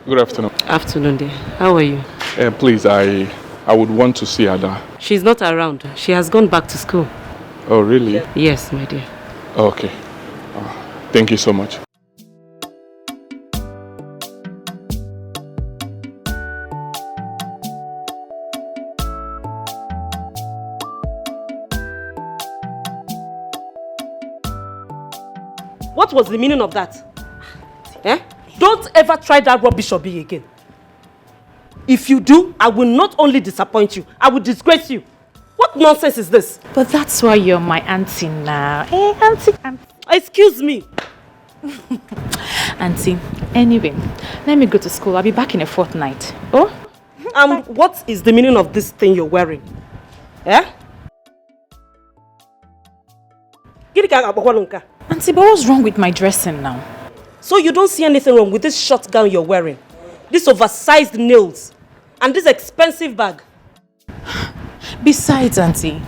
Good afternoon. Afternoon, dear. How are you? Please, I would want to see Ada. She's not around. She has gone back to school. Oh, really? Yes, my dear. Okay. Thank you so much. What was the meaning of that? Eh? Don't ever try that rubbish Obi again. If you do, I will not only disappoint you, I will disgrace you. What nonsense is this? But that's why you're my auntie now. Eh, auntie? Excuse me. Auntie, anyway, let me go to school. I'll be back in a fortnight. Oh? What is the meaning of this thing you're wearing? Eh? Auntie, but what's wrong with my dressing now? So you don't see anything wrong with this short gown you're wearing? This oversized nails? And this expensive bag? Besides, Auntie,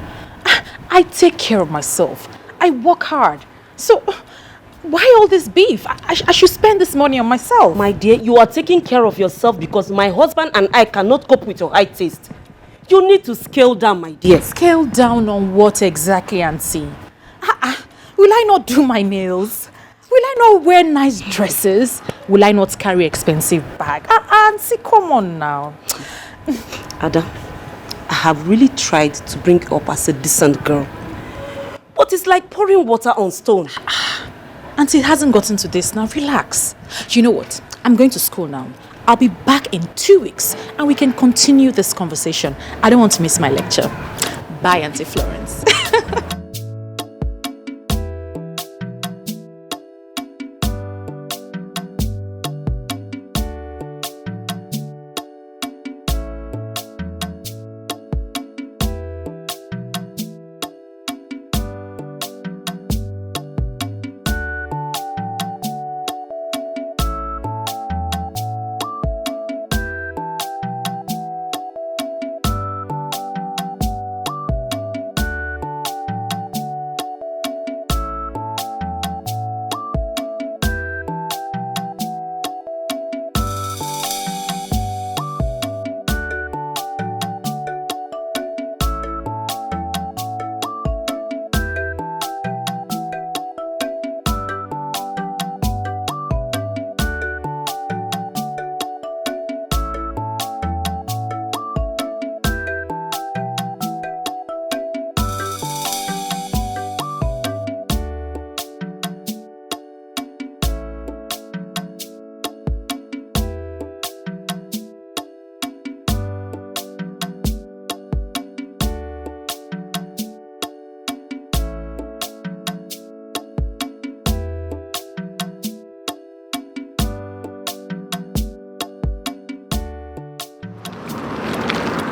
I take care of myself. I work hard. So, why all this beef? I should spend this money on myself. My dear, you are taking care of yourself because my husband and I cannot cope with your high taste. You need to scale down, my dear. Scale down on what exactly, Auntie? Will I not do my nails? Will I not wear nice dresses? Will I not carry expensive bag? Auntie, come on now. Ada, I have really tried to bring you up as a decent girl. But it's like pouring water on stone. Auntie, it hasn't gotten to this now. Relax. You know what? I'm going to school now. I'll be back in 2 weeks and we can continue this conversation. I don't want to miss my lecture. Bye, Auntie Florence.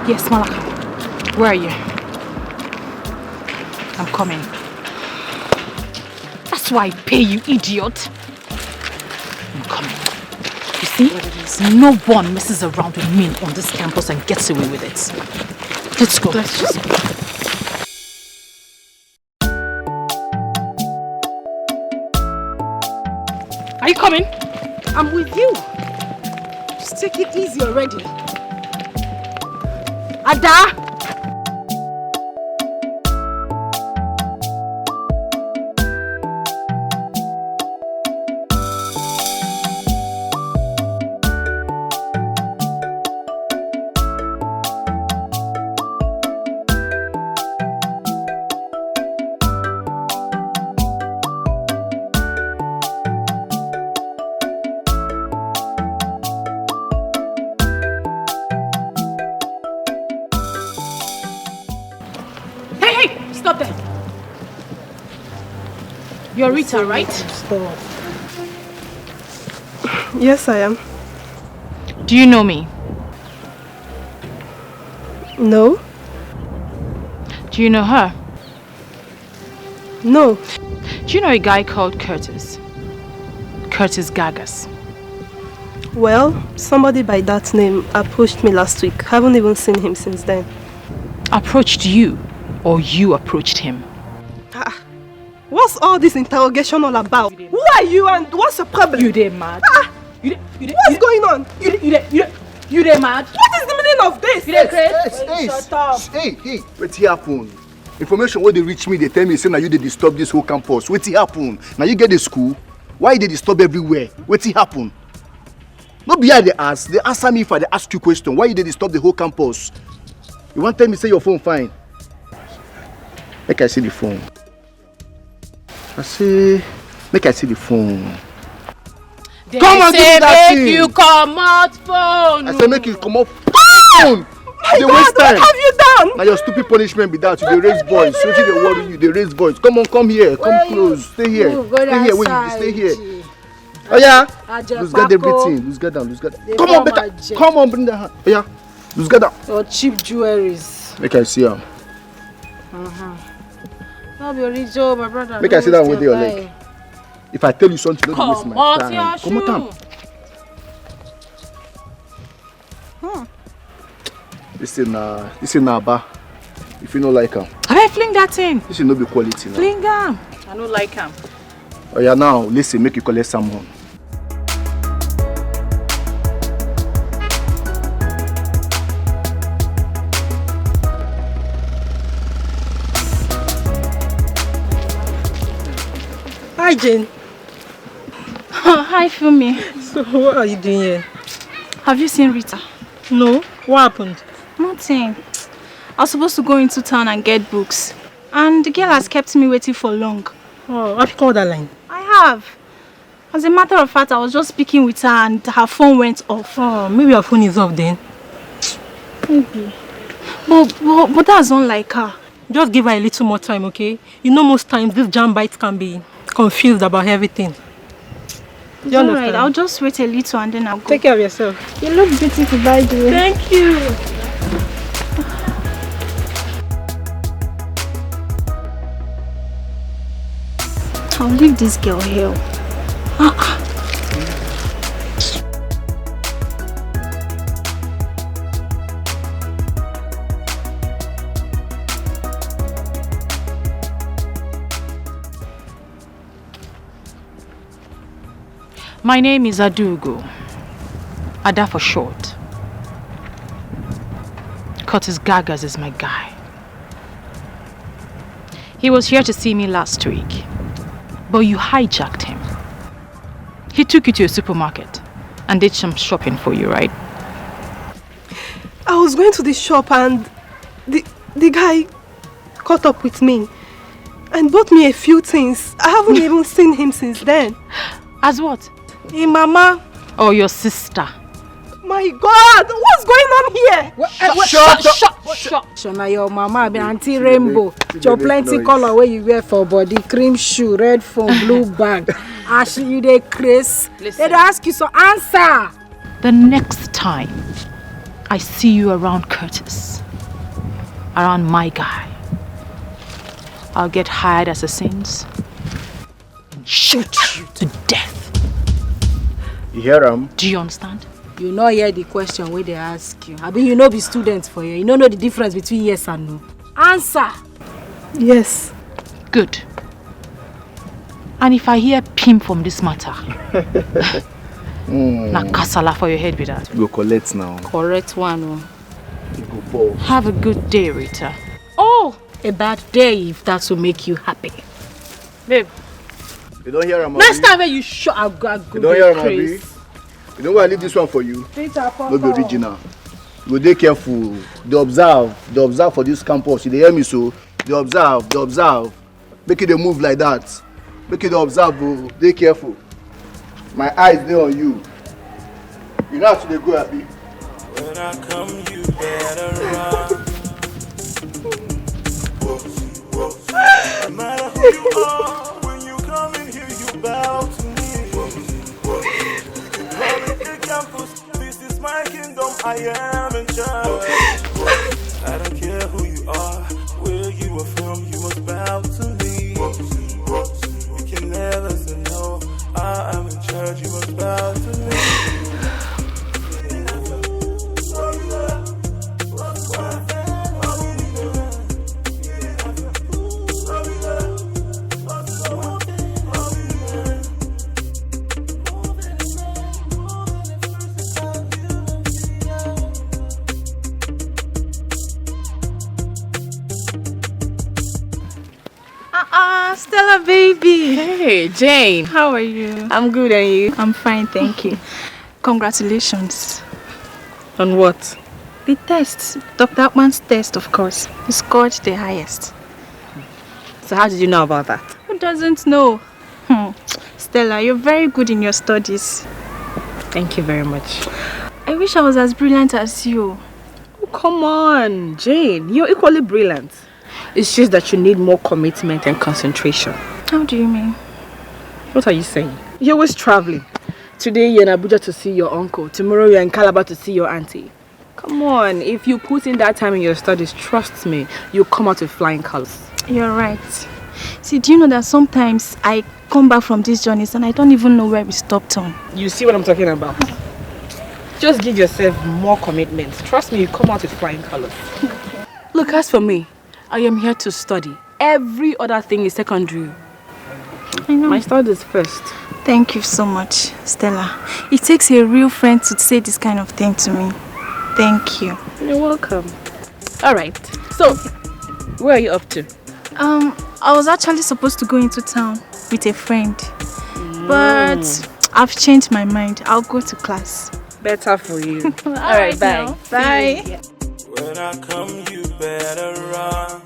Yes, Malaka. Where are you? I'm coming. That's why I pay you, idiot. I'm coming. You see, no one messes around with me on this campus and gets away with it. Let's go. Let's just go. Are you coming? I'm with you. Just take it easy already. Ada! You're Rita, right? Stop. Yes, I am. Do you know me? No. Do you know her? No. Do you know a guy called Curtis? Curtis Gagas. Well, somebody by that name approached me last week. Haven't even seen him since then. Approached you? Or you approached him? What's all this interrogation all about? Who are you and what's the problem? You dey mad? What's going on? You dey mad? What is the meaning of this? You dey crazy? Hey, Shut up. hey, wetin happen? Information wey dey reach me, they tell me say na you dey disturb this whole campus. Wetin happen? Now you get the school? Why you dey disturb everywhere? Wetin happen? No be I dey ask. They answer me if I dey ask you question. Why you dey disturb the whole campus? You wan tell me say your phone fine? Make I see the phone. I say, make I see the phone. They Come on, give me that make thing. you come out phone. I say make you come off phone. My They God, waste time. what have you done? Now your stupid punishment be that you dey raise voice. So they worry you, they raise voice. Come on, come here, come close, stay here, stay here. Wait, stay here. Oh yeah, lose guard everything, lose guard down, lose guard down. Come on, better, come on, bring the hand. Oh yeah, lose guard down. Your cheap jewelries. Make I see am. No be original, my brother. Make I sit down with your leg. If I tell you something, don't waste my time. Come on, This is na aba. If you don't like him, I fling that thing. this will not be quality now. Fling am. I don't like him. Oh yeah, now listen, make you collect someone. Hi, Jane. Hi, Fumi. So, what are you doing here? Have you seen Rita? No. What happened? Nothing. I was supposed to go into town and get books. And the girl has kept me waiting for long. Oh, have you called that line? I have. As a matter of fact, I was just speaking with her and her phone went off. Oh, maybe her phone is off then. Maybe. But that's unlike her. Just give her a little more time, okay? You know most times these jam bites can be confused about everything. Do you Alright, understand? I'll just wait a little and then I'll go. Take care of yourself. You look beautiful, by the way. Thank you. I'll leave this girl here. My name is Adugo. Ada for short. Curtis Gagas is my guy. He was here to see me last week, but you hijacked him. He took you to a supermarket and did some shopping for you, right? I was going to the shop and the guy caught up with me and bought me a few things. I haven't even seen him since then. As what? Hey, Mama. Or your sister? My God, what's going on here? Shut. Na your mama be Auntie Rainbow. Your plenty color where you wear for body, cream shoe, red phone, blue bag. As you dey craze, they ask you so answer. The next time I see you around Curtis, around my guy, I'll get hired as a saint and shoot you to death. You hear him? Do you understand? You know hear the question where they ask you. I mean, you know be students for you. You don't know the difference between yes and no. Answer. Yes. Good. And if I hear pim from this matter, na kasala for your head with that. Go collect now. Correct one. Oh. You go fall. Have a good day, Rita. Oh, a bad day if that will make you happy. Babe. You don't hear him, Next time when you show, I'll go You don't hear him, Abi? You know why I leave this one for you? No be original. You go dey careful. They observe for this campus. You dey hear me so? They observe. Make it dey move like that. Make it dey observe, bro. Dey careful. My eyes dey on you. You know how to dey go, Abi? When I come, you better run. No matter who you are, when you come in here, you bow to me. Campus, this is my kingdom, I am in charge. I don't care who you are, where you are from, you must bow to me. You can never say no, I am in charge, you must bow to me. Ah, Stella baby. Hey, Jane. How are you? I'm good, and you? I'm fine, thank you. Congratulations. On what? The test, Dr. Akman's test, of course. You scored the highest. So how did you know about that? Who doesn't know? Stella, you're very good in your studies. Thank you very much. I wish I was as brilliant as you. Oh, come on, Jane. You're equally brilliant. It's just that you need more commitment and concentration. How do you mean? What are you saying? You're always traveling. Today you're in Abuja to see your uncle. Tomorrow you're in Calabar to see your auntie. Come on, if you put in that time in your studies, trust me, you'll come out with flying colors. You're right. See, do you know that sometimes I come back from these journeys and I don't even know where we stopped on? You see what I'm talking about? Just give yourself more commitment. Trust me, you come out with flying colors. Look, as for me, I am here to study. Every other thing is secondary. I know. My studies first. Thank you so much, Stella. It takes a real friend to say this kind of thing to me. Thank you. You're welcome. Alright, so, where are you up to? I was actually supposed to go into town with a friend. But I've changed my mind. I'll go to class. Better for you. Alright, bye. now. Bye. When I come, you better run.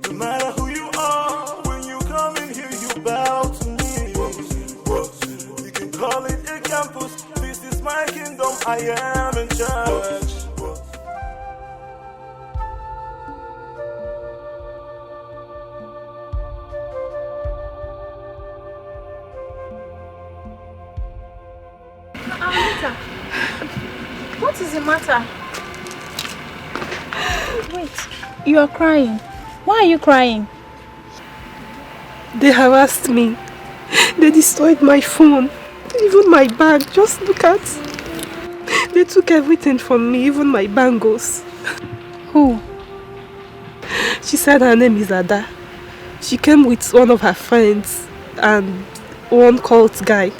No matter who you are, when you come in here, you bow to me. You can call it a campus. This is my kingdom. I am in charge. What is the matter? Wait, you are crying. Why are you crying? They harassed me. They destroyed my phone. Even my bag. Just look at. They took everything from me, even my bangles. Who? She said her name is Ada. She came with one of her friends and one cult guy.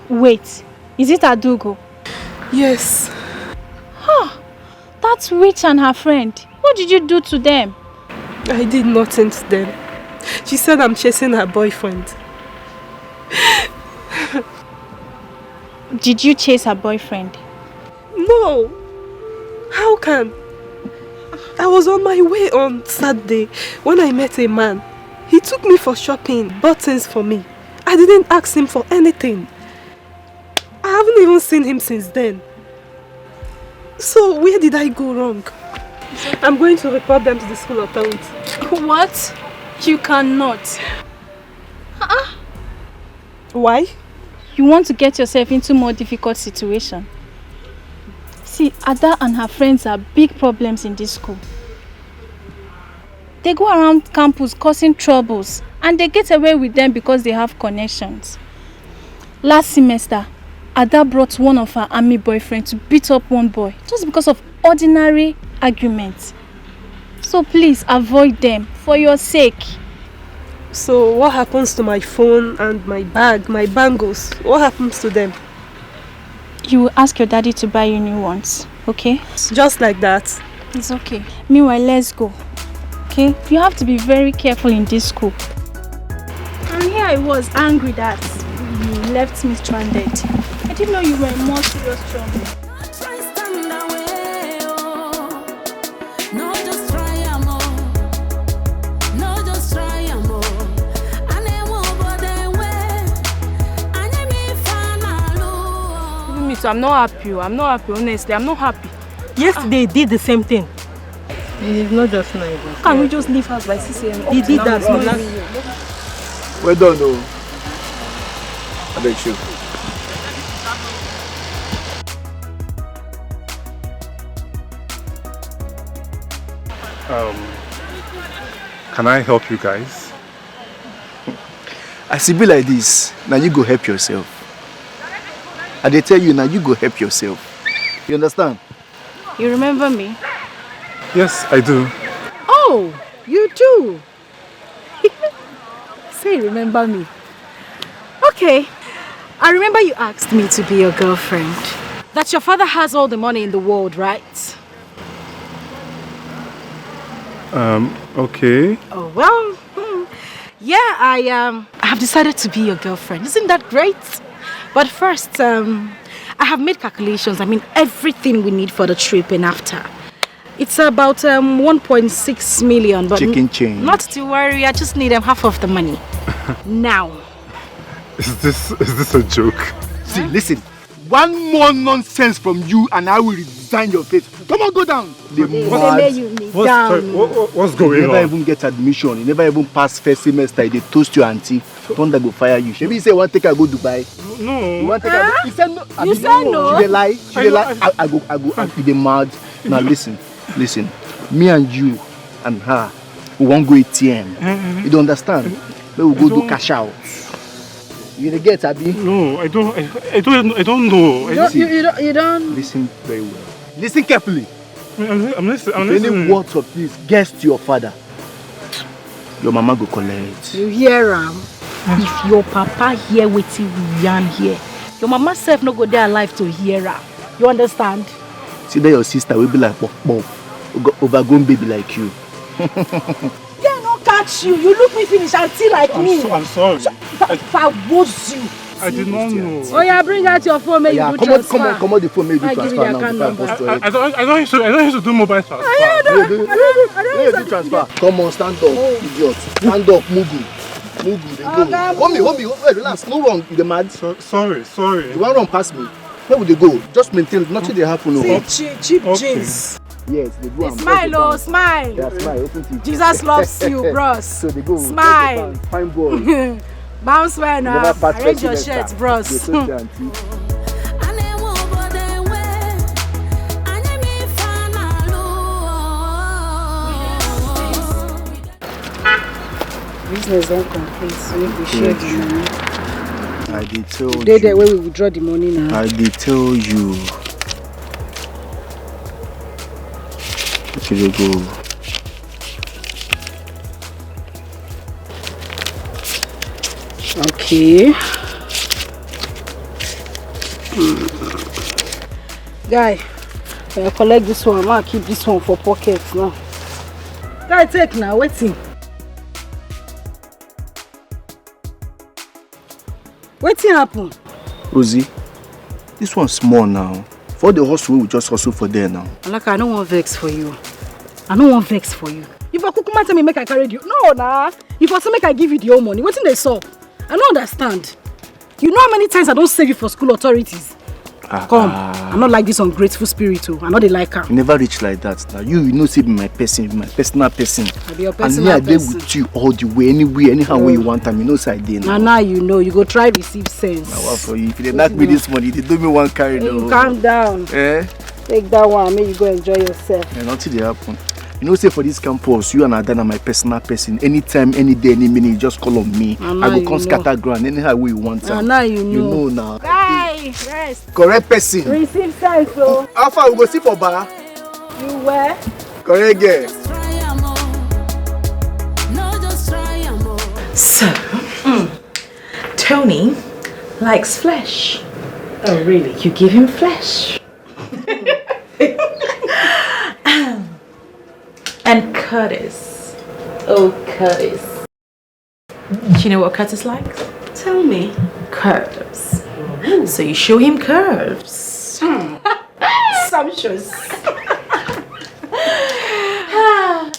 Wait, is it Adugo? Yes. That's Witch and her friend. What did you do to them? I did nothing to them. She said I'm chasing her boyfriend. Did you chase her boyfriend? No. How can? I was on my way on Saturday when I met a man. He took me for shopping, bought things for me. I didn't ask him for anything. I haven't even seen him since then. So where did I go wrong? I'm going to report them to the school authority. What? You cannot. Why? You want to get yourself into more difficult situation. See, Ada and her friends are big problems in this school. They go around campus causing troubles and they get away with them because they have connections. Last semester, Ada brought one of her army boyfriends to beat up one boy just because of ordinary arguments. So please avoid them for your sake. So what happens to my phone and my bag, my bangles? What happens to them? You will ask your daddy to buy you new ones, okay? Just like that? It's okay. Meanwhile, let's go. Okay? You have to be very careful in this school. And here I was angry that you left me stranded. I didn't know you were in more serious trouble. So I'm not happy. Honestly. I'm not happy. Yesterday he did the same thing. It's not just nice. Can we just leave house by 6 a.m? He did that. Well done, though. I beg you. Can I help you guys? As it be like this, now you go help yourself. And they tell you now you go help yourself. You understand? You remember me? Yes, I do. Oh, you do? Say, remember me. Okay, I remember you asked me to be your girlfriend. That your father has all the money in the world, right? Okay. Oh, well, yeah, I have decided to be your girlfriend. Isn't that great? But first, I have made calculations. I mean, everything we need for the trip and after. It's about 1.6 million, but Chicken change. not to worry, I just need half of the money. Now. Is this a joke? See, listen. One more nonsense from you and I will resign your face. Come on, go down. What's going You on? never even get admission. You never even pass first semester. They toast your auntie. Thunder go fire you. Maybe you say one take I go Dubai. No. You want take I go? He said no. You said no. She dey lie. She dey lie. I go. You dey mad. Now listen. Me and you and her, we won't go ATM. You don't understand? We will go do cash out. You dey get, Abi? No, I don't know. You don't. Listen very well. Listen carefully. I'm listening. If any words of this gets to your father, your mama go collect. You hear him? If your papa hear wetin we yarn here, your mama self no go there alive to hear her. You understand? See that your sister will be like pop, overgrown baby like you. Yeah, no catch you. You look me finish and see like me. I'm sorry. If I was you. I did not know. Oh yeah, bring out your phone, make you do transfer. Come on, the phone, make you I give you transfer the now. account number. I don't used to do mobile transfer. I don't do transfer. Come on, stand up, idiot. Stand up, Mugu. They go. Hold me, wait, relax. No wrong, you the mad. Sorry. You want run past me? Where would they go? Just maintain, nothing they happen. No. Cheap jeans. Yes, they do. Smile, smile. Yeah, smile, open to Jesus loves you, bros. So they go. Smile. Fine boy. Bounce well now. Never pass Arrange your first shirts, semester. bros. They toast your auntie. Business don't complete, so we share the money. I did tell you. They the way we withdraw the money now. I did tell you. Okay, they go. Okay. Guy, when I collect this one, I'm gonna keep this one for pockets now. Guy, take now, waiting. Waiting happen. Rosie, this one's small now. For the hustle, we just hustle for there now. Alaka, I don't want vex for you. If I kukuma tell me make I carry you, no nah. If I say make I give you the whole money, waiting they saw. I don't understand. You know how many times I don't save you for school authorities? Come, I'm not like this ungrateful spirit too. I'm not the like her. You never reach like that now. You know, say be my person, my personal person. I be your And personal me, I dey person. with you all the way, anywhere, anyhow way you want time. You know, say I dey now. Now you know, you go try receive sense. Now what for you? If you dey knock me this money, they do me one carry Hey, though. calm down. Eh? Take that one, make you go enjoy yourself. Nothing dey happen. You know, say for this campus, you and Adana my personal person. Anytime, any day, any minute, you just call on me. I go come scatter ground anyhow way you want time. Now you know. You know now. Guy, rest. Correct person. Receive sense, so. How far we go see for bar? You where? Correct girl. So, Tony likes flesh. Oh, really? You give him flesh. And Curtis. Oh, Curtis. Do you know what Curtis likes? Tell me. Curves. So you show him curves. Sumptuous.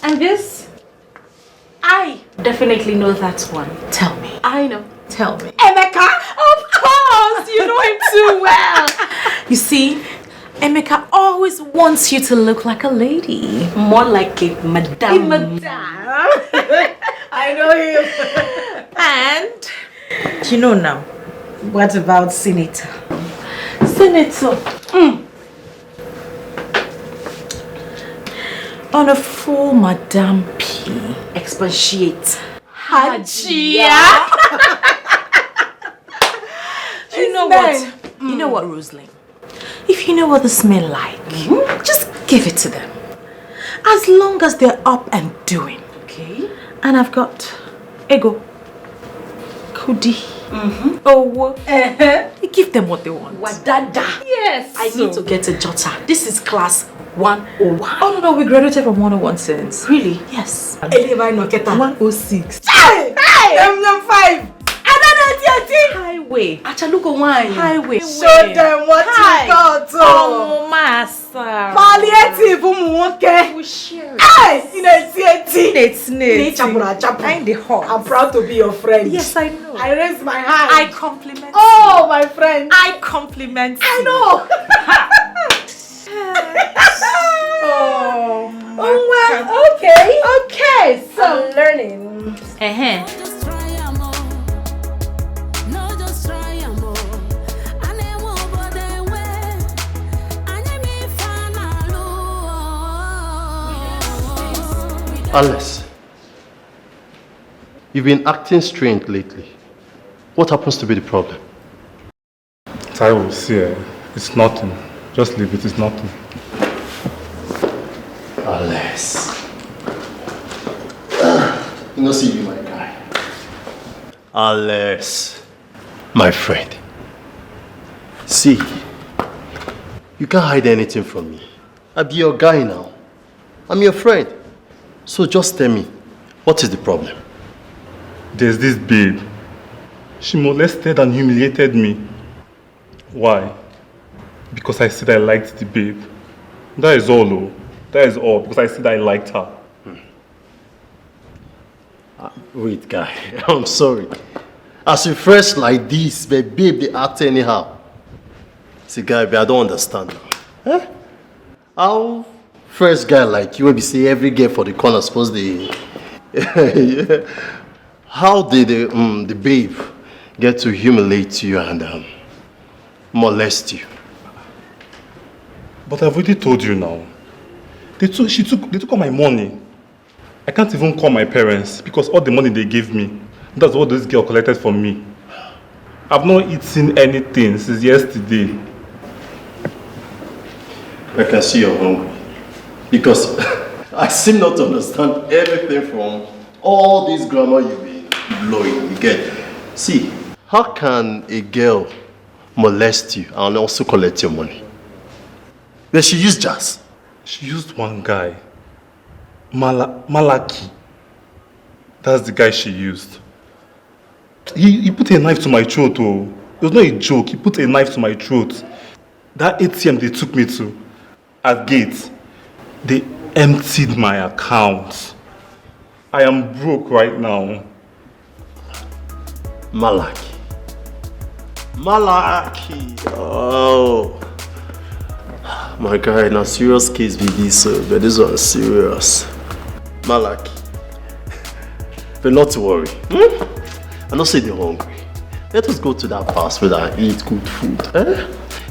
And this? I definitely know that one. Tell me. I know. Tell me. Emeka? Of course! You know him too well. You see, Emeka always wants you to look like a lady. More like a madame. I know him. And you know now. What about Senator? Senator. On a full Madame P. Expatiate. Hajia. You know what? You know what, Rosalind? If you know what the smell like, just give it to them. As long as they're up and doing. Okay. And I've got Ego, Kudi, Owo. Give them what they want. Wadada. Yes. I need to get a jotter. This is class 101. Oh no, we graduated from 101 since. Really? Yes. 106. Hey! Hey! 5. Highway. Achaluko wine. Highway. Show them what you got. Oh, massa. Palliative, okay. We share. Hey! It's I'm proud to be your friend. Yes, I know. I raise my hand. I compliment. Oh, my friend. I compliment. I know. Oh, well, okay. So I'm learning. Just try am oh. No, just try am oh. Ane wo bode we. Ane mi fana lo. Alice, you've been acting strange lately. What happens to be the problem? Taiwo, see, it's nothing. Just leave it, it's nothing. Alice. You know, see you, my guy. Alice, my friend. See, you can't hide anything from me. I'll be your guy now. I'm your friend. So just tell me, what is the problem? There's this babe. She molested and humiliated me. Why? Because I said I liked the babe. That is all, though. That is all, because I said I liked her. Wait, guy, I'm sorry. As you fresh like this, but babe, they act anyhow. See, guy, I don't understand. Huh? How fresh guy like you will be say every girl for the corner suppose they... How did the babe get to humiliate you and molest you? But I've already told you now. They took all my money. I can't even call my parents because all the money they gave me, that's what this girl collected from me. I've not eaten anything since yesterday. I can see you're hungry. Because I seem not to understand anything from all this grammar you've been blowing. You get? See, how can a girl molest you and also collect your money? But she used jazz. She used one guy. Malaki. That's the guy she used. He put a knife to my throat. Oh. It was not a joke. He put a knife to my throat. That ATM they took me to at gate, they emptied my account. I am broke right now. Malaki. Oh. My guy, now serious case be this, but this one is serious. Malaki. But not to worry. I don't say they're hungry. Let us go to that fast food and eat good food.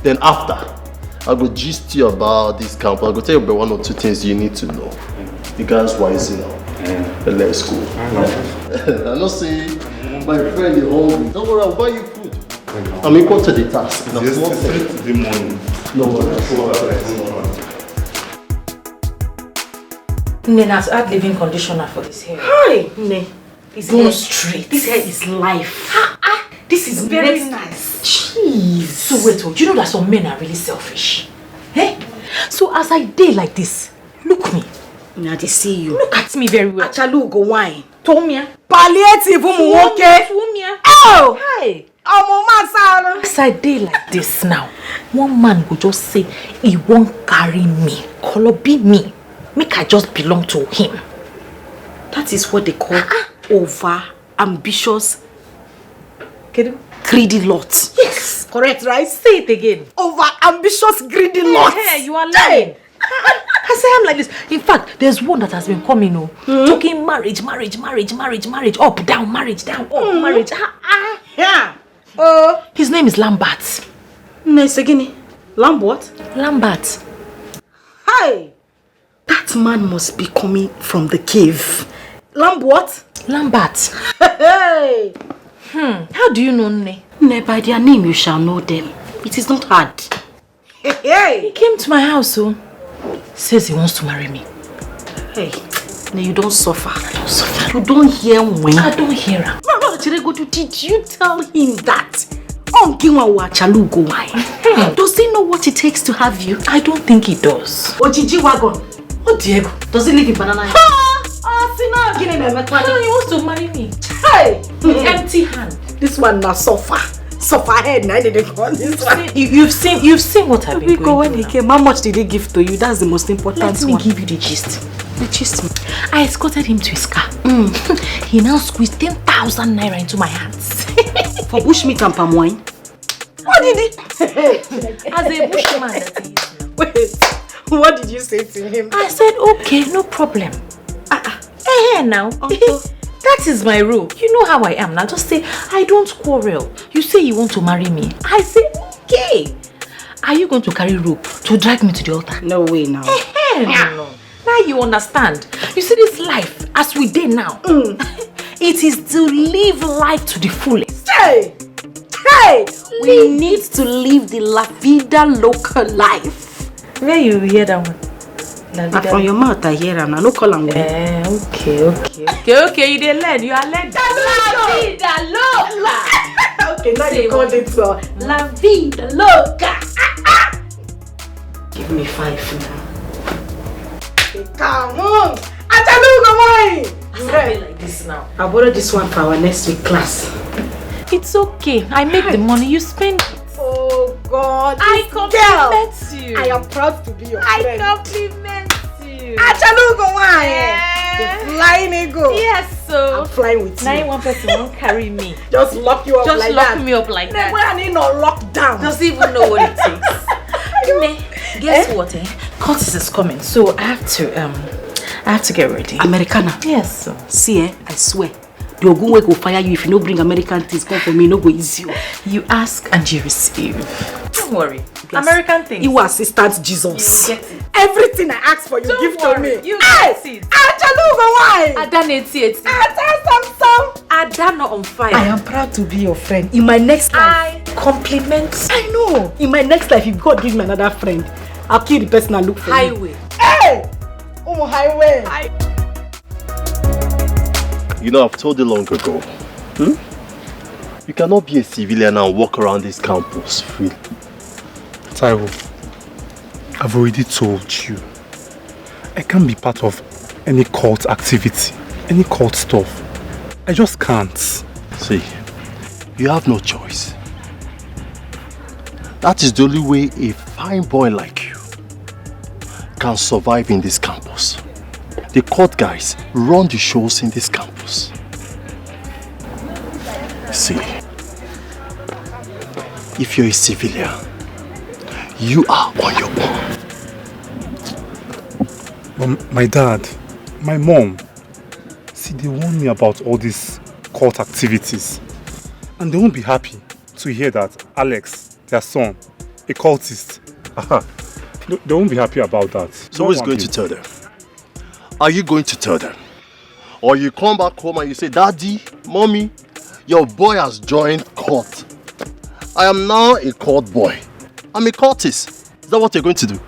Then after, I'll go gist you about this camp. I'll go tell you about 1 or 2 things you need to know. You guys wise now. But let's go. I don't say my friend is hungry. Don't worry, I'll buy you food. I'm equal to the task. The morning. No worries. Nena's add living conditioner for this hair. Hi, Ne. Go straight. This hair is life. This is very nice. Jeez. So wait, you know that some men are really selfish. Eh? So as I day like this, look me. Now they see you. Look at me very well. Achalu go wine. Tomia. Palliative okay. Tomia. Oh! Hi. As I day like this now, one man will just say he won't carry me. Color be me. Make I just belong to him. That is what they call over ambitious greedy lot. Yes. Correct, right? Say it again. Over ambitious greedy lot. Hey, you are lying. I say I'm like this. In fact, there's one that has been coming, talking marriage, up, down, marriage, down, up, marriage. Yeah. His name is Lambert. Nice again. Lamb what? Lambert. Hi. That man must be coming from the cave. Lamb what? Lambert. Hey. How do you know Ne? Ne, by their name you shall know them. It is not hard. Hey. He came to my house, says he wants to marry me. Hey. Ne, you don't suffer. I don't suffer. You don't hear when. I don't hear her. No, Chirego, did you tell him that? Does he know what it takes to have you? I don't think he does. Ojiji wagon. Oh, Diego. Does he live in Banana Island? He wants to marry me. Hey! Empty hand. This one now suffer. Suffer head. Now they call this one. You've seen what I've been going through. When he came, how much did he give to you? That's the most important one. Let me give you the gist. I escorted him to his car. He now squeezed 10,000 naira into my hands. For bushmeat and palm wine? What did he? As a bushman that he is. Wait, what did you say to him? I said, okay, no problem. Now. That is my rule. You know how I am now. Just say, I don't quarrel. You say you want to marry me. I say, okay. Are you going to carry rope to drag me to the altar? No way now. No. Now you understand. You see this life, as we did now, it is to live life to the fullest. Hey! We need to live the La Vida Loca life. Where you hear that one? From your mouth I hear them. No call them. Okay. You didn't learn. You are learning. La Vida Loca. Okay, now you called it La Vida Loca. Give me 5 now. Come on! Come like this now. I borrowed this one for our next week class. It's okay. I make the money. You spend it. Oh God! I compliment you. I am proud to be your friend. I compliment you. The flying eagle. Yes, so I'm flying with you. Now one person won't carry me. Just lock you up Just like lock that. me up like that. When I need no lockdown. Doesn't even know what it takes. Guess what? Curtis is coming, so I have to get ready. Americana. Yes. So. See, I swear. The Ogun will fire you if you don't bring American things. Come for me, no go easy. You ask and you receive. Don't worry. Yes. American things. You assistant Jesus. You get it. Everything I ask for, you Don't give worry. to me. You get it. Ada 88. Ada not on fire. I am proud to be your friend. In my next life, I compliment. I know. In my next life, if God gives me another friend, I'll kill the person I look for. Highway. Hey! Highway. You know, I've told you long ago. You cannot be a civilian and walk around this campus freely. Taiwo, I've already told you. I can't be part of any cult activity, any cult stuff. I just can't. See, you have no choice. That is the only way a fine boy like you can survive in this campus. The cult guys run the shows in this campus. See, if you're a civilian, you are on your own. But my dad, my mom, see, they warn me about all these cult activities. And they won't be happy to hear that Alex, their son, a cultist. They won't be happy about that. So who's going to tell them? Are you going to tell them? Or you come back home and you say, Daddy, Mommy, your boy has joined cult. I am now a cult boy. I'm a cultist. Is that what you're going to do?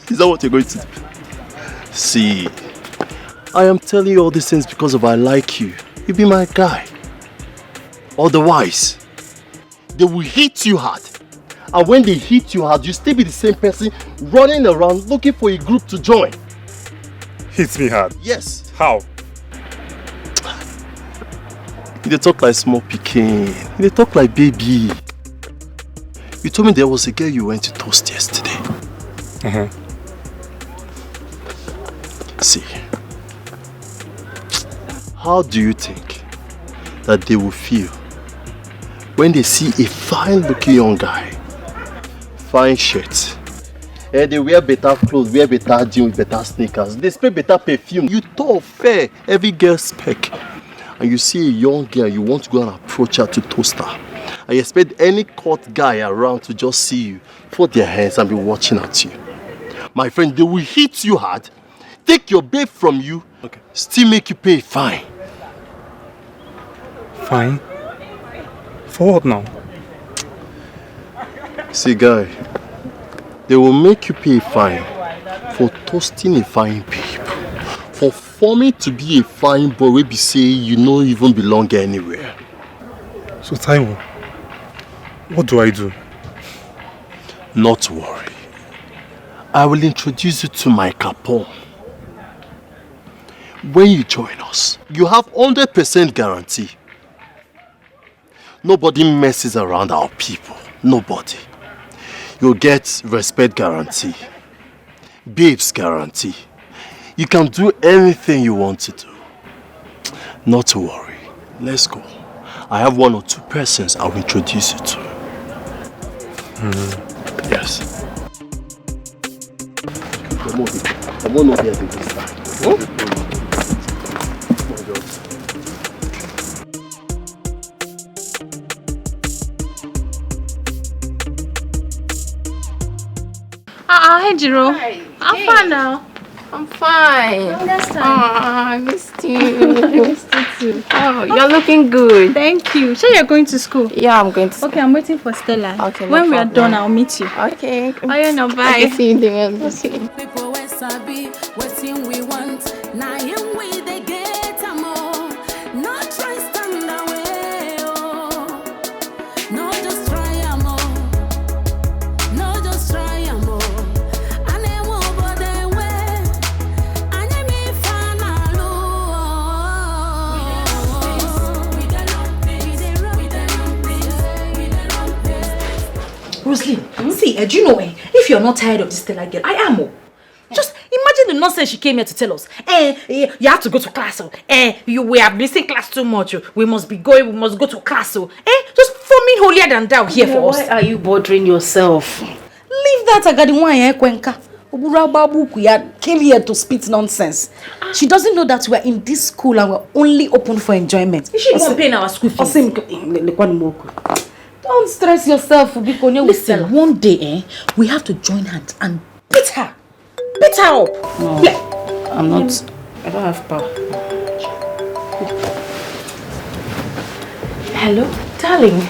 Is that what you're going to do? See, I am telling you all these things because of I like you. You be my guy. Otherwise, they will hit you hard. And when they hit you hard, you still be the same person running around looking for a group to join. Hits me hard? Yes. How? They talk like small pikin. They talk like baby. You told me there was a girl you went to toast yesterday. See, how do you think that they will feel when they see a fine-looking young guy, fine shirt, and they wear better clothes, wear better jeans with better sneakers, they spray better perfume, you talk fair, every girl spec, and you see a young girl, you want to go and approach her to toast her, and you expect any cult guy around to just see you, put their hands and be watching at you. My friend, they will hit you hard, take your babe from you, still make you pay fine. Fine? For what now? See, guy, they will make you pay fine for toasting a fine babe, for forming to be a fine boy wey be say you no even belong anywhere. So Taiwo, What do I do? Not to worry. I will introduce you to my Capone. When you join us, you have 100% guarantee. Nobody messes around our people. Nobody. You'll get respect guarantee. Babes guarantee. You can do anything you want to do. Not to worry. Let's go. I have 1 or 2 persons I'll introduce you to. Yes. Come on over here this time. Huh? Hi, Jiro. I'm fine now. I'm fine. Last time. I missed you. I missed you too. Oh, you're looking good. Thank you. Sure, you're going to school? Yeah, I'm going to school. Okay, I'm waiting for Stella. Okay, when no we are problem. done, I'll meet you. Okay. Oh, no, bye. Okay, see you there. Okay. People we sabi, wetin we want. Na him we dey get am all. No try stand away, oh. No just try am all. No just try am all. Ane wo bode we. Ane mi fanalu. We dey run things. We dey run things. We dey run things. Rosaline, see, do you know if you're not tired of this Stella girl, I am. Just imagine the nonsense she came here to tell us. You have to go to class. We are missing class too much. We must be going. We must go to class. Just forming holier than thou here for us. Why are you bothering yourself? Leave that Agadiwan, Kwenka. Obura Babu came here to spit nonsense. She doesn't know that we're in this school and we're only open for enjoyment. Is she even paying our school fees? Don't stress yourself, Ubikonya. Listen, one day, we have to join hands and beat her. Beat her up. No, I'm not. I don't have power. Hello, darling.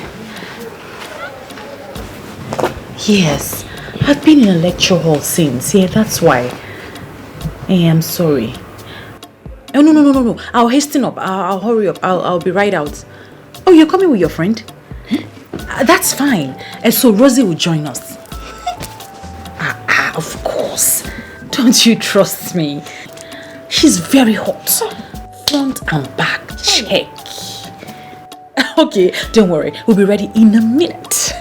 Yes, I've been in a lecture hall since. Yeah, that's why. Hey, I'm sorry. Oh, no. I'll hasten up. I'll hurry up. I'll be right out. Oh, you're coming with your friend? That's fine. And so Rosie will join us. Of course. Don't you trust me? She's very hot. Front and back. Check. Okay, don't worry. We'll be ready in a minute.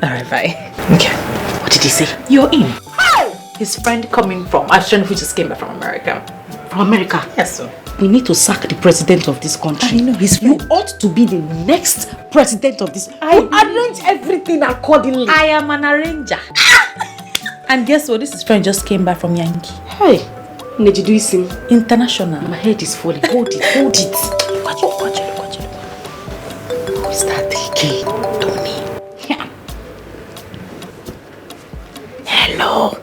Alright, bye. Okay. What did he say? You're in. His friend coming from Ashton, who just came back from America. From America? Yes, sir. We need to sack the president of this country. I know, you ought to be the next president of this. I arrange everything accordingly. I am an arranger. And guess what? This is friend just came back from Yankee. Hey, Nejiduisim. International. My head is falling. Hold it, hold it. Watch it. Who is that again? Tony. Yeah. Hello.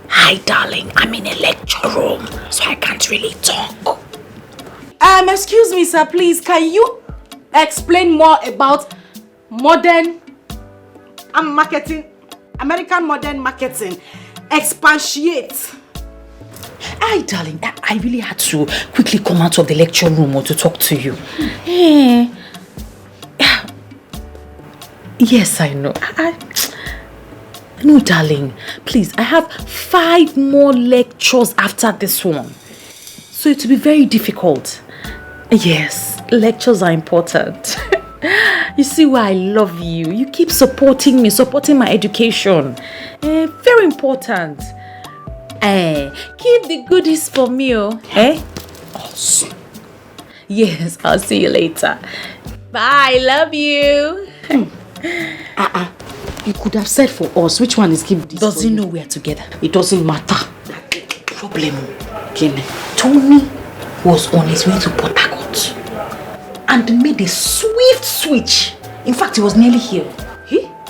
Hi, darling. I'm in a lecture room, so I can't really talk. Excuse me, sir. Please, can you explain more about modern marketing, American modern marketing? Expatiate. Hi, darling. I really had to quickly come out of the lecture room to talk to you. Yes, I know. No, darling. Please, I have 5 more lectures after this one. So it will be very difficult. Yes, lectures are important. You see why I love you. You keep supporting me, supporting my education. Very important. Keep the goodies for me, Awesome. Yes, I'll see you later. Bye, love you. You could have said for us which one is keep this. Does he know we are together? It doesn't matter. Problem. Tony was on his way to Port Harcourt and made a swift switch. In fact, he was nearly here.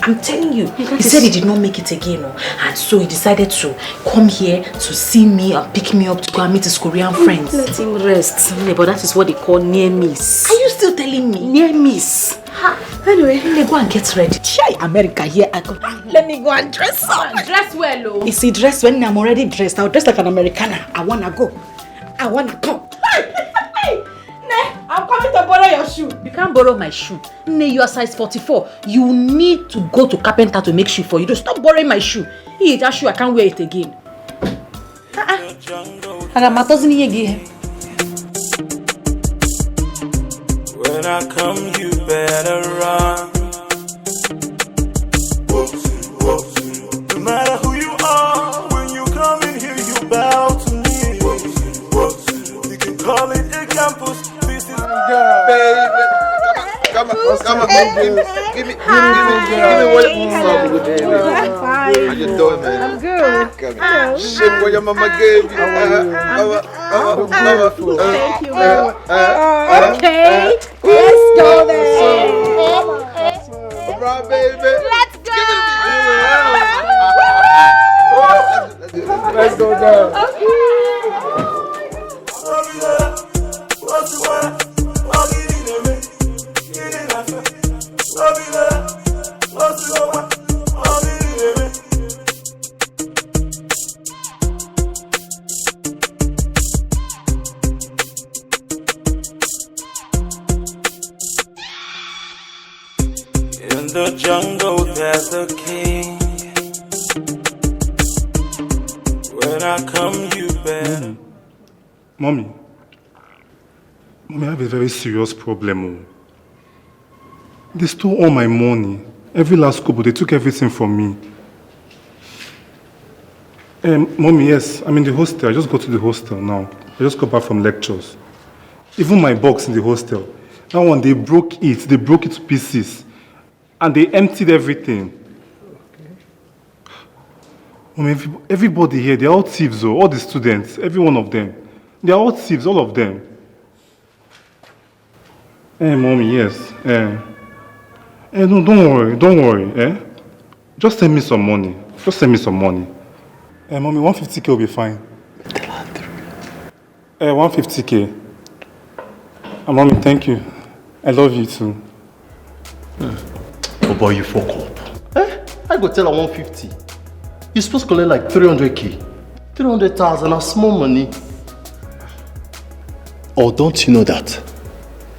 I'm telling you. He said he did not make it again. And so he decided to come here to see me and pick me up to go and meet his Korean friends. Let him rest. But that is what they call near miss. Are you still telling me? Near miss. Anyway, let me go and get ready. Shy America here. Let me go and dress up. Dress well, oh. You see, dress when I'm already dressed. I'll dress like an Americana. I wanna go. I wanna come. I'm coming to borrow your shoe. You can't borrow my shoe. Nay, you are size 44. You need to go to carpenter to make shoe for you. Don't stop borrowing my shoe. Hey, that shoe, I can't wear it again. When I come, you better run. No matter who you are, when you come in here, you bow to me. You can call it a campus. This is baby. Come on, give me what you want, baby. How you doing, man? I'm good. Shit, what your mama gave you. Thank you very much. Okay, let's go then. Right, baby. Let's go. Let's go down. in the jungle, there's a king. When I come, you better. Mommy, I have a very serious problem. They stole all my money. Every last couple, they took everything from me. Mommy, yes, I'm in the hostel. I just go to the hostel now. I just got back from lectures. Even my box in the hostel. That one, they broke it. They broke it to pieces. And they emptied everything. Mommy, everybody here, they're all thieves, though. All the students, every one of them. They're all thieves, all of them. Mommy, yes. No, don't worry. Just send me some money. Mommy, 150K will be fine. 150K. Mommy, thank you. I love you too. Oh boy, you fuck up. I go tell her 150. You're supposed to collect like 300K. 300,000 are small money. Or don't you know that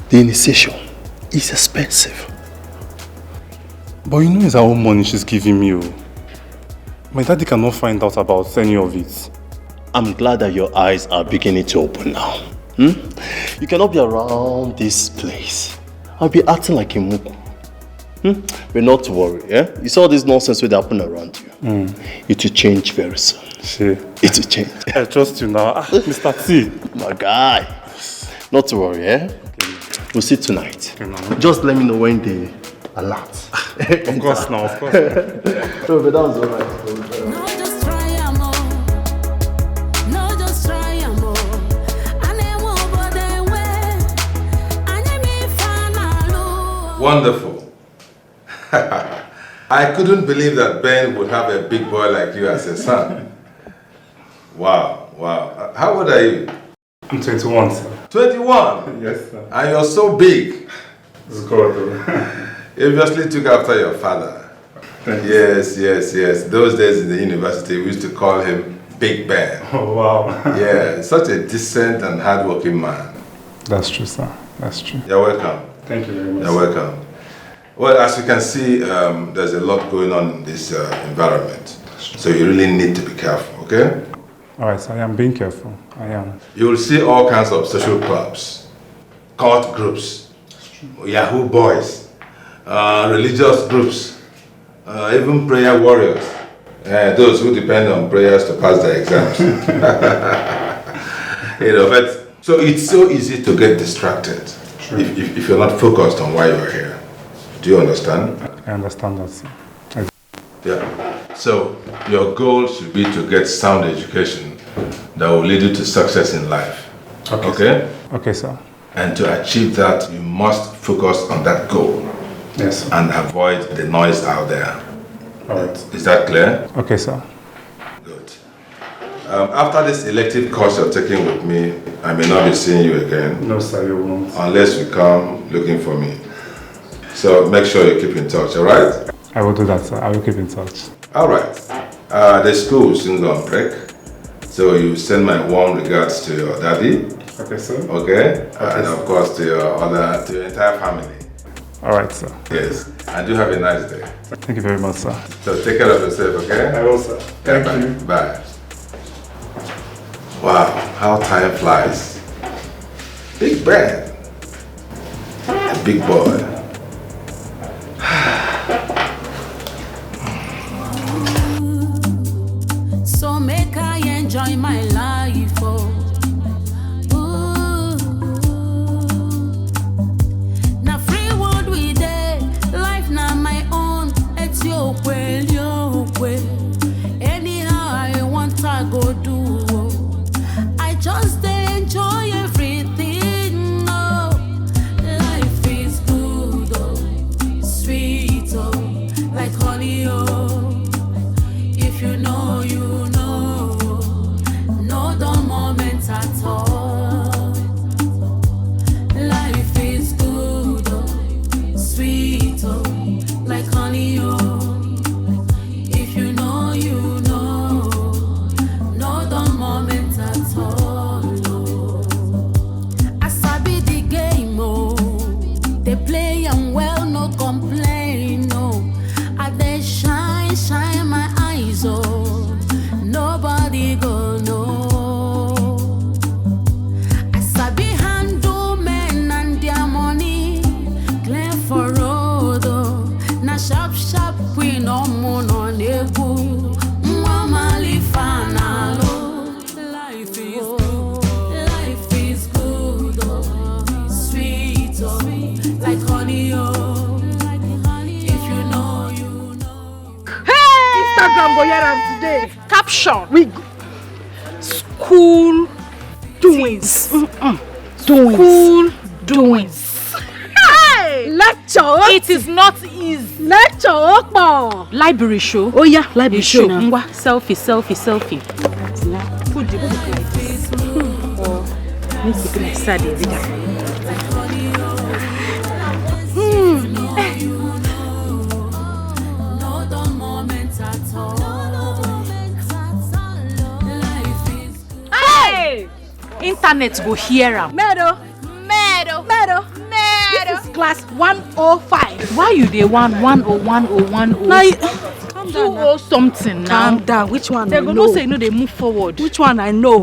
the initiation is expensive? But you know it's her own money she's giving me. My daddy cannot find out about any of it. I'm glad that your eyes are beginning to open now. You cannot be around this place. I'll be acting like a muku. But not to worry, You saw this nonsense will happen around you. It will change very soon. It will change. I trust you now. Mr. T. My guy. Not to worry, Okay. We'll see tonight. Okay, just let me know when they alert. Of course, now, of course. No, but that was alright. Wonderful. I couldn't believe that Ben would have a big boy like you as a son. Wow. How old are you? I'm 21, sir. 21? Yes, sir. And you're so big. It's good. You obviously took after your father. Yes. Those days in the university, we used to call him Big Ben. Oh, wow. Yeah, such a decent and hardworking man. That's true, sir. That's true. You're welcome. Thank you very much. You're welcome. Well, as you can see, there's a lot going on in this environment. So you really need to be careful, okay? All right, so I am being careful. I am. You will see all kinds of social clubs, cult groups, Yahoo boys, religious groups, even prayer warriors. Those who depend on prayers to pass their exams. But so it's so easy to get distracted if you're not focused on why you're here. Do you understand? I understand that, sir. Yeah. So your goal should be to get sound education that will lead you to success in life. Okay? Okay, sir. And to achieve that, you must focus on that goal. Yes. And avoid the noise out there. All right. Is that clear? Okay, sir. Good. After this elective course you're taking with me, I may not be seeing you again. No, sir, you won't. Unless you come looking for me. So make sure you keep in touch, all right? I will do that, sir. I will keep in touch. All right. The school will soon go on break. So you send my warm regards to your daddy. Okay, sir. Okay? And of course to your entire family. Alright, sir. Yes. And do have a nice day. Thank you very much, sir. So take care of yourself, okay? I will, sir. Thank you. Bye. Wow, how time flies. Big man. A big boy. So make I enjoy my life, oh. Ooh. Now free world we dey, life na my own. It's your way, your way. Anyhow I want I go do. Oh. I just dey enjoy everything. Oh, life is good, oh, sweet, oh, like honey, oh. If you know, you know, no dull moments at all. Life is good, oh, sweet, oh, like honey, oh. If you know, you know, no dull moments at all. Oh. I sabi the game, oh, they play and well, no complain, no. I dey shine, shine my eyes, oh, nobody go know. I sabi handle men and their money, clear for road, oh. Na sharp, sharp queen, no moon on egu. Mwamali fanalo. Life is good, life is good, oh, sweet, oh, like honey, oh. If you know, you Instagram go hear am today. Caption. We go. School doings. Doings. School doings. Hey! Lecture. It is not easy. Lecture opo. Library show. Oh yeah, library show. Ngwa, selfie, selfie, selfie. Put the book like this. Need to be like sad every time. no dull moments at all. Life is Hey! Internet go hear am. Meadow. Meadow. Meadow. This is class 105. Why you dey 1010101? Now, Calm down. 20 something now. Calm down. Which one They I go know? know say no, they move forward. Which one I know?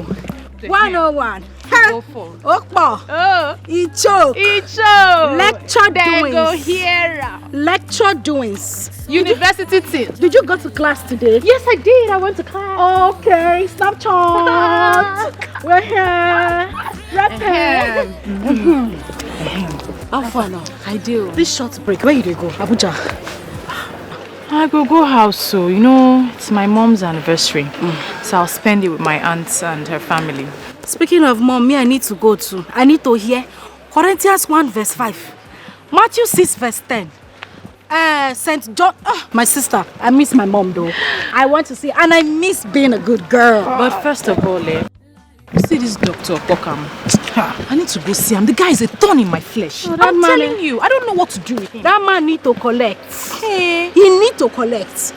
101. Go for. Okpo. Oh. Icho. Icho. Lecture They doings. go hear am. Lecture doings. University thing. Did you go to class today? Yes, I did. I went to class. Okay, Snapchat. We're here. Rapping. How far now? I do. This short break, where you dey go? Abuja. I go house, so you know it's my mom's anniversary, so I'll spend it with my aunts and her family. Speaking of mom, me I need to go too. I need to hear Corinthians 1 verse 5, Matthew 6 verse 10. St. John. My sister, I miss my mom though. I want to see, and I miss being a good girl. But first of all, you see this Dr. Pokam. I need to go see him. The guy is a thorn in my flesh. Oh, I'm telling you, I don't know what to do with him. That man need to collect. Hey. He need to collect.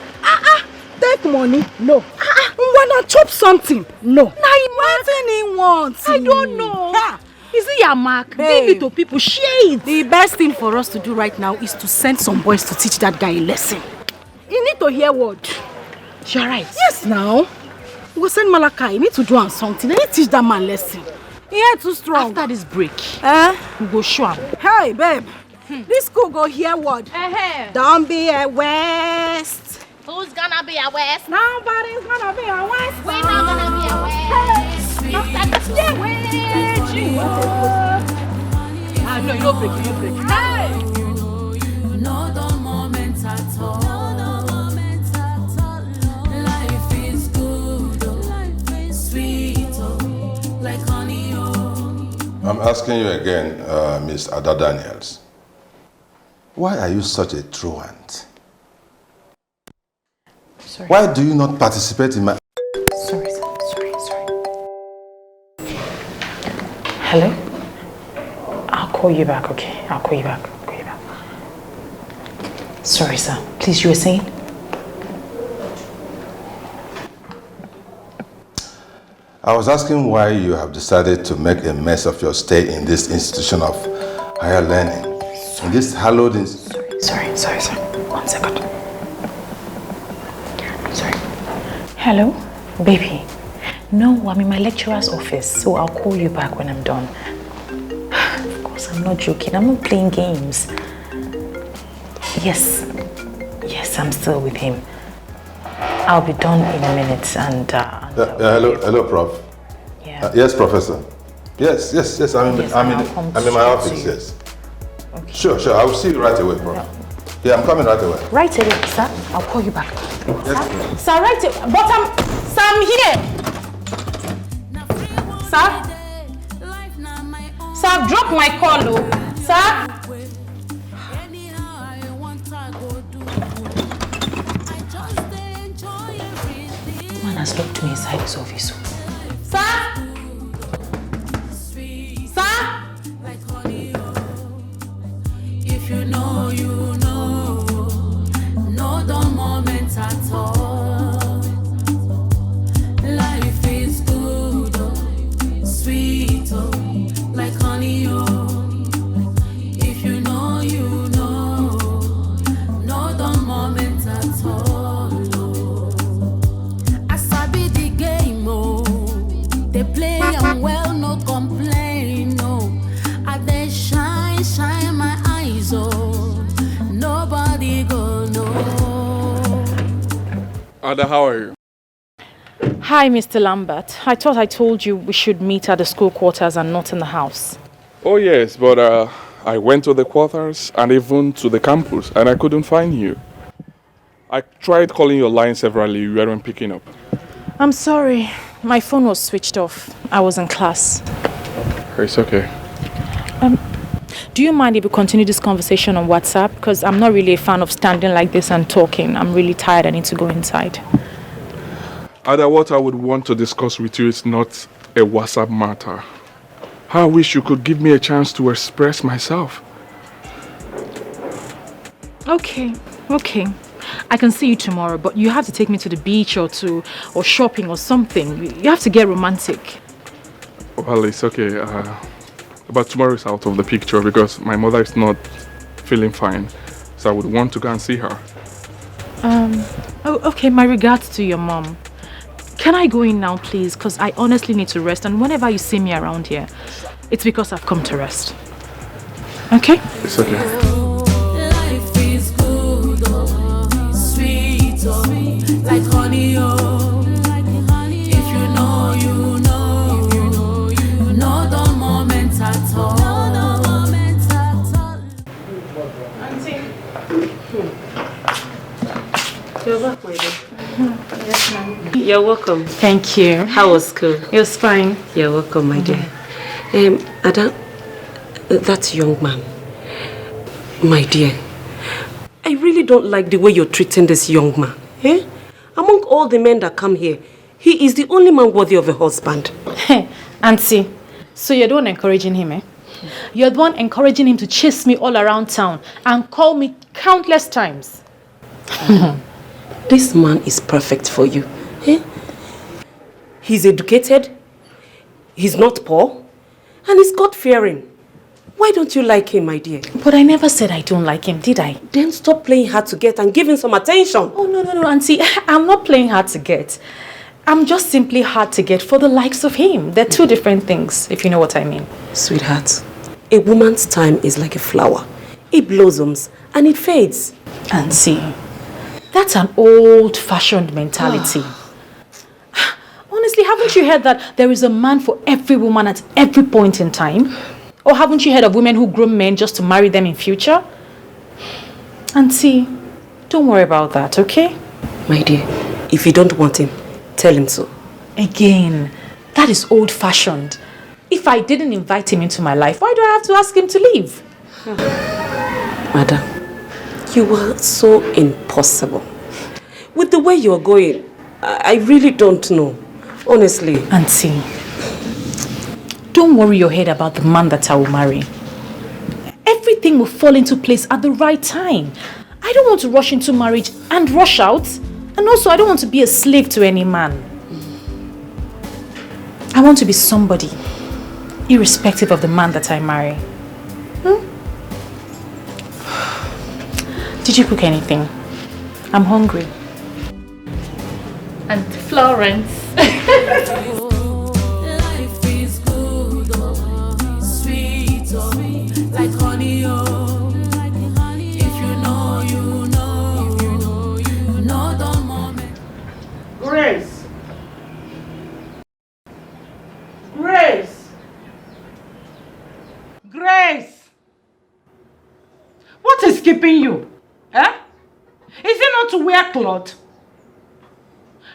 Take money. No. Wanna chop something? No. Nothing he wants. I don't know. Is it your mark? Hey. Give it to people. Share it. The best thing for us to do right now is to send some boys to teach that guy a lesson. He need to hear word. You're right. Yes, now. We'll send Malachi. He need to do something. They need to teach that man lesson. He ain't too strong. After this break, we go show him. Hey, babe. This school go hear word. Don't be a West. Who's gonna be a West? Nobody's gonna be a West. We're not gonna be a West. Hey. No, you don't break. Hey. no dull moments at all. Life is good, oh, life is sweet, oh, like honey, oh. I'm asking you again, Miss Ada Daniels. Why are you such a truant? Sorry. Why do you not participate in my... Sorry. Hello? I'll call you back, okay? I'll call you back. Sorry, sir. Please, you were saying? I was asking why you have decided to make a mess of your stay in this institution of higher learning. In this hallowed Sorry. 1 second. Sorry. Hello? Baby. No, I'm in my lecturer's office, so I'll call you back when I'm done. Of course, I'm not joking. I'm not playing games. Yes, I'm still with him. I'll be done in a minute and... hello, Prof. Yeah. Yes, Professor. Yes, I'm in my office, yes. Okay. Sure, I will see you right away, Prof. Yeah, I'm coming right away. Right away, sir. I'll call you back. Yes, Sir, right away. But I'm here. Sir? Sir, I've dropped my call, though. Sir? Man has locked me inside his office. Sir? Sir? If you know, you know. No the moment at all. Life is good, oh, sweet, oh, like honey, oh. If you know, you know. No the moment at all, oh. I sabi the game, oh. They play and well, no complain, no. I they shine my eyes, oh. Nobody go know. Ada, how are you? Hi, Mr. Lambert. I thought I told you we should meet at the school quarters and not in the house. Oh yes, but I went to the quarters and even to the campus and I couldn't find you. I tried calling your line severally, you weren't picking up. I'm sorry. My phone was switched off. I was in class. It's okay. Do you mind if we continue this conversation on WhatsApp? Because I'm not really a fan of standing like this and talking. I'm really tired. I need to go inside. Ada, what I would want to discuss with you is not a WhatsApp matter. I wish you could give me a chance to express myself. Okay. I can see you tomorrow, but you have to take me to the beach or shopping or something. You have to get romantic. Well, it's okay. But tomorrow is out of the picture because my mother is not feeling fine. So I would want to go and see her. Okay, my regards to your mom. Can I go in now, please? Because I honestly need to rest. And whenever you see me around here, it's because I've come to rest. Okay? It's okay. Life is good, oh, sweet, oh, like honey, oh. If you know, you know. You know the moment at all. Auntie. You're back, my dear. Yes, ma'am. You're welcome. Thank you. How was school? It was fine. You're welcome, my dear. Ada, that young man, my dear, I really don't like the way you're treating this young man. Eh? Among all the men that come here, he is the only man worthy of a husband. Hey, Auntie, so you're the one encouraging him, eh? You're the one encouraging him to chase me all around town and call me countless times. This man is perfect for you. Eh? He's educated, he's not poor, and he's God-fearing. Why don't you like him, my dear? But I never said I don't like him, did I? Then stop playing hard to get and give him some attention. Oh, no, Auntie. I'm not playing hard to get. I'm just simply hard to get for the likes of him. They're two different things, if you know what I mean. Sweetheart, a woman's time is like a flower. It blossoms and it fades. Auntie, that's an old-fashioned mentality. Honestly, haven't you heard that there is a man for every woman at every point in time? Or haven't you heard of women who groom men just to marry them in future? Auntie, don't worry about that, okay? My dear, if you don't want him, tell him so. Again, that is old-fashioned. If I didn't invite him into my life, why do I have to ask him to leave? Madam, you are so impossible. With the way you're going, I really don't know. Honestly. Auntie, don't worry your head about the man that I will marry. Everything will fall into place at the right time. I don't want to rush into marriage and rush out. And also, I don't want to be a slave to any man. I want to be somebody, irrespective of the man that I marry. Did you cook anything? I'm hungry. And Florence. Life is good, oh, sweet, oh, like honey, oh. If you know, you know. If you know, you know the moment. Grace! Grace! Grace! What is keeping you? Eh? Is it not to wear cloth?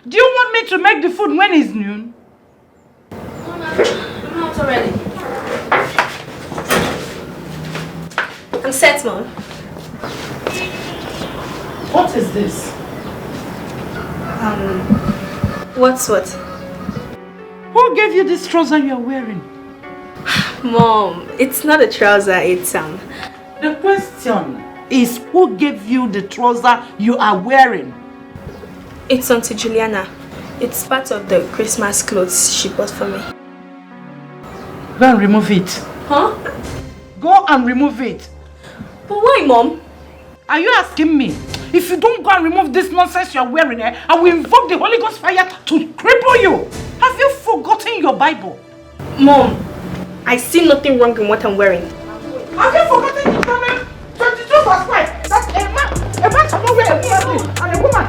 Do you want me to make the food when it's noon? I'm out already. I'm set, Mom. What is this? What's what? Who gave you this trouser you're wearing? Mom, it's not a trouser, it's The question is, who gave you the trouser you are wearing? It's Auntie Juliana. It's part of the Christmas clothes she bought for me. Go and remove it. Huh? Go and remove it. But why, Mom? Are you asking me? If you don't go and remove this nonsense you're wearing, I will invoke the Holy Ghost fire to cripple you. Have you forgotten your Bible? Mom, I see nothing wrong in what I'm wearing. Have you forgotten Deuteronomy 22 verse 5? That a man shall not wear a woman and a woman.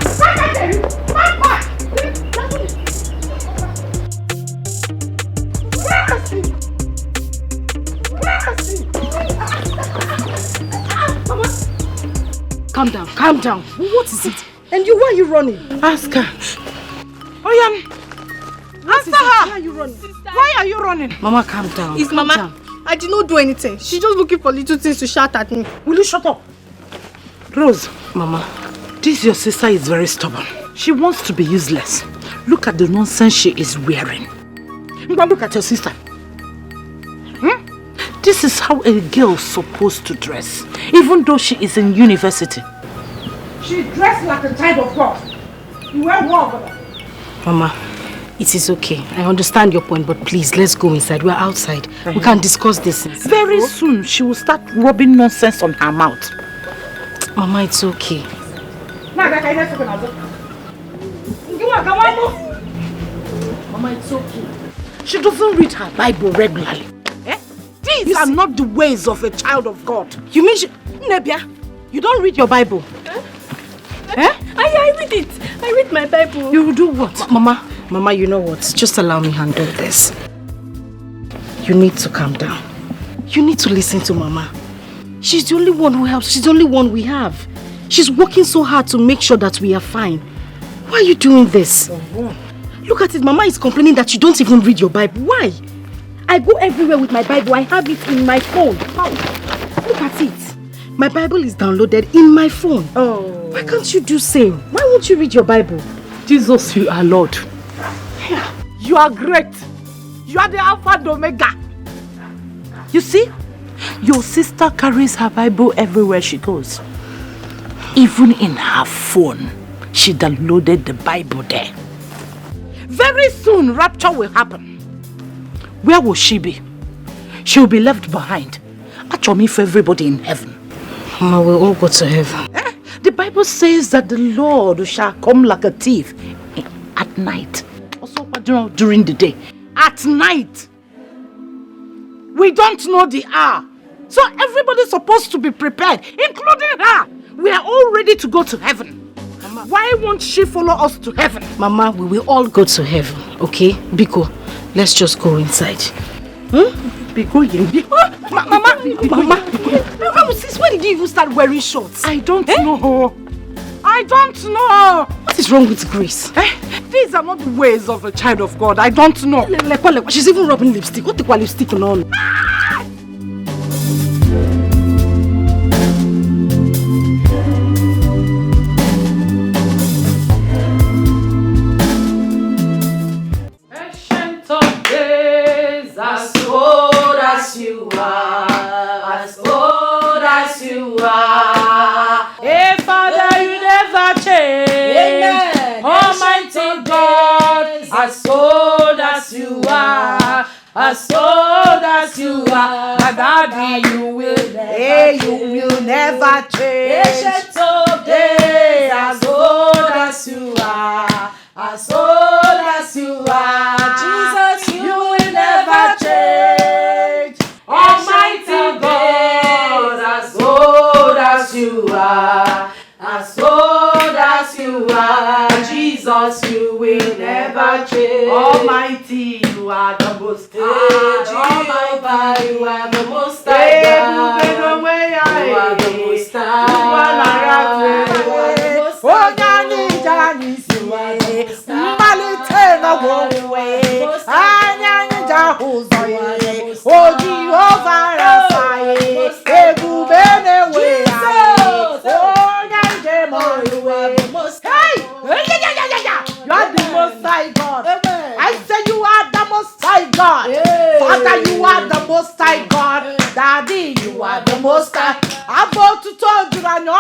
Calm down. What is it? And you, why are you running? Ask her. Answer her. Why are you running? Why are you running? Mama, calm down. It's Mama. I did not do anything. She's just looking for little things to shout at me. Will you shut up? Rose. Mama. This your sister is very stubborn. She wants to be useless. Look at the nonsense she is wearing. Look at your sister. This is how a girl is supposed to dress, even though she is in university. She dressed like a child of God. You wear what? Mama, it is okay. I understand your point, but please, let's go inside. We're outside. We can discuss this inside. Very soon, she will start rubbing nonsense on her mouth. Mama, it's okay. Mama, it's okay. She doesn't read her Bible regularly. These are not the ways of a child of God. You mean Nebia, you don't read your Bible? I read it. I read my Bible. You do what? Mama, you know what? Just allow me handle this. You need to calm down. You need to listen to Mama. She's the only one who helps. She's the only one we have. She's working so hard to make sure that we are fine. Why are you doing this? Look at it. Mama is complaining that you don't even read your Bible. Why? I go everywhere with my Bible. I have it in my phone. Look at it. My Bible is downloaded in my phone. Why can't you do same? Why won't you read your Bible? Jesus, you are Lord. You are great. You are the Alpha and Omega. You see, your sister carries her Bible everywhere she goes. Even in her phone, she downloaded the Bible there. Very soon, rapture will happen. Where will she be? She will be left behind. Actually, for everybody in heaven. Mama, we'll all go to heaven. The Bible says that the Lord shall come like a thief at night. Also, during the day. At night. We don't know the hour. So everybody's supposed to be prepared, including her. We are all ready to go to heaven. Mama, why won't she follow us to heaven? Mama, we will all go to heaven, okay? Biko, let's just go inside. Biko, Mama, since when did you even start wearing shorts? I don't know. I don't know. What is wrong with Grace? These are not the ways of a child of God. I don't know. She's even rubbing lipstick. What the lipstick on? Ancient of days, as old as you are, as old as you are. Hey, Father, you never change. Amen. Almighty God, as old as you are. as old as you are, my daddy, you will never change. Ancient of days, as old as you are, as old as you are, Jesus, you will never change. Almighty God, as old as you are, as old as you are, Jesus, you will never change. Almighty, you are the most high. Jehovah, you are the most high. You are the most high. You are the most high. Oh, Jani, Jani, you are the most high. Malitena wowe, Anyani Jahuzoye, Oh, Jehovah Raphae, Ebubene we. You are the most high God. I say you are the most high God. Father, you are the most high God. Daddy, you are the most high. I'm about to talk to you on way.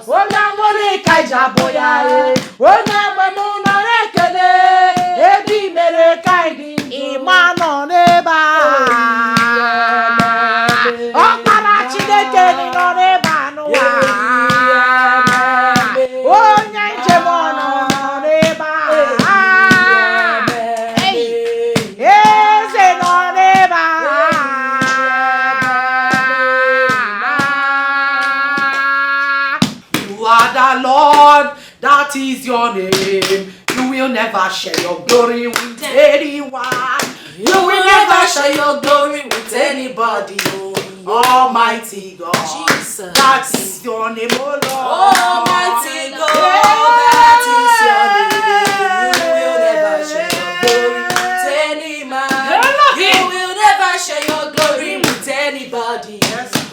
Oh, na mori kaija boya. Oh, na mamuna rekele. Ebi mere kaidi. Imano neba. Oh, para chideke ni no neba no. Oh, nyanche mono no neba. Eze no neba. You are the Lord, that is your name. You will never share your glory with anyone. You will never share your glory with anybody. Almighty God, Jesus, that is your name, oh Lord. Almighty God, that is your name. You will never share your glory with any man. You will never share your glory with anybody.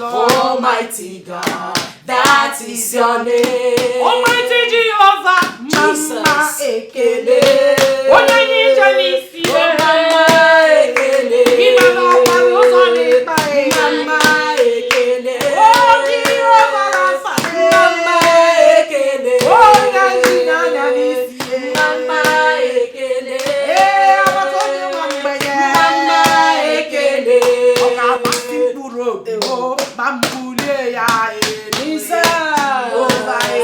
Almighty God, that is your name. Almighty Jehovah, Jesus, Ekele. Onyanyi Jalisi, Mama Ekele. Imama Parozonita, Mama Ekele. Oh Jehovah Rapha, Mama Ekele. Onyanyi Jalisi, Mama Ekele. Abatoni Mambeye, Mama Ekele. Okapasi Puro, oh Bambule ya Elisa, Obae.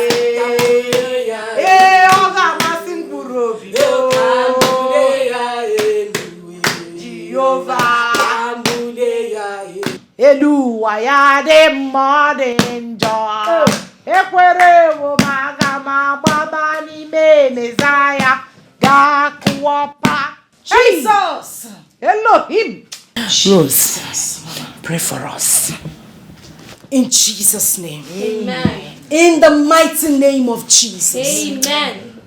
Okapasi Puro, oh Bambule ya Jehovah. Eluwa ya de modern joy. Ekwere wo magama baba ni me Messiah. Gakuopa. Jesus. Elohim. Rose, pray for us. In Jesus' name. Amen. In the mighty name of Jesus. Amen.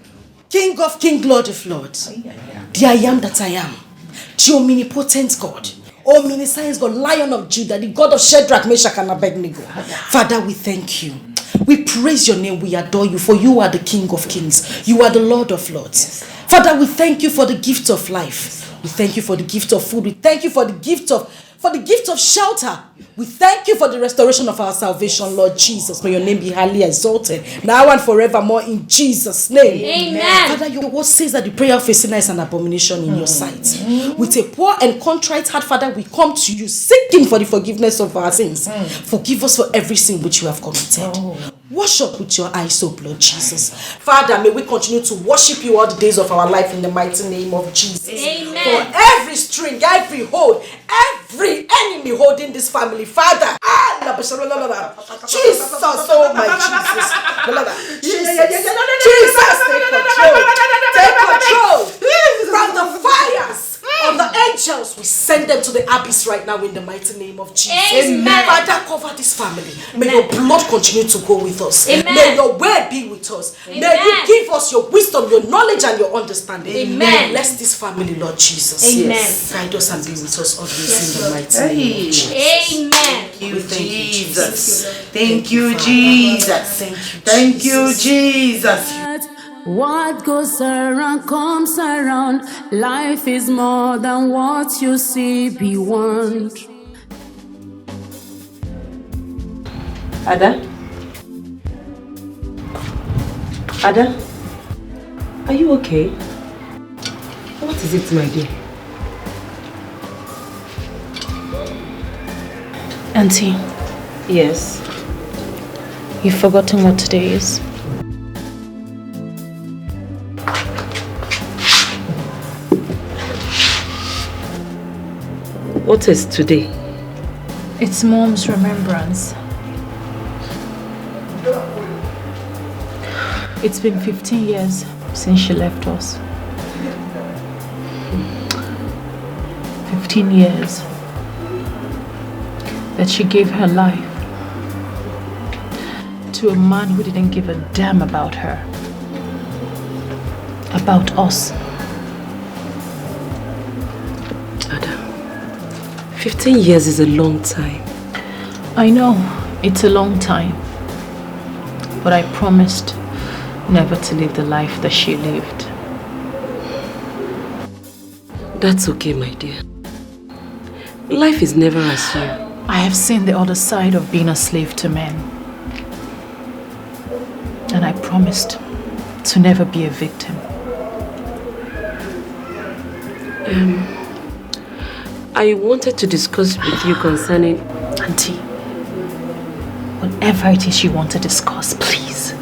King of Kings, Lord of Lords. The I am that I am. The omnipotent God. Omniscience God, Lion of Judah, the God of Shadrach, Meshach, and Abednego. Father, we thank you. We praise your name. We adore you, for you are the King of Kings. You are the Lord of Lords. Father, we thank you for the gift of life. We thank you for the gift of food. We thank you for the gift of shelter. We thank you for the restoration of our salvation, Lord Jesus. May your name be highly exalted now and forevermore in Jesus' name. Amen. Father, your word says that the prayer of a sinner is an abomination in your sight. With a poor and contrite heart, Father, we come to you seeking for the forgiveness of our sins. Forgive us for every sin which we have committed. Wash up with your eyes, oh Lord Jesus. Father, may we continue to worship you all the days of our life in the mighty name of Jesus. Amen. For every string, every hold, every enemy holding this family, Father, Jesus, oh my Jesus, take control from the fires of the angels. We send them to the abyss right now in the mighty name of Jesus. Amen. Father, cover this family. May your blood continue to go with us. Amen. May your word be with us. Amen. May you give us your wisdom, your knowledge, and your understanding. Amen. Bless this family, Lord Jesus. Amen. Yes. Guide us and be with us always in the mighty name of Jesus. Amen. Thank you, Jesus. Thank you, Jesus. Thank you, Jesus. What goes around comes around. Life is more than what you see beyond. Ada? Ada? Are you okay? What is it, my dear? Auntie. Yes? You've forgotten what today is? What is today? It's Mom's remembrance. It's been 15 years since she left us. 15 years that she gave her life to a man who didn't give a damn about her, about us. Ada, 15 years is a long time. I know, it's a long time, but I promised never to live the life that she lived. That's okay, my dear. Life is never as you. I have seen the other side of being a slave to men. And I promised to never be a victim. I wanted to discuss with you concerning... Auntie, whatever it is you want to discuss, please.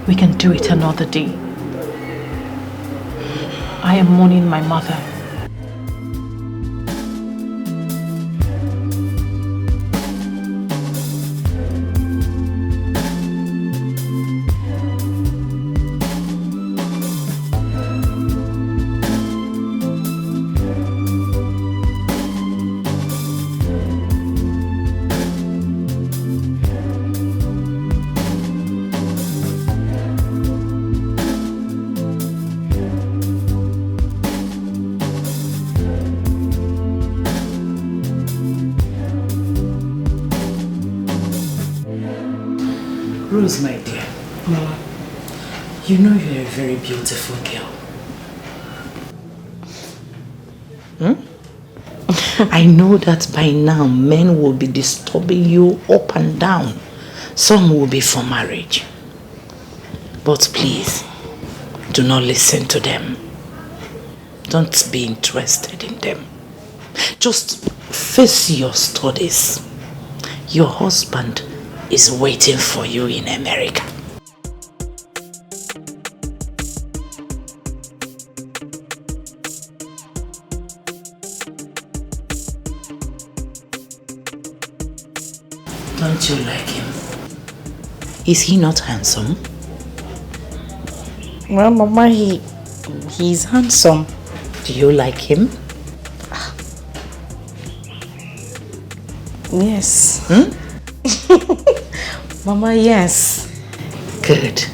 We can do it another day. I am mourning my mother. Rose, my dear. Mama, you know you're a very beautiful girl. I know that by now men will be disturbing you up and down. Some will be for marriage. But please, do not listen to them. Don't be interested in them. Just face your studies. Your husband is waiting for you in America. Don't you like him? Is he not handsome? Well, Mama, he's handsome. Do you like him? Yes. Mama, yes. Good.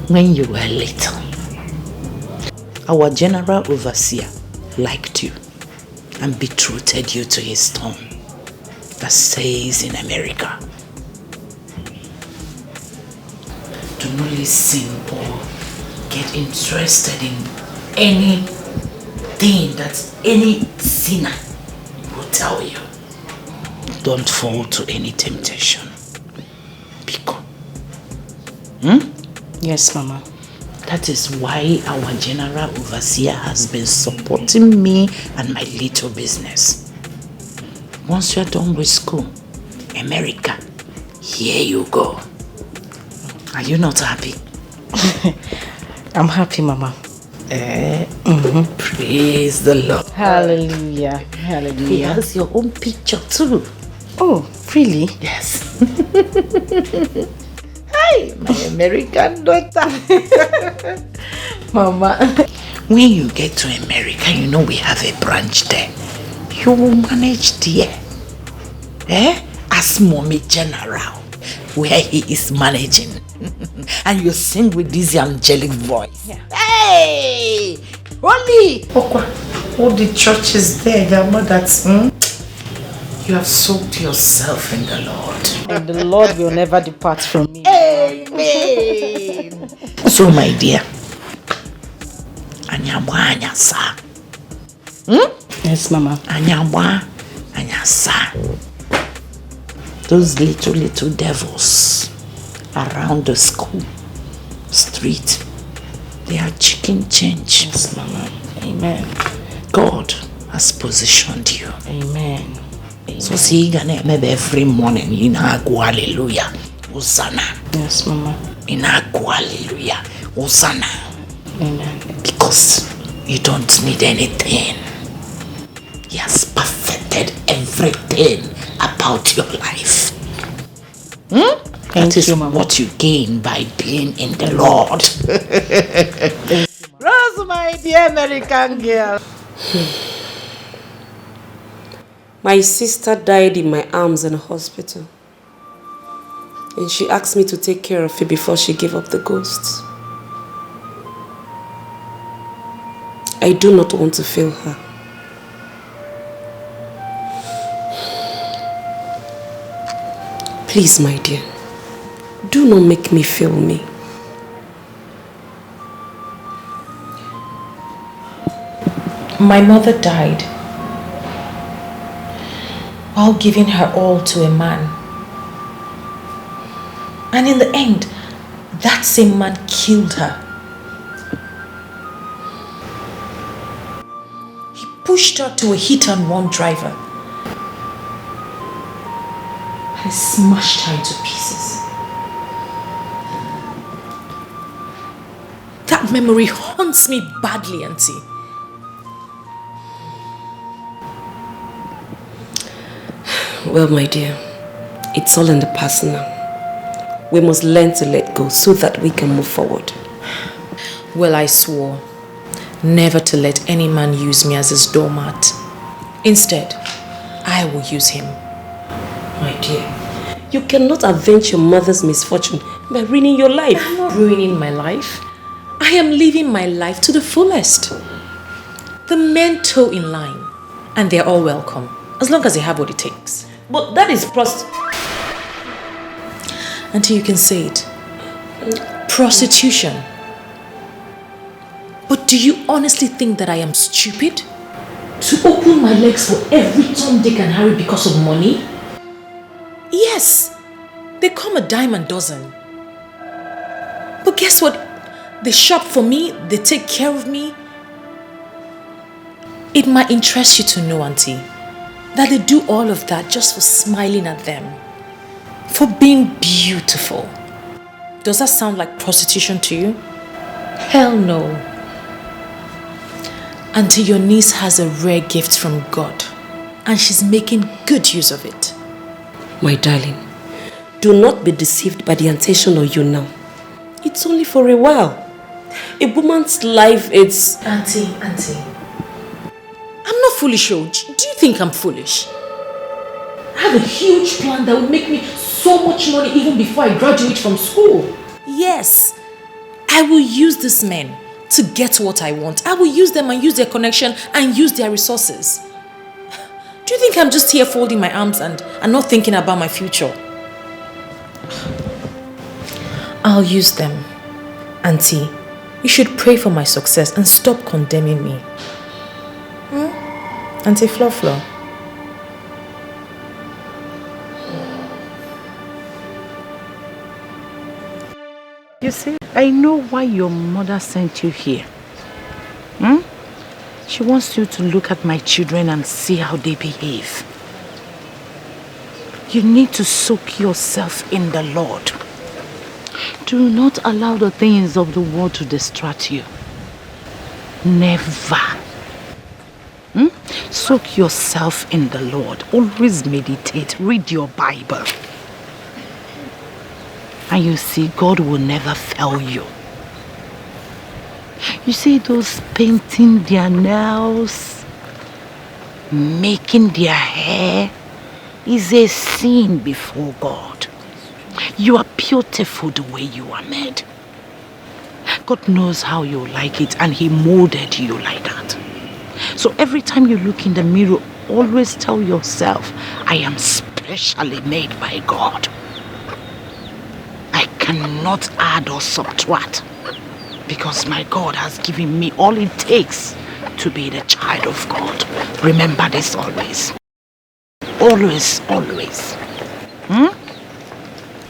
When you were little, our general overseer liked you and betrothed you to his son that stays in America. Do not listen or get interested in anything that any sinner will tell you. Don't fall to any temptation. Biko. Yes, Mama. That is why our general overseer has been supporting me and my little business. Once you're done with school, America, here you go. Are you not happy? I'm happy, Mama. Praise the Lord. Hallelujah. Hallelujah. He has your own picture too. Oh, really? Yes. Hi, my American daughter. Mama. When you get to America, you know we have a branch there. You will manage there. As Mommy General, where he is managing. And you sing with this angelic voice. Yeah. Hey! Holy! All the churches there, their mothers. You have soaked yourself in the Lord. And the Lord will never depart from me. Amen. So, my dear, Anyamwa. Yes, Mama. Anyamwa, Anyasa. Those little devils around the school, street, they are chicken change. Yes, Mama. Amen. God has positioned you. Amen. So see, maybe every morning you know go hallelujah, Hosanna. Yes, Mama. You know go hallelujah, Hosanna. Amen. Because you don't need anything. He has perfected everything about your life. That is what you gain by being in the Lord. Rose, my dear American girl. My sister died in my arms in a hospital. And she asked me to take care of her before she gave up the ghosts. I do not want to fail her. Please, my dear, do not make me fail me. My mother died while giving her all to a man. And in the end, that same man killed her. He pushed her to a hit-and-run driver and smashed her into pieces. That memory haunts me badly, Auntie. Well, my dear, it's all in the past now. We must learn to let go so that we can move forward. Well, I swore never to let any man use me as his doormat. Instead, I will use him. My dear, you cannot avenge your mother's misfortune by ruining your life. I'm not ruining my life. I am living my life to the fullest. The men toe in line, and they're all welcome, as long as they have what it takes. But that is Until you can say it. Prostitution. But do you honestly think that I am stupid? To open my legs for every Tom, Dick and Harry because of money? Yes, they come a dime a dozen. But guess what? They shop for me, they take care of me. It might interest you to know, Auntie, that they do all of that just for smiling at them. For being beautiful. Does that sound like prostitution to you? Hell no. Auntie, your niece has a rare gift from God, and she's making good use of it. My darling, do not be deceived by the intention of you now. It's only for a while. A woman's life is... Auntie. I'm not foolish, oh. Do you think I'm foolish? I have a huge plan that will make me so much money even before I graduate from school. Yes, I will use these men to get what I want. I will use them and use their connection and use their resources. Do you think I'm just here folding my arms and not thinking about my future? I'll use them. Auntie, you should pray for my success and stop condemning me. Auntie Flo. You see, I know why your mother sent you here. She wants you to look at my children and see how they behave. You need to soak yourself in the Lord. Do not allow the things of the world to distract you. Never. Soak yourself in the Lord. Always meditate. Read your Bible. And you see, God will never fail you. You see those painting their nails, making their hair, is a sin before God. You are beautiful the way you are made. God knows how you like it, and He molded you like that. So every time you look in the mirror, always tell yourself, I am specially made by God. I cannot add or subtract, because my God has given me all it takes to be the child of God. Remember this always. Always.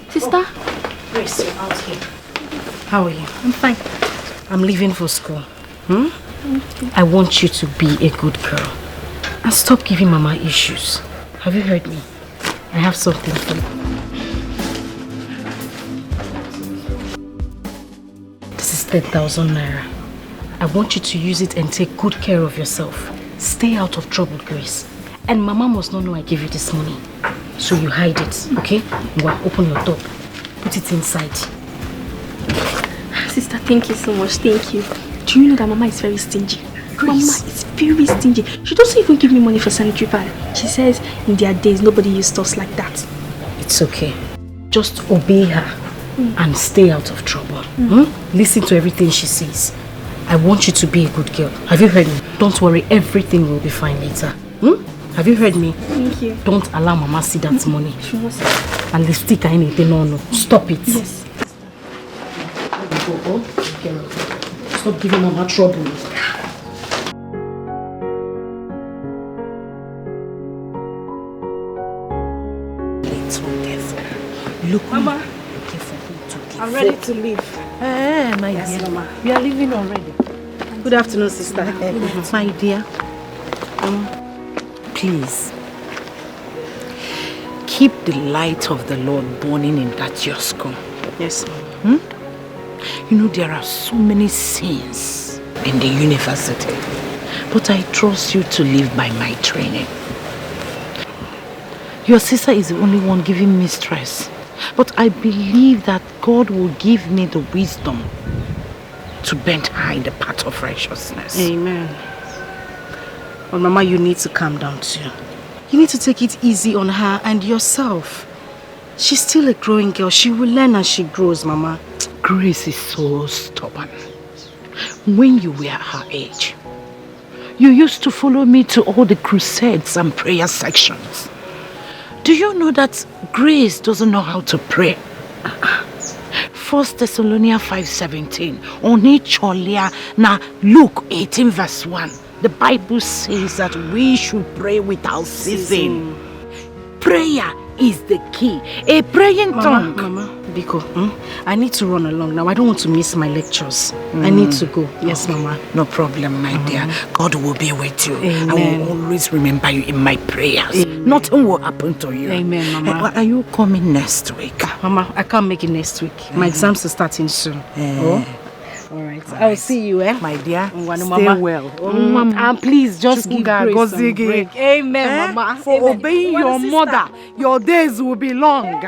Sister? Grace, you're out here. How are you? I'm fine. I'm leaving for school. I want you to be a good girl and stop giving Mama issues. have you heard me? I have something for you. This is 10,000 naira. I want you to use it and take good care of yourself. Stay out of trouble, Grace. And Mama must not know I gave you this money. So you hide it, okay? Well, open your door. Put it inside. Sister, thank you so much. Thank you. Do you know that Mama is very stingy? Grace. Mama is very stingy. She doesn't even give me money for sanitary pad. She says in their days nobody used stuff like that. It's okay. Just obey her and stay out of trouble. Listen to everything she says. I want you to be a good girl. Have you heard me? Don't worry, everything will be fine later. Have you heard me? Thank you. Don't allow Mama see that money. She must. And lipstick or anything, no. Stop it. Yes. Stop giving Mama trouble. Look, Mama, I'm ready to leave. My Yes, dear. Mama. We are leaving already. Good afternoon, sister. My dear. Please. Keep the light of the Lord burning in that your school. Yes, Mama. You know, there are so many sins in the university. But I trust you to live by my training. Your sister is the only one giving me stress. But I believe that God will give me the wisdom to bend her in the path of righteousness. Amen. But Mama, you need to calm down too. You need to take it easy on her and yourself. She's still a growing girl. She will learn as she grows, Mama. Grace is so stubborn. When you were her age, you used to follow me to all the crusades and prayer sections. Do you know that Grace doesn't know how to pray? 1 Thessalonians 5:17. Oni cholia na Luke 18 verse 1. The Bible says that we should pray without ceasing. Prayer is the key. A praying tongue. Mama, Biko, I need to run along now. I don't want to miss my lectures. I need to go. Yes, Mama. No problem, my dear. God will be with you. Amen. I will always remember you in my prayers. Nothing will happen to you. Amen, Mama. Are you coming next week? Mama, I can't make it next week. My exams are starting soon. All right. I'll see you, my dear. Stay well. And please just give Grace some break. Amen, Mama. For Amen. obeying your mother, your days will be long.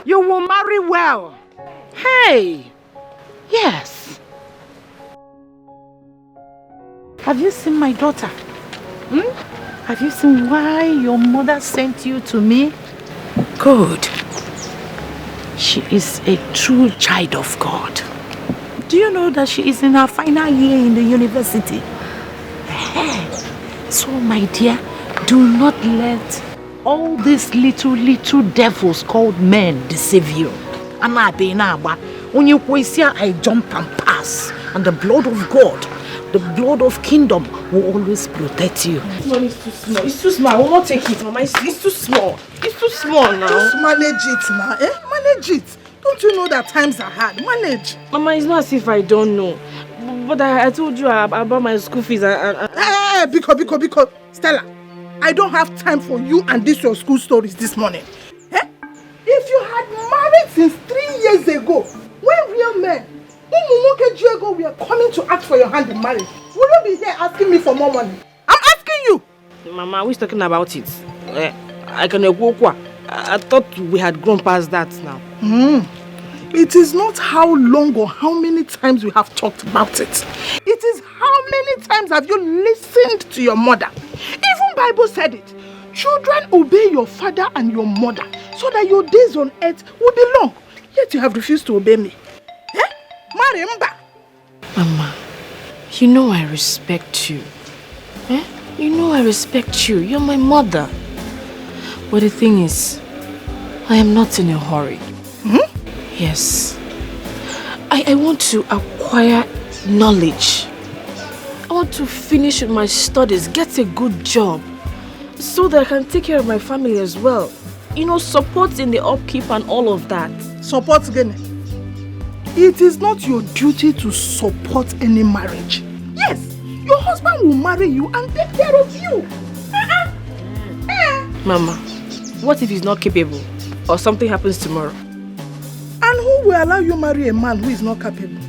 You will marry well. Hey! Yes. Have you seen my daughter? Have you seen why your mother sent you to me? Good. She is a true child of God. Do you know that she is in her final year in the university? So, my dear, do not let all these little devils called men deceive you. When you I jump and pass, and the blood of God, the blood of kingdom will always protect you. Money is too small. It's too small. I will not take it, Mama. It's too small. It's too small now. Just manage it now, Manage it. Don't you know that times are hard? Manage. Mama, it's not as if I don't know. But I told you about my school fees Because Stella, I don't have time for you and your school stories this morning. If you had married since 3 years ago, when real men, we are coming to ask for your hand in marriage, will you be here asking me for more money? I'm asking you. Mama, we're talking about it. I thought we had grown past that now. It is not how long or how many times we have talked about it. It is how many times have you listened to your mother. Even Bible said it. Children, obey your father and your mother so that your days on earth will be long. Yet you have refused to obey me. Mama, you know I respect you. You know I respect you. You're my mother. But the thing is, I am not in a hurry. Yes. I want to acquire knowledge. I want to finish with my studies, get a good job, so that I can take care of my family as well. You know, support in the upkeep and all of that. Support again. It is not your duty to support any marriage. Yes, your husband will marry you and take care of you. Mama, what if he's not capable? Or something happens tomorrow? And who will allow you marry a man who is not capable?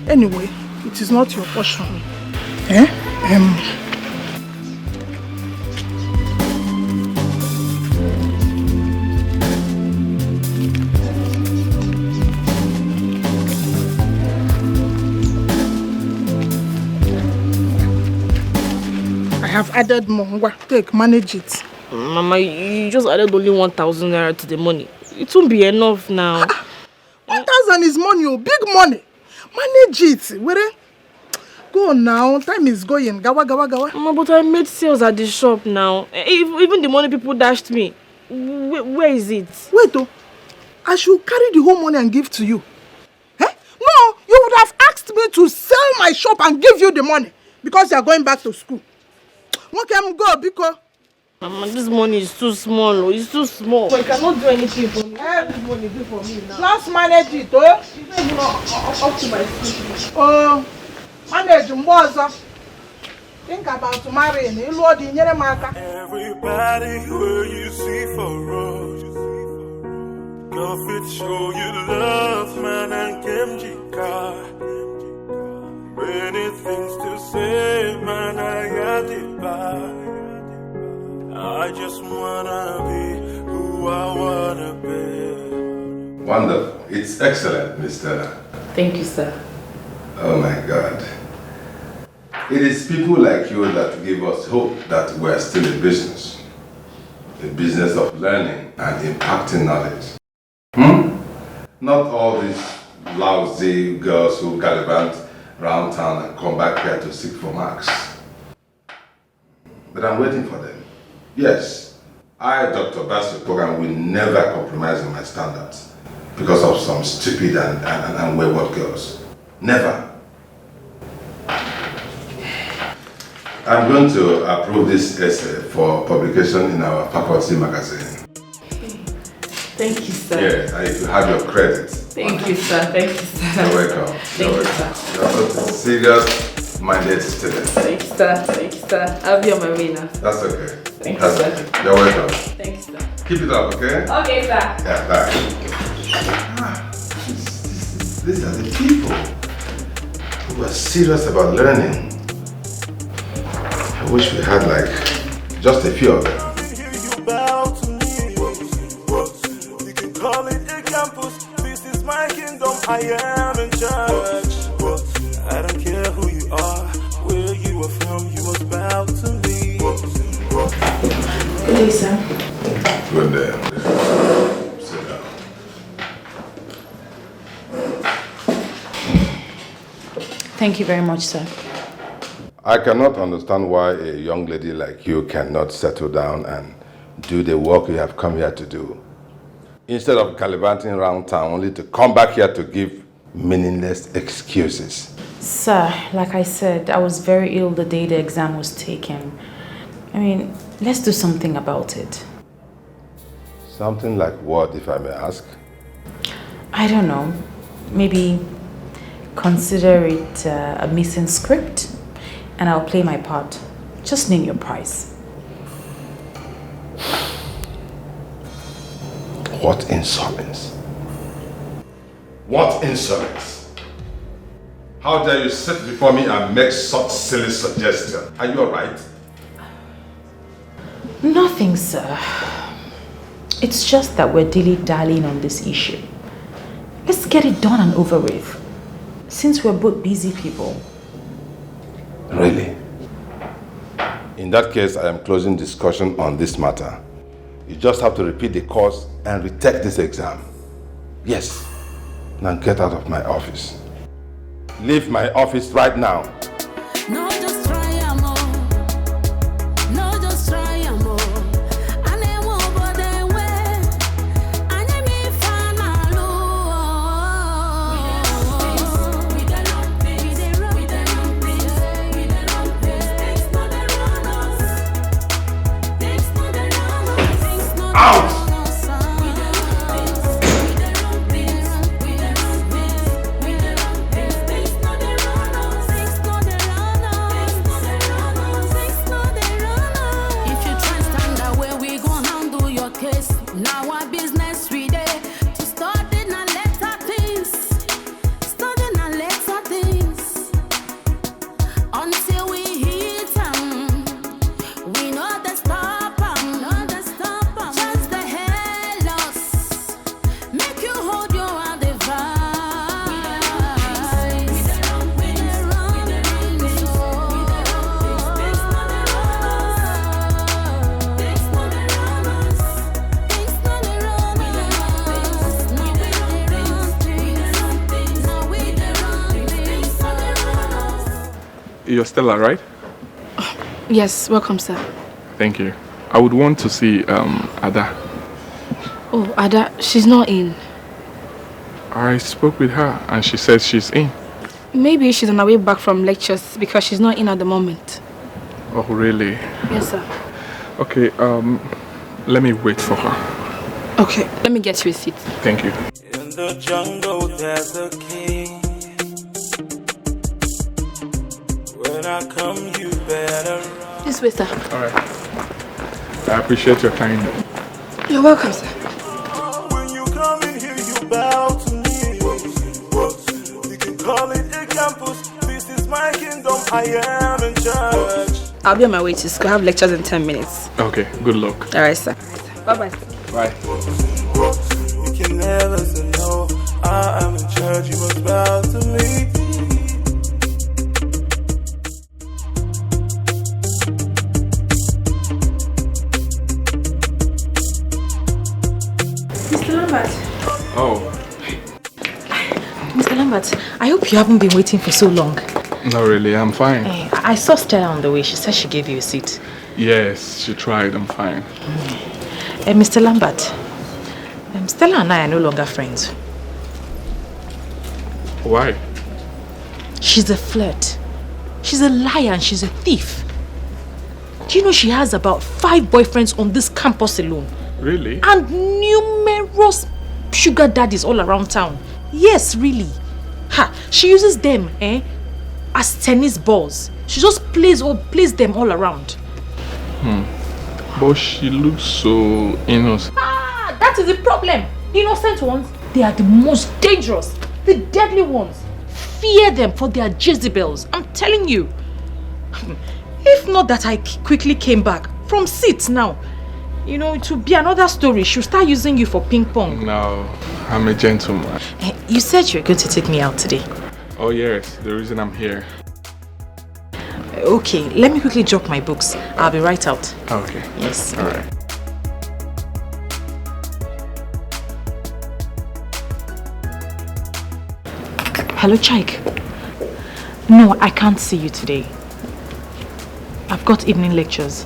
Anyway, it is not your portion. I have added more. Take, manage it. Mama, you just added only 1,000 naira to the money. It won't be enough now. 1,000 is money, oh, big money. Manage it. Where? Go now. Time is going. Gawa. Mama, but I made sales at the shop now. Even the money people dashed me. Where is it? Wait, oh. I should carry the whole money and give to you. No, you would have asked me to sell my shop and give you the money because you are going back to school. Okay, I'm go because. Mama, this money is too small. Oh. It's too small. So you cannot do anything for me. This money do for me now. Just manage it, oh. It's not even up to my school. Oh, manage Mboza. Think about marrying. Everybody where you see for us. Go fit show you love, man, and Kimjika. Many things to say, man, I got it back. I just wanna be who I wanna be. Wonderful. It's excellent, Mr. Thank you, sir. Oh my God. It is people like you that give us hope that we're still in business. The business of learning and impacting knowledge. Not all these lousy girls who gallivant around town and come back here to seek for marks. But I'm waiting for them. Yes, I, Dr. Basu Kogan, will never compromise on my standards because of some stupid and wayward girls. Never. I'm going to approve this essay for publication in our faculty magazine. Thank you, sir. Yeah, and if you have your credit. Thank you, sir. Thank you, sir. You're welcome. Thank you, sir. You're a serious-minded student. Thank you, sir. Thank you, sir. I'll be on my way now. That's okay. Thank you, That's sir. okay. You're welcome. Thank you, sir. Keep it up, okay? Okay, sir. Yeah, bye. These are the people who are serious about learning. I wish we had like just a few of them. You can call it a campus. This is my kingdom. I am in charge. I don't care who you are, where you are from. You must bow to me. Good day, sir. Good day. Sit down. Thank you very much, sir. I cannot understand why a young lady like you cannot settle down and do the work you have come here to do. Instead of gallivanting around town only to come back here to give meaningless excuses. Sir, like I said, I was very ill the day the exam was taken. I mean, let's do something about it. Something like what, if I may ask? I don't know. Maybe consider it a missing script and I'll play my part. Just name your price. What insolence? What insolence? How dare you sit before me and make such silly suggestion? Are you alright? Nothing, sir. It's just that we're dilly-dallying on this issue. Let's get it done and over with. Since we're both busy people. Really? In that case, I am closing discussion on this matter. You just have to repeat the course and retake this exam. Yes. Now get out of my office. Leave my office right now. No, just try more. No, just try more. And I won't bother away. And I may find my love. We the long things. We the long things. We the long things. Things not the runners. Things not the runners. Things not the runners. If you try You're Stella, right? Yes, welcome, sir. Thank you. I would want to see Ada. Oh, Ada, she's not in. I spoke with her and she said she's in. Maybe she's on her way back from lectures because she's not in at the moment. Oh, really? Yes, sir. Okay, let me wait for her. Okay, let me get you a seat. Thank you. In the jungle, there's a king. When I come, you better run. This way, sir. All right. I appreciate your kindness. You're welcome, sir. When you come in here, you bow to me. You can call it a campus. This is my kingdom. I am in charge. I'll be on my way to school. I have lectures in 10 minutes. Okay, good luck. All right, sir. Bye-bye. Bye. You can never say no. I am in charge. You must bow to me. Mr. Lambert. Oh, Mr. Lambert, I hope you haven't been waiting for so long. not really. I'm fine. I saw Stella on the way. She said she gave you a seat. Yes, she tried. I'm fine. Mr. Lambert, Stella and I are no longer friends. Why? She's a flirt. She's a liar and she's a thief. Do you know she has about 5 boyfriends on this campus alone? Really? And numerous sugar daddies all around town. Yes, really. Ha! She uses them, as tennis balls. She just plays them all around. But she looks so innocent. Ah, that is the problem. The innocent ones, they are the most dangerous. The deadly ones. Fear them for their Jezebels. I'm telling you. If not that I quickly came back from seats now, it would be another story. She'll start using you for ping pong. No, I'm a gentleman. You said you were going to take me out today. Oh yes, the reason I'm here. Okay, let me quickly drop my books. I'll be right out. Okay. Yes. All right. Hello, Chike. No, I can't see you today. I've got evening lectures.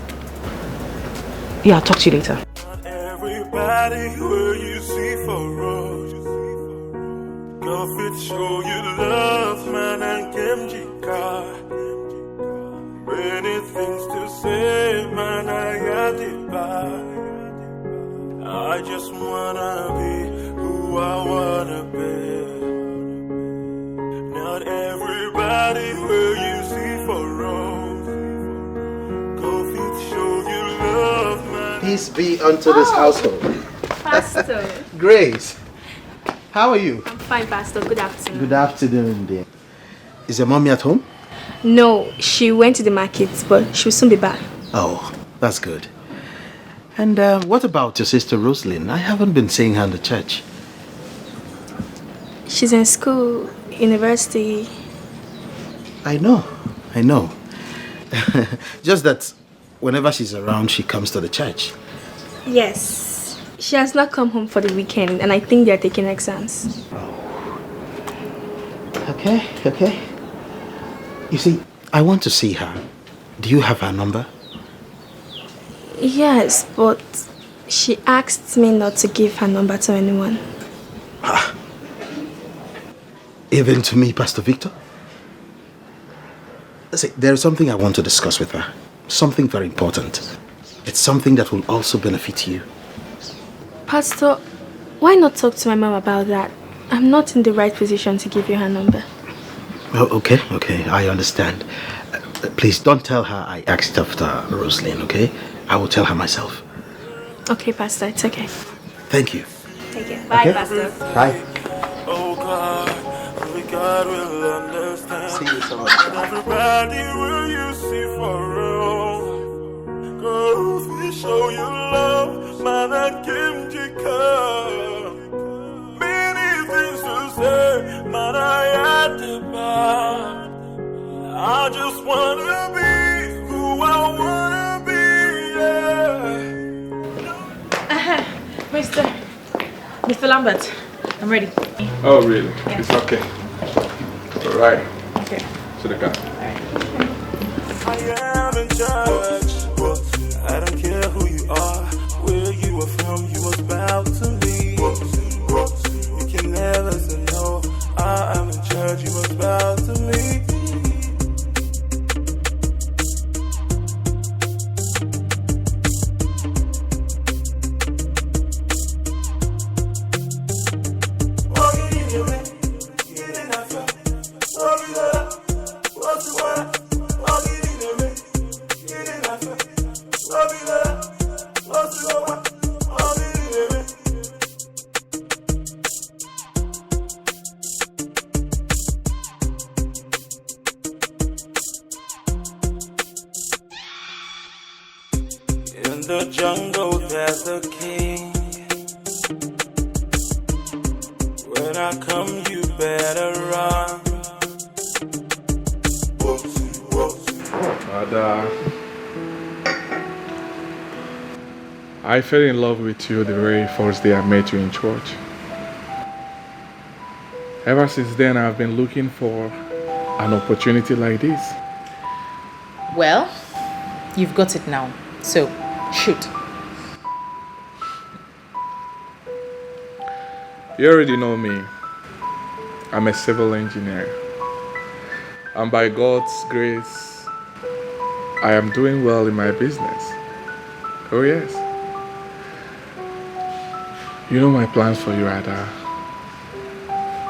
Yeah, I'll talk to you later. Everybody where you see for us. Go fit show you love, man, and Kemjika. Many things to say, man, I got it back. I just wanna be who I wanna be. Not everybody where you see for us. Go fit show you love, man. Peace be unto this household. Pastor. Grace, how are you? I'm fine, Pastor. Good afternoon. Good afternoon, dear. Is your mommy at home? No, she went to the market, but she'll soon be back. Oh, that's good. And what about your sister Rosalind? I haven't been seeing her in the church. She's in school, university. I know. Just that whenever she's around, she comes to the church. Yes. She has not come home for the weekend, and I think they're taking exams. Okay. You see, I want to see her. Do you have her number? Yes, but she asked me not to give her number to anyone. Even to me, Pastor Victor? See, there is something I want to discuss with her. Something very important. It's something that will also benefit you. Pastor, why not talk to my mom about that? I'm not in the right position to give you her number. Oh, okay, I understand. Please don't tell her I asked after Rosalind, okay? I will tell her myself. Okay, Pastor, it's okay. Thank you. Take care. Bye, Okay. Pastor. Bye. Oh God, only God will understand. See you so Everybody will you see for real. Go fish show you love, man, and Kimjika. Many things to say, man, I had to buy. I just wanna be who I wanna be, yeah. Mr. Lambert, I'm ready. Oh really? Yeah. It's okay. All right. Okay. To the car. church. I don't care who you are, where you are from, you must bow to me. You can never say no. I am in church, you must bow to me. In the jungle there's a king. When I come you better run. Ada, I fell in love with you the very first day I met you in church. Ever since then, I've been looking for an opportunity like this. Well, you've got it now. So, shoot. You already know me. I'm a civil engineer. And by God's grace, I am doing well in my business. Oh yes. You know my plans for you, Ada.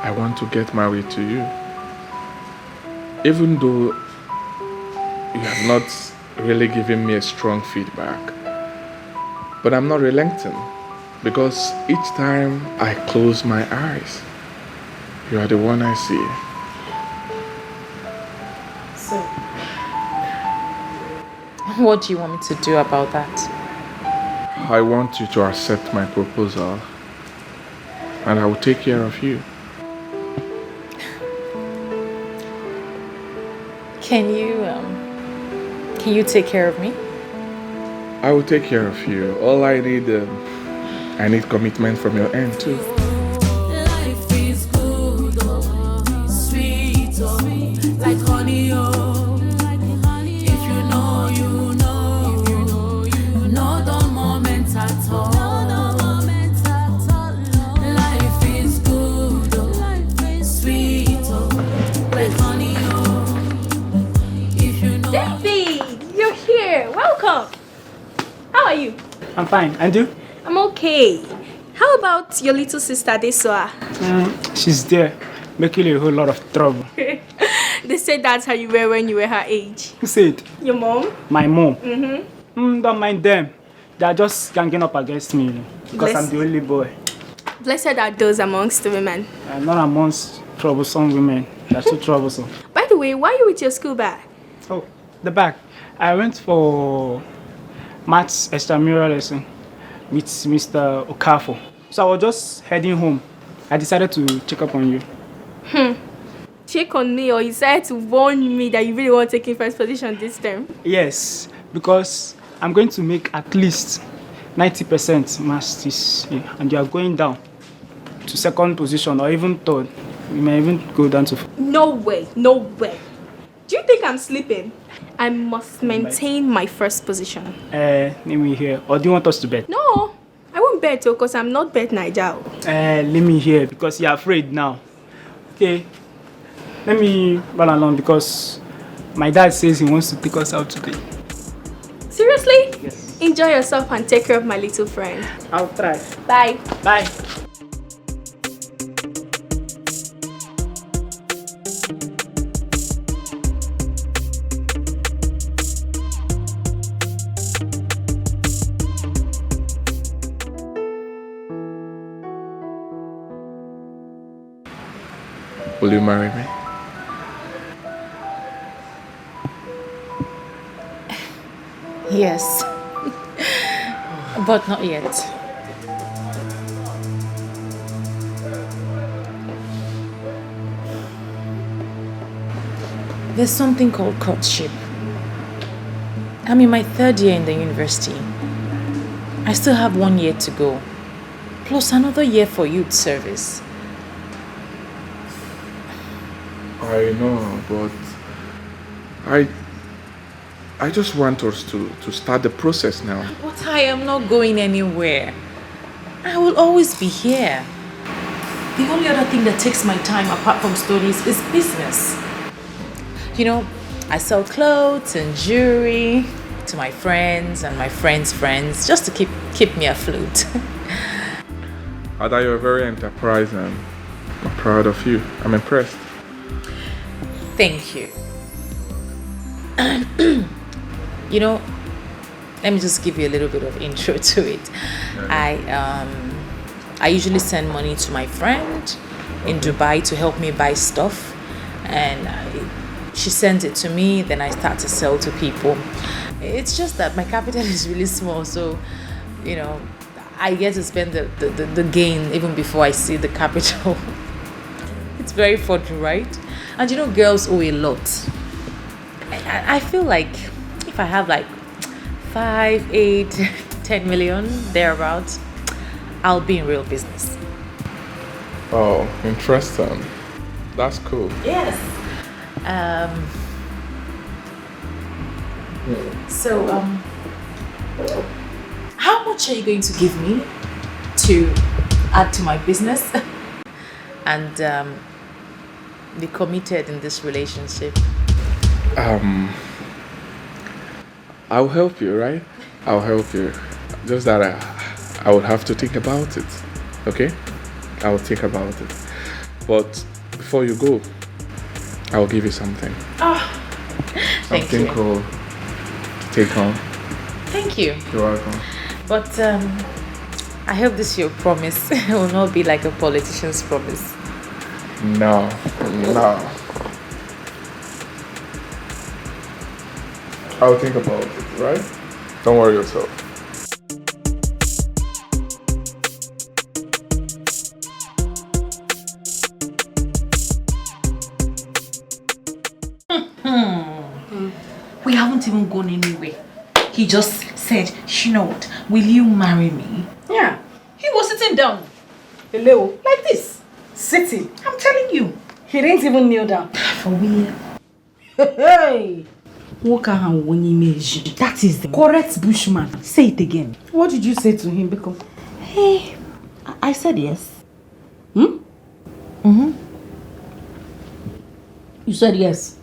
I want to get married to you. Even though you have not really given me a strong feedback. But I'm not relenting, because each time I close my eyes, you are the one I see. So, what do you want me to do about that? I want you to accept my proposal, and I will take care of you. Can you take care of me? I will take care of you. All I need commitment from your end too. Life is good, oh, sweet, oh, like honey, oh. If you know, you know. You know the moment at all. Life is good, oh, sweet, oh, like honey, oh. If you know. David, you're here. Welcome. How are you? I'm fine. And you? I'm okay. How about your little sister, Desua? She's there, making a whole lot of trouble. They said that's how you were when you were her age. Who said? Your mom? My mom. Mm-hmm. Don't mind them. They are just ganging up against me, because I'm the only boy. Blessed are those amongst the women. I'm not amongst troublesome women. They're too troublesome. By the way, why are you with your school bag? Oh, the bag. I went for maths extramural lesson with Mr. Okafo. So I was just heading home. I decided to check up on you. Check on me, or you decided to warn me that you really want to take in first position this time? Yes, because I'm going to make at least 90% maths this year, and you are going down to second position or even third. You may even go down to... No way, no way. Do you think I'm sleeping? I must maintain my first position. Let me hear. Or do you want us to bet? No, I won't bet because I'm not bet Nigel. Let me hear, because you're afraid now. Okay, let me run along because my dad says he wants to take us out today. Seriously? Yes. Enjoy yourself and take care of my little friend. I'll try. Bye. Bye. Will you marry me? Yes. But not yet. There's something called courtship. I'm in my third year in the university. I still have 1 year to go, plus another year for youth service. I know, but I just want us to start the process now. But I am not going anywhere. I will always be here. The only other thing that takes my time apart from studies is business. You know, I sell clothes and jewelry to my friends and my friends' friends just to keep me afloat. Ada, you're very enterprising. I'm proud of you. I'm impressed. Thank you. You know, let me just give you a little bit of intro to it. I usually send money to my friend in Dubai to help me buy stuff, and she sends it to me, then I start to sell to people. It's just that my capital is really small, so you know, I get to spend the gain even before I see the capital. It's very funny, right? And you know, girls owe a lot. I feel like if I have like 5, 8, 10 million thereabouts, I'll be in real business. Oh, interesting. That's cool. Yes. So, how much are you going to give me to add to my business and be committed in this relationship? I'll help you, right? I'll help you. Just that I would have to think about it. Okay? I'll think about it. But before you go, I'll give you something. Oh, thank Something you. cool to take home. Thank you. You're welcome. But I hope this your promise will not be like a politician's promise. No. I'll think about it, right? Don't worry yourself. We haven't even gone anywhere. He just said, you know what, will you marry me? Yeah. He was sitting down. Hello. Like this. Sitting. I'm telling you. He didn't even kneel down. For real. Hey. That is the correct bushman. Say it again. What did you say to him? Because Hey, I said yes. You said yes.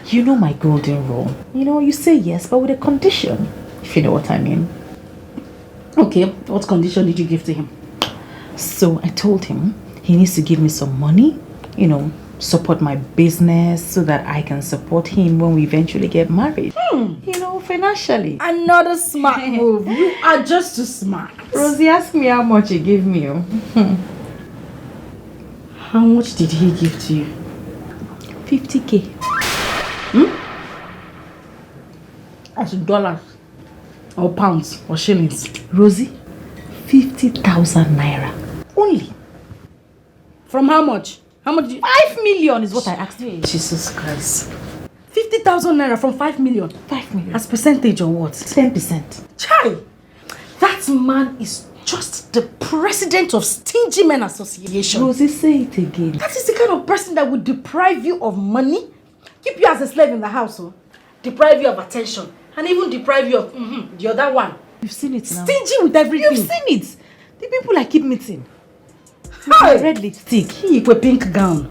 You know my golden rule. You know, you say yes, but with a condition, if you know what I mean. Okay, what condition did you give to him? So I told him he needs to give me some money, you know, support my business so that I can support him when we eventually get married. You know, financially. Another smart move. You are just too smart. Rosie asked me how much he gave me. How much did he give to you? 50K. As dollars or pounds or shillings? Rosie, 50,000 naira. Only. From how much? How much did you... 5 million is what I asked you. Jesus Christ. 50,000 naira from 5 million? 5 million. As percentage or what? 10%. Child! That man is just the president of Stingy Men Association. Rosie, say it again. That is the kind of person that would deprive you of money, keep you as a slave in the house, deprive you of attention, and even deprive you of the other one. You've seen it now. Stingy with everything. You've seen it. The people I keep meeting. Hi. Red lipstick. He with a pink gown.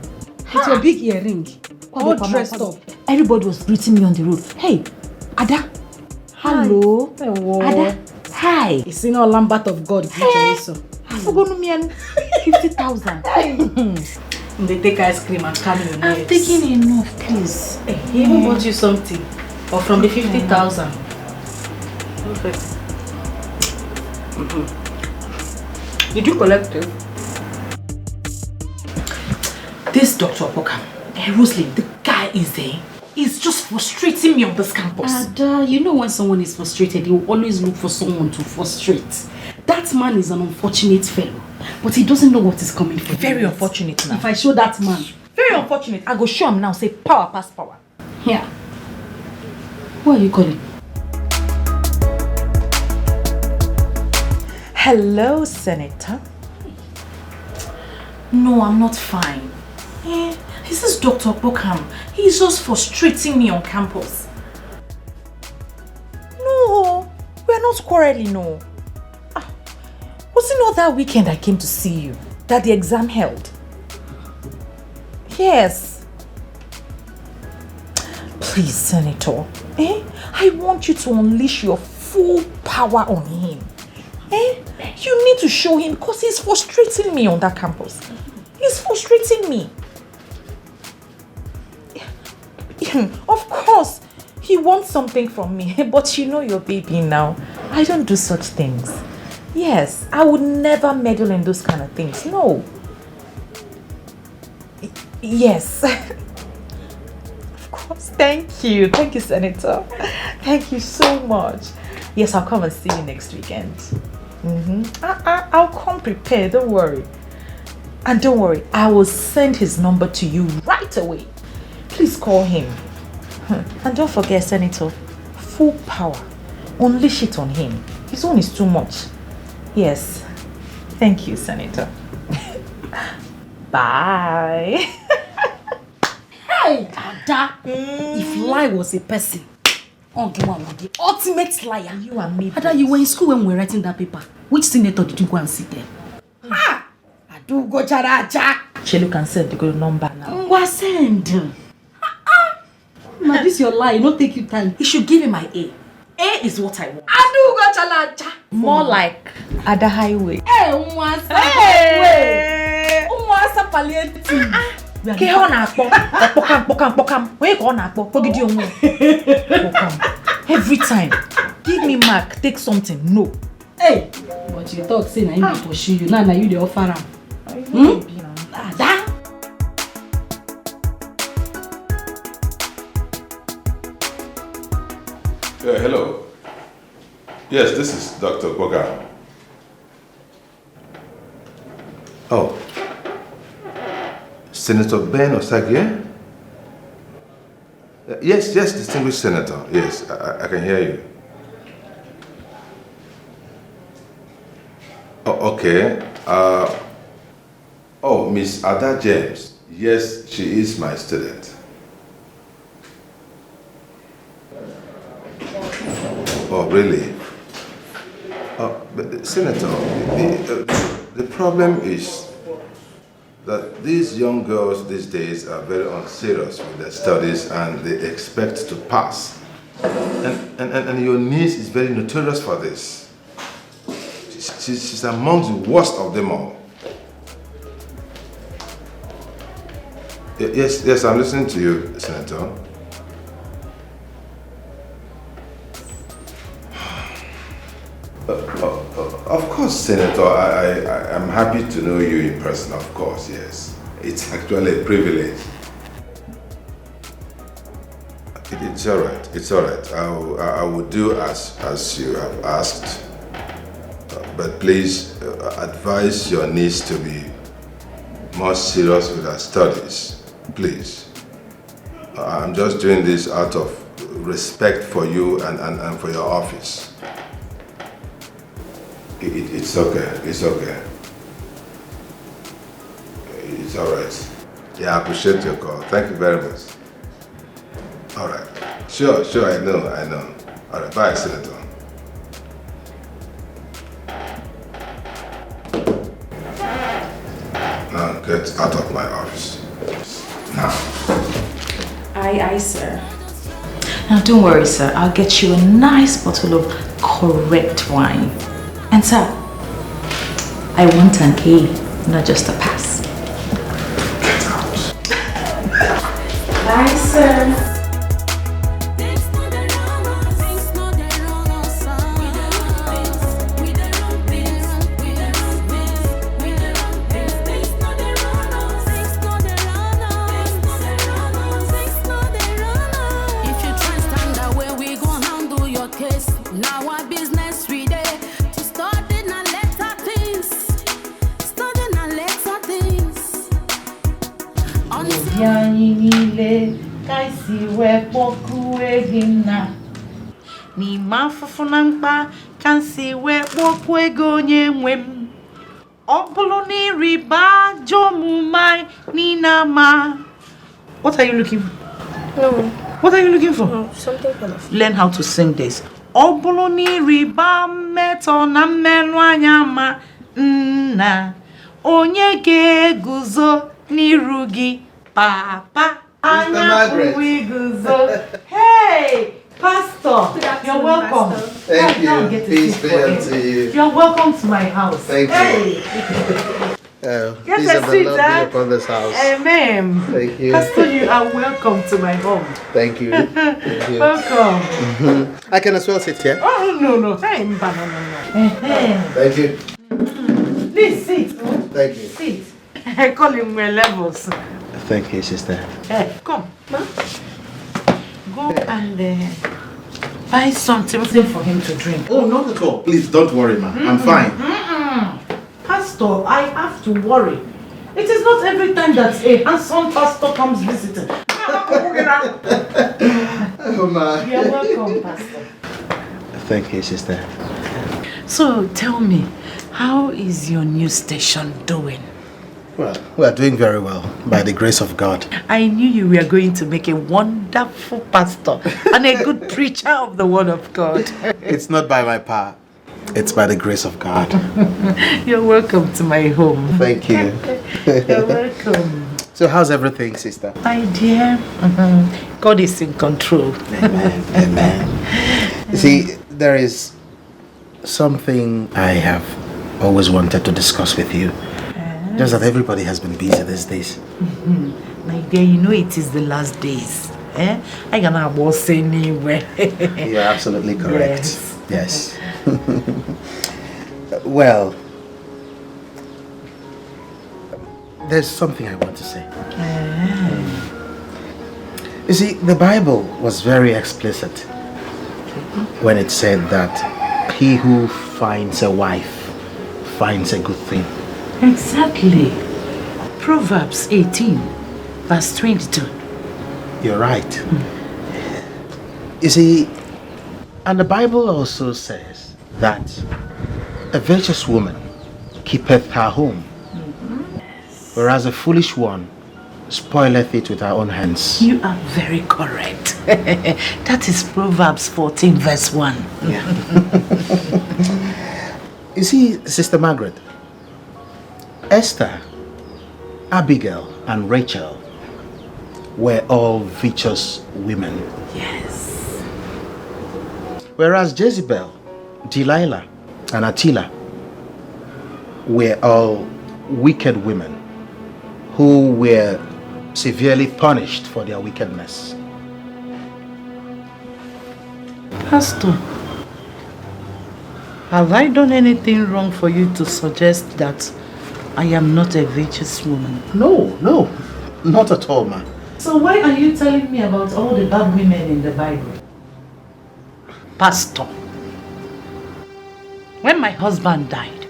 With your big earring. All dressed up. Everybody was greeting me on the road. Hey, Ada. Hello. Hello. Ada. Hi. It's in all Lambert of God. Hey. I forgot me 50,000. They take ice cream and carry your I'm taking enough, please. Hey, he even bought you something. Or from the 50,000. Perfect. Did you collect it? This Dr. Opoka, Rosalind, the guy is there. He's just frustrating me on this campus. Ada, you know when someone is frustrated, you always look for someone to frustrate. That man is an unfortunate fellow, but he doesn't know what is coming for him. Very unfortunate now. If I show that man, very unfortunate. I go show him now, say power pass power. Here. Who are you calling? Hello, Senator. No, I'm not fine. This is Dr. Bokham. He's just frustrating me on campus. not quarreling, no. Was it not that weekend I came to see you that the exam held? Yes. Please, Senator, I want you to unleash your full power on him. You need to show him because he's frustrating me on that campus. He's frustrating me. Of course, he wants something from me, but you know your baby now. I don't do such things. Yes, I would never meddle in those kind of things. No. Yes. Of course. Thank you. Thank you, Senator. Thank you so much. Yes, I'll come and see you next weekend. I'll come prepared. Don't worry. And don't worry, I will send his number to you right away. Please call him. And don't forget, Senator, full power. Unleash it on him. His own is too much. Yes. Thank you, Senator. Bye. Hey, Ada. If lie was a person, the ultimate liar. You and me. Ada, you were in school when we were writing that paper. Which senator did you go and sit there? I do go characha. Chelo can send the good number now. What send? Now this your lie, it don't take you time. You should give me my A. A is what I want. I do go characha. More like Ada Highway. Hey, Umwasa Highway. Umwasa palliative. Ke on akpo. Pokam. Where go on akpo? Pogidi onwe. Pokam. Every time. Give me mark, take something. No. Hey, but you talk say na him dey pursue you. Now you dey offer am. Ada. Hello. Yes, this is Dr. Boga. Oh. Senator Ben Osagie? Yes, distinguished senator. Yes, I can hear you. Oh, okay. Miss Ada James. Yes, she is my student. Oh, really? But Senator, the problem is that these young girls these days are very unserious with their studies and they expect to pass. And your niece is very notorious for this. She's among the worst of them all. Yes, I'm listening to you, Senator. Of course, Senator, I'm happy to know you in person, of course, yes. It's actually a privilege. It's all right. I will do as you have asked. But please advise your niece to be more serious with her studies, please. I'm just doing this out of respect for you and for your office. It's okay. It's all right. Yeah, I appreciate your call. Thank you very much. All right. Sure, I know. All right, bye, Senator. Now get out of my office. Now. Aye, sir. Now don't worry, sir. I'll get you a nice bottle of correct wine. And sir, I want an A, not just a pass. Get out. Bye, sir. Ni mafufuna mkpa kansi we kwokwego nyemwem Obulu ni riba jomumai ni nama. What are you looking for? No. What are you looking for? No, something colorful. Learn how to sing this. Oboloni riba meto na mmelu anya ma nna. Onye ga-eguzo n'iru gị papa. Anya guzo. Hey, Pastor, you're welcome. Thank you. Peace be unto you. You're welcome to my house. Thank you. Get peace a of the seat, Lord Dad. be upon this house. Amen. Thank you. Pastor, you are welcome to my home. Thank you. Thank you. Welcome. I can as well sit here. Oh, no. Hey, no. Thank you. Please sit. Thank you. Sit. I call him my levels. Thank you, sister. Hey, come. Go and buy something for him to drink. Oh, not at all. Please don't worry, ma. I'm fine. Pastor, I have to worry. It is not every time that a handsome pastor comes visiting. Oh, ma. You're welcome, Pastor. Thank you, sister. So, tell me, how is your new station doing? Well, we are doing very well, by the grace of God. I knew you were going to make a wonderful pastor and a good preacher of the word of God. It's not by my power. It's by the grace of God. You're welcome to my home. Thank you. You're welcome. So how's everything, sister? My dear, God is in control. Amen. Amen. You see, there is something I have always wanted to discuss with you. Just that everybody has been busy these days. My dear, you know it is the last days. I cannot walk anywhere. You're absolutely correct. Yes. Well, there's something I want to say. You see, the Bible was very explicit when it said that he who finds a wife finds a good thing. Exactly. Proverbs 18, verse 22. You're right. You see, and the Bible also says that a virtuous woman keepeth her home, whereas a foolish one spoileth it with her own hands. You are very correct. That is Proverbs 14, verse 1. You see, Sister Margaret, Esther, Abigail, and Rachel were all virtuous women. Yes. Whereas Jezebel, Delilah, and Attila were all wicked women who were severely punished for their wickedness. Pastor, have I done anything wrong for you to suggest that I am not a virtuous woman? No, not at all, ma. So why are you telling me about all the bad women in the Bible? Pastor, when my husband died,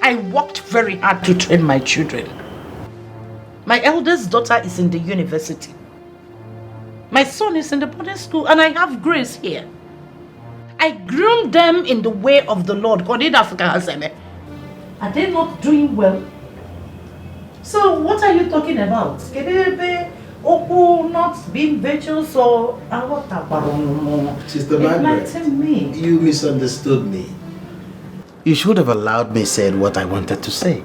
I worked very hard to train my children. My eldest daughter is in the university. My son is in the boarding school and I have Grace here. I groomed them in the way of the Lord. Are they not doing well? So what are you talking about? Not being virtuous or Sister Margaret, enlighten me. you misunderstood me. You should have allowed me say what I wanted to say.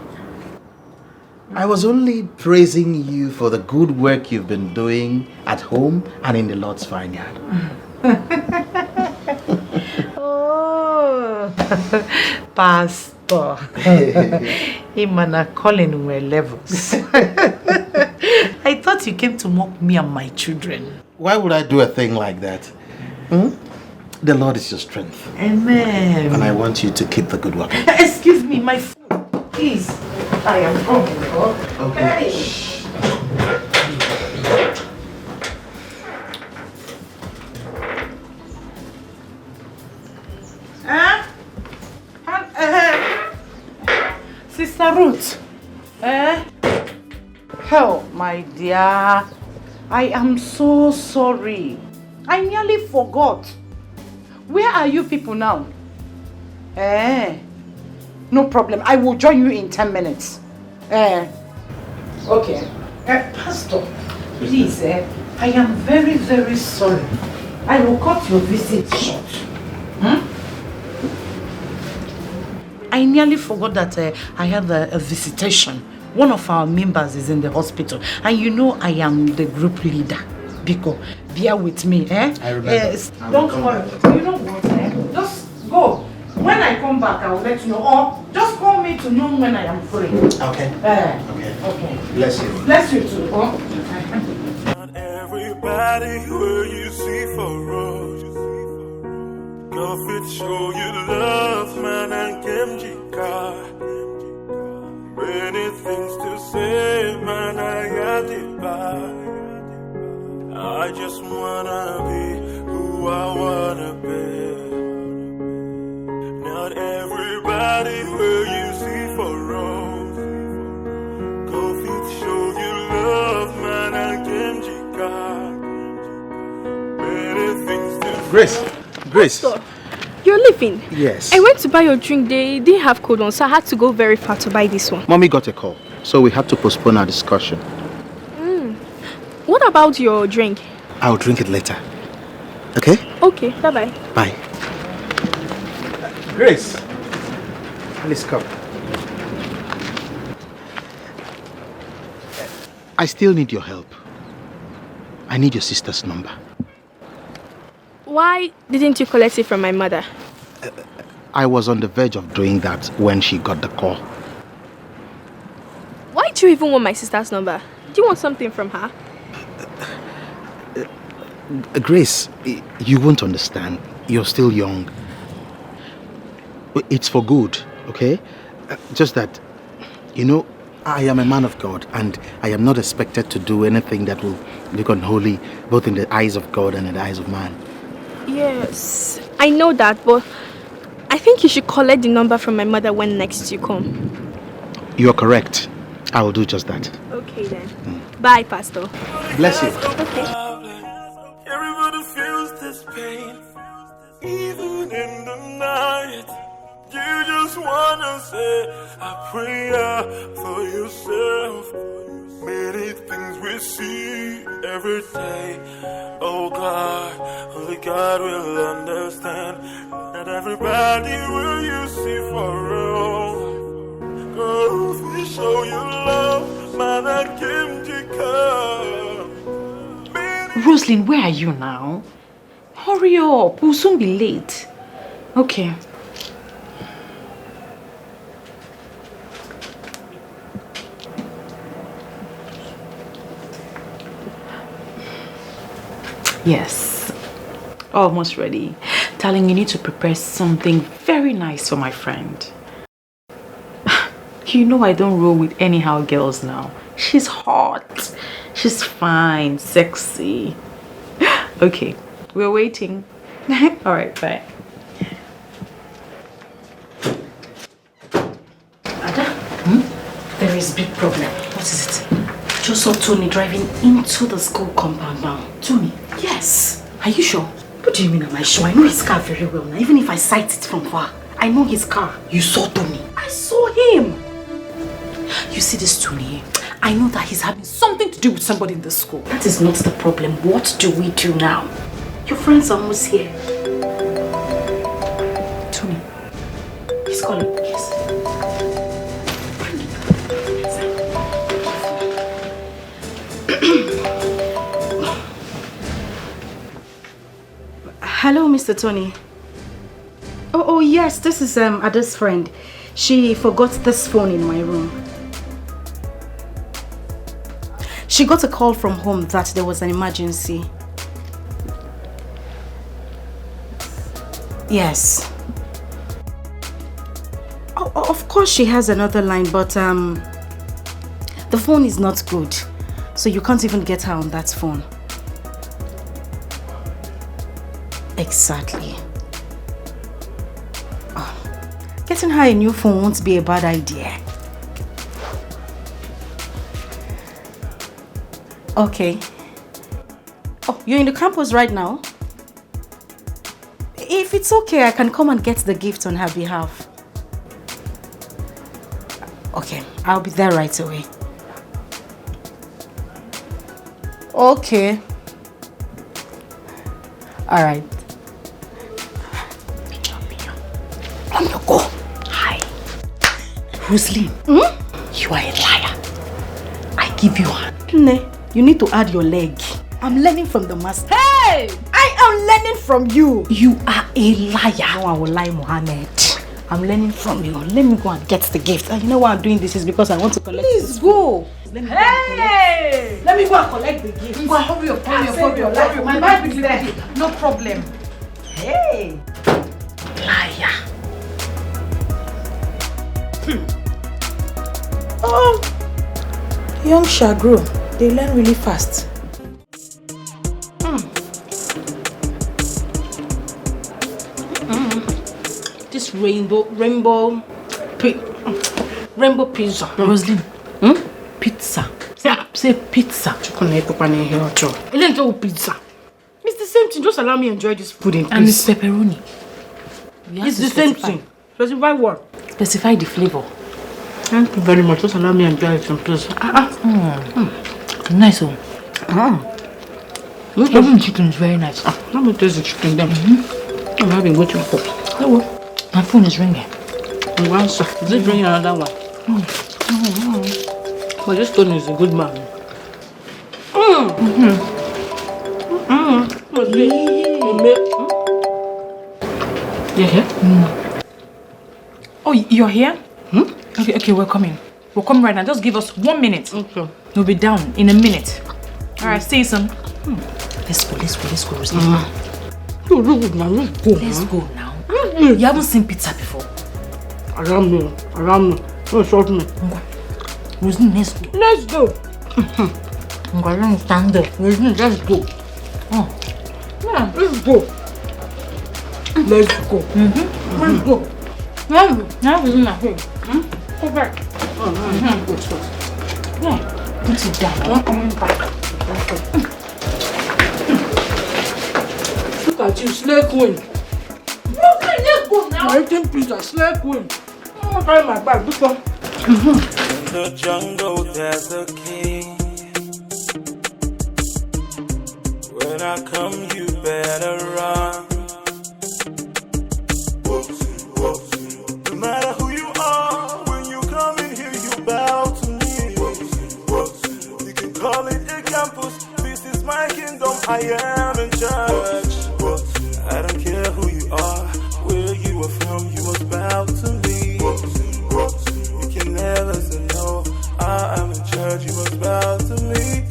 I was only praising you for the good work you've been doing at home and in the Lord's vineyard. Oh, Pastor. Him and a Colin were levels. I thought you came to mock me and my children. Why would I do a thing like that? The Lord is your strength. Amen. And I want you to keep the good work. Excuse me, my food. Please. I am hungry. Okay. Sister Ruth. Oh, my dear. I am so sorry. I nearly forgot. Where are you people now? No problem. I will join you in 10 minutes. Okay. Pastor, please, I am very, very sorry. I will cut your visit short. I nearly forgot that I have a visitation. One of our members is in the hospital. And you know I am the group leader. Biko, bear with me, eh? I remember. Don't worry. You know what, eh? Just go. When I come back, I will let you know. Or just call me to know when I am free. Okay. Okay. Bless you. Bless you too. Oh. Everybody where you see for road. Go fit show you love, man, and Kimjika. Many things to say, man, I got it back. I just wanna be who I wanna be. Not everybody where you see for road. Go fit show you love, man, and Kimjika. Many things to Grace. Pastor, you're leaving? Yes. I went to buy your drink. They didn't have cold one, so I had to go very far to buy this one. Mommy got a call, so we had to postpone our discussion. What about your drink? I'll drink it later. Okay? Okay, bye-bye. Bye. Grace, please come. I still need your help. I need your sister's number. Why didn't you collect it from my mother? I was on the verge of doing that when she got the call. Why do you even want my sister's number? Do you want something from her? Grace, you won't understand. You're still young. It's for good, okay? Just that, you know, I am a man of God and I am not expected to do anything that will look unholy both in the eyes of God and in the eyes of man. Yes, I know that, but I think you should collect the number from my mother when next you come. You're correct. I will do just that. Okay then. Bye, Pastor. Bless you. Okay. Everybody feels this pain, even in the night. You just wanna say a prayer for yourself. Many things we see every day. Oh God, only God will understand. Not everybody will you see for real. Go if show you love, man, I came to come. Roslyn, where are you now? Hurry up, we'll soon be late. Okay. Yes, almost ready. Darling, you need to prepare something very nice for my friend. You know I don't roll with anyhow girls now. She's hot, she's fine, sexy. Okay, we're waiting. Alright, bye. Ada, there is a big problem. What is it? Just saw Tony driving into the school compound now. Tony? Yes. Are you sure? What do you mean am I sure? I know his car very well now. Even if I sight it from far, I know his car. You saw Tony? I saw him. You see this Tony? I know that he's having something to do with somebody in the school. That is not the problem. What do we do now? Your friend's almost here. Tony. He's calling. Yes. Hello, Mr. Tony. Oh, yes, this is Ada's friend. She forgot this phone in my room. She got a call from home that there was an emergency. Yes. Oh, of course she has another line, but the phone is not good. So you can't even get her on that phone. Exactly. Oh, getting her a new phone won't be a bad idea. Okay. Oh, you're in the campus right now? If it's okay, I can come and get the gift on her behalf. Okay, I'll be there right away. Okay. All right. Anyoko. Hi. Rosaline, you are a liar. I give you hand. Ne, you need to add your leg. I'm learning from the master. Hey! I am learning from you. You are a liar. No, I will lie, Mohammed. I'm learning from you. Let me go and get the gift. And you know why I'm doing this is because I want to collect. Please go. Let me Hey! Let me go and collect the gift. Go hurry up, hurry up. My bag is there. No problem. Hey! Liar. Oh, young shall grow. They learn really fast. This rainbow pizza. Rosaline, pizza. Say pizza. Pizza. It's the same thing. Just allow me to enjoy this food in peace. And it's pepperoni. It's the same thing. Specify what? Specify the flavor. Thank you very much. Just allow me to enjoy it in peace. Nice one. Even chicken is very nice. Let me taste the chicken then. I'm having waiting for. Hello. My phone is ringing. One sir. Is it ringing another one? Well, this Tony is a good man. You're here? Oh, you're here? Okay, we're coming. We're coming right now. Just give us 1 minute. Okay. We'll be down in a minute. Alright, see you soon. Let's go, Rosaline. Let's go now. You haven't seen pizza before. Around me. Don't short me. Rosaline, let's go. Let's go. Don't stand there. Rosaline, let's go. Yeah. Let's go. Let's go. Let's go. Now we're not here. Go back. Yeah. Put it down. I'm coming back. Look at you, slay queen. Let's go now. I'm eating pizza, slay queen. I'm gonna carry my bag. This one. In the jungle, there's a king. When I come, you better run. No matter who you are, when you come in here, you bow to me. You can call it a campus. This is my kingdom. I am in charge. I don't care who you are, where you are from. You must bow to me. You can never say no. I am in charge. You must bow to me.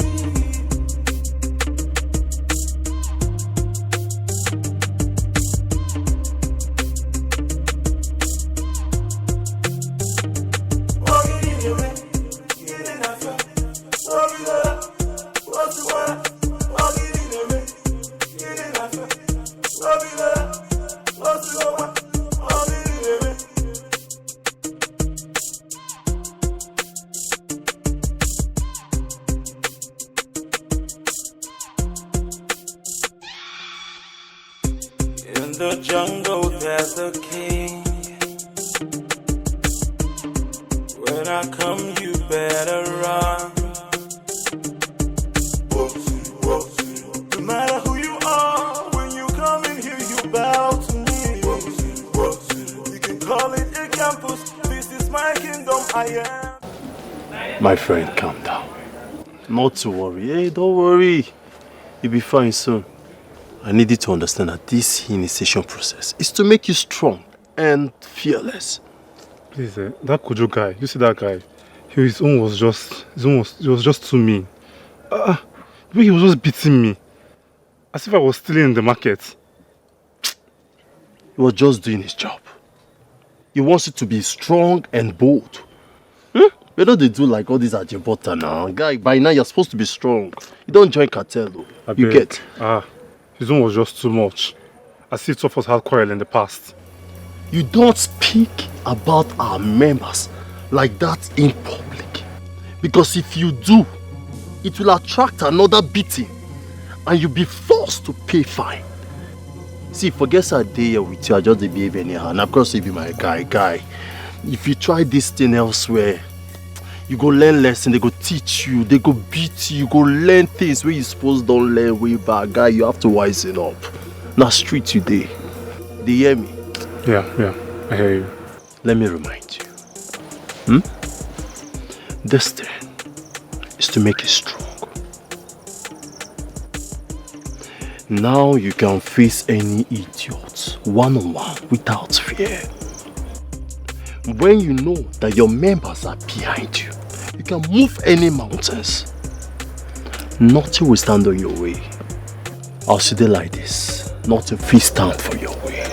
In the jungle, there's a king. When I come, you better run. No matter who you are, when you come in here, you bow to me. You can call it a campus. This is my kingdom. I am. My friend, calm down. Not to worry. Hey, don't worry. You'll be fine soon. I need you to understand that this initiation process is to make you strong and fearless. Please, that Kojo guy, you see that guy? His own was just too mean. The way he was just beating me, as if I was stealing in the market. He was just doing his job. He wants you to be strong and bold. Why don't they do like all these Ajibota now? Guy, by now you're supposed to be strong. You don't join cartel though. You get? His own was just too much. As if two of us had quarrel in the past. You don't speak about our members like that in public. Because if you do, it will attract another beating and you'll be forced to pay fine. See, forget a day here with you, I just behave anyhow. And of course, you be my guy. If you try this thing elsewhere, you go learn lesson, they go teach you, they go beat you, you go learn things where you supposed don't learn way back. Guy, you have to wisen up. Now street today. They hear me? Yeah. I hear you. Let me remind you. This thing is to make you strong. Now you can face any idiot one-on-one without fear. When you know that your members are behind you, you can move any mountains. Nothing will stand on your way. I'll sit there like this. Nothing will stand for your way.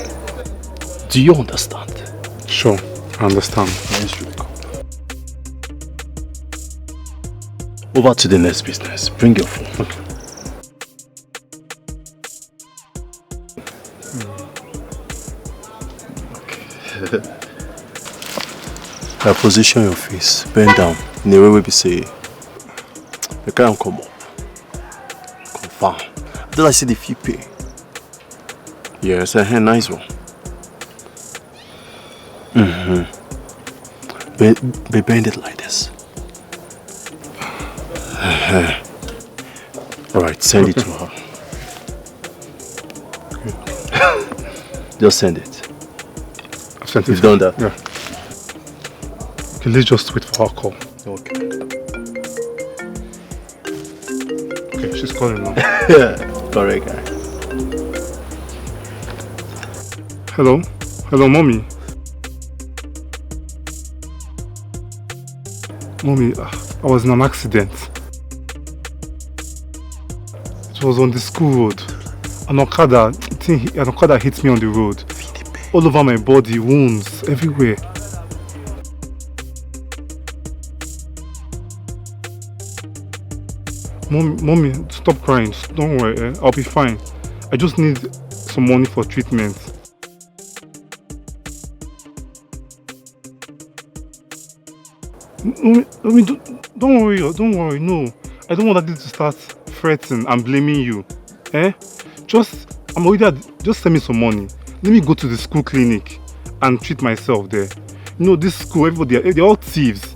Do you understand? Sure, I understand. Let's go. Over to the next business. Bring your phone. Okay. Now position your face, bend down in the way we be say, you can't come up. Confirm. Then I see the fee pay. Yes, nice one. Bend it like this. Alright, send it to her. Just send it. I've sent it. You've done that? Yeah. Okay, let's just wait for her call. Okay. Okay, she's calling now. Yeah, correct guy. Hello? Hello, mommy. Mommy, I was in an accident. It was on the school road. An Okada hit me on the road. All over my body, wounds, everywhere. Mommy, stop crying. Don't worry, I'll be fine. I just need some money for treatment. Mommy, don't worry, no. I don't want that to start fretting and blaming you. Just send me some money. Let me go to the school clinic and treat myself there. You know, this school, everybody, they're all thieves.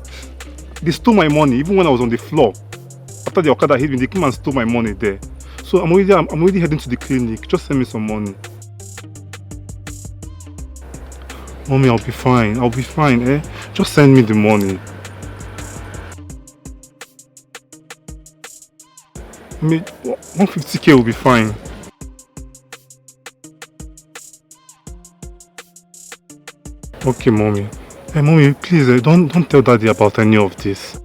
They stole my money even when I was on the floor. After the Okada hit me, they came and stole my money there. So I'm already heading to the clinic. Just send me some money. Mommy, I'll be fine, Just send me the money. I mean, 150k will be fine. Okay, mommy. Hey, mommy, please, don't tell daddy about any of this.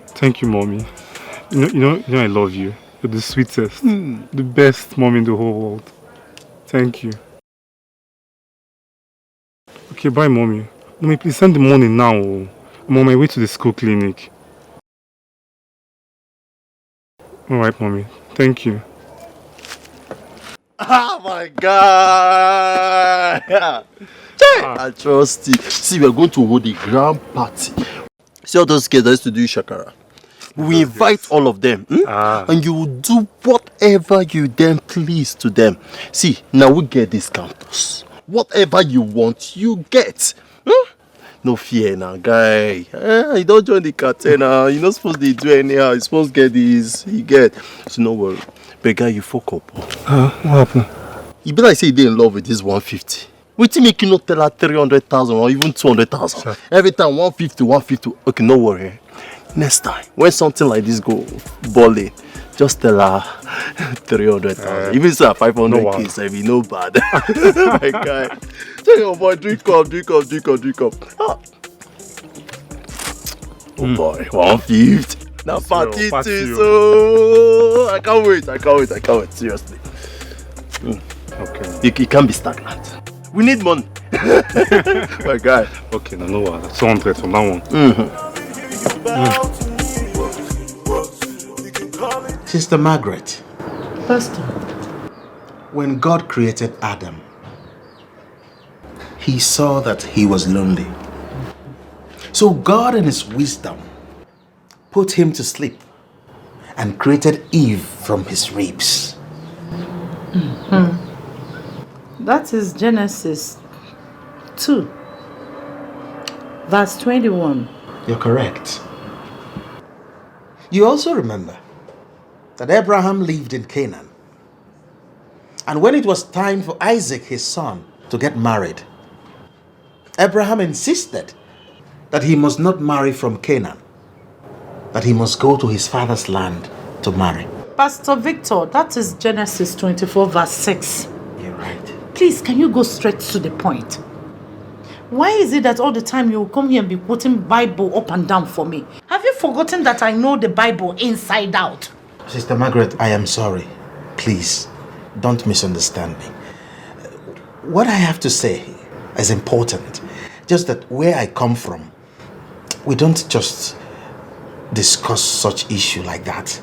Thank you, mommy. You know, I love you. You're the sweetest, the best mom in the whole world. Thank you. Okay, bye, mommy. Mommy, please send the money now. I'm on my way to the school clinic. Alright, mommy. Thank you. Oh my God! I trust you. See, we are going to hold a grand party. See all those kids that used to do shakara? We invite all of them, and you will do whatever you then please to them. See, now we get this campus. Whatever you want, you get. No fear now, guy. You don't join the cartel now. You're not supposed to do anyhow. You're supposed to get this. You get. So no worry. But guy, you fuck up. What happened? You be like say you dey in love with this 150. Wetin make you not tell her 300,000 or even 200,000? Every time 150. Okay, no worry. Next time, when something like this go balling, just tell her 300,000. Even say 500k, so be no bad. My guy. Tell your boy, drink up. Ah. Oh boy, 150. Now party too, so I can't wait. Seriously. Okay. You can't be stagnant. We need money. My guy. Okay, no worries. 200 from that one. Sister Margaret. Pastor. When God created Adam, he saw that he was lonely. So God in his wisdom put him to sleep and created Eve from his ribs. That is Genesis 2, verse 21. You're correct. You also remember that Abraham lived in Canaan. And when it was time for Isaac, his son, to get married, Abraham insisted that he must not marry from Canaan, that he must go to his father's land to marry. Pastor Victor, that is Genesis 24 verse 6. You're right. Please, can you go straight to the point? Why is it that all the time you come here and be quoting Bible up and down for me? Have you forgotten that I know the Bible inside out? Sister Margaret, I am sorry. Please, don't misunderstand me. What I have to say is important. Just that where I come from, we don't just discuss such issue like that.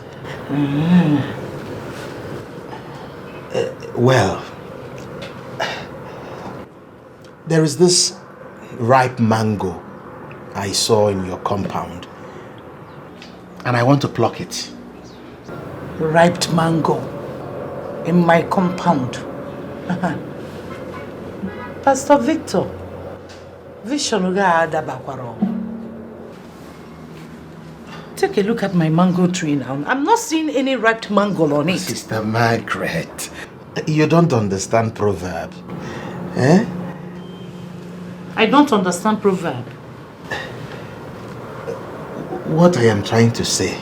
Well, there is this ripe mango I saw in your compound, and I want to pluck it. Ripe mango in my compound. Pastor Victor, vision take a look at my mango tree now. I'm not seeing any ripe mango on it. Sister Margaret, you don't understand proverb. Eh? I don't understand proverb. What I am trying to say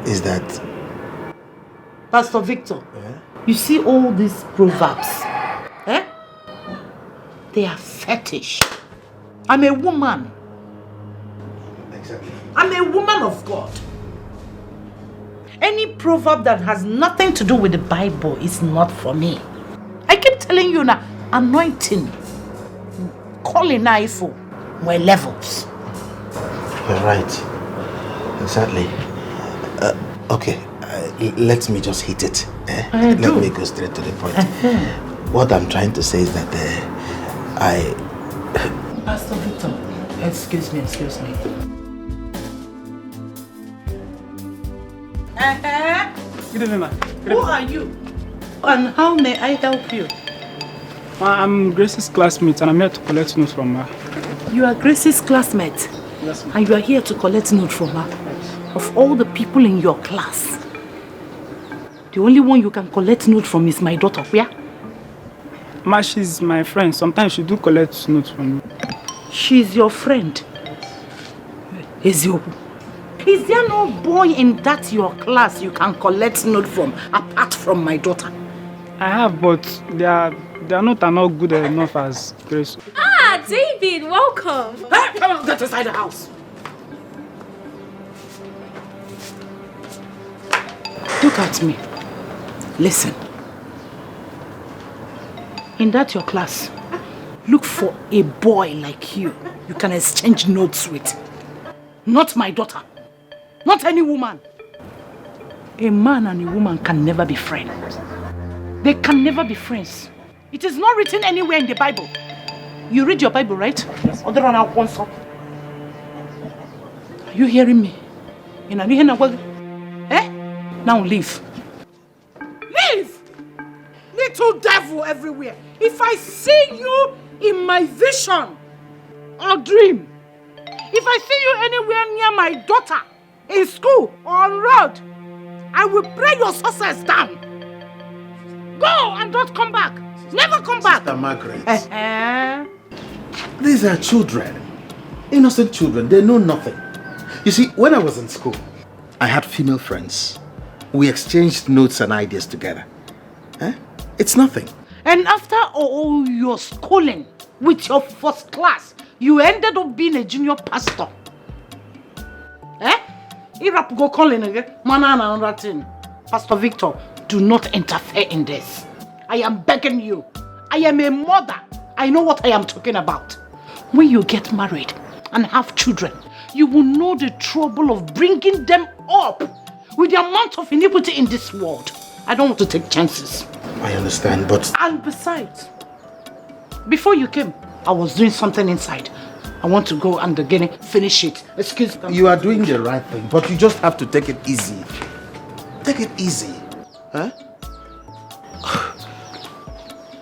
is that... Pastor Victor, you see all these proverbs? Eh? They are fetish. I'm a woman. Exactly. I'm a woman of God. Any proverb that has nothing to do with the Bible is not for me. I keep telling you now, anointing, calling ifo, were levels. You're right. Exactly. Okay, let me just hit it. Let me go straight to the point. What I'm trying to say is that Pastor Victor, excuse me. Good evening, ma. Who are you? And how may I help you? Ma, I'm Grace's classmate and I'm here to collect notes from her. You are Grace's classmate? Yes, ma'am. And you are here to collect notes from her? Yes. Of all the people in your class, the only one you can collect notes from is my daughter, yeah? Ma, she's my friend. Sometimes she do collect notes from me. She's your friend? Is there no boy in that your class you can collect notes from apart from my daughter? I have, but they are not good enough as Grace. Ah, David, welcome. Hey, come on, get inside the house. Look at me. Listen. In that your class, look for a boy like you can exchange notes with. Not my daughter. Not any woman. A man and a woman can never be friends. They can never be friends. It is not written anywhere in the Bible. You read your Bible, right? Yes. Are you hearing me? Eh? Now leave. Leave! Little devil everywhere. If I see you in my vision or dream, if I see you anywhere near my daughter, in school or on road, I will pray your success down. Go and don't come back. Never come back. Sister Margaret. These are children. Innocent children. They know nothing. You see, when I was in school, I had female friends. We exchanged notes and ideas together. It's nothing. And after all your schooling with your first class, you ended up being a junior pastor. Go calling again. Pastor Victor, do not interfere in this. I am begging you. I am a mother. I know what I am talking about. When you get married and have children, you will know the trouble of bringing them up with the amount of iniquity in this world. I don't want to take chances. I understand, but... And besides, before you came, I was doing something inside. I want to go and again finish it. Excuse me. You are doing the right thing, but you just have to take it easy. Take it easy.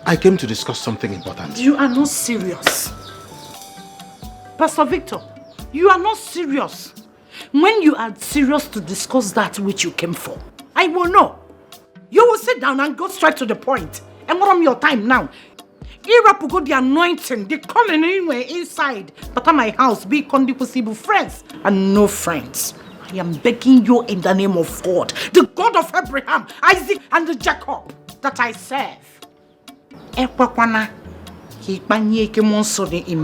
I came to discuss something important. You are not serious. Pastor Victor, you are not serious. When you are serious to discuss that which you came for, I will know. You will sit down and go straight to the point. And what am your time now? Irapu got the anointing, the calling anywhere inside. But at my house, be possible friends and no friends. I am begging you in the name of God, the God of Abraham, Isaac, and Jacob, that I serve. In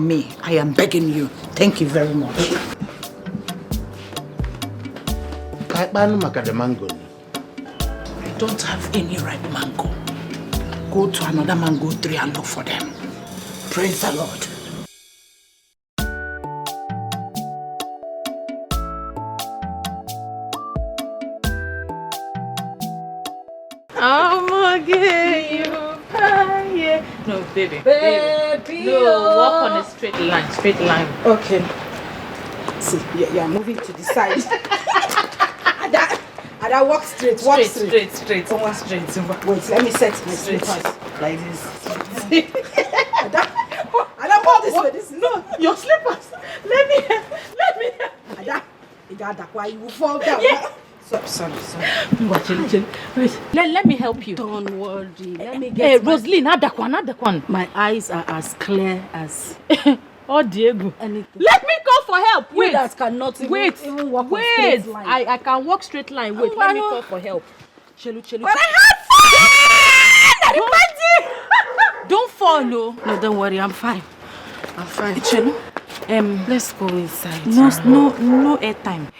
me. I am begging you. Thank you very much. I don't have any ripe mango. Go to another mango tree and look for them. Praise the Lord. No, baby. No, walk on a straight line. Okay. See, you're moving to the side. Ada, walk straight. Straight. Wait, let me set my slippers like this. Ada, walk this way. No, your slippers. Let me. Ada, why you fall down? Yeah. Sorry. Wait, let me help you. Don't worry. Let me Hey, Rosaline, Adakwan. My eyes are as clear as... Oh, Diego. Anything. Let me call for help. You that cannot even walk on straight line. I can walk straight line. Wait, let me call for help. Chelu. But I have fun! Don't fall, no. No, don't worry. I'm fine. Chelu, let's go inside. No airtime.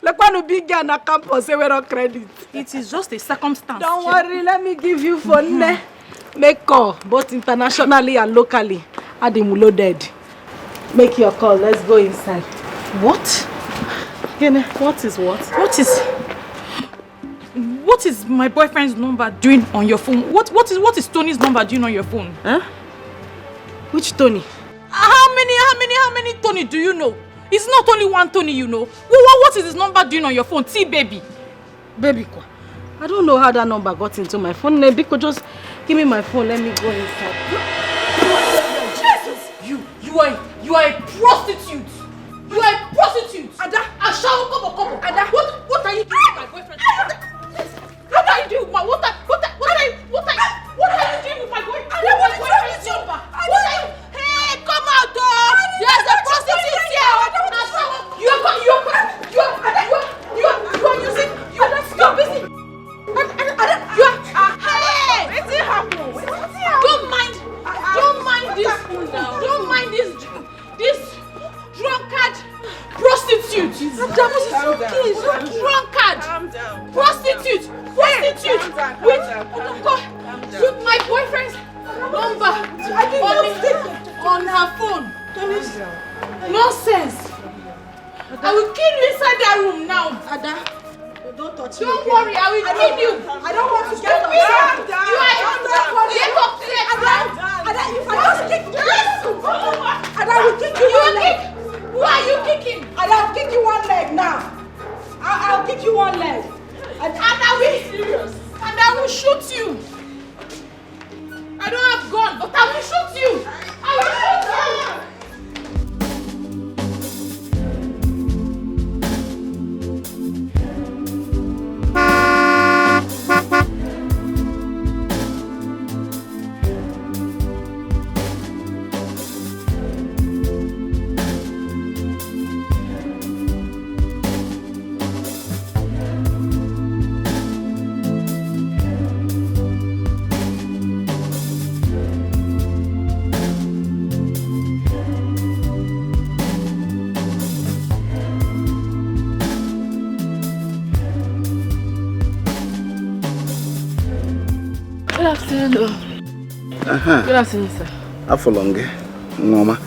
Like one of big guy on campus, say we're on credit. It is just a circumstance. Don't worry, let me give you phone. Make call, both internationally and locally. Adim loaded. Make your call. Let's go inside. What? What is what? What is my boyfriend's number doing on your phone? What is Tony's number doing on your phone? Huh? Which Tony? How many Tony do you know? It's not only one Tony, you know. What is his number doing on your phone? T-Baby. Baby, I don't know how that number got into my phone. Nebiko, just give me my phone. Let me go inside. Jesus! You are a prostitute. You are a prostitute. Ada, Kobo. Ada, what are you doing with my boyfriend? What are you doing with my what are you doing with my boyfriend? Ada, what is boyfriend's number? Hey, come out, dog! There's a prostitute here. You're busy. Don't mind this fool now. Don't mind this drunkard prostitute. Drunkard. Prostitute. With my boyfriend's number on her phone. Nonsense. I will kill you inside that room now. Ada, don't touch me. Don't worry, I will kill you. I don't want to get upset. You are upset. Ada, if I just kick you, Ada, I will kick you one leg. Who are you kicking? Ada, I'll kick you one leg now. I'll kick you one leg. And I will shoot you. I don't have gun, but I will shoot you. I will shoot you. Good afternoon. Good afternoon, sir. Afolonge, Mama.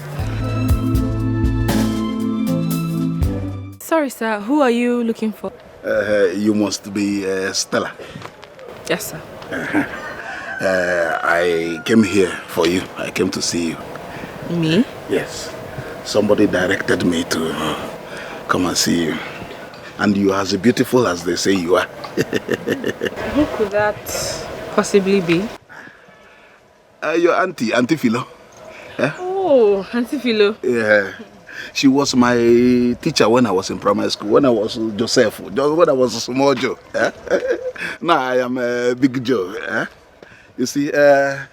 Sorry, sir. Who are you looking for? You must be Stella. Yes, sir. I came here for you. I came to see you. Me? Yes. Somebody directed me to come and see you. And you are as beautiful as they say you are. Who could that possibly be? Your Auntie Philo. Oh, Auntie Philo. Yeah. She was my teacher when I was in primary school, when I was Joseph, when I was a small Joe. Now I am Big Joe. You see, I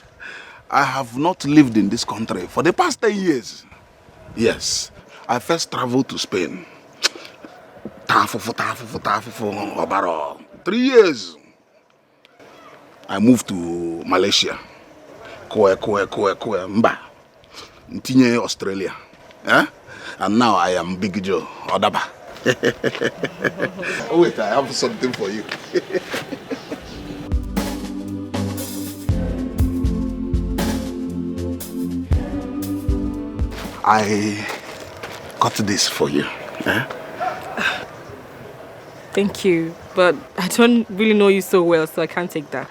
have not lived in this country for the past 10 years. Yes, I first traveled to Spain. 3 years. I moved to Malaysia. Mba. Ntinye Australia. And now I am Big Joe Odaba. Oh, wait, I have something for you. I got this for you. Thank you, but I don't really know you so well, so I can't take that.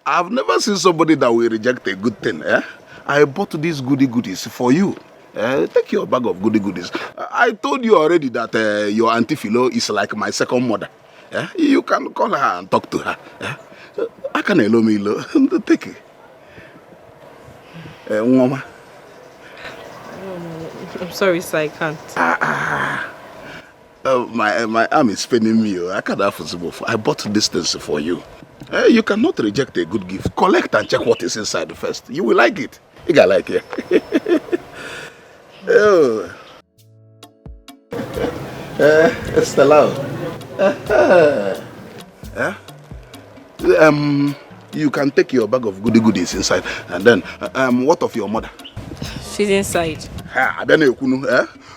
I've never seen somebody that will reject a good thing. I bought these goodies for you. Take your bag of goodies. I told you already that your Auntie Philo is like my second mother. You can call her and talk to her. I can allow me, take it. Mama. I'm sorry, sir, I can't. My arm is paining me. I can't have both. I bought these things for you. You cannot reject a good gift. Collect and check what is inside first. You will like it. You can like it. Oh. Stella. You can take your bag of goodies inside. And then, what of your mother? She's inside.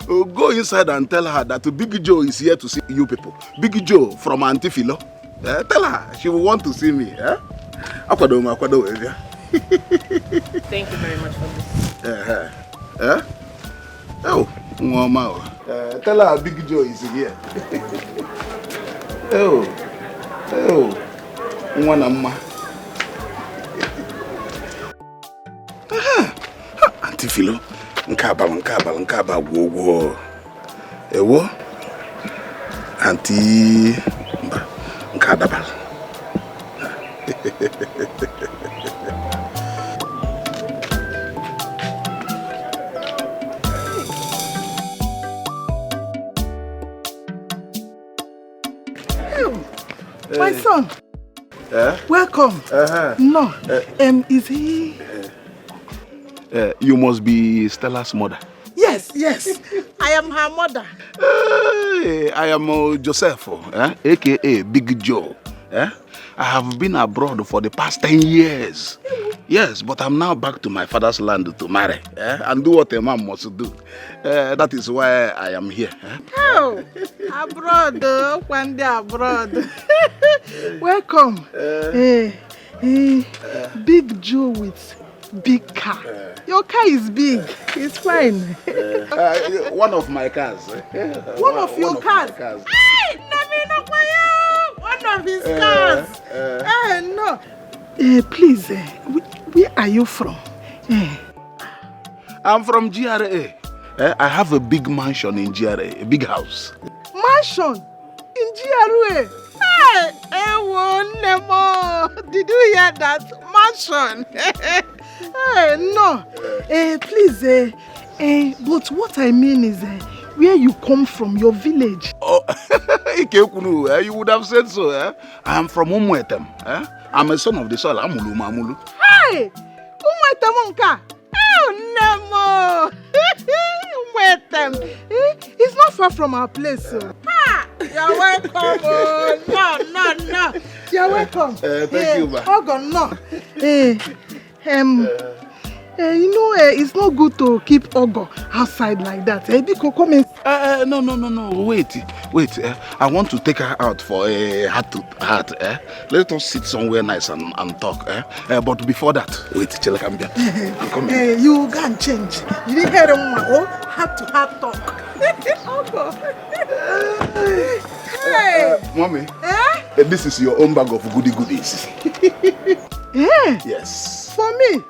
Go inside and tell her that Big Joe is here to see you people. Big Joe from Auntie Philo. Tell her she will want to see me. Thank you very much for this. Oh, Mama. Tell her Big Joe is here. Oh, Mama. Auntie Philo. Nkaba, wo. Ewo? Auntie Nkadabal. My son. Welcome. No. Is he? You must be Stella's mother. Yes. I am her mother. I am Joseph, aka Big Joe. I have been abroad for the past 10 years. Yes, but I'm now back to my father's land to marry and do what a man must do. That is why I am here. Oh, abroad, one day abroad. Welcome. Big Joe with big car. Your car is big. It's fine. One of my cars. One of your cars? Hey, one of his cars. No. Please, where are you from? I'm from GRA. I have a big mansion in GRA, a big house. Mansion? In GRA? Hey, did you hear that? Mansion. Hey, no. Please, but what I mean is where you come from, your village. Oh, you would have said so. I am from Umuetem. I'm a son of the soil. Amulu Mamulu. Hey, Umuetem Unka. Oh, Nemo. Umuetem. It's not far from our place. So. You're welcome. No. You're welcome. Thank you, ma. Oh, God, no. It's not good to keep Ogo outside like that. Come in. No. Wait. I want to take her out for a heart to heart. Let us sit somewhere nice and talk. But before that, wait till I come here. I'm coming. You can change. You didn't hear them. Heart to heart talk. Ogo. Hey. Mommy. This is your own bag of goodies. Yes. For me?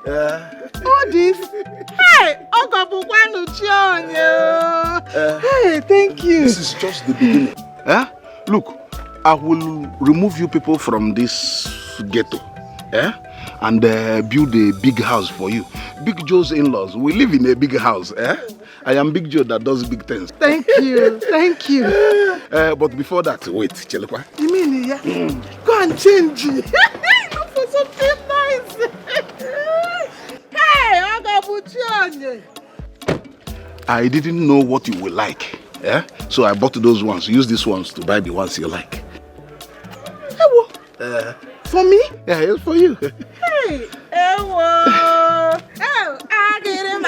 All this? Hey, hey, thank you. This is just the beginning. Look, I will remove you people from this ghetto. And build a big house for you. Big Joe's in-laws, we live in a big house. I am Big Joe that does big things. Thank you. But before that, wait, Chelekwa. You mean, Go and change it. For some I didn't know what you will like. Yeah? So I bought those ones. Use these ones to buy the ones you like. For me? Yeah, it's for you. Hey, Ewo. Oh, I get him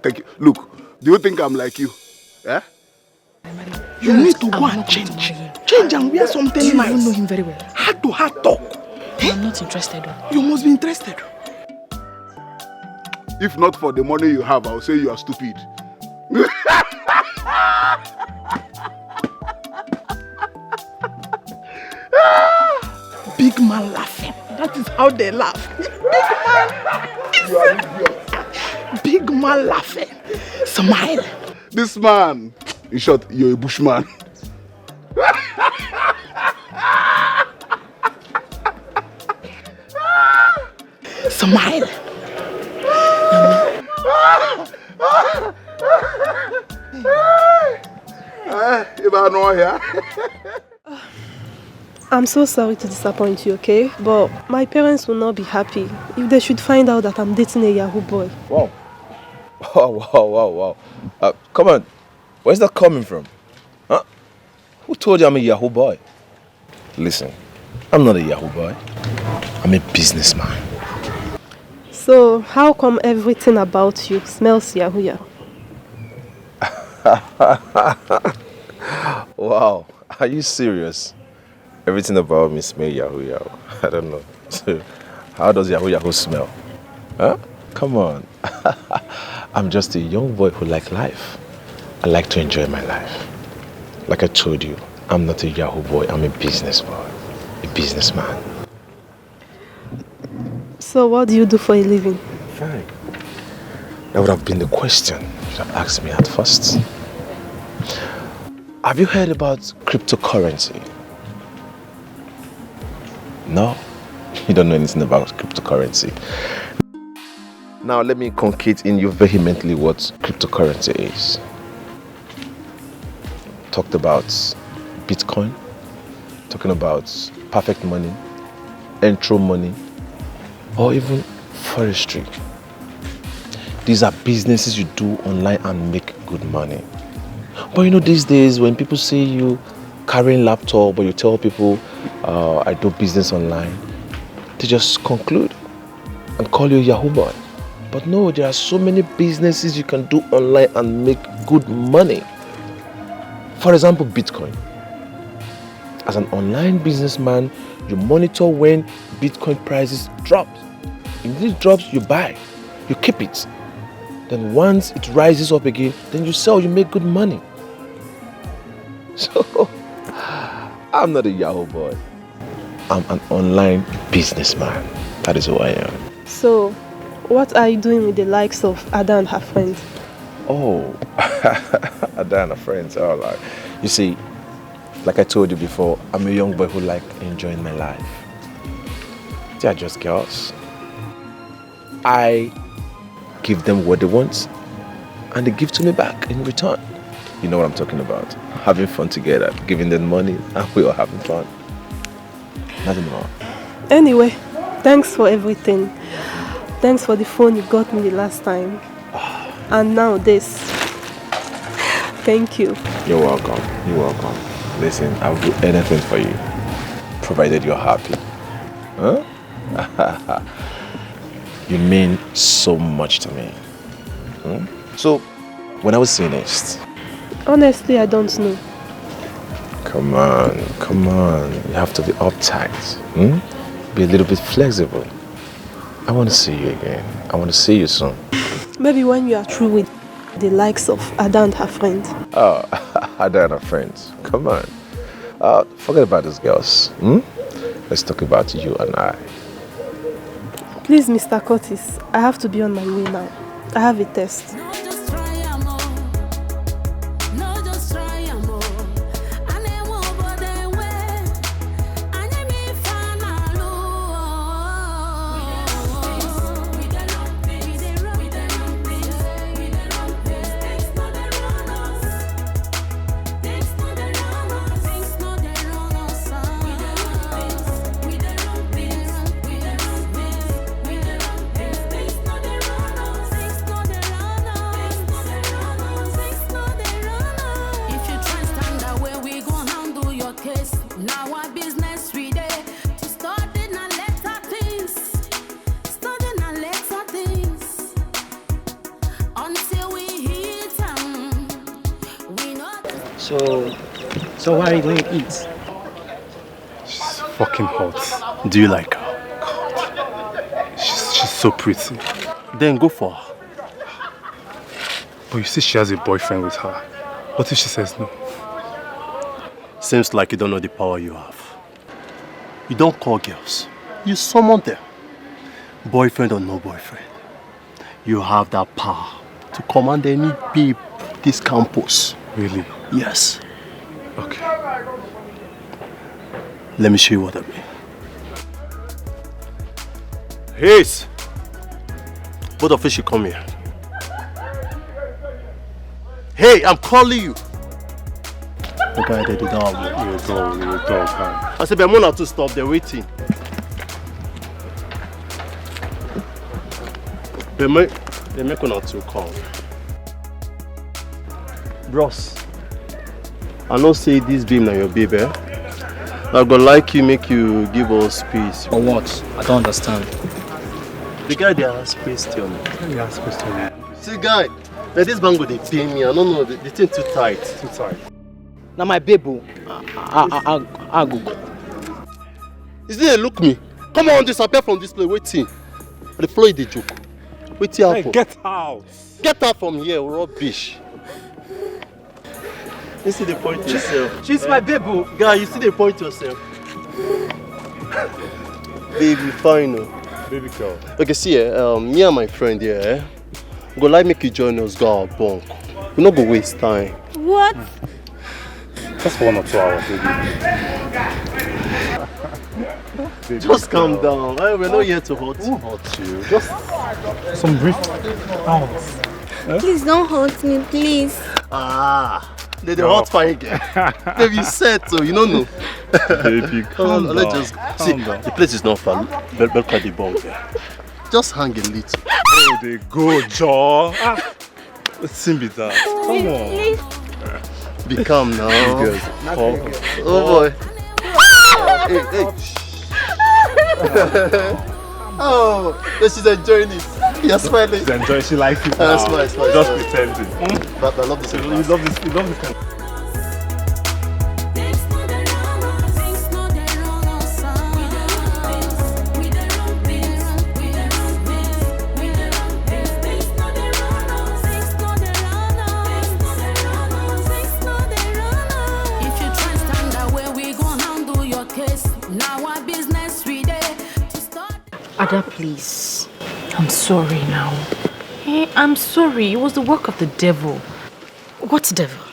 Thank you. Look, do you think I'm like you? Yeah? You need to go and change. Change and wear something nice. I don't know him very well. Heart to heart talk. I'm not interested. You must be interested. If not for the money you have, I'll say you are stupid. Big man laughing. That is how they laugh. Big man laughing. Smile. This man, in short, you're a bushman. Smile. I'm so sorry to disappoint you, okay? But my parents will not be happy if they should find out that I'm dating a Yahoo boy. Wow. Wow. Come on. Where's that coming from? Huh? Who told you I'm a Yahoo boy? Listen, I'm not a Yahoo boy. I'm a businessman. So, how come everything about you smells Yahoo Yahoo? Wow. Are you serious? Everything about me smells Yahoo Yahoo. I don't know. So, how does Yahoo Yahoo smell? Huh? Come on. I'm just a young boy who likes life. I like to enjoy my life. Like I told you, I'm not a Yahoo boy. I'm a business boy. A businessman. So what do you do for a living? Fine. That would have been the question you should have asked me at first. Have you heard about cryptocurrency? No? You don't know anything about cryptocurrency. Now let me concrete in you vehemently what cryptocurrency is. Talked about Bitcoin, talking about perfect money, intro money, or even forestry. These are businesses you do online and make good money. But you know, these days when people see you carrying laptop or you tell people I do business online, they just conclude and call you a Yahoo boy. But no, there are so many businesses you can do online and make good money. For example, Bitcoin. As an online businessman, you monitor when Bitcoin prices drop. If it drops, you buy, you keep it. Then once it rises up again, then you sell, you make good money. So, I'm not a Yahoo boy. I'm an online businessman. That is who I am. So, what are you doing with the likes of Ada and her friends? Oh, Ada and her friends. Oh, like, you see, like I told you before, I'm a young boy who like enjoying my life. They are just girls. I give them what they want and they give to me back in return. You know what I'm talking about. Having fun together, giving them money, and we are having fun. Nothing more. Anyway, thanks for everything. Thanks for the phone you got me the last time. And now this. Thank you. You're welcome. You're welcome. Listen, I'll do anything for you, provided you're happy. Huh? You mean so much to me. Hmm? So, when I was see next? Honestly, I don't know. Come on. You have to be uptight. Be a little bit flexible. I want to see you again. I want to see you soon. Maybe when you are through with the likes of Ada and her friends. Oh, Ada and her friends. Come on. Forget about these girls. Let's talk about you and I. Please, Mr. Curtis, I have to be on my way now. I have a test. So what are you going to eat? She's fucking hot. Do you like her? God. She's so pretty. Then go for her. But you see she has a boyfriend with her. What if she says no? Seems like you don't know the power you have. You don't call girls. You summon them. Boyfriend or no boyfriend. You have that power to command any babe this campus. Really? Yes. Okay. Let me show you what I mean. Hayes! Both of you should come here. Hey, I'm calling you! Okay, they did not. You're a dog, man. I said, Bemona to stop, they're waiting. They make one or two come. Bros, I know say this beam na your baby. I go like you, make you give us space. Or what? I don't understand. The guy they ask question. He asked question. See guy, like this bango they pay me. I don't know, the thing too tight. Too tight. Now my baby, I go. Is it look me? Come on, disappear from this place. Waiting. The floor is the joke. Wait here. Hey, get out. Get out from here, rubbish. You see the point yourself. She's my baby. Guy, you see the point yourself. Baby, fine. Baby girl. Okay, see, me and my friend here, go like make you join us, go our bunk. We not go waste time. What? Just for 1 or 2 hours, baby. Just calm down. We're not here to hurt you. Who hurt you? Just some brief hours. Please don't hurt me, please. Ah, they're the hot fire again. Baby, set so you don't know. Baby, calm down. Let's just see. The place is not far. Welcome the bunk. Just hang a little. Oh, they go, Joe. Let's be that. Come on. Be calm now. Good. Oh boy. Hey. Oh, she's enjoying it. You're smiling. She's enjoying. She likes it. Smile. Just pretending. But I love this. You love this. You love this. Ada, please. I'm sorry now. Hey, I'm sorry. It was the work of the devil. What devil?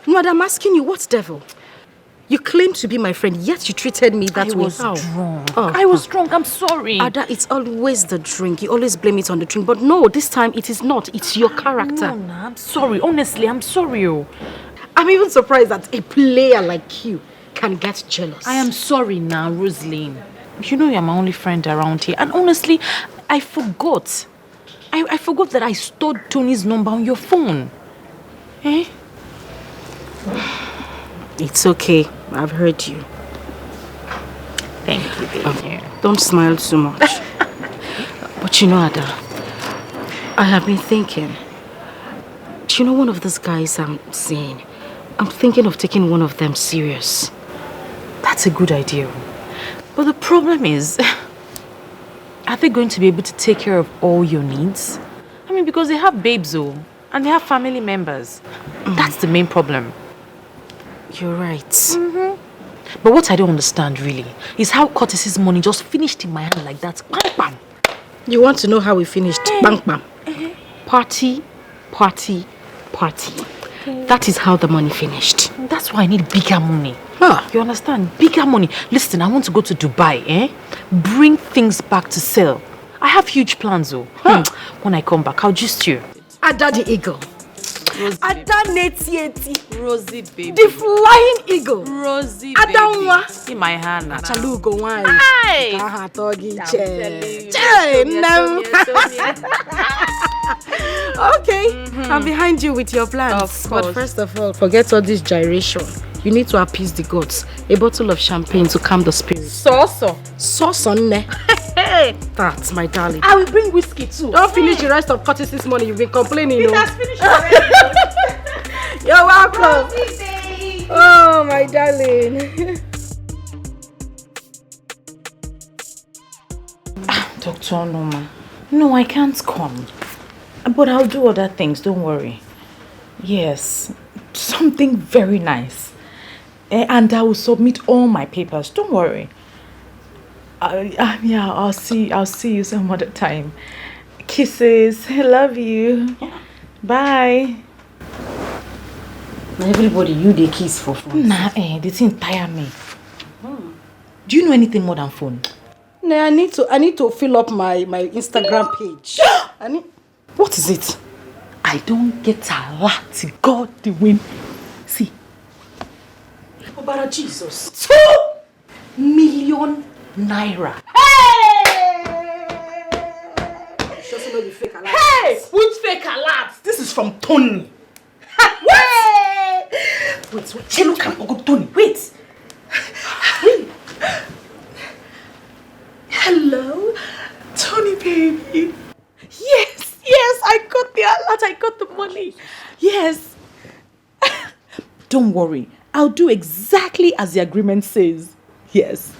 Madam, I'm asking you, what devil? You claim to be my friend, yet you treated me that way. I was drunk. I was drunk. I'm sorry. Ada, it's always the drink. You always blame it on the drink. But no, this time it is not. It's your character. No, I'm sorry. Honestly, I'm sorry. I'm even surprised that a player like you can get jealous. I am sorry now, Rosaline. You know you're my only friend around here. And honestly, I forgot. I forgot that I stored Tony's number on your phone. Eh? It's okay. I've heard you. Thank you, baby. Don't smile too much. But you know, Ada, I have been thinking. Do you know one of these guys I'm seeing? I'm thinking of taking one of them serious. That's a good idea. But the problem is, are they going to be able to take care of all your needs? I mean, because they have babes, and they have family members. That's the main problem. You're right. But what I don't understand, really, is how Curtis's money just finished in my hand like that. Bam, bam. You want to know how we finished? Bang, bam. Party, party, party. That is how the money finished. That's why I need bigger money. You understand? Bigger money. Listen, I want to go to Dubai, Bring things back to sell. I have huge plans, though. When I come back, I'll just you. Ada the eagle. Ada Netieti. Rosie, baby. The flying eagle. Rosie, Ada Nwa. In my hand. Chalugo wine. Hi. Okay, I'm behind you with your plans. Of course. But first of all, forget all this gyration. You need to appease the gods. A bottle of champagne to calm the spirit. Sauce on ne. That's my darling. I will bring whiskey too. Don't finish the rest of Curtis's money. You've been complaining. It has finished already. You're welcome. darling. Dr. Onoma, no, I can't come. But I'll do other things, don't worry. Yes, something very nice. And I will submit all my papers, don't worry. Yeah, I'll see you some other time. Kisses, I love you. Bye. Everybody, you the kiss for fun. Nah, the thing tire me. Do you know anything more than phone? No, I need to fill up my Instagram page. What is it? I don't get a lot. God the win. See. Oh, but Jesus. 2 million naira. Hey! Which fake alerts? This is from Tony. What? Wait, Chelo can go Tony. Wait. Hello, Tony baby. Yes, I got the alert. I got the money. Yes. Don't worry. I'll do exactly as the agreement says. Yes.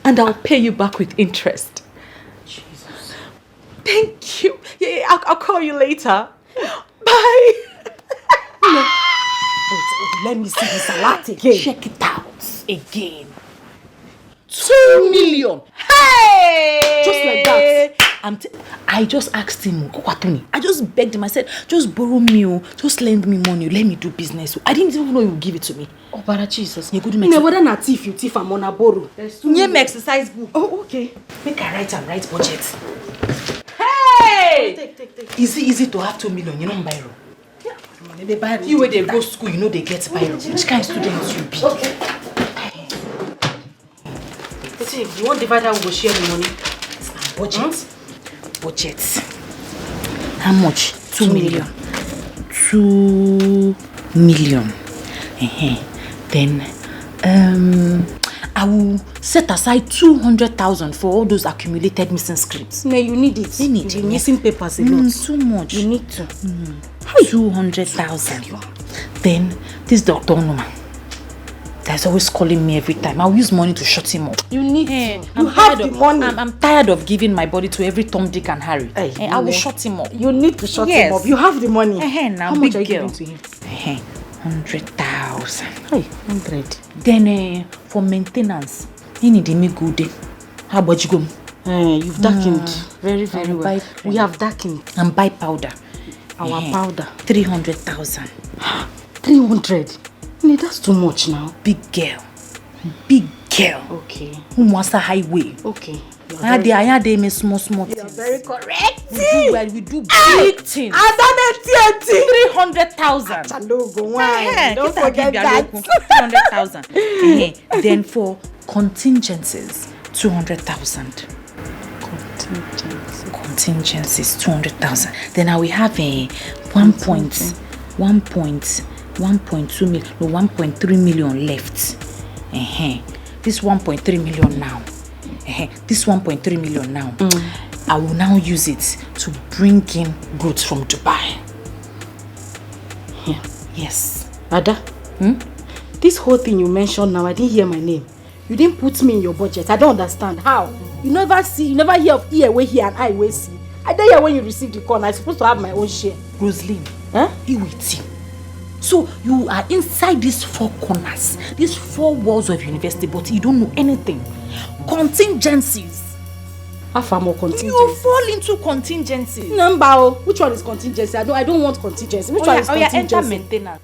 And I'll pay you back with interest. Jesus. Thank you. Yeah, I'll call you later. Bye. Wait, let me see this alert again. Check it out again. 2 million. Hey! Just like that. I just asked him, I just begged him. I said, just borrow me, just lend me money, let me do business. I didn't even know he would give it to me. Oh, but Jesus. You good make whether not thief, you thief, I'm on a borrow. Yeah, my exercise book. Oh, okay. Make I write budget. Hey! Take. Easy to have 2 million, you know, Biro. Yeah. You where they go school, you know they get Biro. Which kind of student you be? Okay. If you want to divide how we go share the money. Budget. Budget. How much? 2 million. 2 million. Then I will set aside 200,000 for all those accumulated missing scripts. No, you need it. You need the missing papers a lot. Too much. You need to. 200,000. Then this Dr. Onoma, that's always calling me every time. I'll use money to shut him up. You need you have the money. I'm tired of giving my body to every Tom, Dick and Harry. I will shut him up. You need to shut him up. You have the money. Now, how much are you giving to him? 100,000. Hey, 100. Then for maintenance, he need me good. How about you go? You've darkened very well. We have darkened. And buy powder. Our powder. 300,000. 300. Nee, that's too much now. Big girl. Okay. Who wants a highway? Okay. They make small You're things. very correct. We do big things. 300,000. Don't forget that. 300,000. Then for contingencies, 200,000. Contingencies, 200,000. Then I will have a 1.2 million, no, 1.3 million left. This 1.3 million now. This 1.3 million now. I will now use it to bring in goods from Dubai. Yeah. Yes. Ada, this whole thing you mentioned now, I didn't hear my name. You didn't put me in your budget. I don't understand. How? You never hear of ear way here and eye way see. I didn't hear when you received the call. I'm supposed to have my own share. Rosaline, you waiting. So you are inside these 4 corners, these 4 walls of university, but you don't know anything. Contingencies. How far more contingencies? You fall into contingencies. Number, which one is contingency? I don't want contingency. Which one is contingency? Enter maintenance.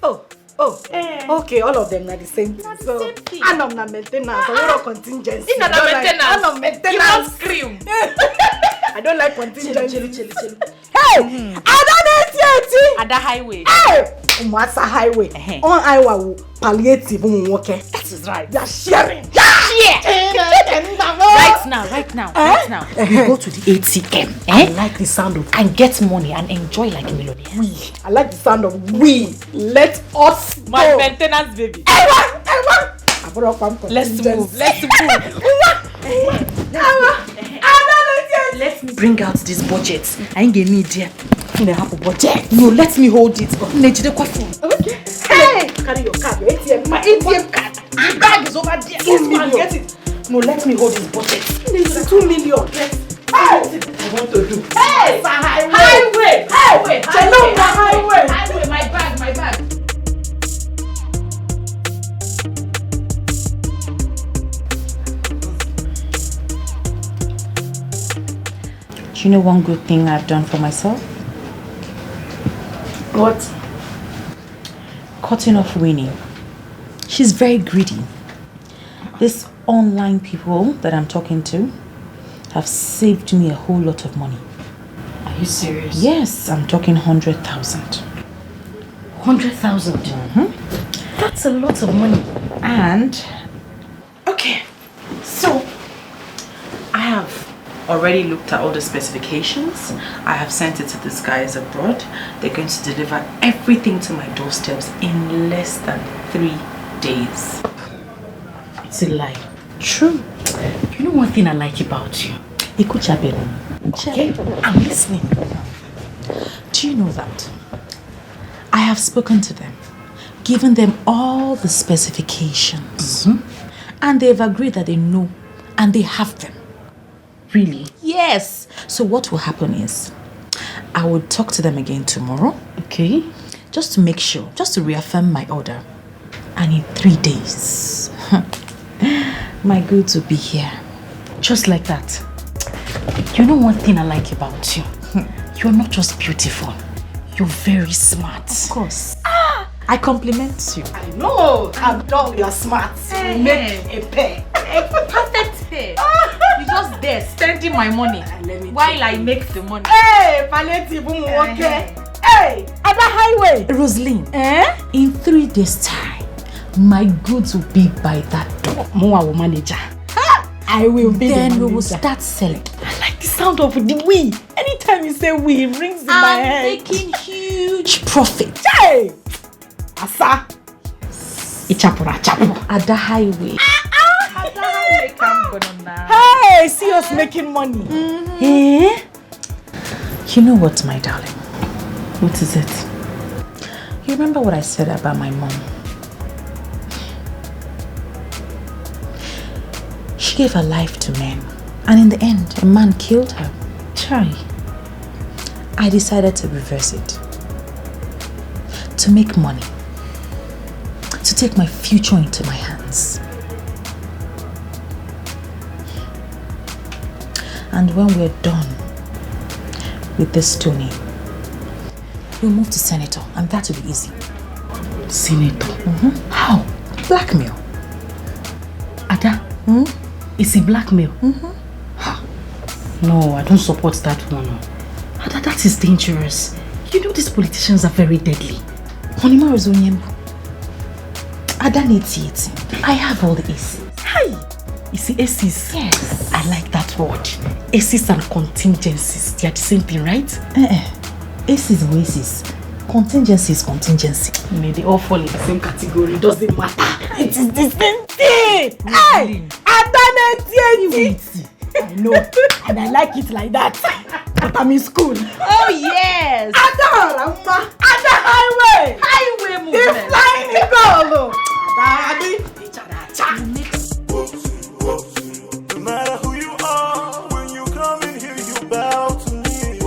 Okay, all of them are the same thing. So, I'm not maintenance. I want contingency. I'm not maintenance. You don't scream. I don't like contingency. Hey, I don't know it. At the highway. Hey, Umasa highway. On highway, palliative. That is right. They are sharing. Right now. You go to the ATM. I like the sound of and get money and enjoy like a millionaire. I like the sound of we. Let us my go. maintenance baby. Let's move. Let me bring out this budget. I ain't getting it yet. Budget. No, let me hold it. Okay. Hey, carry your card. Your ATM. My ATM card. The bag is over there. 2 million. Get it. No, let me hold his budget. It's 2 million. Yes. Hey! What I want to do? Hey! It's a highway. Highway! Highway! Hello, the highway. Highway! My bag! My bag! Do you know one good thing I've done for myself? What? Cutting off Winnie. She's very greedy. These online people that I'm talking to have saved me a whole lot of money. Are you serious? Yes, I'm talking 100,000. 100,000? That's a lot of money. And, okay, so I have already looked at all the specifications. I have sent it to these guys abroad. They're going to deliver everything to my doorsteps in less than 3 days. It's a lie. True. You know one thing I like about you? Okay, I'm listening. Do you know that? I have spoken to them, given them all the specifications, and they've agreed that they know and they have them. Really? Yes. So what will happen is, I will talk to them again tomorrow. Okay. Just to make sure, just to reaffirm my order. And in 3 days, my goods will be here. Just like that. You know one thing I like about you? You're not just beautiful. You're very smart. Of course. I compliment you. I know. I'm done. You're smart. Hey, You make a pair. A perfect pair. You're just there spending my money while I make the money. Hey, palliative, okay. Hey, at the highway. Rosaline, in 3 days' time, my goods will be by that door. Moa will manager. I will be Then the we will manager. start selling. I like the sound of the we. Anytime you say we, it rings in my I'm head. making huge profit. Hey! Asa! Ichapura, chapura. At the highway. At the highway, come on now. Hey, see us making money. Eh? You know what, my darling? What is it? You remember what I said about my mom? She gave her life to men, and in the end, a man killed her. Chai. I decided to reverse it. To make money. To take my future into my hands. And when we're done with this Tony, we'll move to senator, and that will be easy. Senator? How? Blackmail. Ada? Is it blackmail? No, I don't support that one. Ada, that is dangerous. You know these politicians are very deadly. Honima Ozonyembu. Ada needs it. I have all the aces. Hi! You see, aces? Yes. I like that word. Aces and contingencies. They are the same thing, right? Aces and aces. Contingency is contingency. May they all fall in the same category. It doesn't matter. It is the same thing. Hey! I know. And I like it like that. But I'm in school. Oh, yes. Ada Rama. Ada Highway. Highway movement. The flying eagle. No matter who you are, when you come in here, you bow to me.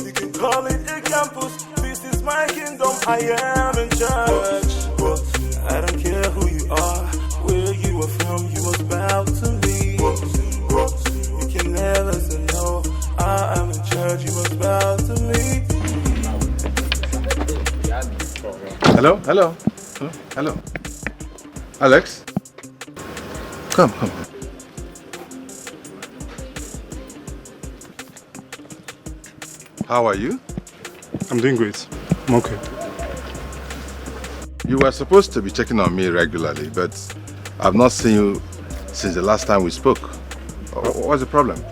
You can call it a campus. This is my kingdom. I am in charge. I don't care who you are, where you are from. You must bow to me. You can never say no. I am in charge. You must bow to me. Hello? Hello? Huh? Hello? Alex? Come. How are you? I'm doing great. I'm okay. You were supposed to be checking on me regularly, but I've not seen you since the last time we spoke. What's the problem?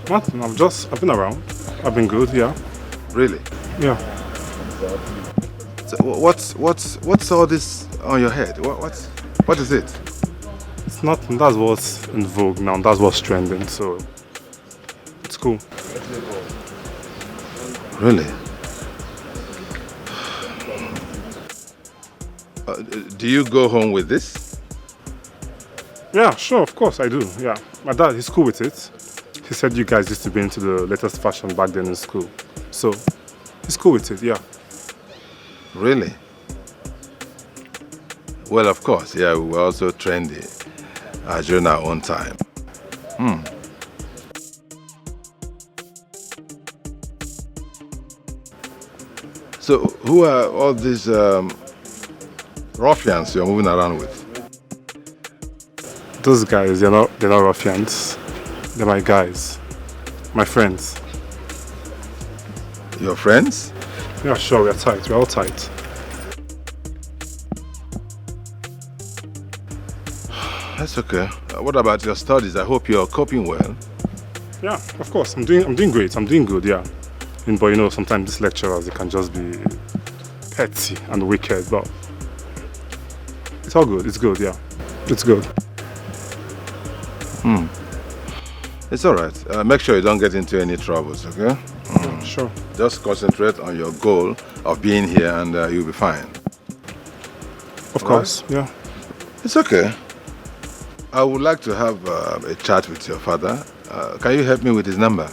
Nothing. I've been around. I've been good, yeah. Really? Yeah. So what's all this on your head? What is it? It's nothing. That's what's in vogue now. That's what's trending. So it's cool. Really? Do you go home with this? Yeah, sure, of course I do. Yeah, my dad, he's cool with it. He said you guys used to be into the latest fashion back then in school. So, he's cool with it, yeah. Really? Well, of course, yeah, we were also trendy during our own time. So, who are all these ruffians you're moving around with? Those guys, they're not ruffians. They're my guys. My friends. Your friends? Yeah, sure, we're tight. We're all tight. That's okay. What about your studies? I hope you're coping well. Yeah, of course. I'm doing great. I'm doing good, yeah. But you know, sometimes these lecturers, they can just be petty and wicked, but it's all good. It's good, yeah. It's good. It's all right. Make sure you don't get into any troubles, okay? Sure. Just concentrate on your goal of being here and you'll be fine. Of course, yeah. It's okay. I would like to have a chat with your father. Can you help me with his number?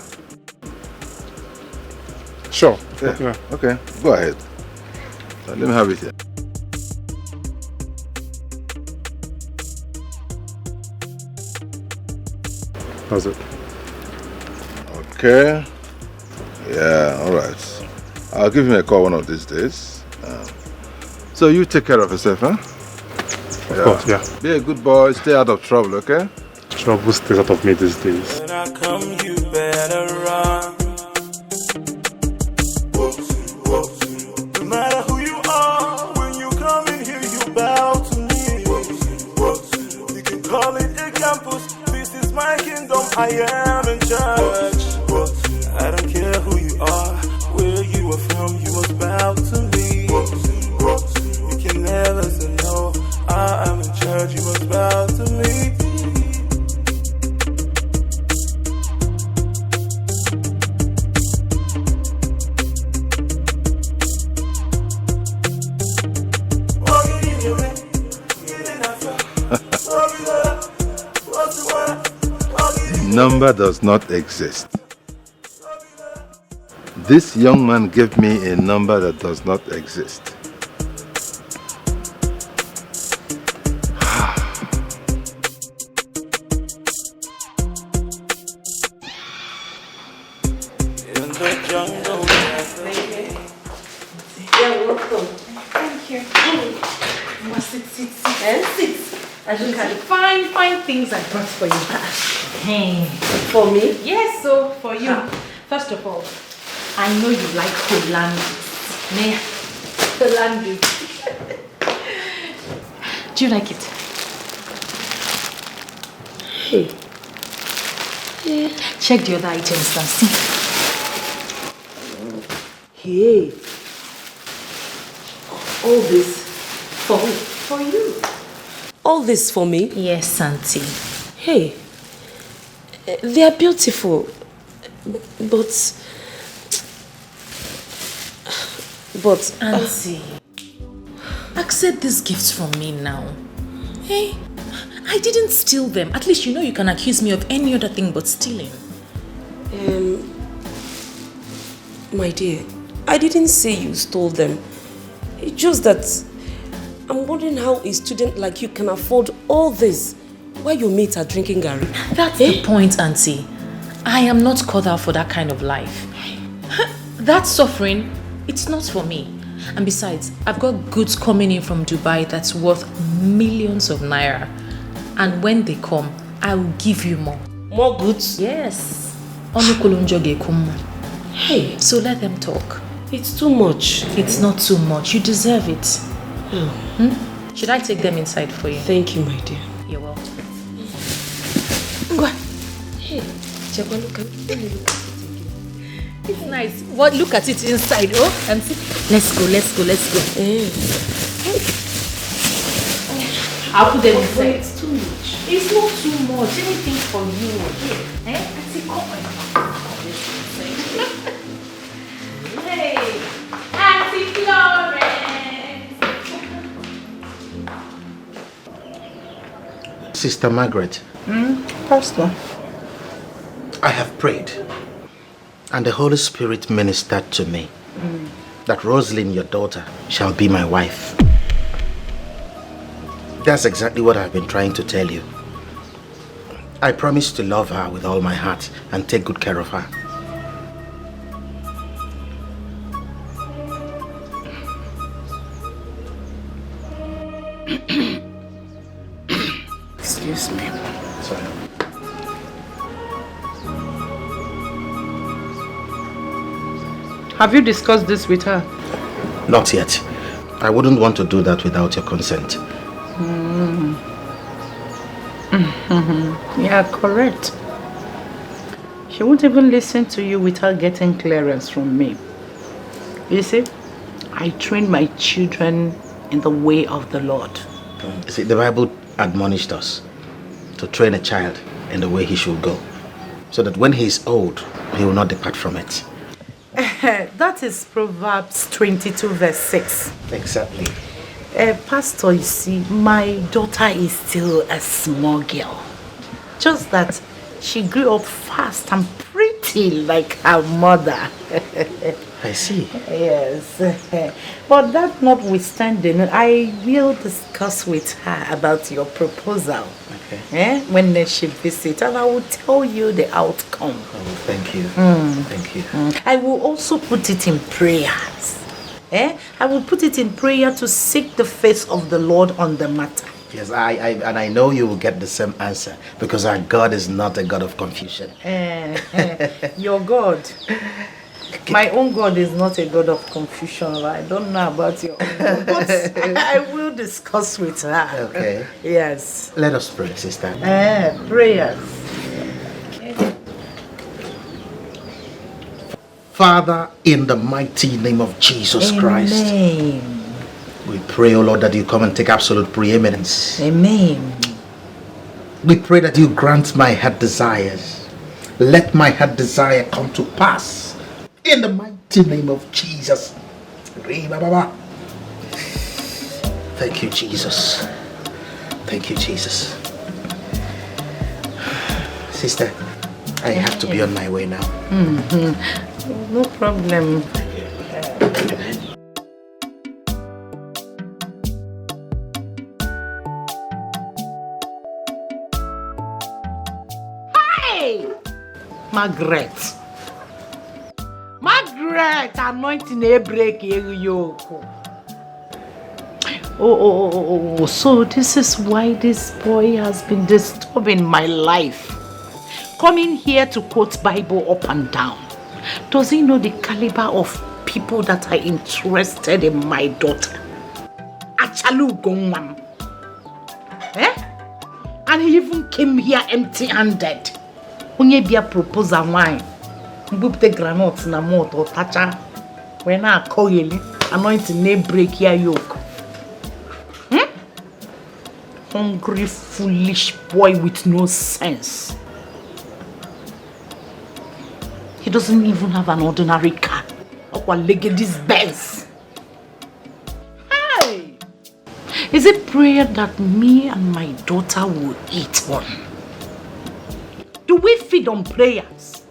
Sure. Yeah. Okay, go ahead. Let me have it here. How's it? Okay. Yeah, all right. I'll give him a call one of these days. So you take care of yourself, huh? Of course, yeah. Be a good boy, stay out of trouble, okay? Trouble stays out of me these days. When I come, you better run. No matter who you are, when you come in here, you bow to me. You can call it a campus. This is my kingdom. I am in charge. I don't care who you are, where you are from. You must bow to me. You can never say no. I am in charge. You must bow to me. Number does not exist. This young man gave me a number that does not exist. In the jungle. You're welcome. Thank you. You must sit. I look at the fine things I brought for you. Hey. For me? Yes, so for you. First of all, I know you like Hollandia. Hollandia. Do you like it? Hey. Check the other items and see. Hey. All this for who? For you. All this for me? Yes, Auntie. Hey. They are beautiful. But Auntie, accept these gifts from me now. Hey, I didn't steal them. At least you know you can accuse me of any other thing but stealing. My dear, I didn't say you stole them. It's just that I'm wondering how a student like you can afford all this while your mates are drinking Gary. That's the point, Auntie. I am not cut out for that kind of life. That suffering, it's not for me. And besides, I've got goods coming in from Dubai that's worth millions of naira. And when they come, I will give you more. More goods? Yes. Hey, so let them talk. It's too much. It's not too much. You deserve it. Should I take them inside for you? Thank you, my dear. You're welcome. Go on. Hey, Chekwa, look at it. It's nice. What? Look at it inside. Oh, and see. Let's go. I'll put them inside. It's too much. It's not too much. Anything for you. Here. Auntie, come on. Hey, Auntie Florence. Sister Margaret. Pastor. I have prayed, and the Holy Spirit ministered to me that Rosalind, your daughter, shall be my wife. That's exactly what I've been trying to tell you. I promise to love her with all my heart and take good care of her. Excuse me. Sorry. Have you discussed this with her? Not yet. I wouldn't want to do that without your consent. Yeah, correct. She won't even listen to you without getting clearance from me. You see, I train my children in the way of the Lord. See, the Bible admonished us to train a child in the way he should go, so that when he is old, he will not depart from it. That is Proverbs 22 verse 6. Exactly. Pastor, you see, my daughter is still a small girl. Just that she grew up fast and pretty like her mother. I see. Yes. But that notwithstanding, I will discuss with her about your proposal. Okay. When she visits, and I will tell you the outcome. Oh, thank you. Thank you. I will also put it in prayers. I will put it in prayer to seek the face of the Lord on the matter. Yes, I know you will get the same answer, because our God is not a God of confusion. Your God. My own God is not a God of confusion. I don't know about your own God, but I will discuss with her. Okay. Yes. Let us pray, sister. Prayers. Father, in the mighty name of Jesus Christ, we pray, O Lord, that you come and take absolute preeminence. Amen. We pray that you grant my heart desires. Let my heart desire come to pass. In the mighty name of Jesus. Thank you, Jesus. Thank you, Jesus. Sister, I have to be on my way now. No problem. Hey! Margaret, anointing a break yoke. Oh, so this is why this boy has been disturbing my life. Coming here to quote Bible up and down. Does he know the caliber of people that are interested in my daughter? Achalu Gongwam. And he even came here empty-handed. Onye bia proposal wine. Mbupte granotes na moto tacha. When I call you, anointing ne break here yoke. Hungry, foolish boy with no sense. He doesn't even have an ordinary car. Or Legady's Benz. Hey! Is it prayer that me and my daughter will eat on? Do we feed on prayers?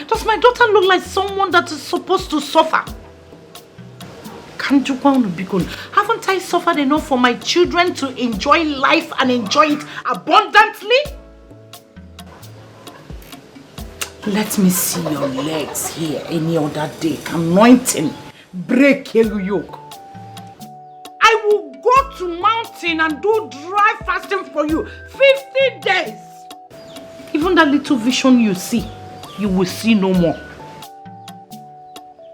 Does my daughter look like someone that is supposed to suffer? Haven't I suffered enough for my children to enjoy life and enjoy it abundantly? Let me see your legs here any other day. Anointing, break your yoke. I will go to mountain and do dry fasting for you 50 days. Even that little vision you see, you will see no more.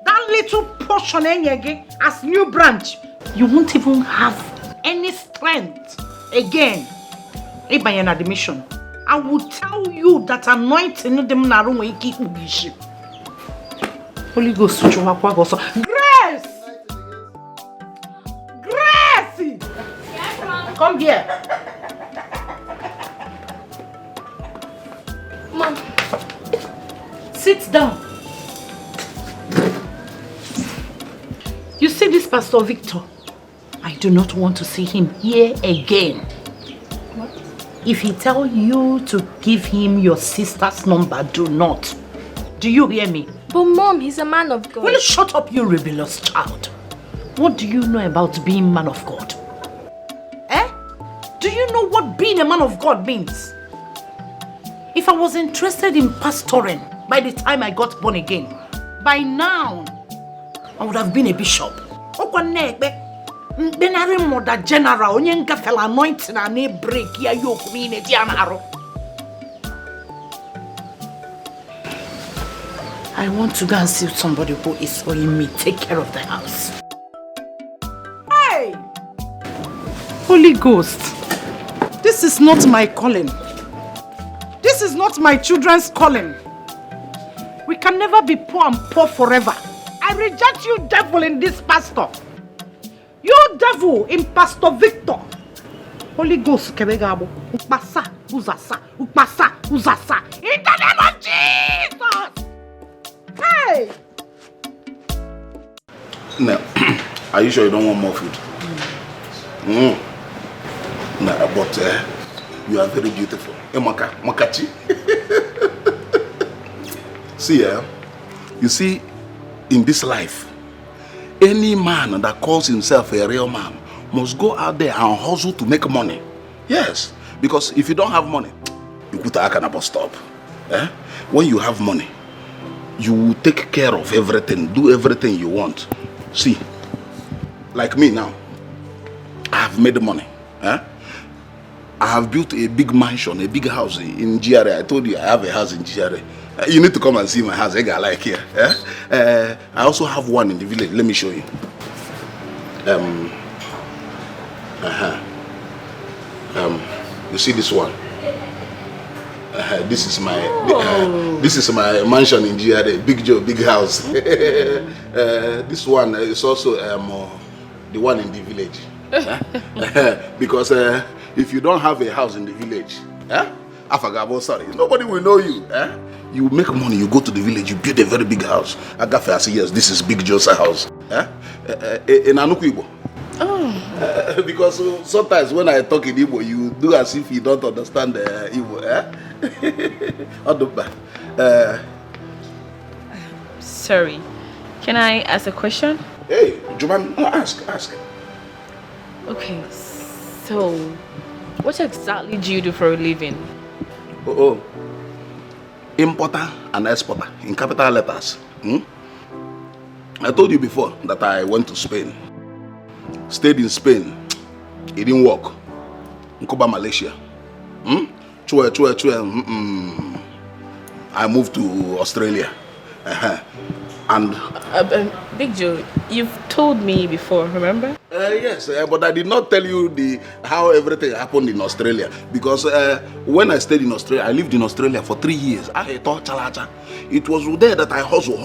That little portion as new branch, you won't even have any strength again. Ibayan admission. I will tell you that anointing them na room wiki ubishi. Holy Ghost Grace! Grace! Come here. Mom. Sit down. You see this Pastor Victor? I do not want to see him here again. If he tell you to give him your sister's number, do not. Do you hear me? But Mom, he's a man of God. Will you shut up, you rebellious child? What do you know about being man of God? Eh? Do you know what being a man of God means? If I was interested in pastoring by the time I got born again, by now, I would have been a bishop. Benari mother general, onye fell anointing and a break ya yoke me in a dianaro. I want to go and see somebody who is owing me. Take care of the house. Hey! Holy Ghost, this is not my calling. This is not my children's calling. We can never be poor and poor forever. I reject you, devil, in this pastor. You devil in Pastor Victor. Holy Ghost, Kebegabo. Upasa, Uzasa, Upasa, Uzasa. In the name of Jesus! Hey! Now, are you sure you don't want more food? Nah, but you are very beautiful. Makachi. See, you see, in this life, any man that calls himself a real man must go out there and hustle to make money. Yes, because if you don't have money, you put a can bus stop. When you have money, you will take care of everything, do everything you want. See, like me now, I have made money. I have built a big mansion, a big house in GRA. I told you I have a house in GRA. You need to come and see my house. I like here. I also have one in the village. Let me show you. You see this one? This is my mansion in GRA. Big Joe, big house. This one is also the one in the village. Because if you don't have a house in the village, sorry, nobody will know you. You make money, you go to the village, you build a very big house. Agafe, I say, yes, this is Big Joe's house. In Anuku Igbo. Because sometimes when I talk in Igbo, you do as if you don't understand Igbo. Sorry, can I ask a question? Hey, Juman, ask. Okay, so what exactly do you do for a living? Importer and exporter in capital letters. I told you before that I went to Spain. Stayed in Spain. It didn't work. Nkoba, Malaysia. I moved to Australia. And Big Joe, you've told me before, remember? Yes, but I did not tell you how everything happened in Australia. Because when I stayed in Australia, I lived in Australia for 3 years. It was there that I hustle.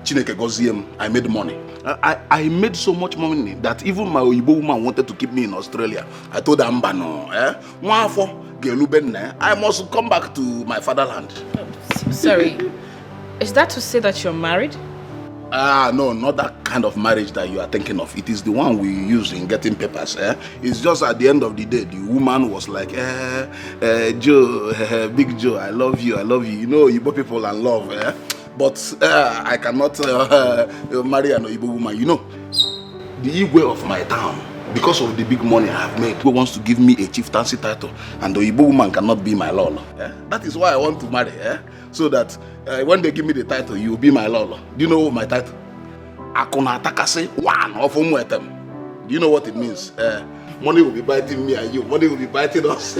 Chineke Goziem, I made money. I made so much money that even my Oyibo woman wanted to keep me in Australia. I told her, I must come back to my fatherland. Sorry, is that to say that you're married? No, not that kind of marriage that you are thinking of. It is the one we use in getting papers. It's just at the end of the day, the woman was like, Joe, Big Joe, I love you. You know, Igbo people and love. But I cannot marry an Igbo woman. You know, the Igwe of my town, because of the big money I have made, who wants to give me a chieftaincy title, and the Igbo woman cannot be my lolo. That is why I want to marry. So that when they give me the title, you will be my lolo. Do you know my title? Akuna Takase, one of Umwetem. Do you know what it means? Money will be biting me and you. Money will be biting us.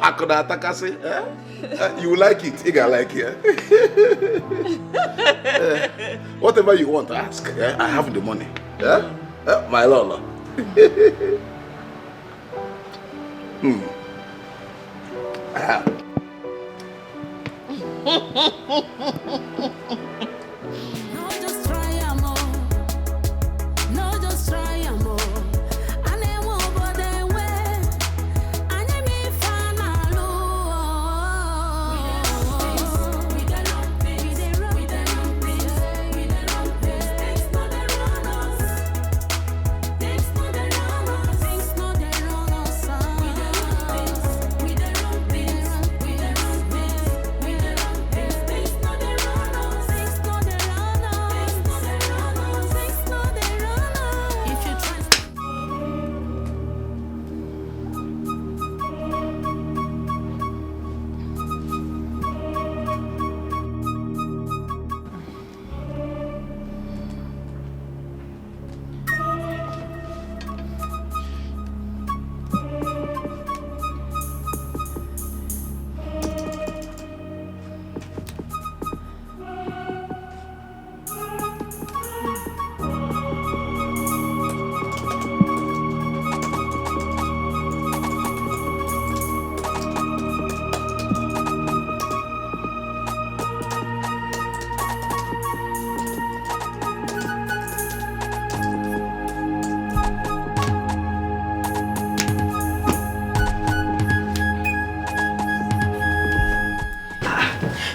Akuna Takase. You will like it. You can like it. Whatever you want, ask. I have the money. My lolo.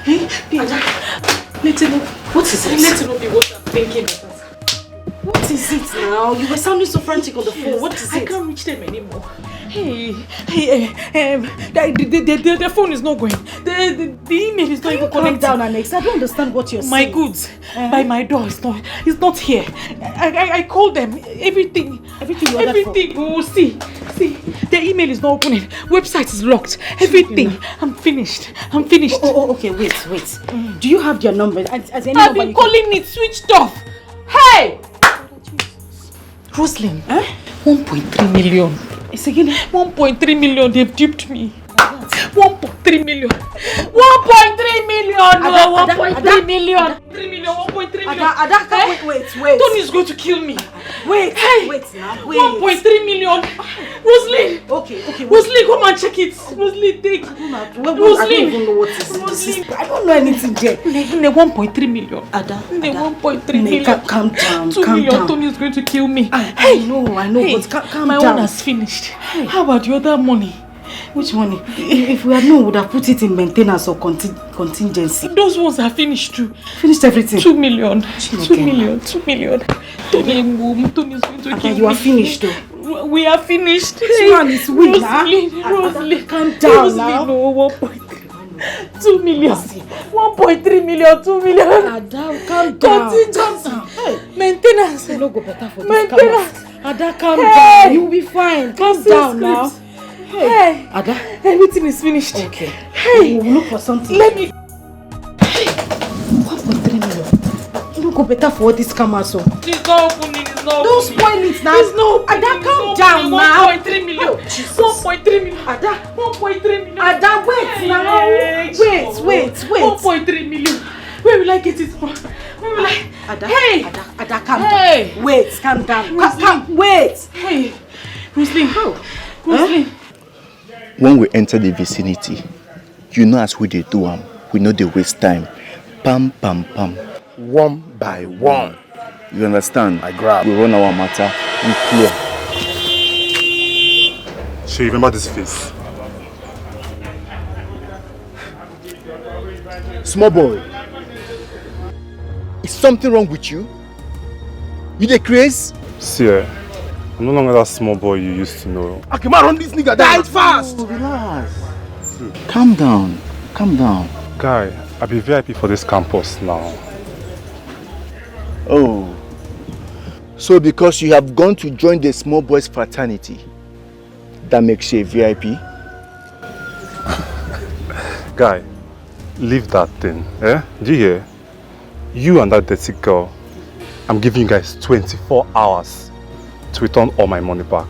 Let it know. What is it? Let it not be what I'm thinking about. What is it now? You were sounding so frantic on the phone. What is it? I can't reach them anymore. The phone is not going. The email is not even connecting. Calm down, Annex. I don't understand what you're saying. My goods by my door is not here. I called them. Everything. Oh, see, the email is not opening. Website is locked. Everything. I'm finished. Oh, okay. Wait. Do you have their number? I've been calling it switched off. Hey! Roslyn, 1.3 million. It's again 1.3 million. They've duped me. 1.3 million. 1.3 million. No, 1.3 million. 3 million. 1.3 million. Ada, wait. Tony is going to kill me. Wait now. 1.3 million. Roslyn. Okay. Roslyn, come and check it. Roslyn, take. I don't even know what is this. I don't know anything there. 1.3 million. Ada. 1.3 million. Calm down. 2 million. Tony is going to kill me. I know, but calm my down. My own has finished. How about the other money? Which money? If we had known, we would have put it in maintenance or contingency. Those ones are finished too. Finished everything? 2 million. 2 million. Tony is going to kill me. You are finished though. We are finished. This man is weak, Rosalie, calm down now. No, 1.3. 2 million. 1.3 million. 2 million. Ada, calm down. Contingency. Maintenance. It will go better for this. Maintenance. Ada, calm down. You will be fine. Calm down now. Hey, Ada, everything is finished. Okay. Hey, we'll look for something. Let me. 1.3 million. It will go better for this camera, so. It's not opening. It's not. Don't spoil it now. It's not. Ada, calm down now. 1.3 million. 1.3 million. Ada, 1.3 million. Ada, wait now. Wait. 1.3 million. Where will I get it from? Where will I? Ada, hey, Ada, calm down. Wait, calm down. Wait. Hey, Roslyn. Roslyn. When we enter the vicinity, you know as we dey do am, we no dey waste time. Pam, one by one. You understand? I grab. We run our matter, we clear. So you remember this face? Small boy, is something wrong with you? You dey craze? See, I'm no longer that small boy you used to know. Akima, run this nigga down. Die fast! Relax. Calm down. Guy, I be VIP for this campus now. Oh. So because you have gone to join the small boys fraternity, that makes you a VIP? Guy, leave that thing, Do you hear? You and that dirty girl, I'm giving you guys 24 hours to return all my money back.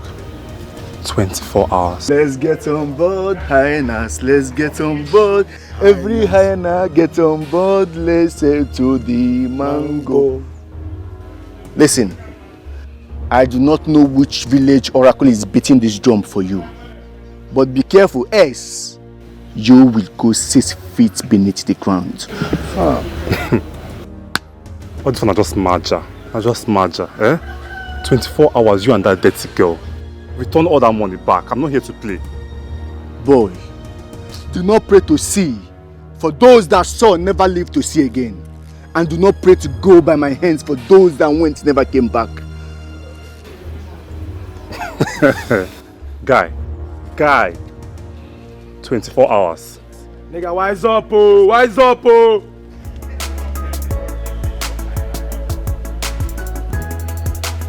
24 hours. Let's get on board, hyenas. Let's get on board. Every hyena get on board. Let's sail to the mango. Listen, I do not know which village oracle is beating this drum for you. But be careful, else you will go 6 feet beneath the ground. All this one are just marger. 24 hours, you and that dirty girl. Return all that money back. I'm not here to play. Boy, do not pray to see, for those that saw never live to see again. And do not pray to go by my hands, for those that went never came back. Guy. 24 hours. Nigga, wise up, oh.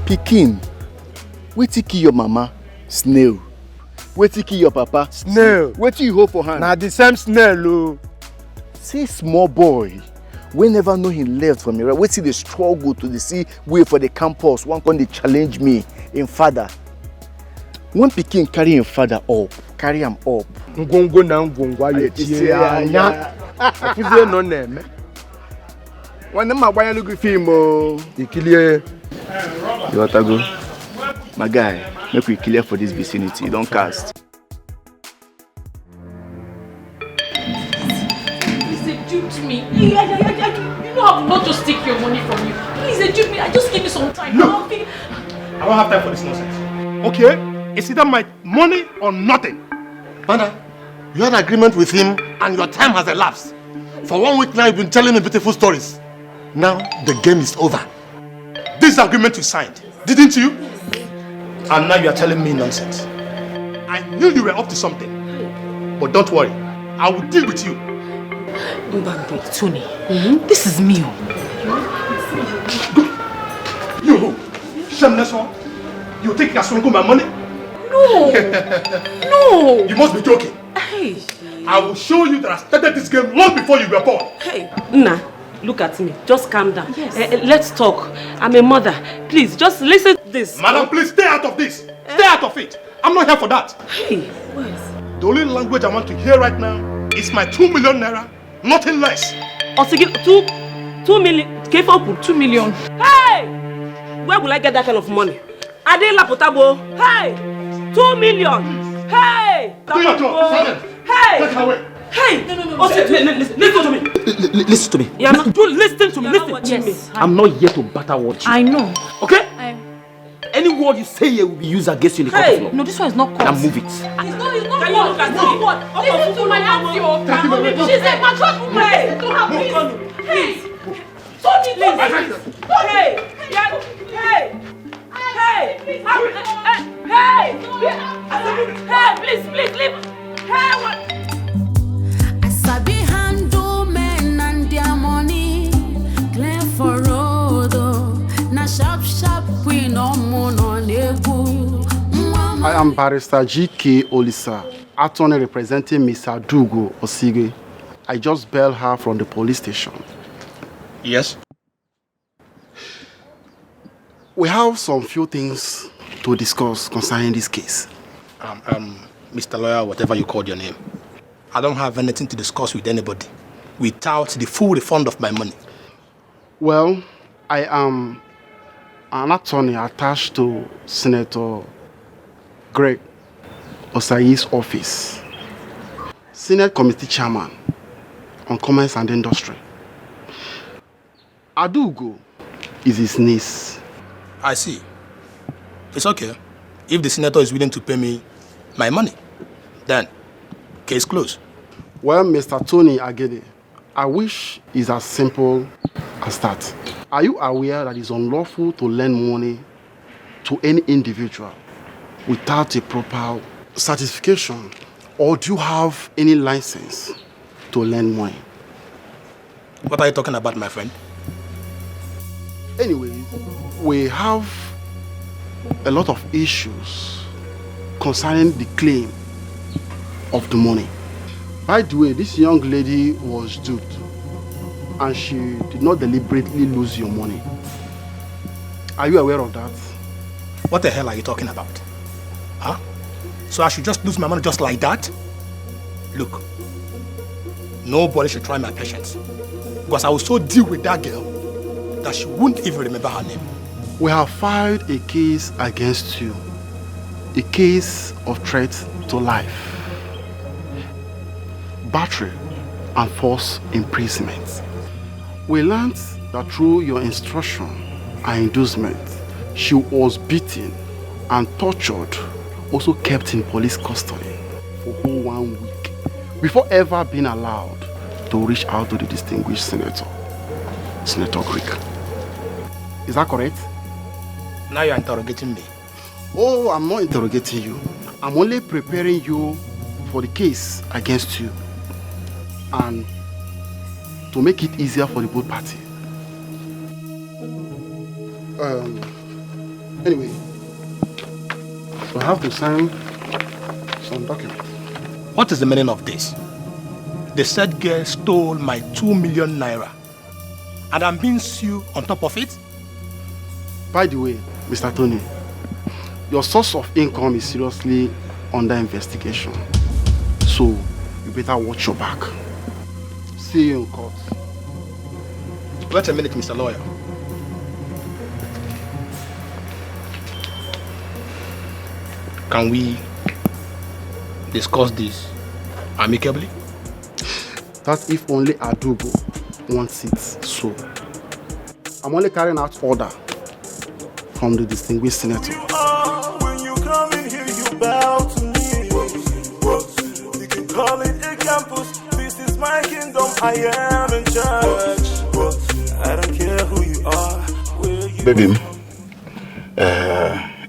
Pikin, wetin kill your mama? Snail. Wetin kill your papa? Snail. Wetin you hold for hand? Na the same snail, oh. See small boy, we never know him left from me, right? Wetin dey struggle to see way for the campus. One come dey challenge me, him father. When pikin carry him father up, carry am up. Ngongo na ngongo ayo tie anya. Afuzie no na eme. Wane ma gbanya lugu film o. Ikilie. You want to go? My guy, make we clear for this vicinity. Don't cast. Please, they duped me. You know I will not just take your money from you. Please, they duped me. Just give me some time. Look, I don't have time for this nonsense. Okay? It's either my money or nothing. Father, you had an agreement with him and your time has elapsed. For 1 week now, you've been telling me beautiful stories. Now, the game is over. This agreement you signed, didn't you? And now you are telling me nonsense. I knew you were up to something. But don't worry, I will deal with you. Tony, this is me. You, shameless one. You think you're swallowing my money? No. No. You must be joking. Hey. I will show you that I started this game long before you were born. Hey, Nna, look at me. Just calm down. Yes. Let's talk. I'm a mother. Please, just listen to this. Madam, please stay out of this. Stay out of it. I'm not here for that. Hey, the only language I want to hear right now is my 2 million naira, nothing less. Osigi, 2 million. 2 million. Hey! Where will I get that kind of money? Adela Potabo. Hey! 2 million. Hey! Do your job. Hey! Take it away. Hey! No. Listen to me. Listen to me. Yeah, no, do listen to me. Listen to me. I'm not here to battle watch you. I know. Okay? Any word you say here will be used against you in the court of law. No, this one is not court. Now move it. It's not what? It's not what? Listen to my auntie. She's a mature woman. Listen to her, please. Hey! Tony, please. Hey! Hey, please, leave. Hey, what? I sabi handle men and their money. Clear for road, na sharp we no moon on ebu. I am Barrister G.K. Olisa, attorney representing Mr. Adugo Osige. I just bailed her from the police station. Yes? We have some few things to discuss concerning this case. Mr. Lawyer, whatever you called your name, I don't have anything to discuss with anybody without the full refund of my money. Well, I am an attorney attached to Senator Greg Osayi's office, Senate Committee Chairman on Commerce and Industry. Adugo is his niece. I see. It's okay. If the senator is willing to pay me my money, then case closed. Well, Mr. Tony Agede, I wish it's as simple as that. Are you aware that it's unlawful to lend money to any individual without a proper certification? Or do you have any license to lend money? What are you talking about, my friend? Anyway, we have a lot of issues concerning the claim of the money. By the way, this young lady was duped and she did not deliberately lose your money. Are you aware of that? What the hell are you talking about? Huh? So I should just lose my money just like that? Look, nobody should try my patience, because I will so deal with that girl that she wouldn't even remember her name. We have filed a case against you, a case of threat to life, battery and false imprisonment. We learned that through your instruction and inducement, she was beaten and tortured, also kept in police custody for whole 1 week before ever being allowed to reach out to the distinguished senator, Senator Greek. Is that correct? Now you're interrogating me. Oh, I'm not interrogating you. I'm only preparing you for the case against you and to make it easier for the both parties. Anyway, we have to sign some documents. What is the meaning of this? The said girl stole my 2 million naira and I'm being sued on top of it? By the way, Mr. Tony, your source of income is seriously under investigation. So, you better watch your back. See you in court. Wait a minute, Mr. Lawyer. Can we discuss this amicably? That's if only Adugo wants it so. I'm only carrying out order from the distinguished senator. When you come in here, you bow to me. You can call it a campus. This is my kingdom. I am in charge. I don't care who you are, where you Baby,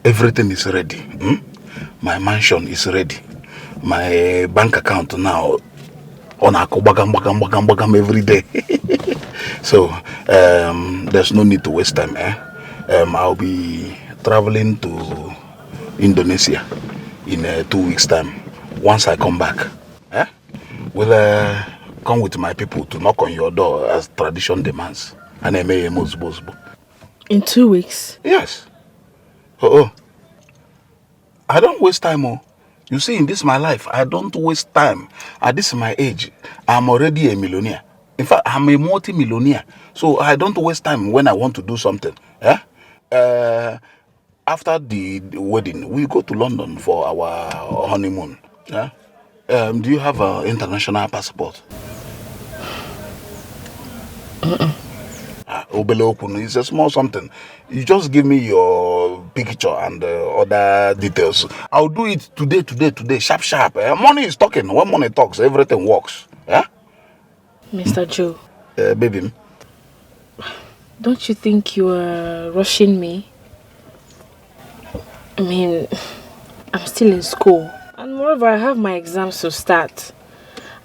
everything is ready. My mansion is ready. My bank account now on a bagam every day. So there's no need to waste time. I'll be traveling to Indonesia in 2 weeks' time. Once I come back, we'll come with my people to knock on your door as tradition demands. And I may most. In 2 weeks? Yes. Oh. I don't waste time. You see, in this my life, I don't waste time. At this my age, I'm already a millionaire. In fact, I'm a multi-millionaire. So I don't waste time when I want to do something. After the wedding, we go to London for our honeymoon. Do you have an international passport? It's a small something. You just give me your picture and other details. I'll do it today, sharp. Money is talking. When money talks, everything works. Mr. Joe. Baby. Don't you think you are rushing me? I mean, I'm still in school. And moreover, I have my exams to start.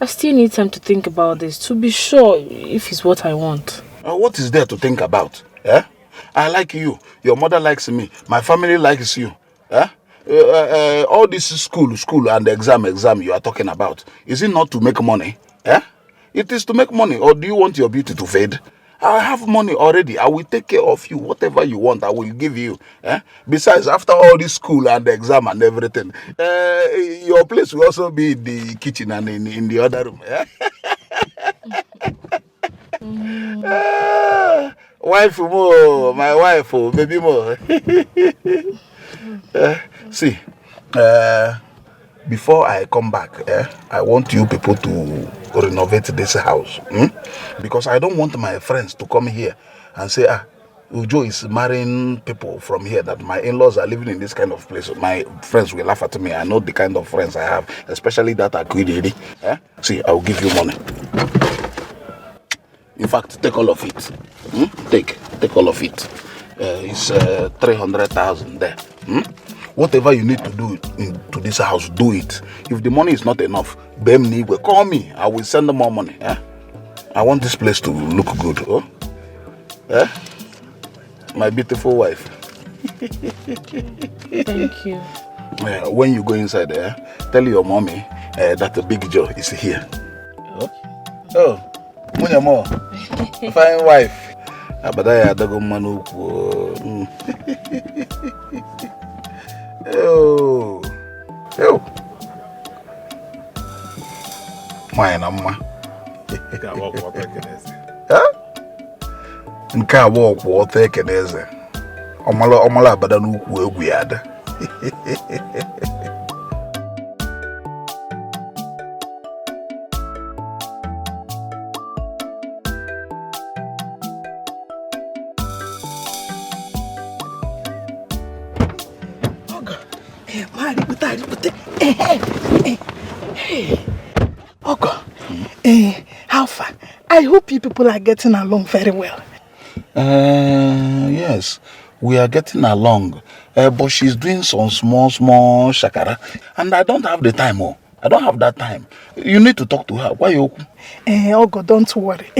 I still need time to think about this to be sure if it's what I want. What is there to think about? I like you. Your mother likes me. My family likes you. All this school and exam you are talking about, is it not to make money? It is to make money. Or do you want your beauty to fade? I have money already. I will take care of you. Whatever you want, I will give you. Besides, after all this school and the exam and everything, your place will also be in the kitchen and in the other room. Wife more, my wife, baby more. See, before I come back, I want you people to renovate this house. Because I don't want my friends to come here and say, Ujo is marrying people from here, that my in-laws are living in this kind of place. My friends will laugh at me. I know the kind of friends I have, especially that Akwidiri. See, I'll give you money. In fact, take all of it. Take all of it. It's 300,000 there. Whatever you need to do to this house, do it. If the money is not enough, Bemni will call me. I will send them more money. I want this place to look good. My beautiful wife. Thank you. When you go inside there, tell your mommy that the Big Joe is here. Oh, Munyamo, fine wife. Abadaya dago manuku. Oh, my nama. Nke a walk water ekeneze. Omala abada n'ukwu egwu ya ada. How far? I hope you people are getting along very well. Yes, we are getting along. But she's doing some small shakara. And I don't have the time. I don't have that time. You need to talk to her. Why you? Ogo, don't worry.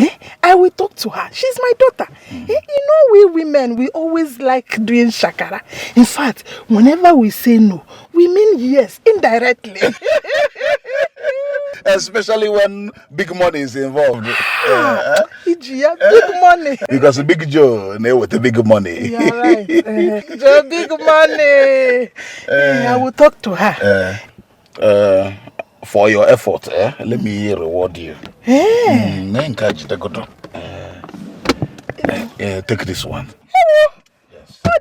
I will talk to her. She's my daughter. You know, we women, we always like doing shakara. In fact, whenever we say no, we mean yes, indirectly. Especially when big money is involved. Big money. Because Big Joe, with the big money. You're right. Joe, big money. I will talk to her. For your effort, let me reward you. Take this one.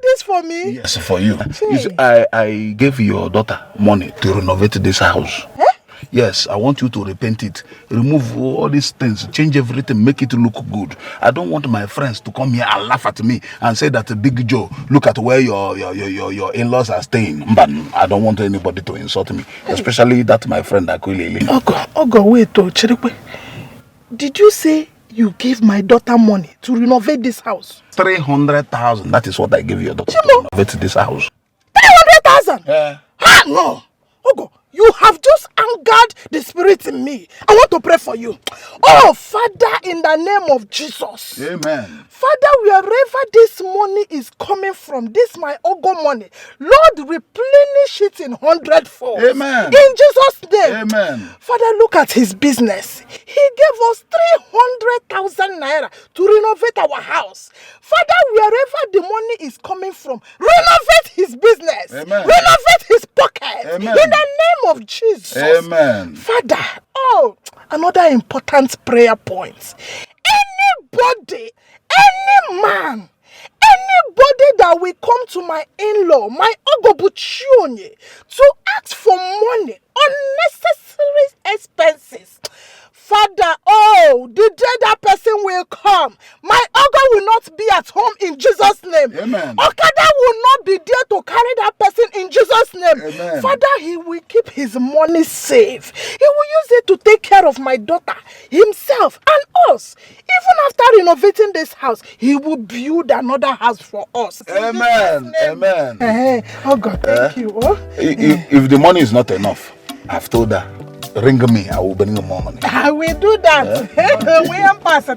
This for me? Yes, for you. You see, I gave your daughter money to renovate this house. Yes, I want you to repaint it, remove all these things, change everything, make it look good. I don't want my friends to come here and laugh at me and say that Big Joe, look at where your in-laws are staying. But I don't want anybody to insult me, especially that my friend Akwilili. Ogo, wait, Chirikwe. Did you say you gave my daughter money to renovate this house? 300,000. That is what I gave your daughter to renovate this house. 300,000? Yeah. Ah, no. Ogo, you have just angered the spirit in me. I want to pray for you. Oh, Father, in the name of Jesus. Amen. Father, wherever this money is coming from, this my Ogo money, Lord, replenish it in 100-fold. Amen. In Jesus' name. Amen. Father, look at his business. He gave us 300,000 naira to renovate our house. Father, wherever the money is coming from, renovate his business. Amen. Renovate his pocket. Amen. In the name of Jesus. Amen. Father, another important prayer point. Anybody, any man, anybody that will come to my in-law, my Ogobuchionye, to ask for money, unnecessary expenses. Father, the day that person will come, my Ogo will not be at home in Jesus' name. Amen. Okada will not be there to carry that person in Jesus' name. Amen. Father, he will keep his money safe. He will use it to take care of my daughter, himself, and us. Even after renovating this house, he will build another house for us. Amen. Amen. Oh God, thank you. If the money is not enough, I've told her, ring me, I will bring you more money. I will do that. We am passing.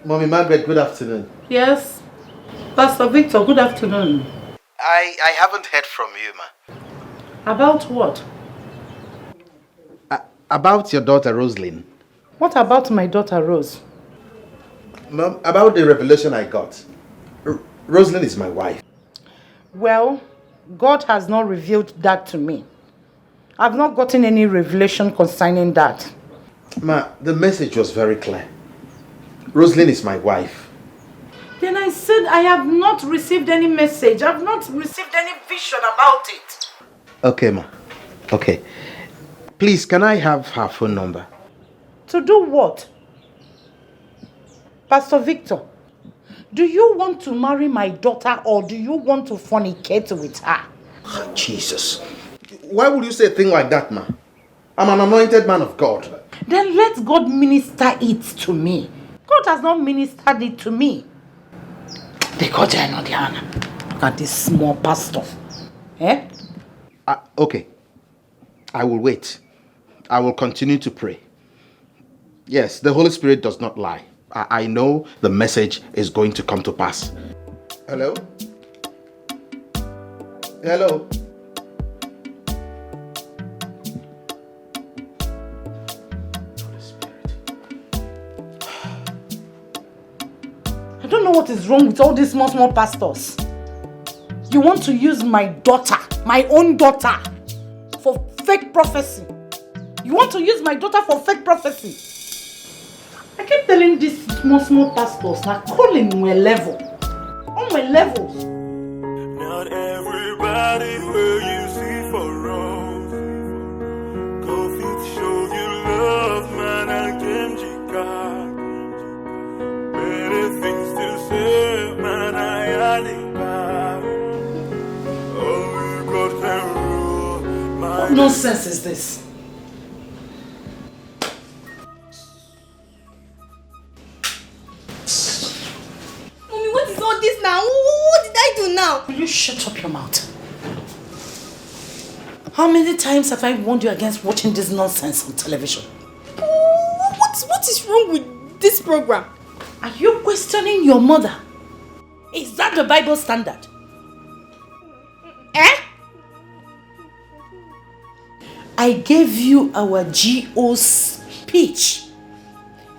Mommy Margaret, good afternoon. Yes. Pastor Victor, good afternoon. I haven't heard from you, ma. About what? About your daughter, Rosalind. What about my daughter, Rose? Mom, about the revelation I got. Rosalind is my wife. Well, God has not revealed that to me. I've not gotten any revelation concerning that. Ma, the message was very clear. Rosalind is my wife. Then I said I have not received any message. I've not received any vision about it. Okay, ma. Okay. Please, can I have her phone number? To do what? Pastor Victor, do you want to marry my daughter or do you want to fornicate with her? Oh, Jesus. Why would you say a thing like that, ma? I'm an anointed man of God. Then let God minister it to me. God has not ministered it to me. They got Diana. Look at this small pastor. Eh? Okay. I will wait. I will continue to pray. Yes, the Holy Spirit does not lie. I know the message is going to come to pass. Hello? Hello? I don't know what is wrong with all these small pastors. You want to use my daughter, my own daughter, for fake prophecy. You want to use my daughter for fake prophecy. I keep telling these small pastors, now calling my level. On my levels. Not everybody will you see for rose. Go fit show you love, man, and Genjika. Many things to say, man, I alibaba. Oh, God can rule my What nonsense is this? Mommy, what is all this now? What did I do now? Will you shut up your mouth? How many times have I warned you against watching this nonsense on television? What is wrong with this program? Are you questioning your mother? Is that the Bible standard? Eh? I gave you our GO's speech.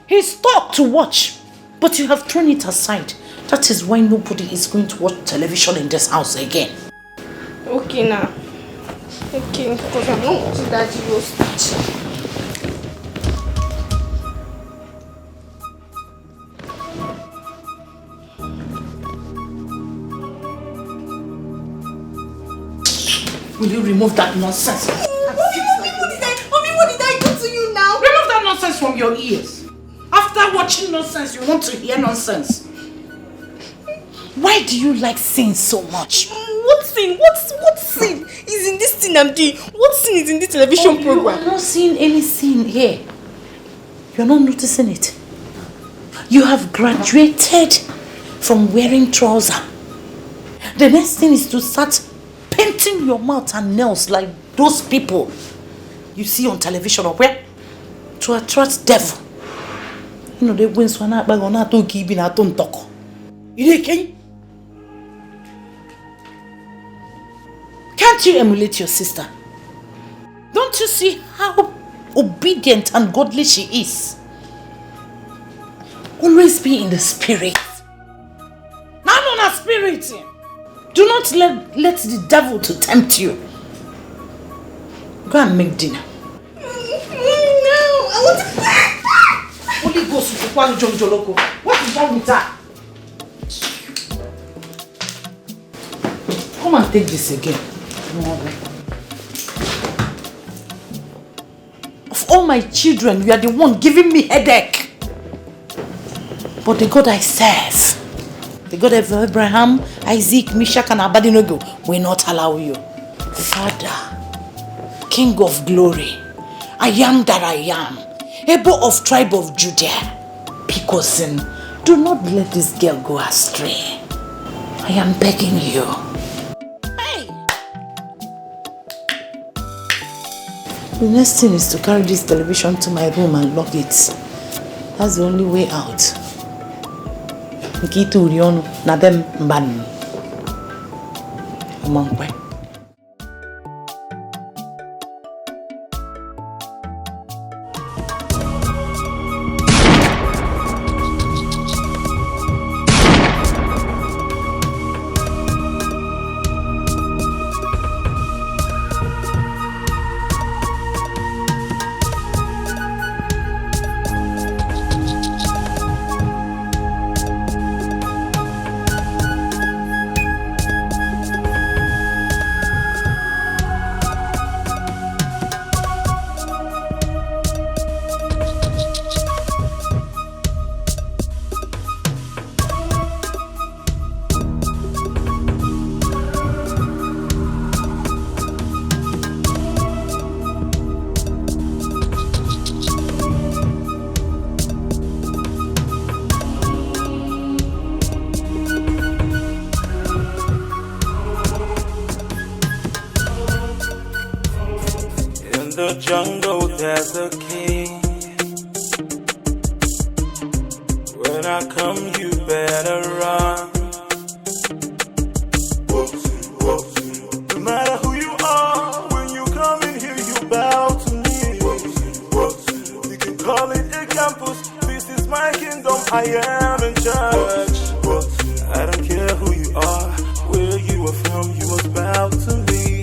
He's taught to watch, but you have thrown it aside. That is why nobody is going to watch television in this house again. Okay now. Okay, because I'm not watching that GO's speech. Will you remove that nonsense? Mommy, what did I do to you now? Remove that nonsense from your ears. After watching nonsense, you want to hear nonsense. Why do you like sin so much? What sin? What sin is in this thing I'm doing? What sin is in this television program? You are not seeing any sin here. You're not noticing it. You have graduated from wearing trousers. The next thing is to start painting your mouth and nails like those people you see on television or where? To attract devil. You know, they win swana bag on to give in a ton talk. Can't you emulate your sister? Don't you see how obedient and godly she is? Always be in the spirit. Now, no, spirit. Do not let the devil to tempt you. Go and make dinner. No, I want to. Holy Ghost, what is wrong with that? Come and take this again. Of all my children, you are the one giving me headache. But the God I serve, the God of Abraham, Isaac, Meshach, and Abednego, will not allow you. Father, King of glory, I am that I am, able of tribe of Judah, because do not let this girl go astray. I am begging you. The next thing is to carry this television to my room and lock it. That's the only way out. Nkitu Urionu, Nabem Mbani. Amankwe. the jungle there's a king. When I come, you better run. No matter who you are, when you come in here, you bow to me. You can call it a campus. This is my kingdom. I am in charge. I don't care who you are, where you are from. You must bow to me.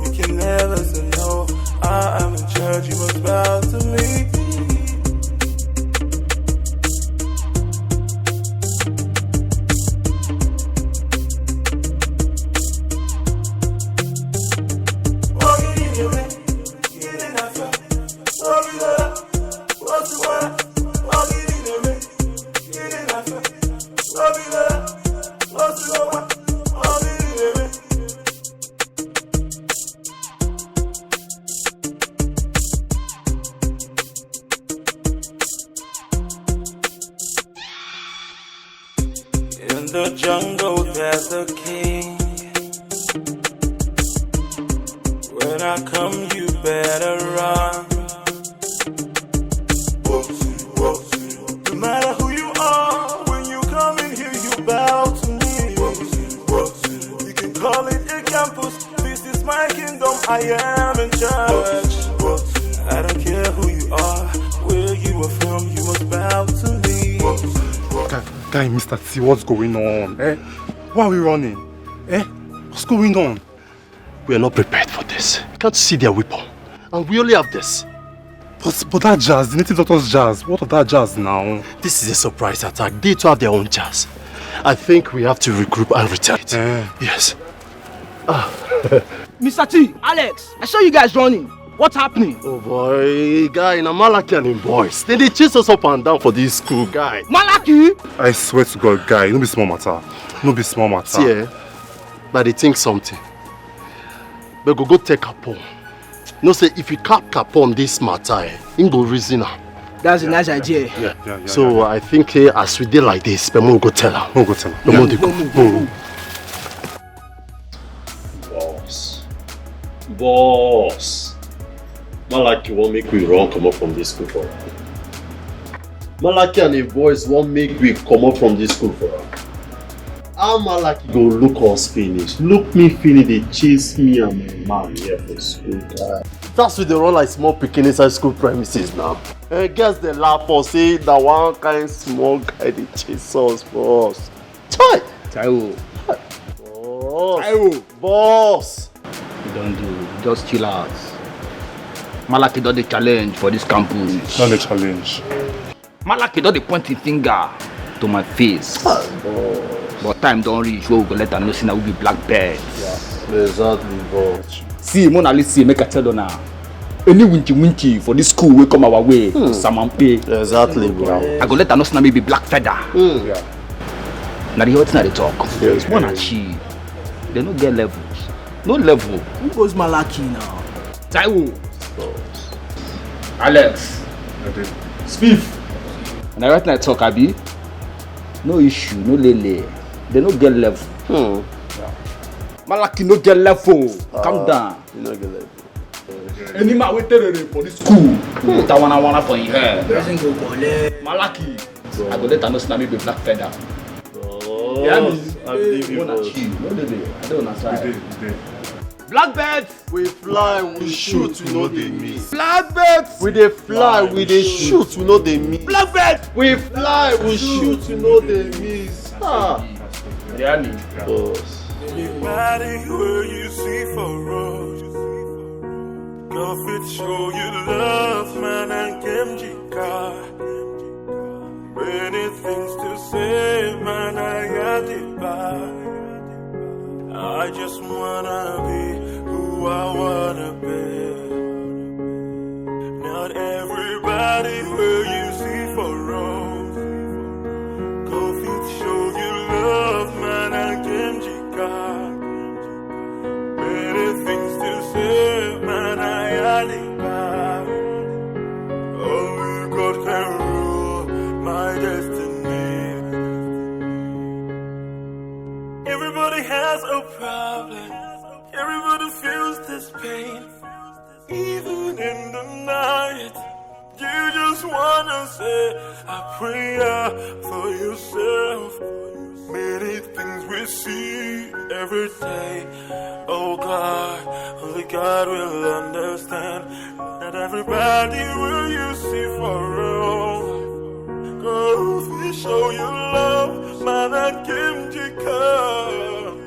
You can never say no. I am in charge. You must bow to me. In the jungle there's a king. When I come, you better run. No matter who you are, when you come in here, you bow to me. You can call it a campus. This is my kingdom. I am in charge. I don't care who you are, where you are from. You must bow to me. Guy, Mr. T, what's going on? Why are we running? What's going on? We are not prepared for this. You can't see their weapon. And we only have this. But that jazz, the native doctor's jazz, what of that jazz now? This is a surprise attack. They too have their own jazz. I think we have to regroup and retaliate. Yes. Mr. T, Alex, I saw you guys running. What's happening? Oh boy, guy, na Malaki and him boys. They chase us up and down for this school, guy. Malaki? I swear to God, guy, no be small matter. No be small matter. See, but they think something. But go take Capone. No say if you cap Capone this matter, him go reason her. That's a nice idea. Yeah. So I think as we did like this, but we'll go tell her. We'll go tell her. Boss. Malaki won't make we run come up from this school for her. Malaki and the boys won't make we come up from this school for her. How Malaki go look us finish? Look me finish, they chase me and my man here for school. That's with the run like small picking inside school premises now. And guess they laugh or say that one kind small guy they chase us for us. Chai! Taiwo. Boss. Taiwo. Boss. You don't do, just chill out. Malaki don't the challenge for this campus. Not the challenge. Malaki don't the pointing finger to my face. But time don't reach where we go let her know that we be blackbirds. Yeah, exactly, boss. See, Mona Lisa, make a tell you now. Any winchy for this school will come our way. Samampe. Exactly, bro. I go let her know that we be black feather. Yeah. Now the whole they talk. Yes, one achieve. They don't get levels. No level. Who goes Malaki now? Taiwo. Alex. Spiff. And I right now talk, Abi. No issue, no lele. They don't get level. Malaki no get level. Calm down. You no get level. Any man wait there for this school. That one for your hair. Malaki. I go let her know that me be black feather. Yeah, I believe you. No lele. I don't understand. Blackbirds, we fly, we shoot, we know they miss. Blackbirds, we dey fly, we dey shoot, we know they miss. Blackbirds, we fly, we shoot, we know they miss. Really? Boss. Anybody where you see for us, go fit show you love, man, and Kemjika. Many things to say, man, I got it back. I just wanna be who I wanna be. Not everybody will you see for wrong. Go fit show you love, man, I can got. Many things to say, man, I had it back. Only God can rule my destiny. Everybody has a problem. Everybody feels this pain. Even in the night, you just wanna say a prayer for yourself. Many things we see every day. Oh God, only God will understand. Not everybody will you see for real. Go if show you love, man, I came to come.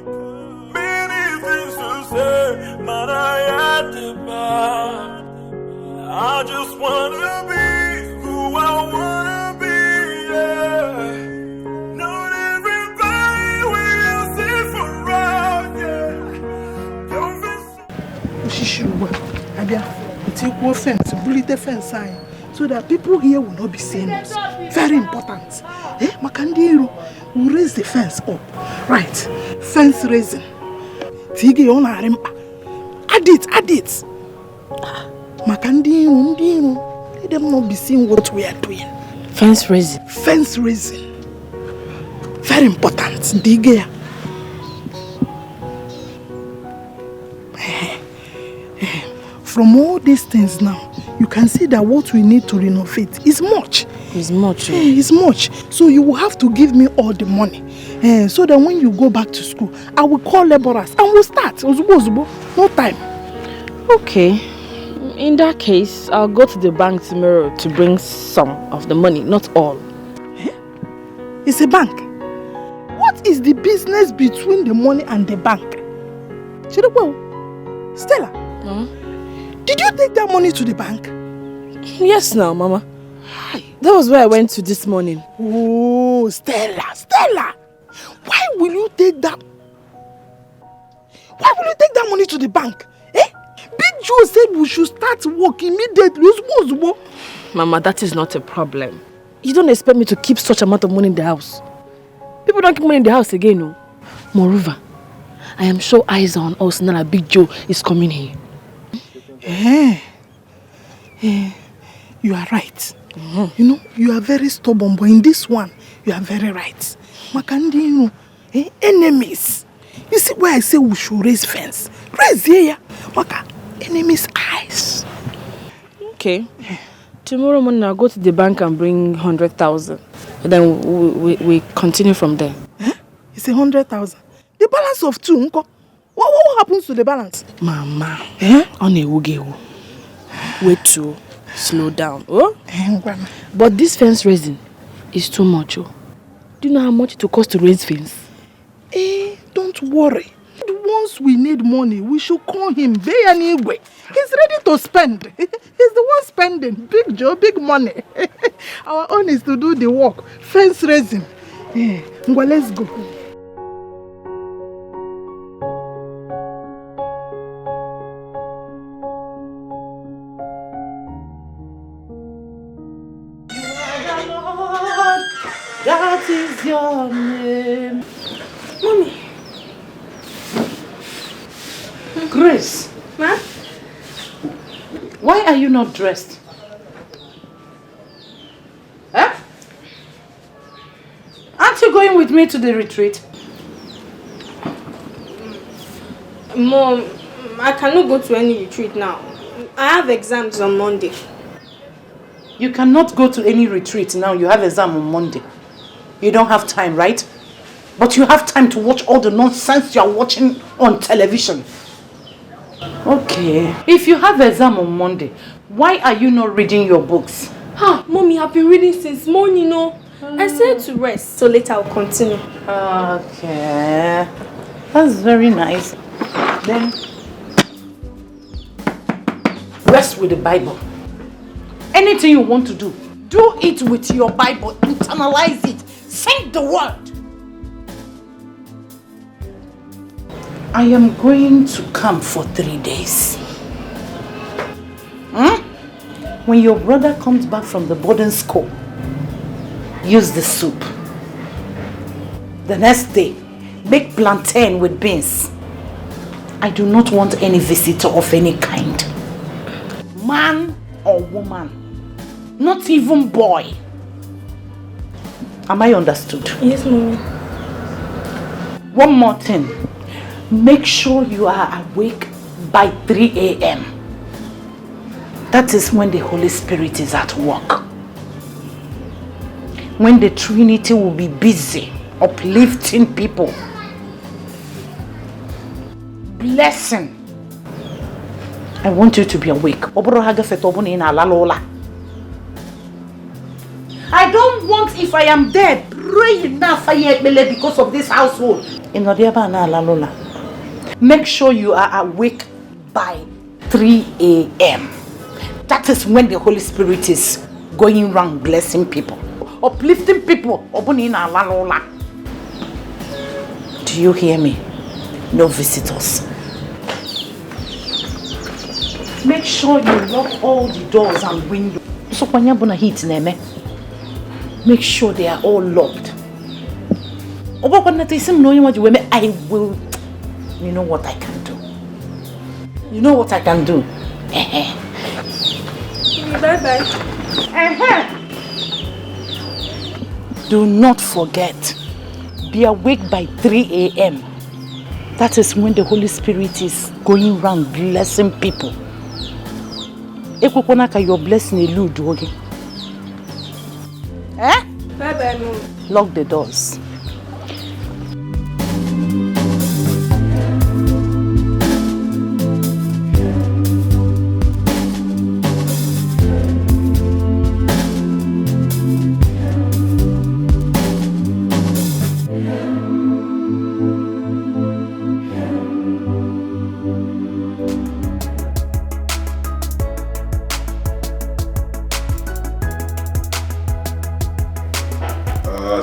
Many things to say, man, I had to buy. I just wanna be who I wanna be, yeah. Not everybody will see for right, yeah. Don't be Abia, it's equal fence, bullet the fence sign. So that people here will not be seeing us. Very important. Makandiro will raise the fence up. Right. Fence raising. Tige on arimpa. Add it. Makandiro, let them not be seeing what we are doing. Fence raising. Fence raising. Very important. Dige. From all these things now, you can see that what we need to renovate is much. It's much. It's much. So you will have to give me all the money. So that when you go back to school, I will call laborers and we'll start. No time. Okay. In that case, I'll go to the bank tomorrow to bring some of the money, not all. It's a bank. What is the business between the money and the bank? Stella. Did you take that money to the bank? Yes, now, Mama. That was where I went to this morning. Oh, Stella. Why will you take that? Why will you take that money to the bank? Eh? Big Joe said we should start work immediately. Mama, that is not a problem. You don't expect me to keep such amount of money in the house. People don't keep money in the house again, no. Moreover, I am sure eyes are on us now that Big Joe is coming here. You are right. You know, you are very stubborn, but in this one, you are very right. Makandi, enemies. You see why I say we should raise fence? Raise here, Maka. Enemies' eyes. Okay. Tomorrow morning I'll go to the bank and bring 100,000. And then we continue from there. It's 100,000. The balance of 2, Unko. What happens to the balance? Mama, on a wugewu. Wait to slow down. Oh? But this fence raising is too much. Oh. Do you know how much it will cost to raise fence? Don't worry. Once we need money, we should call him Beyanigwe. He's ready to spend. He's the one spending. Big Joe, big money. Our own is to do the work. Fence raising. Well, let's go. That is your name. Mommy. Grace. Ma? Why are you not dressed? Huh? Aren't you going with me to the retreat? Mom, I cannot go to any retreat now. I have exams on Monday. You cannot go to any retreat now. You have exam on Monday. You don't have time, right? But you have time to watch all the nonsense you are watching on television. Okay. If you have exam on Monday, why are you not reading your books? Mommy, I've been reading since morning, no? I said to rest, so later I'll continue. Okay. That's very nice. Then, rest with the Bible. Anything you want to do, do it with your Bible. Internalize it. Sing the word. I am going to camp for 3 days. When your brother comes back from the boarding school, use the soup. The next day, make plantain with beans. I do not want any visitor of any kind. Man or woman. Not even boy. Am I understood? Yes, Mommy. One more thing. Make sure you are awake by 3 a.m. That is when the Holy Spirit is at work. When the Trinity will be busy uplifting people. Blessing. I want you to be awake. I don't want, if I am dead, pray enough because of this household. Make sure you are awake by 3 a.m. That is when the Holy Spirit is going around blessing people, uplifting people. Do you hear me? No visitors. Make sure you lock all the doors and windows. Make sure they are all locked. I will. You know what I can do. You know what I can do. Bye-bye. Do not forget. Be awake by 3 a.m. That is when the Holy Spirit is going around blessing people. Your blessing elude. Bye-bye, Mom. Lock the doors.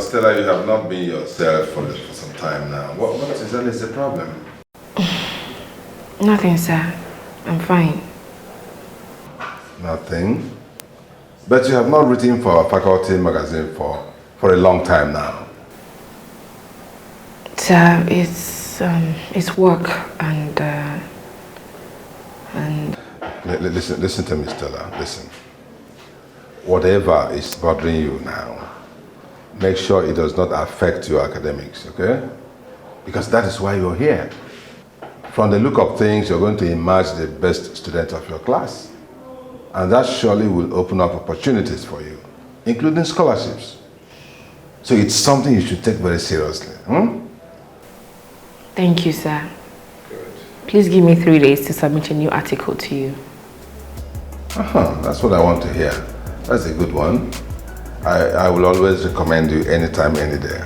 Stella, you have not been yourself for some time now. What exactly is the problem? Nothing, sir. I'm fine. Nothing? But you have not written for a faculty magazine for a long time now. Sir, it's work and Listen to me, Stella. Listen. Whatever is bothering you now, make sure it does not affect your academics, okay? Because that is why you're here. From the look of things, you're going to emerge the best student of your class. And that surely will open up opportunities for you, including scholarships. So it's something you should take very seriously. Thank you, sir. Please give me 3 days to submit a new article to you. That's what I want to hear. That's a good one. I will always recommend you anytime, any day.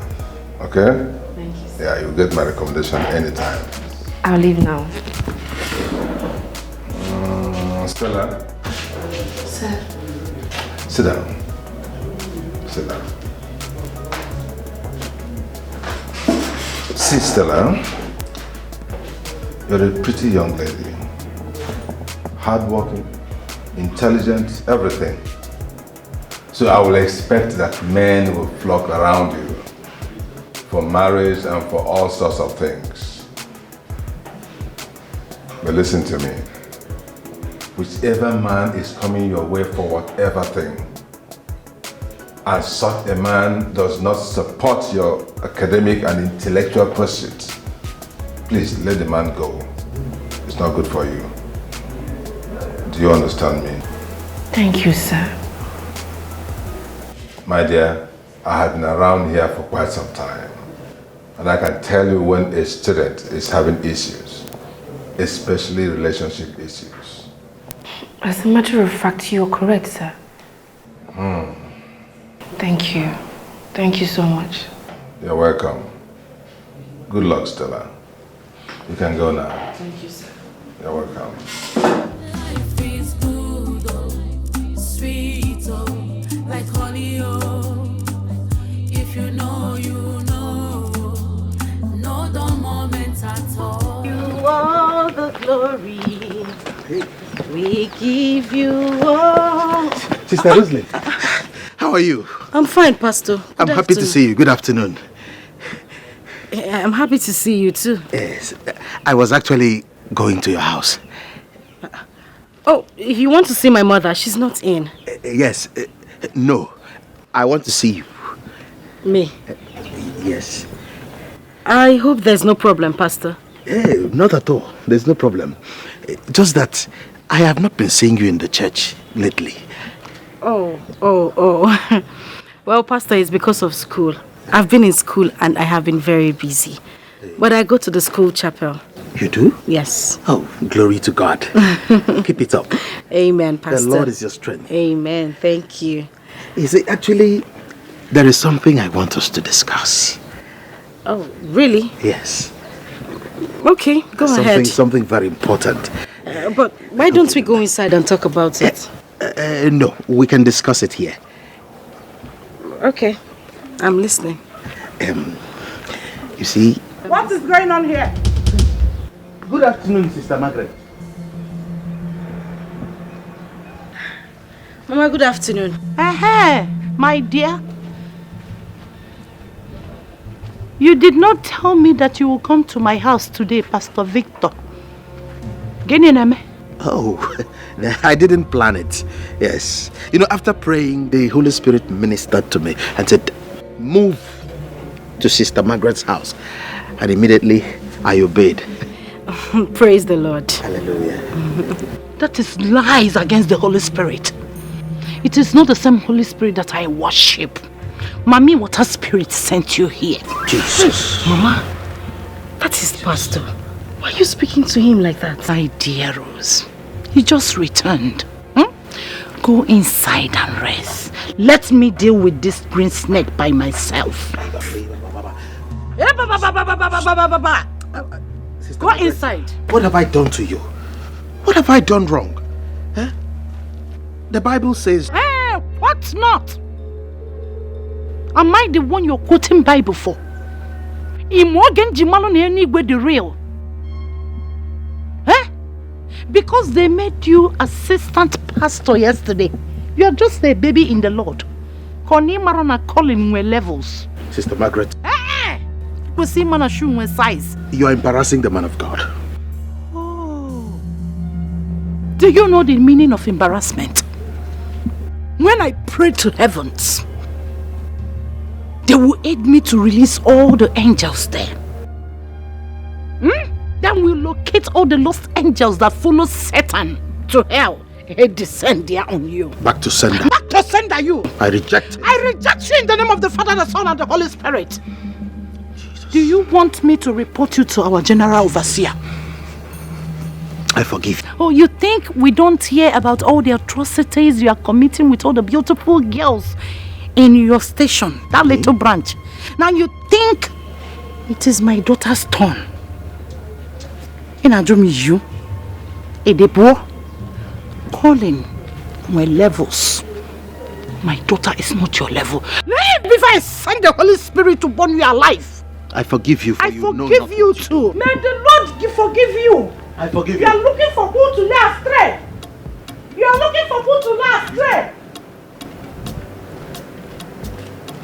Okay? Thank you, sir. Yeah, you'll get my recommendation anytime. I'll leave now. Stella? Sir. Sit down. Sit down. See, Stella, you're a pretty young lady. Hardworking, intelligent, everything. So I will expect that men will flock around you for marriage and for all sorts of things. But listen to me. Whichever man is coming your way for whatever thing, and such a man does not support your academic and intellectual pursuits, please let the man go. It's not good for you. Do you understand me? Thank you, sir. My dear, I have been around here for quite some time, and I can tell you when a student is having issues, especially relationship issues. As a matter of fact, you're correct, sir. Thank you. Thank you so much. You're welcome. Good luck, Stella. You can go now. Thank you, sir. You're welcome. Life is good, oh, sweet, oh, like honey, oh. If you know, you know. No the moment at all. You all the glory. We give you all. Sister Rosalind, how are you? I'm fine, Pastor. I'm happy to see you. Good afternoon. I'm happy to see you too. Yes, I was actually going to your house. Oh, you want to see my mother? She's not in. Yes, no, I want to see you. Me? Yes. I hope there's no problem, Pastor. Not at all. There's no problem. Just that I have not been seeing you in the church lately. Oh. Well, Pastor, it's because of school. I've been in school and I have been very busy. But I go to the school chapel. You do? Yes. Oh, glory to God. Keep it up. Amen, Pastor. The Lord is your strength. Amen. Thank you. You see, actually, there is something I want us to discuss. Oh, really? Yes. Okay, go ahead. Something very important. But why don't we go inside and talk about it? No, we can discuss it here. Okay, I'm listening. You see... What is going on here? Good afternoon, Sister Margaret. Mama, good afternoon. My dear. You did not tell me that you will come to my house today, Pastor Victor. Oh, I didn't plan it. Yes. You know, after praying, the Holy Spirit ministered to me and said, move to Sister Margaret's house. And immediately I obeyed. Praise the Lord. Hallelujah. That is lies against the Holy Spirit. It is not the same Holy Spirit that I worship. Mommy, what a spirit sent you here? Jesus. Mama, that is Pastor. Why are you speaking to him like that? My dear Rose, he just returned. Go inside and rest. Let me deal with this green snake by myself. Go inside. What have I done to you? What have I done wrong? Huh? The Bible says... What not? Am I the one you're quoting Bible for? Imogen Jimalo ni the real. Because they made you assistant pastor yesterday. You are just a baby in the Lord. Konimara calling we levels. Sister Margaret. We see man a shoe with size. You are embarrassing the man of God. Do you know the meaning of embarrassment? When I pray to heavens, they will aid me to release all the angels there. Then we'll locate all the lost angels that follow Satan to hell and descend there on you. Back to sender. Back to sender you. I reject. I reject you in the name of the Father, the Son, and the Holy Spirit. Do you want me to report you to our general overseer? I forgive. Oh, you think we don't hear about all the atrocities you are committing with all the beautiful girls in your station, that little branch? Now you think it is my daughter's turn? In a dream, you, a debo, calling my levels. My daughter is not your level. Leave before I send the Holy Spirit to burn you alive. I forgive you for I forgive you too. May the Lord forgive you. I forgive you. You are looking for who to lay astray. You are looking for who to lay astray.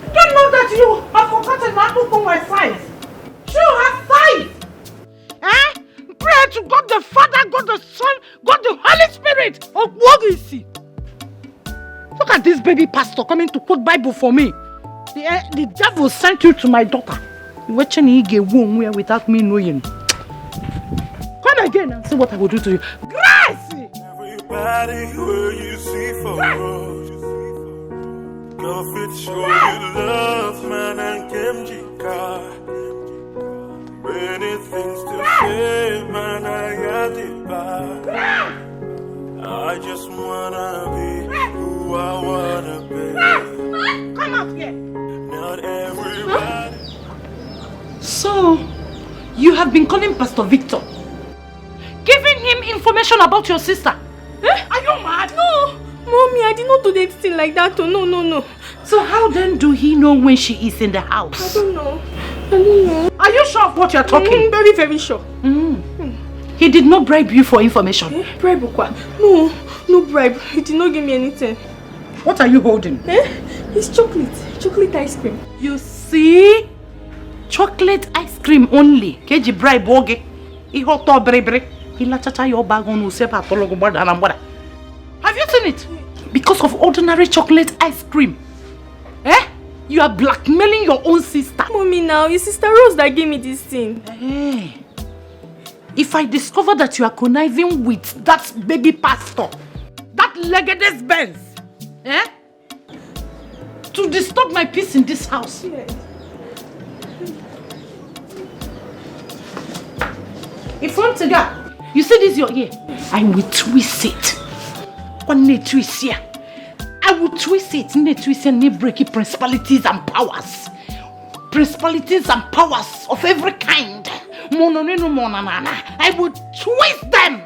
Don't know that you have forgotten how to come my size. You have size. Pray to God the Father, God the Son, God the Holy Spirit. Oh, what is he? Look at this baby pastor coming to quote Bible for me. The devil sent you to my daughter. Watching you get warm without me knowing. Come again and see what I will do to you. Grace! Everybody where you see for go fit show you love, man, and Kimjika. Many things to say, man, I got it back. I just wanna be who I wanna be. Come out here. Not everybody. So, you have been calling Pastor Victor, giving him information about your sister. Are you mad? No, Mommy, I did not do anything like that. Oh, no. So how then do he know when she is in the house? I don't know. Are you sure of what you are talking? Very, very sure. He did not bribe you for information? Bribe what? No bribe. He did not give me anything. What are you holding? It's chocolate. Chocolate ice cream. You see? Chocolate ice cream only. Keji bribe oge. Ihoto brebre. Ila chacha your bag on usepa tologo bada na mbada. Have you seen it? Because of ordinary chocolate ice cream. You are blackmailing your own sister. Mommy, now, it's Sister Rose that gave me this thing. If I discover that you are conniving with that baby pastor, that leggedest Benz, to disturb my peace in this house. If you want to go, you see this your ear? I will twist it. One day twist here. I will twist it. Twist and break it. Principalities and powers. Principalities and powers of every kind. I will twist them.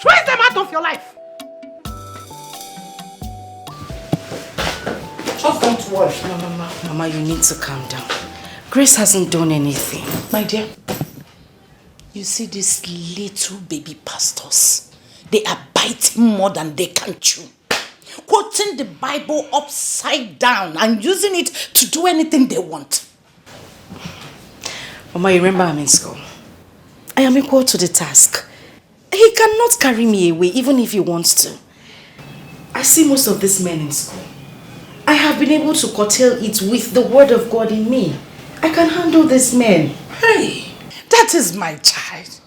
Twist them out of your life. Just don't worry. Mama, you need to calm down. Grace hasn't done anything. My dear, you see these little baby pastors, they are biting more than they can chew. Quoting the Bible upside down and using it to do anything they want. Mama, you remember I'm in school. I am equal to the task. He cannot carry me away even if he wants to. I see most of these men in school. I have been able to curtail it with the word of God in me. I can handle these men. Hey, that is my child.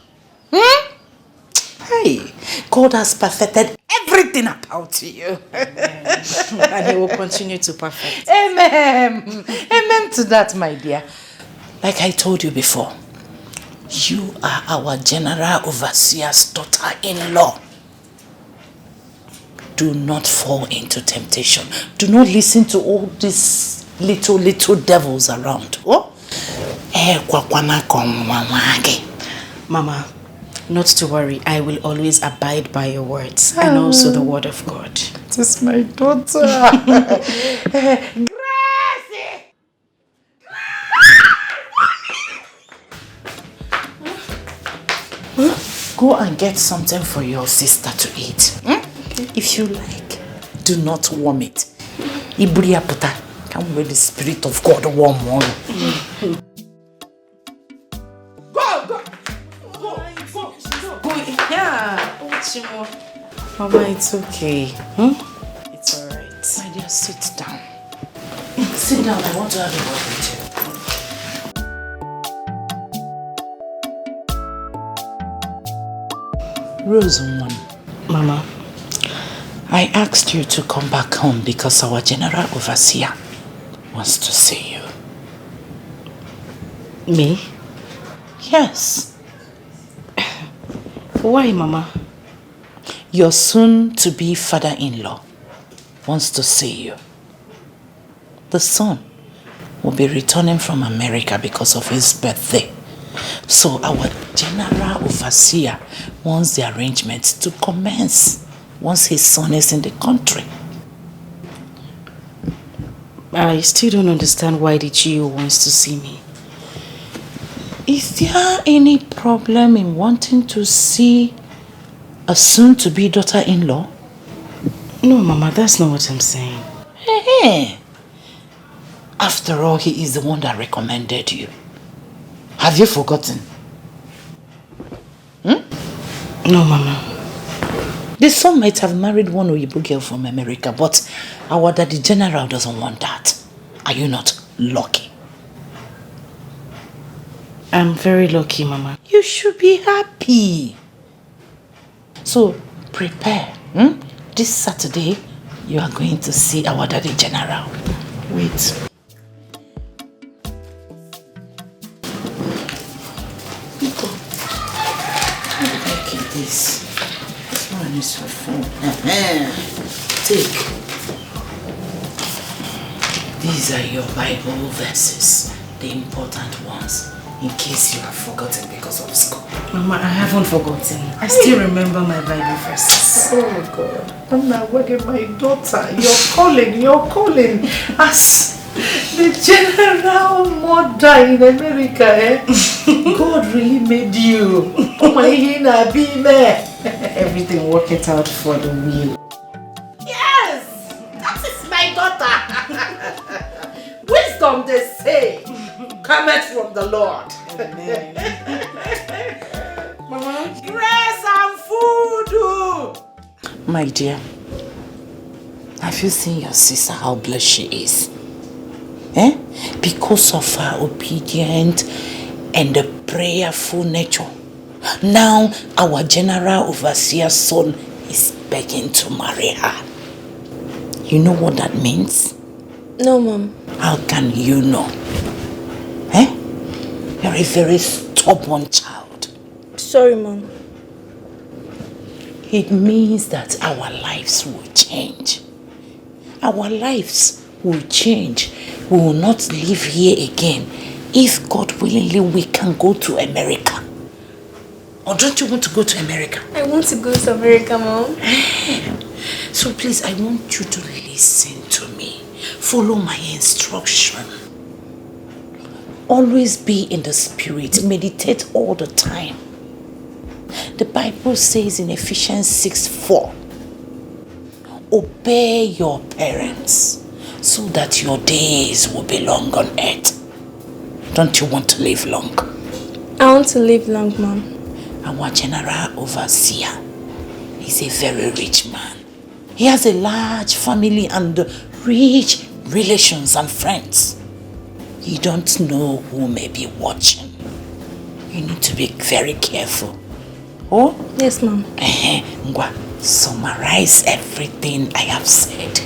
Hey, God has perfected everything about you. And he will continue to perfect. Amen. Amen to that, my dear. Like I told you before, you are our general overseer's daughter-in-law. Do not fall into temptation. Do not listen to all these little devils around. Oh? Mama, not to worry. I will always abide by your words and also the word of God. This is my daughter. Go and get something for your sister to eat. If you like, do not warm it. Iburia puta, come with the Spirit of God warm one. Go! Yeah. Mama, it's okay. It's alright. My dear, sit down. Sit down, I want to have a word with you. Rose one. Mama. I asked you to come back home because our general overseer wants to see you. Me? Yes. Why, Mama? Your soon-to-be father-in-law wants to see you. The son will be returning from America because of his birthday. So our general overseer wants the arrangements to commence once his son is in the country. I still don't understand why the GO wants to see me. Is there any problem in wanting to see a soon-to-be daughter-in-law? No, Mama, that's not what I'm saying. Hey. After all, he is the one that recommended you. Have you forgotten? No, Mama. The son might have married one Oyibo girl from America, but our daddy general doesn't want that. Are you not lucky? I'm very lucky, Mama. You should be happy. So, prepare. This Saturday, you are going to see our daddy general. Wait. This one is your phone. Take. These are your Bible verses, the important ones, in case you have forgotten because of school. Mama, I haven't forgotten. I still remember my Bible verses. Oh God. I'm not working my daughter. You're calling. As the general mother in America, eh? God really made you. Everything worked it out for the will. Yes! That is my daughter. Wisdom, they say, cometh from the Lord. Amen. Mama? Grace and food. My dear, have you seen your sister, how blessed she is? Because of her obedient and the prayerful nature. Now our general overseer's son is begging to marry her. You know what that means? No, Mom. How can you know? You're a very stubborn child. Sorry, Mom. It means that our lives will change. Our lives will change. We will not live here again. If God willingly, we can go to America. Or don't you want to go to America? I want to go to America, Mom. So please, I want you to listen to me. Follow my instruction. Always be in the spirit. Meditate all the time. The Bible says in Ephesians 6:4, obey your parents so that your days will be long on earth. Don't you want to live long? I want to live long, Mom. Our general overseer is a very rich man. He has a large family and rich relations and friends. You don't know who may be watching. You need to be very careful. Oh? Yes, Mom. Ngwa, summarize everything I have said.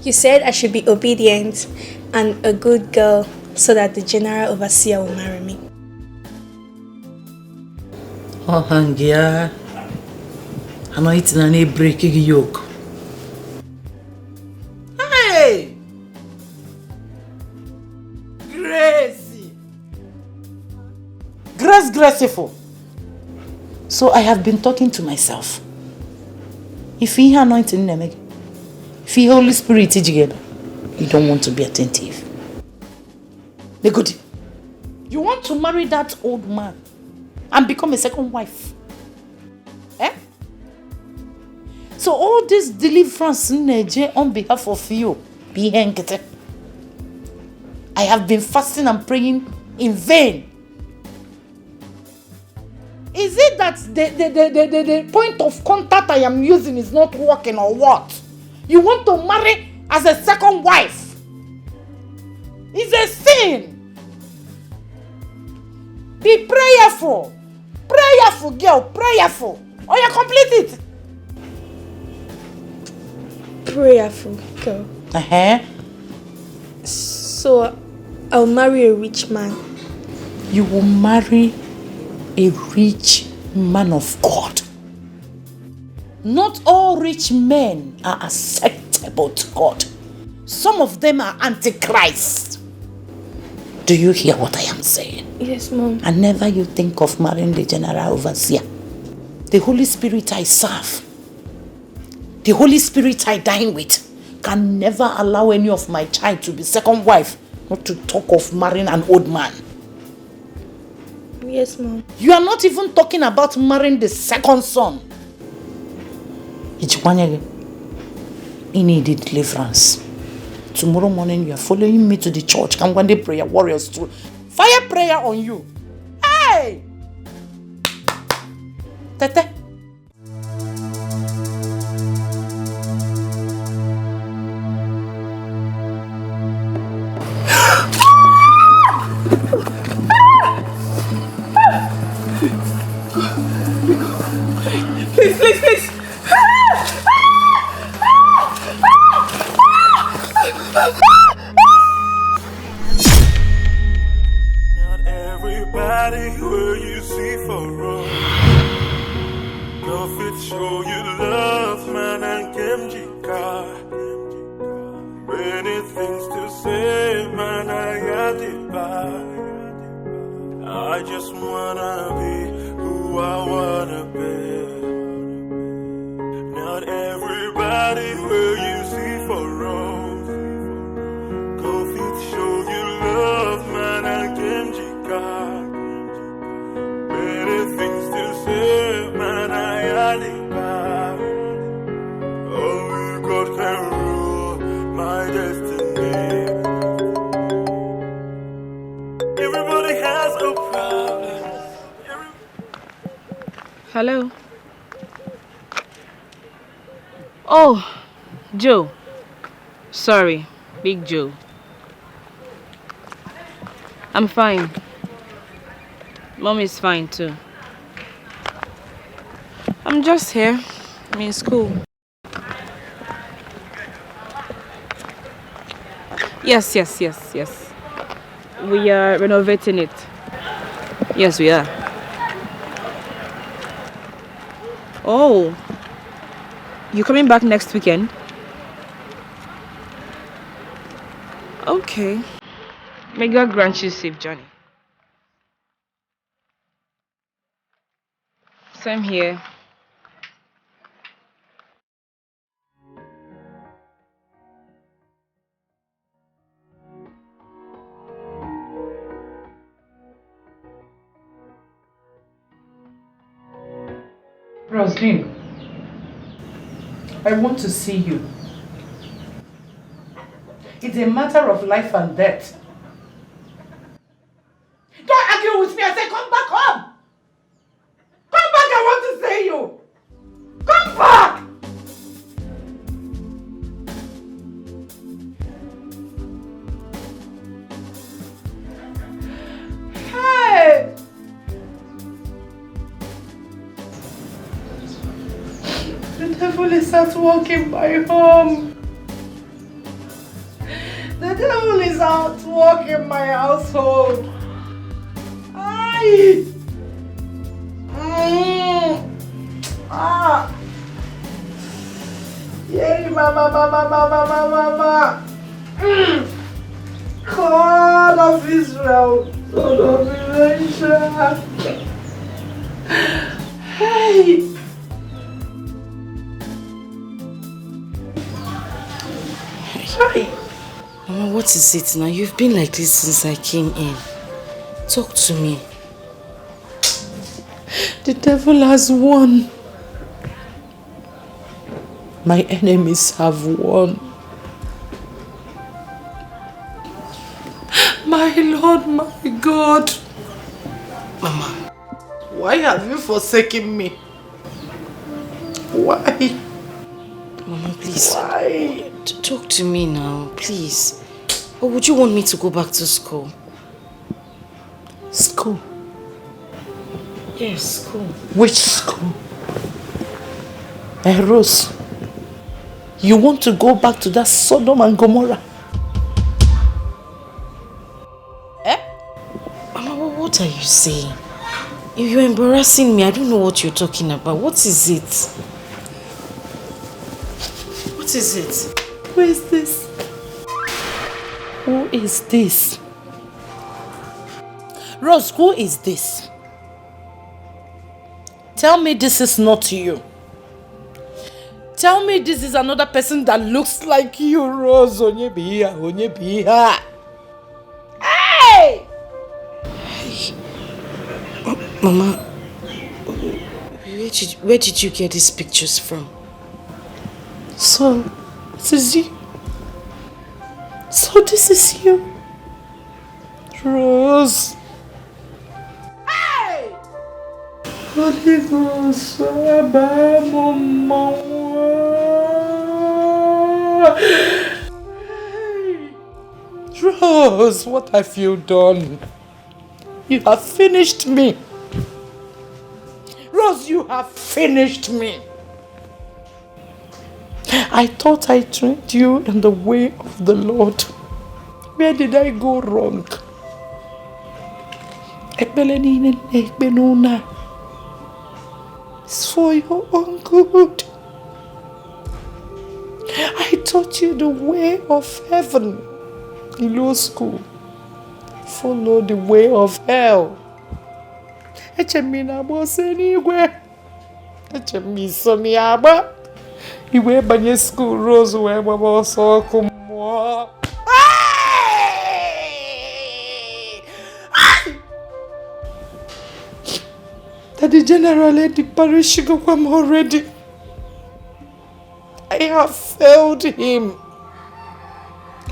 You said I should be obedient and a good girl so that the general overseer will marry me. Oh, Hangia. I'm not eating any breaking yoke. Hey! Gracie! Graceful. So I have been talking to myself. If he anointing them, if he Holy Spirit together, you don't want to be attentive. Negudi, You want to marry that old man and become a second wife? Eh? So all this deliverance on behalf of you, I have been fasting and praying in vain. Is it that the point of contact I am using is not working or what? You want to marry as a second wife? It's a sin. Be prayerful. Prayerful, girl. Prayerful. Oh, you complete it. Prayerful girl. So, I'll marry a rich man. You will marry a rich man of God. Not all rich men are acceptable to God. Some of them are antichrist. Do you hear what I am saying? Yes, Mom. And never you think of marrying the general overseer. The Holy Spirit I serve, the Holy Spirit I dine with, can never allow any of my child to be second wife, not to talk of marrying an old man. Yes, Mom. You are not even talking about marrying the second son. You need deliverance. Tomorrow morning you are following me to the church. I'm going to prayer warriors too. Fire prayer on you. Hey! Tete. Please. Not everybody will you see for wrong. Go fit show you love, man, and Kemjika. Many things to say, man, I got it back. I just wanna be who I wanna be. Not everybody will you see for wrong. Go fit show you love, man, and Kemjika. Many things to say, man, I had it back. Only God can rule my destiny. Everybody has a problem. Hello? Oh, Joe. Sorry, Big Joe. I'm fine. Mom is fine too. I'm just here. I'm in school. Yes. We are renovating it. Yes, we are. Oh, you coming back next weekend? Okay. May God grant you safe journey. Same here. Roslyn, I want to see you. It's a matter of life and death. Don't argue with me. I say come back home. Come back, I want to see you. Come back. Hey. The devil is at work in my home. The devil is at work in my household. Aye. Yay, mama. God of Israel. God of Israel. Hey. Hi. Mama, what is it now? You've been like this since I came in. Talk to me. The devil has won. My enemies have won. My Lord, my God. Mama. Why have you forsaken me? Why? Mama, please. Why? Talk to me now, please. Or would you want me to go back to school? School? Yes, school. Which school? Rose, you want to go back to that Sodom and Gomorrah? Mama, what are you saying? You're embarrassing me. I don't know what you're talking about. What is it? What is it? Who is this? Who is this? Rose, who is this? Tell me this is not you. Tell me this is another person that looks like you, Rose. Onyebiya. Hey! Mama, where did you get these pictures from? So, this is you. So this is you. Rose. Hey! Holy Ghost, Rose, what have you done? You have finished me. Rose, you have finished me. I thought I trained you in the way of the Lord. Where did I go wrong? It's for your own good. I taught you the way of heaven in law school. Follow the way of hell. Iwe banye school Rose wee gbaba ọsọ ọkụ mmụọ. Daddy General, the parish go already. I have failed him.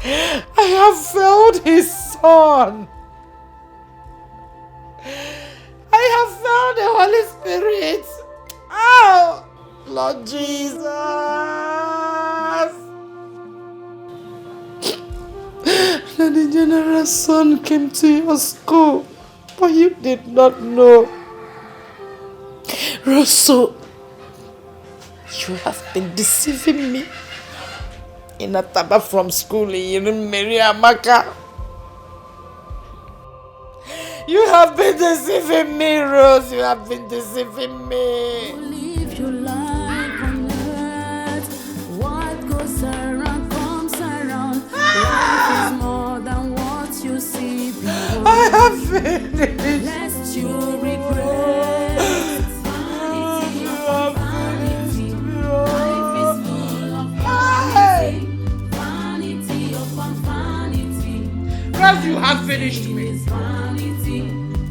I have failed his son. I have failed the Holy Spirit. Oh! Lord Jesus. The general's son came to your school, but you did not know. Rosso, you have been deceiving me. In Ataba from school, you didn't marry Amaka. You have been deceiving me, Rose. You have been deceiving me. Live your life on earth. What goes around comes around. Life is more than what you see before. I have finished. Lest you regret. Vanity upon vanity. Life is full of vanity. Vanity upon vanity. Rose, you have finished me. Vanity,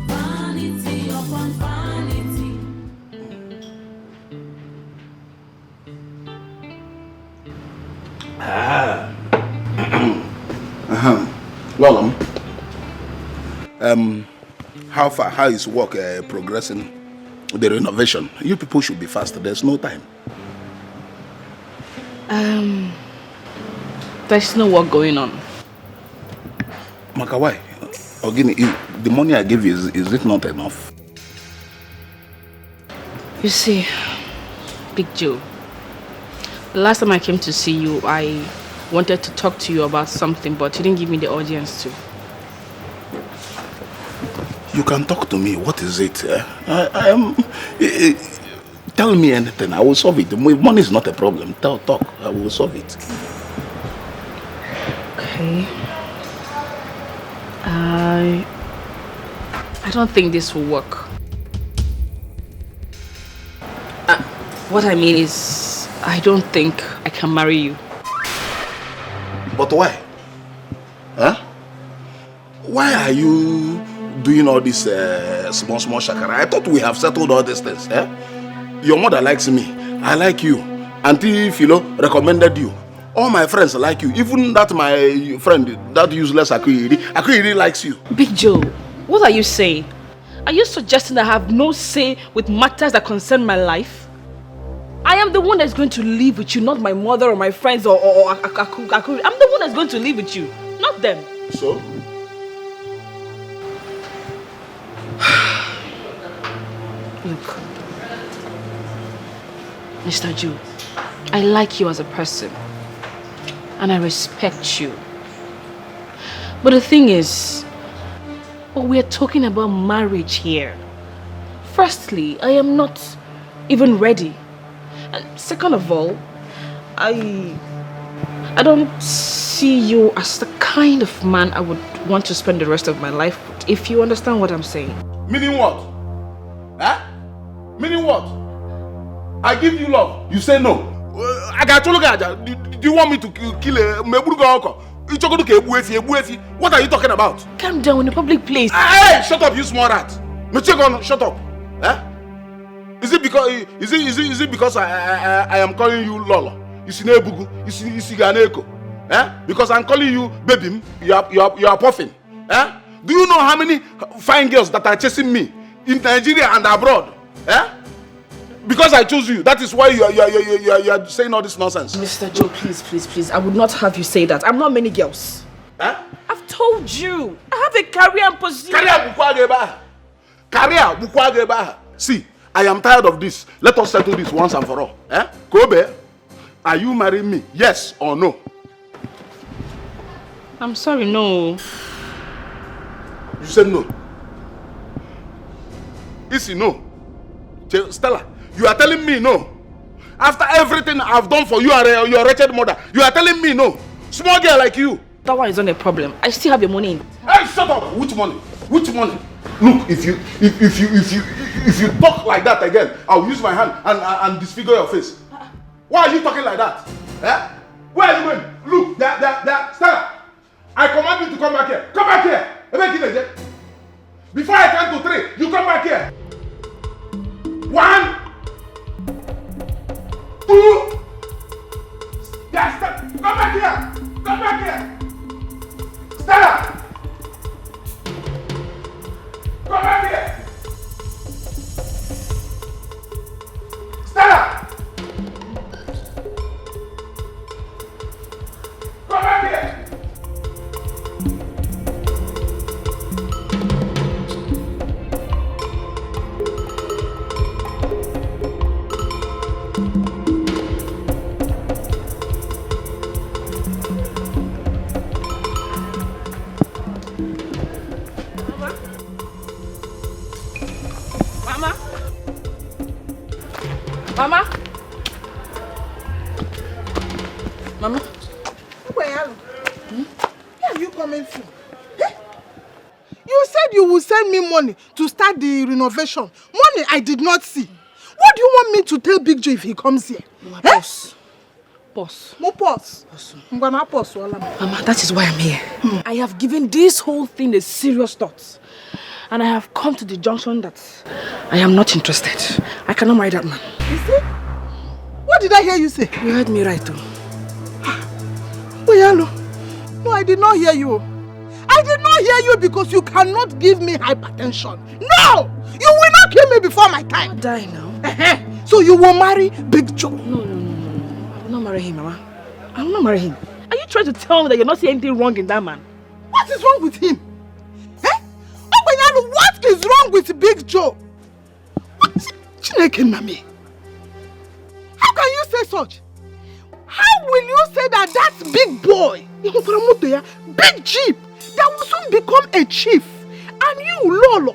vanity upon vanity. Well, how far? How is work progressing? The renovation. You people should be faster. There's no time. There's no work going on. Maka, why? Ogini, the money I gave you, is it not enough? You see, Big Joe, the last time I came to see you, I wanted to talk to you about something, but you didn't give me the audience to. You can talk to me. What is it? I am. Tell me anything. I will solve it. Money is not a problem. Talk. I will solve it. Okay. I don't think this will work. What I mean is, I don't think I can marry you. But why? Huh? Why are you doing all this small shakara. I thought we have settled all these things. Eh? Your mother likes me. I like you. Auntie Philo recommended you. All my friends like you. Even that my friend, that useless Akuyiri likes you. Big Joe, what are you saying? Are you suggesting that I have no say with matters that concern my life? I am the one that's going to live with you, not my mother or my friends or Akuyiri. I'm the one that's going to live with you, not them. So? Look, Mr. Joe, I like you as a person and I respect you. But the thing is, we are talking about marriage here. Firstly, I am not even ready. And second of all, I don't see you as the kind of man I would want to spend the rest of my life with, if you understand what I'm saying. Meaning what? Huh? Meaning what? I give you love, you say no. I got to look at you. Do you want me to kill a Meburuga? What are you talking about? Calm down in a public place. Hey, shut up, you small rat. Shut up. Eh? Is it because I am calling you Lolo? Is Ganeko? Eh? Because I'm calling you baby, you are puffing. Eh? Do you know how many fine girls that are chasing me in Nigeria and abroad? Eh? Because I chose you, that is why you are saying all this nonsense. Mr. Joe, please. I would not have you say that. I'm not many girls. Huh? I've told you. I have a career and position. Career. See, I am tired of this. Let us settle this once and for all. Eh? Kobe, are you marrying me? Yes or no? I'm sorry, no. You said no. Isi, no. Stella, you are telling me no. After everything I've done for you and your wretched mother, you are telling me no. Small girl like you. That one is not a problem. I still have your money in. Hey, shut up! Which money? Which money? Look, if you talk like that again, I'll use my hand and disfigure your face. Why are you talking like that? Eh? Where are you going? Look, there, Stella. I command you to come back here. Come back here. Before I count to 3, you come back here. 1, 2. Yes, come back here. Come back here. Stella. Come back here. Stella. Come back here. Mama? Where are you coming from? Eh? You said you would send me money to start the renovation. Money I did not see. What do you want me to tell Big Joe if he comes here? Boss. Mo boss. Mama, that is why I'm here. I have given this whole thing a serious thought. And I have come to the junction that I am not interested. I cannot marry that man. You see? What did I hear you say? You heard me right, though. No, I did not hear you. I did not hear you because you cannot give me hypertension. No! You will not kill me before my time. I'll die now. So you will marry Big Joe? No. I will not marry him, Mama. I will not marry him. Are you trying to tell me that you're not seeing anything wrong in that man? What is wrong with him? What is wrong with Big Joe? Chineke Nami. How can you say such? How will you say that big boy, big jeep, that will soon become a chief, and you, Lolo,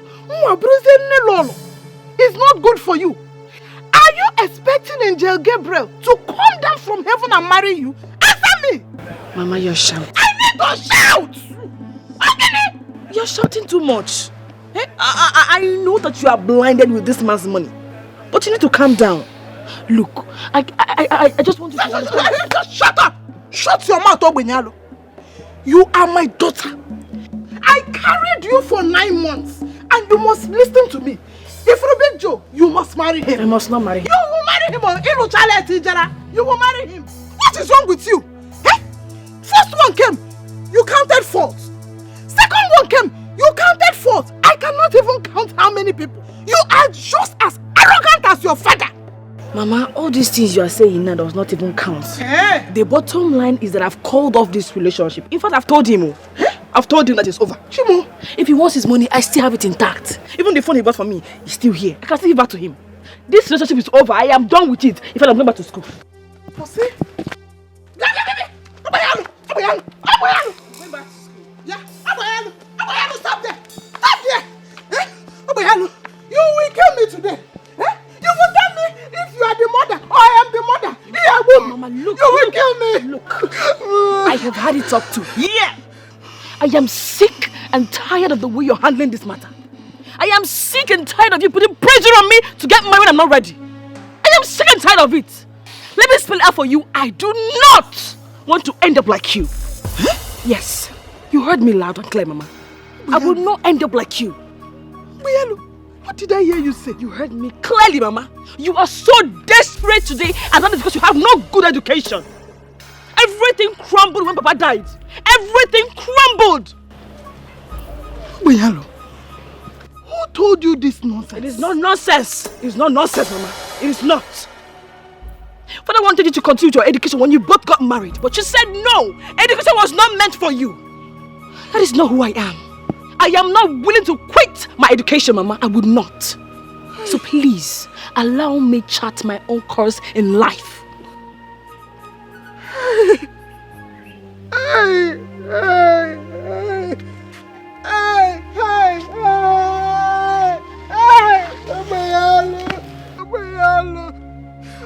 is not good for you? Are you expecting Angel Gabriel to come down from heaven and marry you? Answer me! Mama, you're shouting. I need to shout! You're shouting too much. I know that you are blinded with this man's money, but you need to calm down. Look, I just want you to understand. Just shut up! Shut your mouth, Ogbenyalo. You are my daughter. I carried you for 9 months and you must listen to me. If Ruben Joe, you must marry him. I must not marry him. You will marry him. You will marry him. What is wrong with you? Eh? First one came, you counted faults. Second one came, you counted faults. I cannot even count how many people. You are just as arrogant as your father. Mama, all these things you are saying now does not even count. The bottom line is that I've called off this relationship. In fact, I've told him. I've told him that it's over. Chimo, if he wants his money, I still have it intact. Even the phone he bought for me is still here. I can still give back to him. This relationship is over. I am done with it. In fact, I'm going back to school. Pussy? Going back to school. Yeah, Abayalo, stop there. Stop there. Eh? Abayalo, you will kill me today. Eh? You will tell me if you are the mother or I am the mother. Yeah, Mama, look. You will kill me. Look, I have had it talked to. Yeah. I am sick and tired of the way you're handling this matter. I am sick and tired of you putting pressure on me to get married when I'm not ready. I am sick and tired of it. Let me spell it out for you. I do not want to end up like you. Yes, you heard me loud and clear, Mama. I will not end up like you. Bayalo, what did I hear you say? You heard me clearly, Mama. You are so desperate today, and that is because you have no good education. Everything crumbled when Papa died. Everything crumbled. Bayalo, who told you this nonsense? It is not nonsense. It is not nonsense, Mama. It is not. Father wanted you to continue your education when you both got married, but you said no. Education was not meant for you. That is not who I am. I am not willing to quit my education, Mama. I would not. So please, allow me chart my own course in life.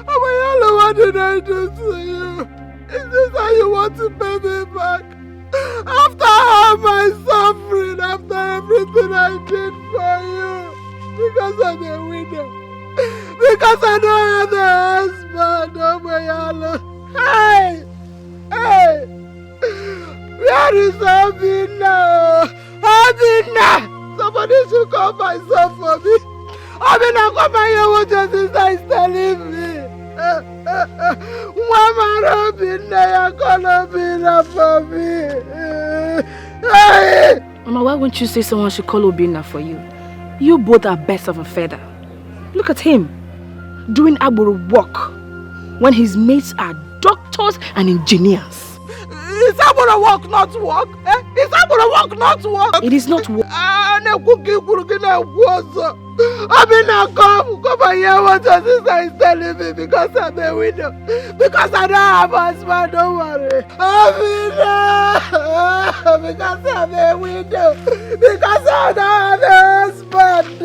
Abayalo, what did I do to you? Is this how you want to pay me back? After all my suffering, after everything I did for you, because I'm a widow, because I don't have a husband, Abayalo. Hey! Hey! Where is Abina? Abina! Somebody should call myself for me. Abina, come and hear what your sister is telling me. Mama Robina, you're gonna be enough for me. Hey! Mama, why won't you say someone should call Obina for you? You both are birds of a feather. Look at him, doing Agboro work when his mates are doctors and engineers. Is Agboro work not work? Eh? Is Agboro work not work? It is not work. Abina, come and hear what your sister is telling me because I'm a widow. Because I don't have a husband, don't worry. Abina, because I'm a widow. Because I don't have a husband.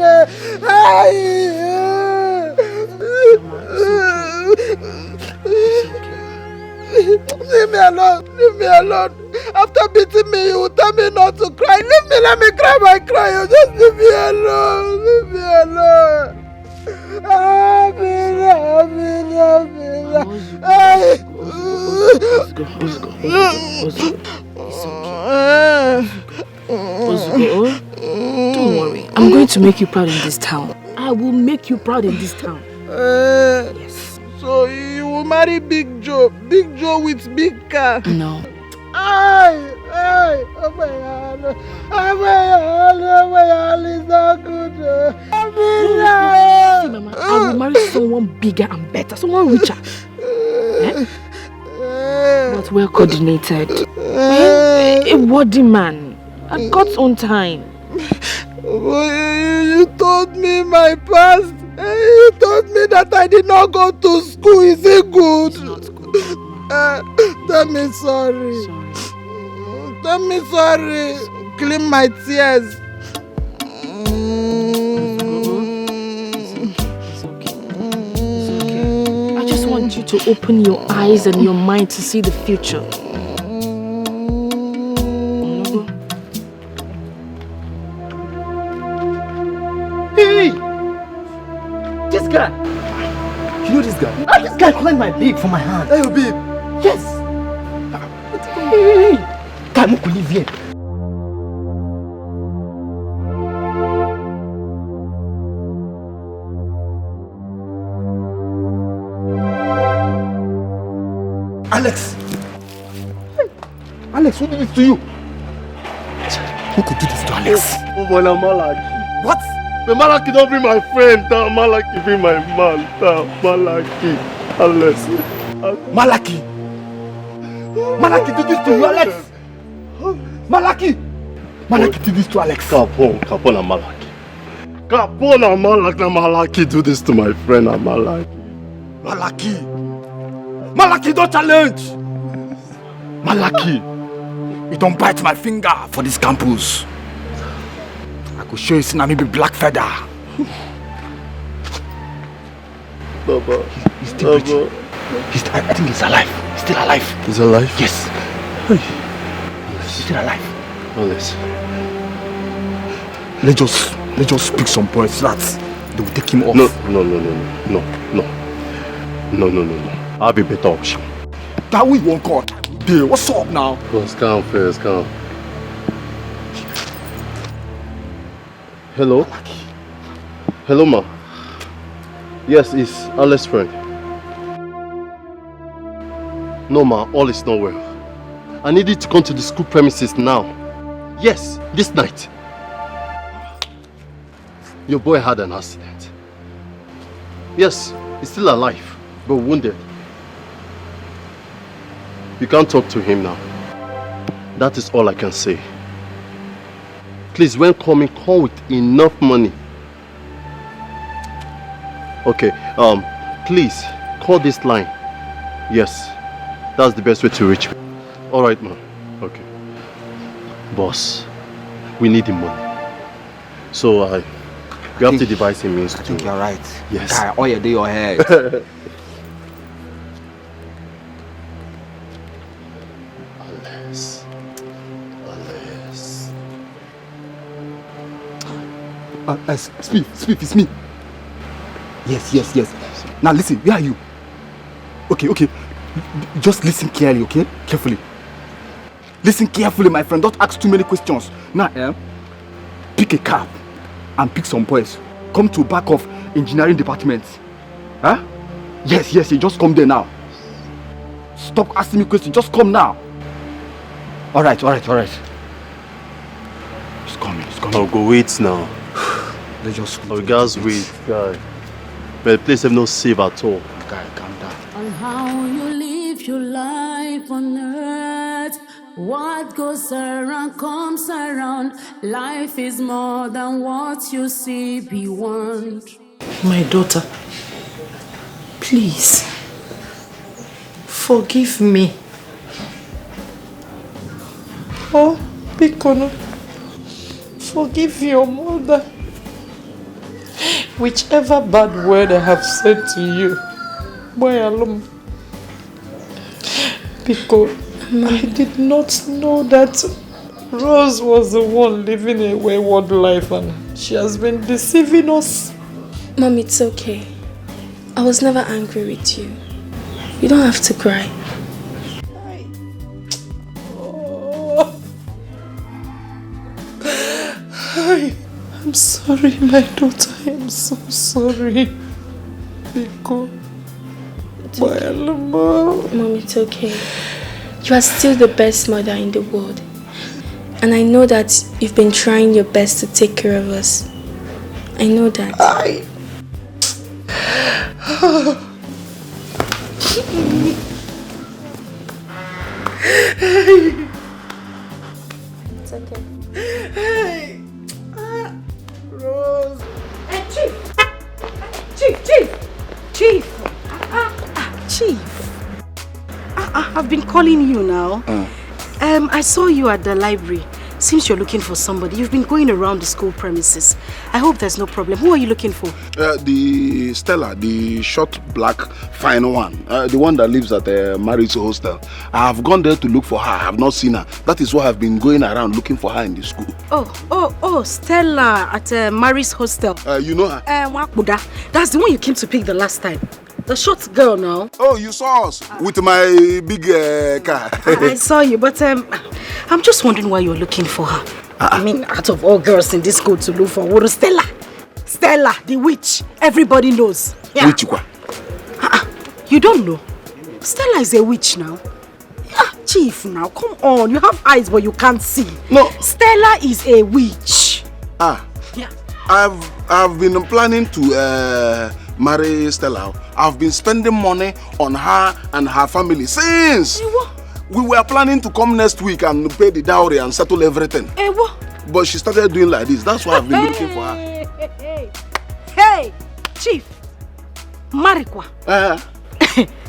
Leave me alone. Leave me alone. After beating me, you will tell me not to cry. Leave me, let me cry my cry. You just leave me alone. Leave me alone. Don't worry. I'm going to make you proud in this town. I will make you proud in this town. Yes. So you will marry Big Joe? Big Joe with big car? No. Oh my God. Oh my God, it's not good. See, Mama, I will marry someone bigger and better, someone richer. But well coordinated. A worthy man. At God's own time. You told me my past. You told me that I did not go to school. Is it good? It's not good. Tell me sorry. Tell me sorry. Clean my tears. It's okay. It's okay. I just want you to open your eyes and your mind to see the future. Hey! This guy! You know this guy? Ah, this guy climbed my babe for my hand. Hey, babe! Yes! Hey! Come on, leave here. Alex! Alex, who did this to you? Who could do this to Alex? Oh, boy, now Malaki. What? The Malaki don't bring my friend down. Malaki bring my man down. Malaki. Alex. Malaki! Malaki did this to you, Alex! Malaki! Malaki did this to Alex. Capone and Malaki. Capone and Malaki. Malaki do this to my friend and Malaki. Malaki! Malaki, don't challenge! Malaki! You don't bite my finger for this campus. I could show you see maybe black feather. Baba. He's still breathing. I think he's alive. He's still alive. He's alive? Yes. He's still alive. Alex. Let's just speak some points so that they will take him off. No. I have a better option. That we won't God. Dude, what's up now? Let's calm first, calm. Hello? Hello, ma. Yes, it's Alex's friend. No, ma, all is not well. I need you to come to the school premises now. Yes, this night. Your boy had an accident. Yes, he's still alive, but wounded. You can't talk to him now. That is all I can say. Please, when coming, come with enough money. Okay, please, call this line. Yes, that's the best way to reach me. Alright, man. Okay. Boss, we need the money. So, you have to devise a means to... I think you're right. Yes. Guy, all you do your head. Speak, it's me. Yes. Now listen, where are you? Okay. Just listen clearly, okay? Carefully. Listen carefully, my friend. Don't ask too many questions. Now, pick a cab and pick some boys. Come to back of engineering department. Huh? Yes, you just come there now. Stop asking me questions. Just come now. All right. Just come. I'll go wait now. Let's just... Our guys wait, guy. But the place have no save at all. Guy, calm down. On how you live your life on earth. What goes around comes around. Life is more than what you see beyond. My daughter, please, forgive me. Oh, Bikono, forgive your mother. Whichever bad word I have said to you, boy alone. Because I did not know that Rose was the one living a wayward life and she has been deceiving us. Mom, it's okay. I was never angry with you. You don't have to cry. I'm sorry, my daughter. I'm so sorry. Because Mom, it's okay. You are still the best mother in the world. And I know that you've been trying your best to take care of us. I know that. It's okay. Rose. Chief. Chief. I've been calling you now. I saw you at the library. Seems you're looking for somebody. You've been going around the school premises. I hope there's no problem. Who are you looking for? The Stella, the short, black, fine one. The one that lives at the Mary's hostel. I have gone there to look for her. I have not seen her. That is why I've been going around looking for her in the school. Oh, Stella at Mary's hostel. You know her? Wakuda. That's the one you came to pick the last time. The short girl now. Oh, you saw us with my big car. I saw you, but I'm just wondering why you're looking for her. I mean, out of all girls in this school to look for, what is Stella? Stella, the witch. Everybody knows. Yeah. Witch what? You don't know? Stella is a witch now. Yeah, Chief, now come on. You have eyes but you can't see. No. Stella is a witch. Yeah. I've been planning to marry Stella. I've been spending money on her and her family since. We were planning to come next week and pay the dowry and settle everything. But she started doing like this. That's why I've been looking for her. Hey, Chief. Marikwa.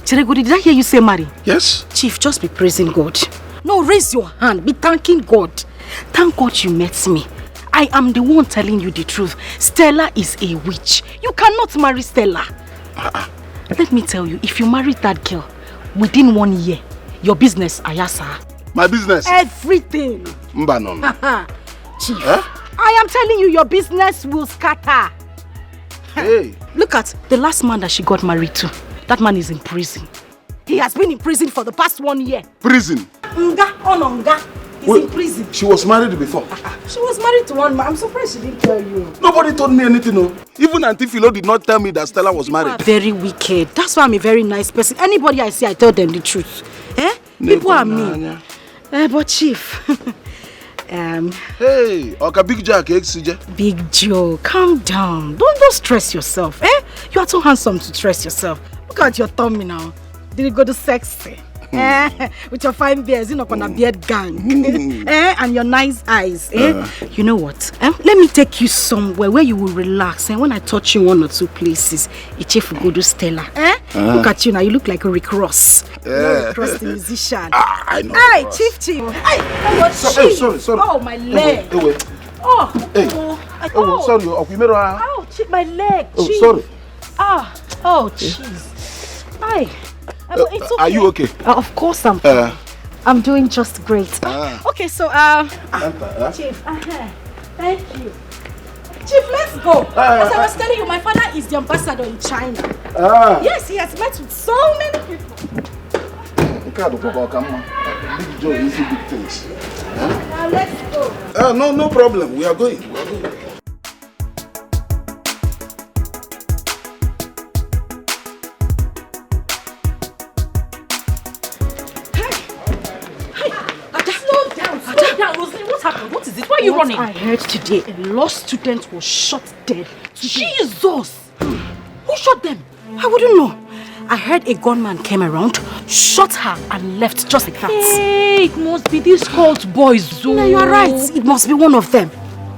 Chirego, did I hear you say marry? Yes. Chief, just be praising God. No, raise your hand. Be thanking God. Thank God you met me. I am the one telling you the truth. Stella is a witch. You cannot marry Stella. Let me tell you, if you marry that girl, within 1 year, your business, Ayasa. My business? Everything. Mbanon. Chief, I am telling you, your business will scatter. Hey. Look at the last man that she got married to. That man is in prison. He has been in prison for the past 1 year. Prison? Nga. He's in prison. She was married before. She was married to one man. I'm surprised she didn't tell you. Nobody told me anything. No. Even Auntie Philo did not tell me that Stella was married. People are very wicked. That's why I'm a very nice person. Anybody I see, I tell them the truth. People are mean. But Chief... Hey, Oka Big Jack, Big Joe, calm down. Don't stress yourself. You are too handsome to stress yourself. Look at your tummy now. Did you go to sexy? With your fine beards, you know, on a beard gang. And your nice eyes. You know what? Let me take you somewhere where you will relax. And when I touch you 1 or 2 places, it's Chief go to Stella. Look at you now. You look like a Rick Ross. Rick Ross, the musician. I know. Hey, Chief. Sorry. Oh, my leg. Sorry. Oh, Chief, my leg. Oh, sorry. Oh, jeez. Hi. It's okay. Are you okay? Of course I'm fine. I'm doing just great. Okay, so Chief, thank you. Chief, let's go. As I was telling you, my father is the ambassador in China. Yes, he has met with so many people. Big Joe, easy big things. Now let's go. No problem. We are going. What is it? Why are you running? I heard today a law student was shot dead. Jesus! Who shot them? I wouldn't know. I heard a gunman came around, shot her and left just like that. Hey, it must be these cult boys. No, you are right. It must be one of them.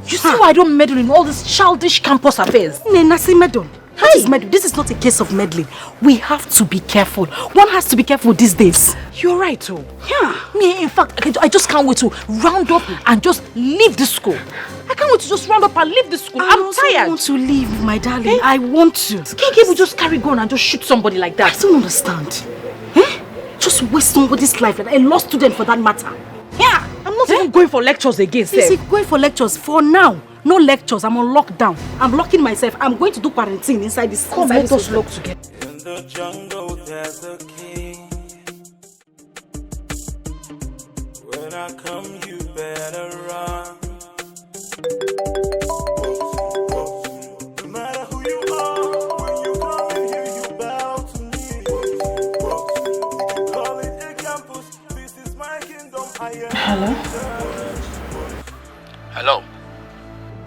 You see why I don't meddle in all these childish campus affairs? Nasi meddle. What is meddle? This is not a case of meddling. We have to be careful. One has to be careful these days. You're right, too. Yeah. Me, in fact, I just can't wait to round up and just leave the school. I can't wait to just round up and leave the school. I'm tired. I want to leave, my darling. I want to. Can't people just carry gun and just shoot somebody like that? I don't understand. Just waste somebody's life, a law student for that matter. Yeah. I'm not even going for lectures again, sir. Is going for lectures for now? No lectures. I'm on lockdown. I'm locking myself. I'm going to do quarantine inside this. Come, let us lock together. In the jungle, there's a king. When I come, you better run. No matter who you are, when you come in here, you bow to me. You can call it a campus. This is my kingdom. I am. Hello.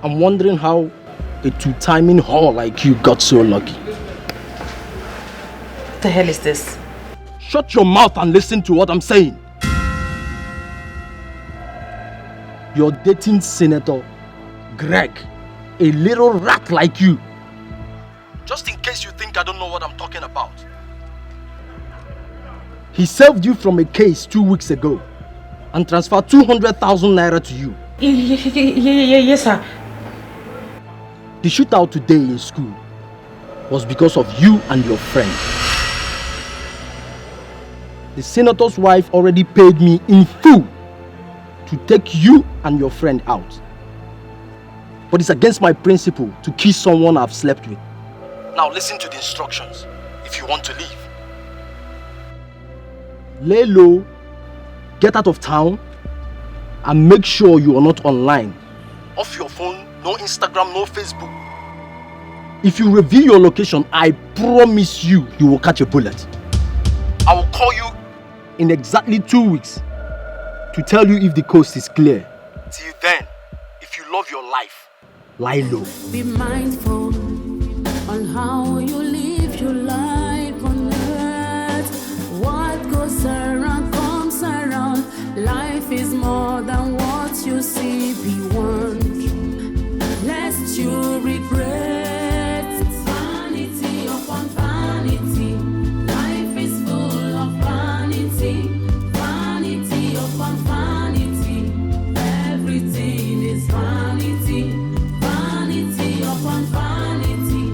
I'm wondering how a two-timing whore like you got so lucky. What the hell is this? Shut your mouth and listen to what I'm saying. You're dating Senator Greg, a little rat like you. Just in case you think I don't know what I'm talking about. He served you from a case 2 weeks ago and transferred 200,000 naira to you. Yes, sir. The shootout today in school was because of you and your friend. The senator's wife already paid me in full to take you and your friend out. But it's against my principle to kiss someone I've slept with. Now listen to the instructions if you want to leave. Lay low, get out of town, and make sure you are not online. Off your phone, no Instagram, no Facebook. If you reveal your location, I promise you, you will catch a bullet. I will call in exactly 2 weeks to tell you if the coast is clear. Till then, if you love your life, lie low. Be mindful on how you live your life on earth. What goes around comes around. Life is more than what you see. Be warned, lest you regret. Vanity upon vanity. Life is full of vanity. Vanity upon vanity. Everything is vanity. Vanity upon vanity.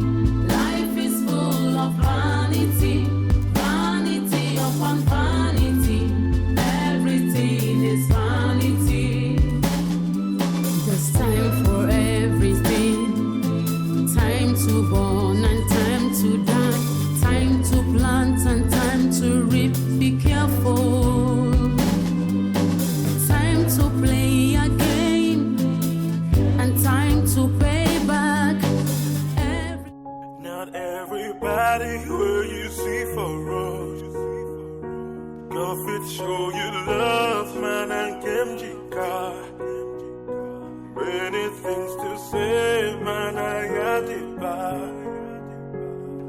Life is full of vanity. Vanity upon vanity. Everything is vanity. There's time for everything. Time to born and time to die. Time to plant and time to reap. Be careful. Time to play a game and time to pay back. Not everybody will you see for road. Go fit show you love, man, and Kemjika. Many things to say, man, I got it back.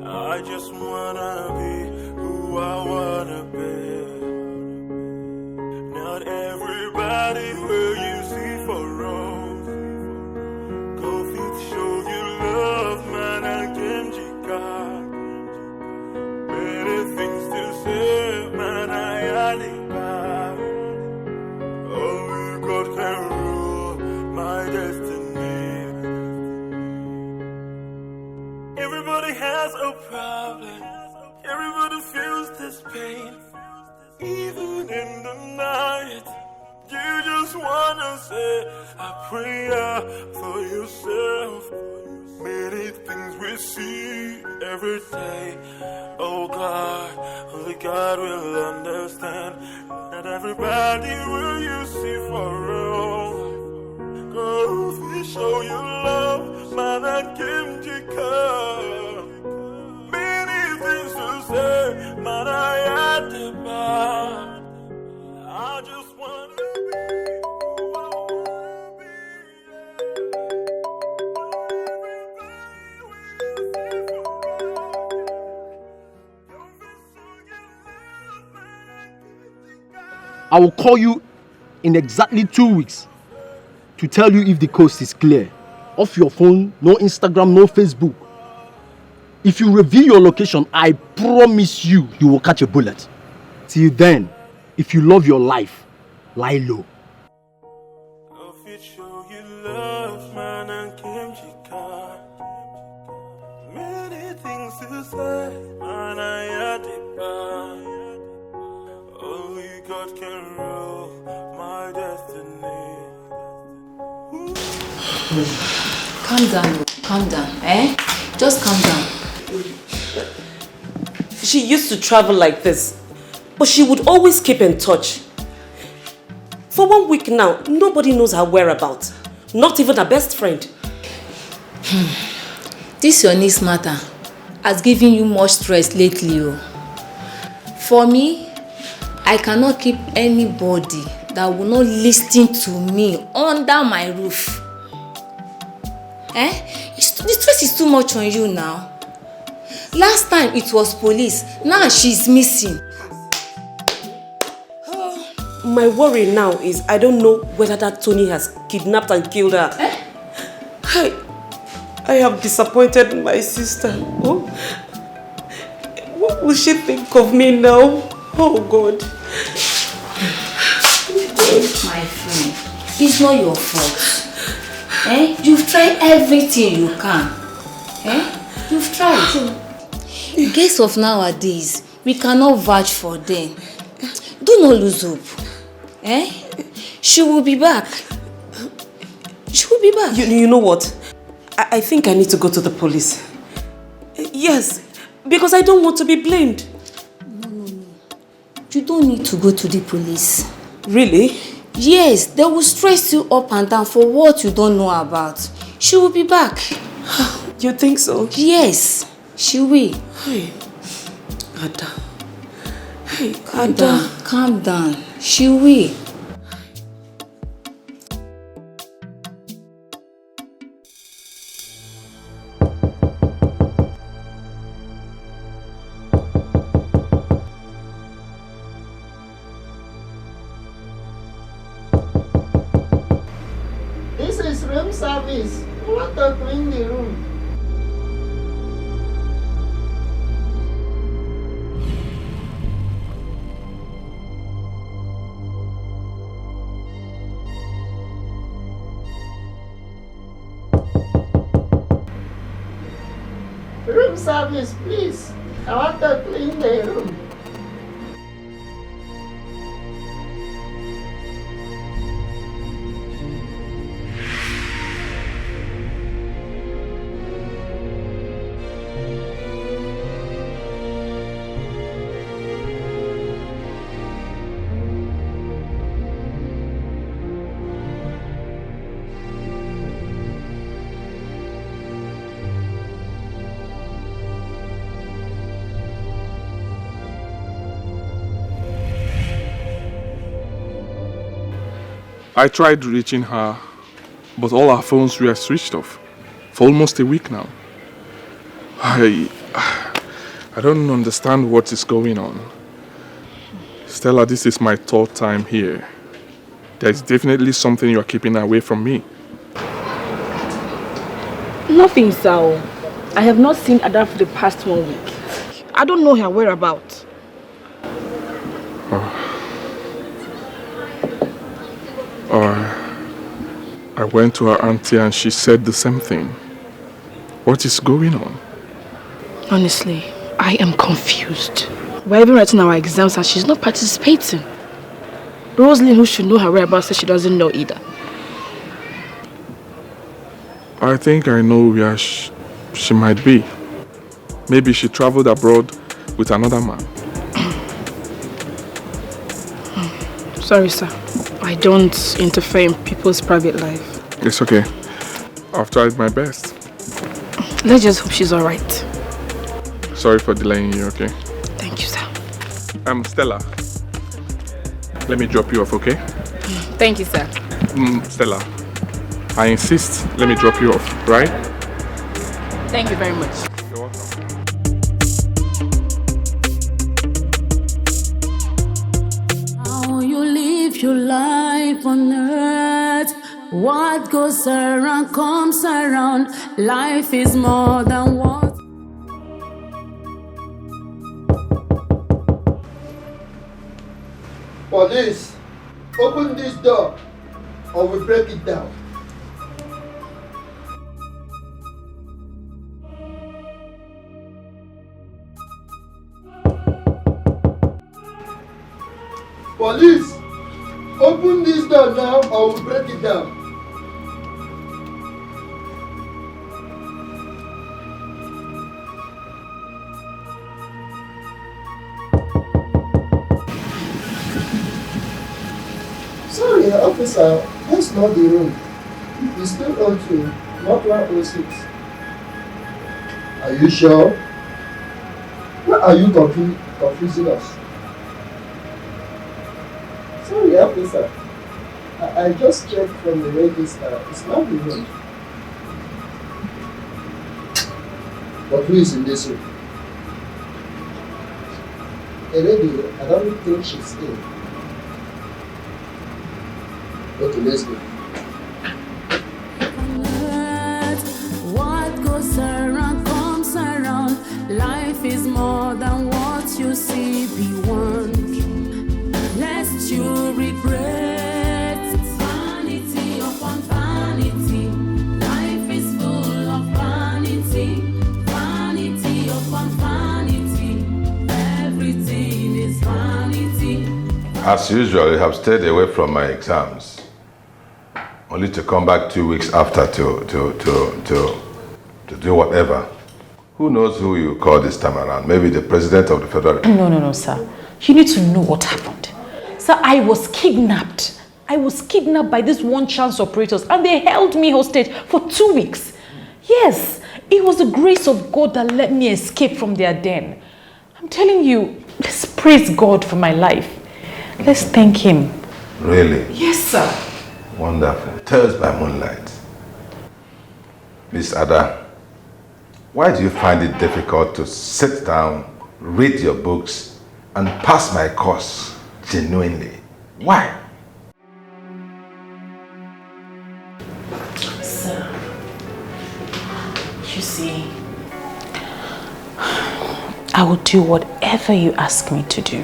I just wanna be who I wanna be. Not everybody will you see for road. Go fit show you love, man, and Kemjika. Many things to say, man, I had it back. Only God can rule my destiny. Everybody has a problem. Everybody feels this pain. Even in the night, you just wanna say a prayer for yourself. Many things we see every day. Oh God, only God will understand. Not everybody will you see for real. Go if show you love, man, and Kimjika. Many things to say, man, I had to buy. I just wanna be who I wanna be. I will call you in exactly 2 weeks to tell you if the coast is clear. Off your phone, no Instagram, no Facebook. If you reveal your location, I promise you, you will catch a bullet. Till then, if you love your life, lie low. Show you love, man, and Kimjika. Many things to say, man, I had it back. Only God can rule my destiny. Calm down, eh? Just calm down. She used to travel like this, but she would always keep in touch. For 1 week now, nobody knows her whereabouts. Not even her best friend. This your niece matter has given you much stress lately. Oh. For me, I cannot keep anybody that will not listen to me under my roof. The stress is too much on you now. Last time it was police, now she's missing. My worry now is I don't know whether that Tony has kidnapped and killed her. I have disappointed my sister. Oh, what will she think of me now? Oh God. My friend, it's not your fault. You've tried everything you can. You've tried. Girls of nowadays, we cannot vouch for them. Do not lose hope. She will be back. She will be back. You know what? I think I need to go to the police. Yes, because I don't want to be blamed. No. You don't need to go to the police. Really? Yes, they will stress you up and down for what you don't know about. She will be back. You think so? Yes, she will. Ada. Hey, calm down. She will. This is room service. You want to clean the room? Room service, please. I want to clean the room. I tried reaching her, but all her phones were switched off for almost a week now. I don't understand what is going on. Stella, this is my third time here. There's definitely something you are keeping away from me. Nothing, Sao. I have not seen Ada for the past 1 week. I don't know her whereabouts. I went to her auntie and she said the same thing. What is going on? Honestly, I am confused. We're even writing our exams and she's not participating. Rosalind, who should know her whereabouts, says she doesn't know either. I think I know where she might be. Maybe she traveled abroad with another man. Sorry, sir. I don't interfere in people's private life. It's okay. I've tried my best. Let's just hope she's alright. Sorry for delaying you, okay? Thank you, sir. Stella. Let me drop you off, okay? Thank you, sir. Stella, I insist. Let me drop you off, right? Thank you very much. You're welcome. How you live your life on earth. What goes around comes around. Life is more than what. Police, open this door or we break it down. Police, open this door now or we break it down. Sorry, officer, that's not the room. It's still O2, not 106. Are you sure? Why are you confusing us? Sorry, officer. I just checked from the register. It's not the room. But who is in this room? A lady, I don't think she's in. Okay, let's go. What goes around comes around. Life is more than what you see beyond. Lest you regret vanity upon vanity. Life is full of vanity, vanity upon vanity. Everything is vanity. As usual, you have stayed away from my exams, only to come back 2 weeks after to do whatever. Who knows who you call this time around? Maybe the president of the federal. No, sir. You need to know what happened. Sir, I was kidnapped. I was kidnapped by these one-chance operators and they held me hostage for 2 weeks. Yes, it was the grace of God that let me escape from their den. I'm telling you, this praise God for my life. Let's thank him. Really? Yes, sir. Wonderful. Tales by moonlight. Miss Ada, why do you find it difficult to sit down, read your books, and pass my course genuinely? Why? Sir, you see, I will do whatever you ask me to do.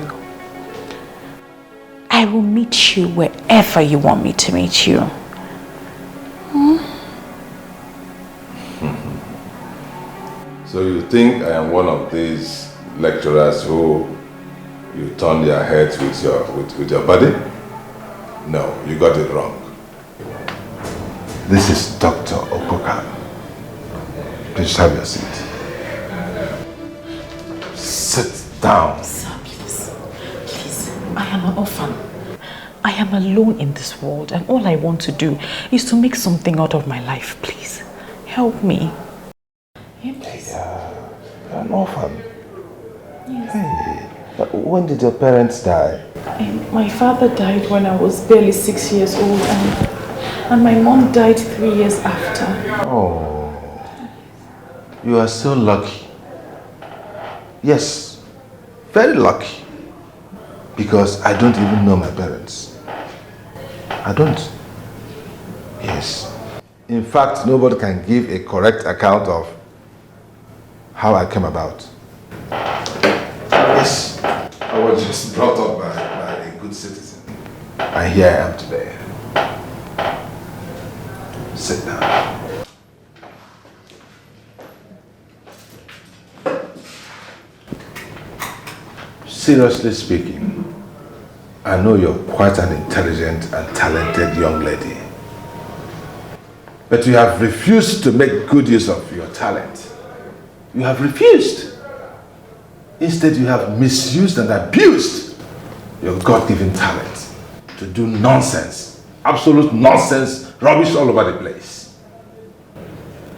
I will meet you wherever you want me to meet you. So you think I am one of these lecturers who you turn their heads with your body? No, you got it wrong. This is Dr. Okoka. Please have your seat. Sit down. Sir, please. Please. I am an orphan. I am alone in this world, and all I want to do is to make something out of my life. Please, help me. You're an orphan. Yes. Hey, when did your parents die? My father died when I was barely 6 years old, and my mom died 3 years after. Oh, you are so lucky. Yes, very lucky. Because I don't even know my parents. I don't. Yes. In fact, nobody can give a correct account of how I came about. Yes, I was just brought up by a good citizen. And here I am today. Sit down. Seriously speaking, I know you're quite an intelligent and talented young lady. But you have refused to make good use of your talent. You have refused. Instead, you have misused and abused your God-given talent to do nonsense, absolute nonsense, rubbish all over the place.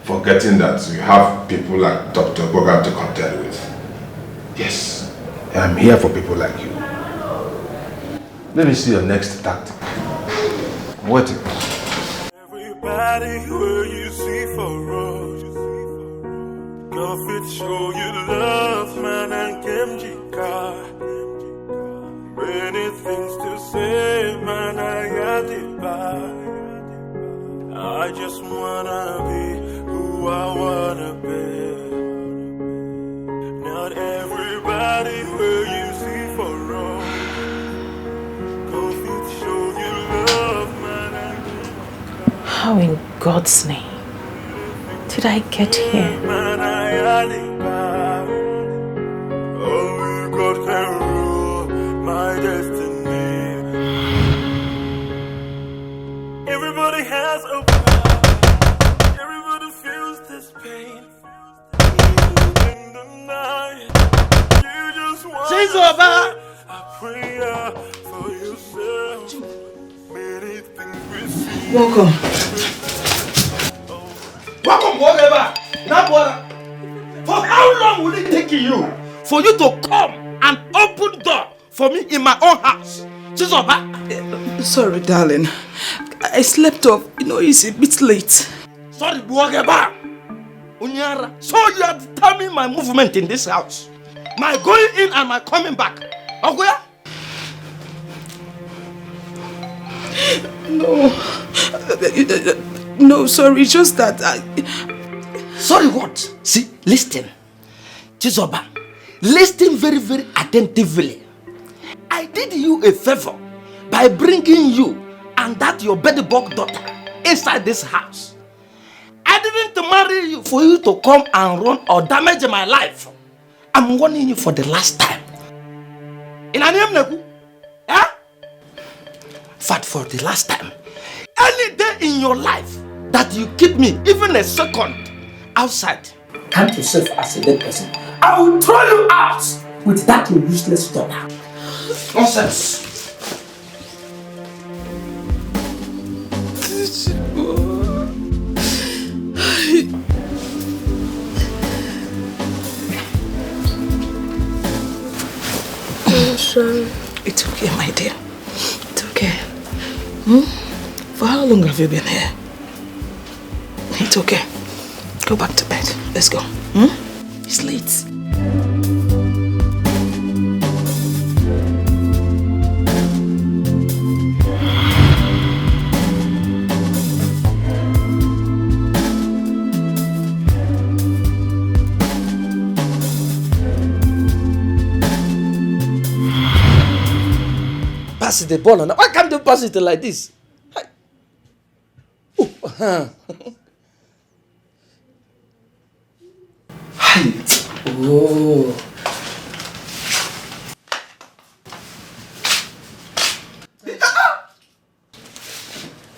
Forgetting that you have people like Dr. Bogan to contend with. Yes, I'm here for people like you. Let me see your next tactic. What? Everybody where you see for us. Go fit show you love, man, and Kimjika. Many things to say, man, I got it by. I just wanna be who I wanna be. Not everybody where you see for us. Go fit show you love, man, and How in God's name did I get here? Only God can rule my destiny. Everybody has a plan. Everybody feels this pain. In the night, you just want a prayer for yourself. Many things we see. Welcome. Welcome, whatever. Now, for how long will it take you for you to come and open door for me in my own house? Sorry, darling. I slept off. You know, it's a bit late. Sorry, whatever. Unyara. So you are determining my movement in this house. My going in and my coming back. Okay? No. No, sorry, just that I... Sorry what? See, listen. Chizoba, listen very, very attentively. I did you a favor by bringing you and that your bedbug daughter inside this house. I didn't marry you for you to come and run or damage my life. I'm warning you for the last time. In a name, Nebu? Eh? But for the last time, any day in your life that you keep me even a second outside, count yourself as a dead person. I will throw you out with that useless daughter. Nonsense. For how long have you been here? It's okay. Go back to bed. Let's go. It's late. Pass the ball now. Why can't you pass it like this? Oh, Oh.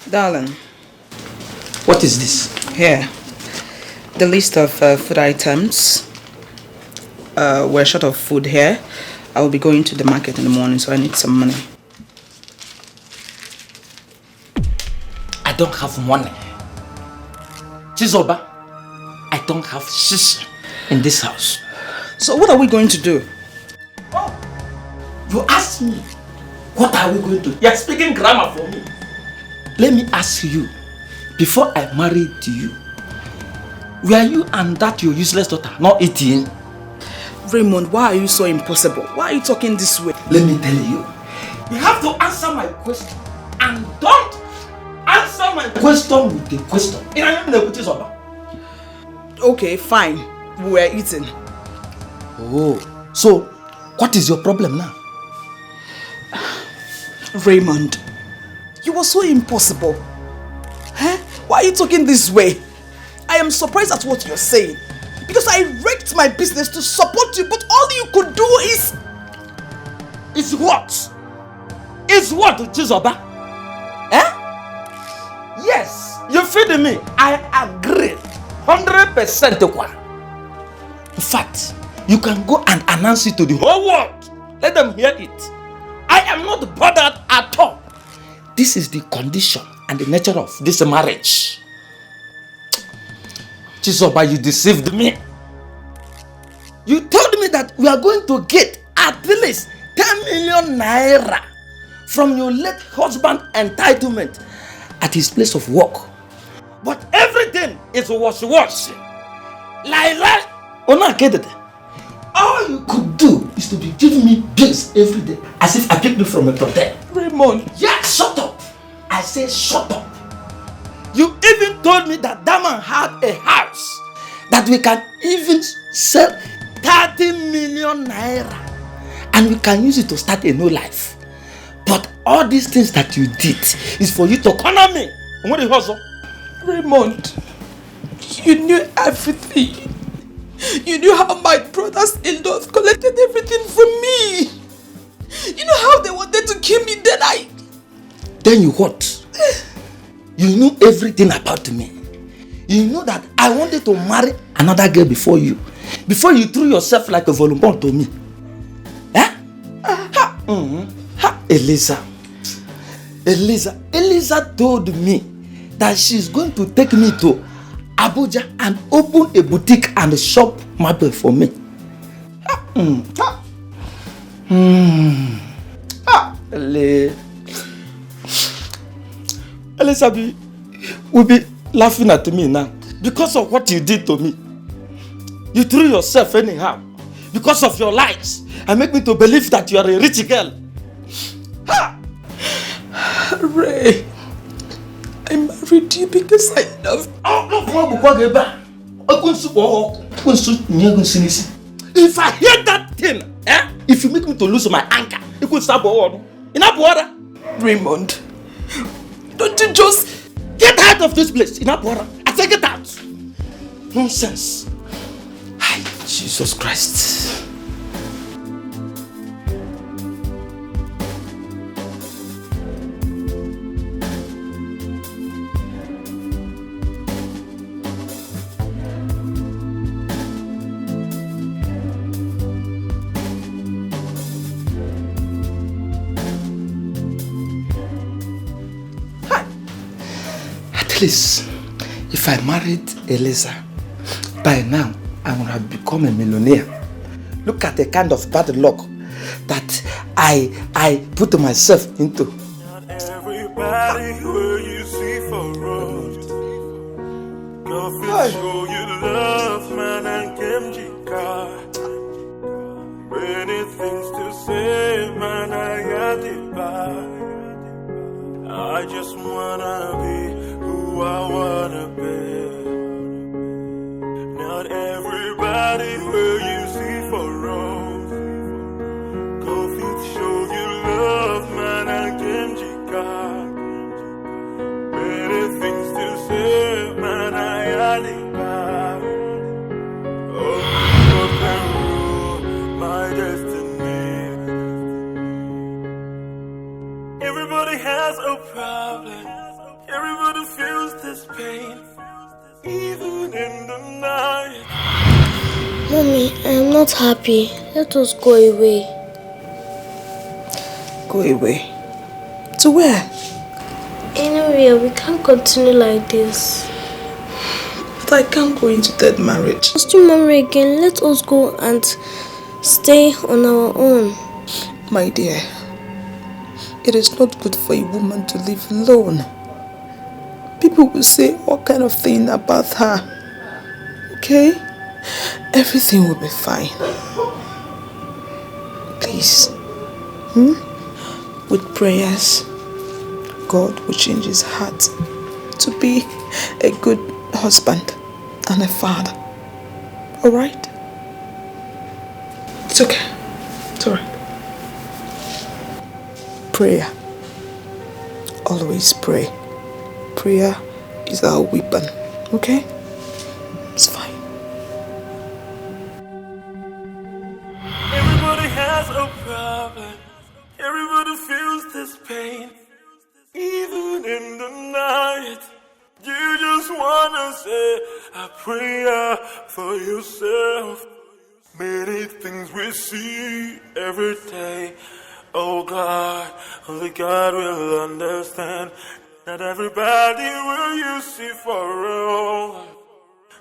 Darling. What is this? Here. The list of food items. We're short of food here. I will be going to the market in the morning, so I need some money. I don't have money. Chizoba, I don't have shish in this house. So what are we going to do? You ask me, what are we going to do? You're speaking grammar for me. Let me ask you, before I married you, were you and that your useless daughter not eating? Raymond, why are you so impossible? Why are you talking this way? Let me tell you, you have to answer my question and don't answer my question with the question. Okay, fine. We were eating. Oh, so what is your problem now? Raymond, you are so impossible. Huh? Why are you talking this way? I am surprised at what you're saying. Because I wrecked my business to support you, but all you could do is... Is what? Is what, Chizoba? Eh? Yes, you feed me. I agree. 100%. In fact, you can go and announce it to the whole world. Let them hear it. I am not bothered at all. This is the condition and the nature of this marriage. Chizoba, you deceived me. You told me that we are going to get at least 10 million naira from your late husband entitlement at his place of work. But everything is wash. Lie. All you could do is to be giving me bills every day as if I picked you from a hotel. Raymond. Yeah, shut up. I say shut up. You even told me that man had a house that we can even sell 30 million naira and we can use it to start a new life. But all these things that you did is for you to corner me. Raymond, you knew everything. You knew how my brothers-in-laws collected everything from me. You know how they wanted to kill me, Then you what? You knew everything about me. You know that I wanted to marry another girl before you. Before you threw yourself like a volleyball to me. Eh? Eliza told me that she's going to take me to Abuja and open a boutique and shop marble for me. Elizabeth will be laughing at me now because of what you did to me. You threw yourself anyhow because of your lies and make me to believe that you are a rich girl. Ray, I married you because I loved you. If I hear that thing, if you make me to lose my anger, it could stop all. Enough water. Raymond, don't you just get out of this place? Enough water. I say get out. Nonsense. Hi, Jesus Christ. Please, if I married Eliza, by now I would have become a millionaire. Look at the kind of bad luck that I put myself into. everybody where you see for road. Go fit show you love, man, and Kimchi car. Many things to say, man, I got it back. I just wanna be who I wanna be. Not everybody will you see for road. Go fit show you love, man, and Kimchi car. Many things to say, man, I got it back. Oh, God can rule my destiny. Everybody has a problem. Everybody feels this pain, even in the night. Mommy, I am not happy. Let us go away. Go away? To where? Anywhere, we can't continue like this. But I can't go into that marriage. Still marry again. Let us go and stay on our own. My dear, it is not good for a woman to live alone. People will say all kind of thing about her. Okay? Everything will be fine. Please. With prayers, God will change his heart to be a good husband and a father. Alright? It's okay. It's alright. Prayer. Always pray. Prayer is our weapon. Okay? It's fine. Everybody has a problem. Everybody feels this pain, even in the night. You just wanna say a prayer for yourself. Many things we see every day. Oh God, only God will understand. Not everybody will you see for real.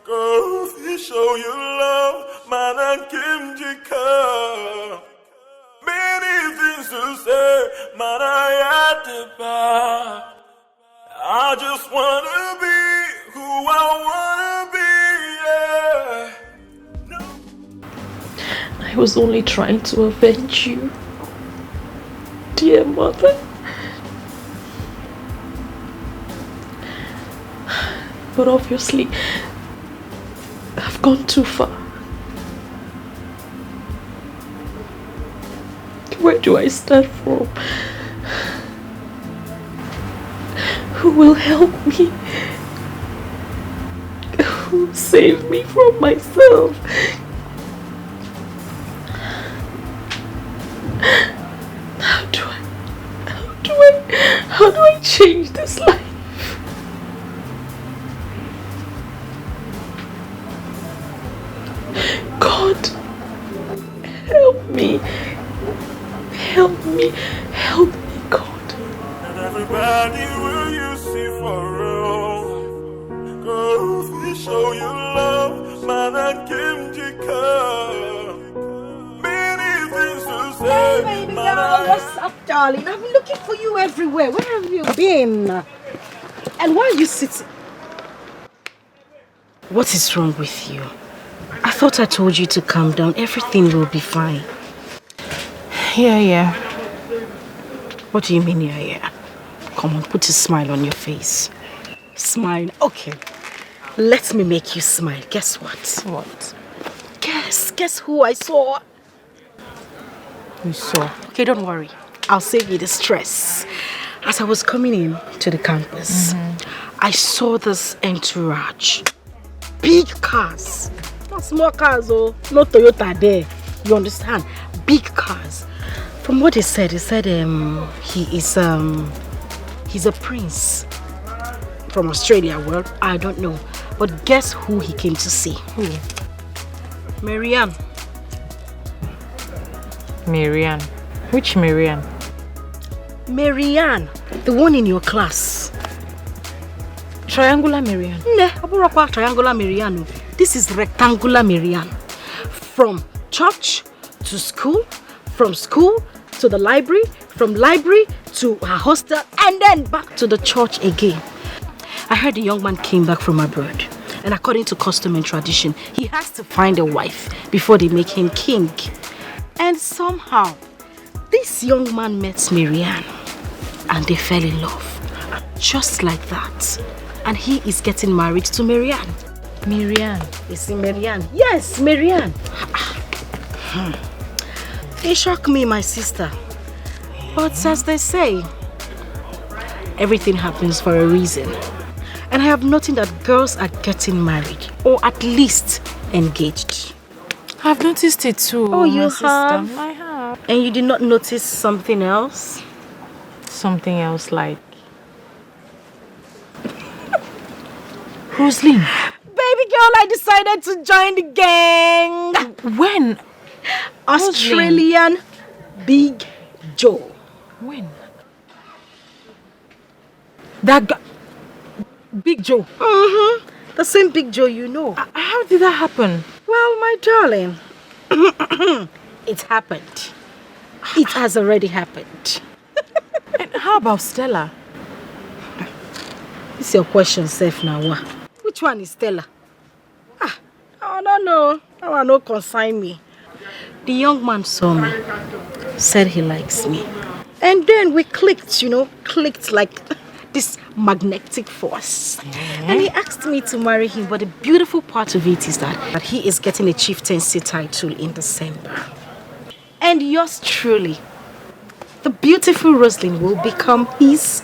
Go show your love, man, and Kimchi Cup. Many things to say, man, I had to buy. I just wanna be who I wanna be, yeah. I was only trying to avenge you, dear mother. But obviously, I've gone too far. Where do I start from? Who will help me? Who will save me from myself? How do I change this life? God, help me. Help me. Help me, God. And everybody will you see for real. Go show your love, man, and Kimchi Cup. Many things to say. Hey, baby girl, what's up, darling? I've been looking for you everywhere. Where have you been? And why are you sitting? What is wrong with you? I thought I told you to calm down. Everything will be fine. Yeah. What do you mean, yeah? Come on, put a smile on your face. Smile. Okay. Let me make you smile. Guess what? What? Guess who I saw? You saw? Okay, don't worry. I'll save you the stress. As I was coming in to the campus, I saw this entourage. Big cars. Not small cars, oh. No Toyota there. You understand? Big cars. From what he said he's a prince from Australia. Well, I don't know. But guess who he came to see? Who? Marianne. Marianne. Which Marianne? Marianne, the one in your class. Triangular Marianne? No, Aburokwa triangular Marianne. This is rectangular Marianne. From church to school, from school to the library, from library to her hostel and then back to the church again. I heard the young man came back from abroad. And according to custom and tradition, he has to find a wife before they make him king. And somehow, this young man met Marianne and they fell in love. Just like that. And he is getting married to Marianne. Marianne? You see Marianne? Yes, Marianne. It shocked me, my sister. But as they say, everything happens for a reason. And I have noticed that girls are getting married, or at least engaged. I've noticed it too. Oh, you sister. have? I have. And you did not notice something else? Something else like... Rosaline. Baby girl, I decided to join the gang. When? Australian Big Joe. When? That guy... Big Joe? Mm-hmm. The same Big Joe you know. How did that happen? Well, my darling, it happened. It has already happened. And how about Stella? It's your question, safe now. Which one is Stella? I don't know. That one no concern me. The young man saw me, said he likes me. And then we clicked, clicked like this magnetic force. And he asked me to marry him, but the beautiful part of it is that he is getting a chieftaincy title in December. And yours truly, the beautiful Rosaline, will become his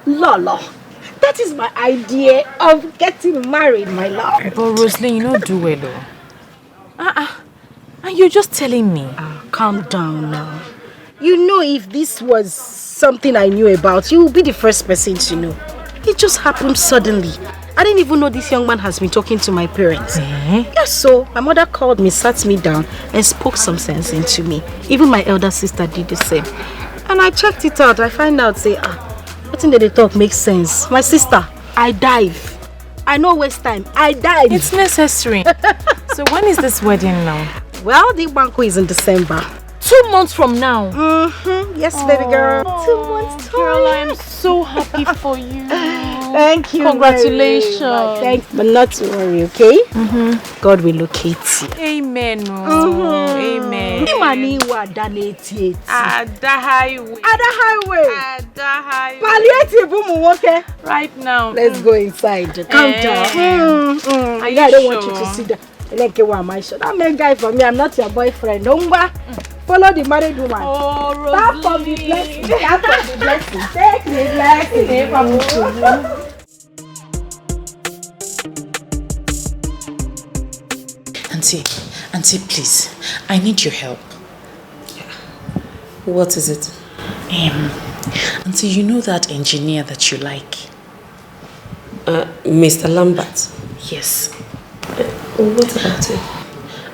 Lolo. That is my idea of getting married, my love. But Rosaline, you don't do well though. And you're just telling me. Calm down now. You know, if this was something I knew about, you will be the first person to know. It just happened suddenly. I didn't even know this young man has been talking to my parents. Yes, so my mother called me, sat me down and spoke some sense into me. Even my elder sister did the same. And I checked it out. I find out, say, nothing that they talk makes sense. My sister, I dive. I no waste time. I dive. It's necessary. So when is this wedding now? Well, the banquet is in December. 2 months from now? Mm-hmm. Yes, baby girl. 2 months time. Girl, I'm so happy for you. Thank you. Congratulations. Thanks, but not to worry, okay? Mm-hmm. God will locate you. Amen. Amen. Ada highway. Palliative, okay? Right now. Let's go inside. Calm down. Are you I don't want sure? you to see that. Like you are my shot. That man guy for me. I'm not your boyfriend. Follow the married woman. Oh, Rosalie. Tap on the blessing. Tap on the blessing. Take the blessing. Auntie, please. I need your help. What is it? Auntie, you know that engineer that you like? Mr. Lambert? Yes. What about him?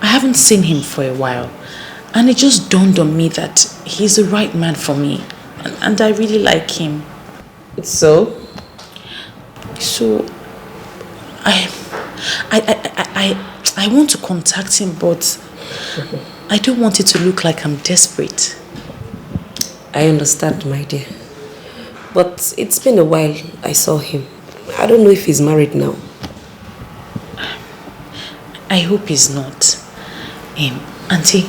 I haven't seen him for a while. And it just dawned on me that he's the right man for me. And I really like him. So? So, I want to contact him, but I don't want it to look like I'm desperate. I understand, my dear. But it's been a while I saw him. I don't know if he's married now. I hope he's not. Auntie,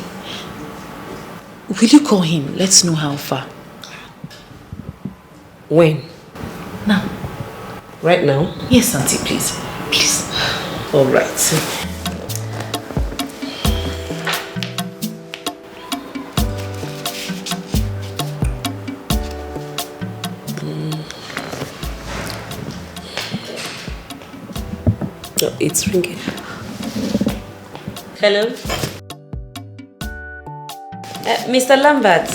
will you call him? Let's know how far. When? Now. Right now? Yes, Auntie, please. Please. All right. Oh, it's ringing. Hello? Mr. Lambert,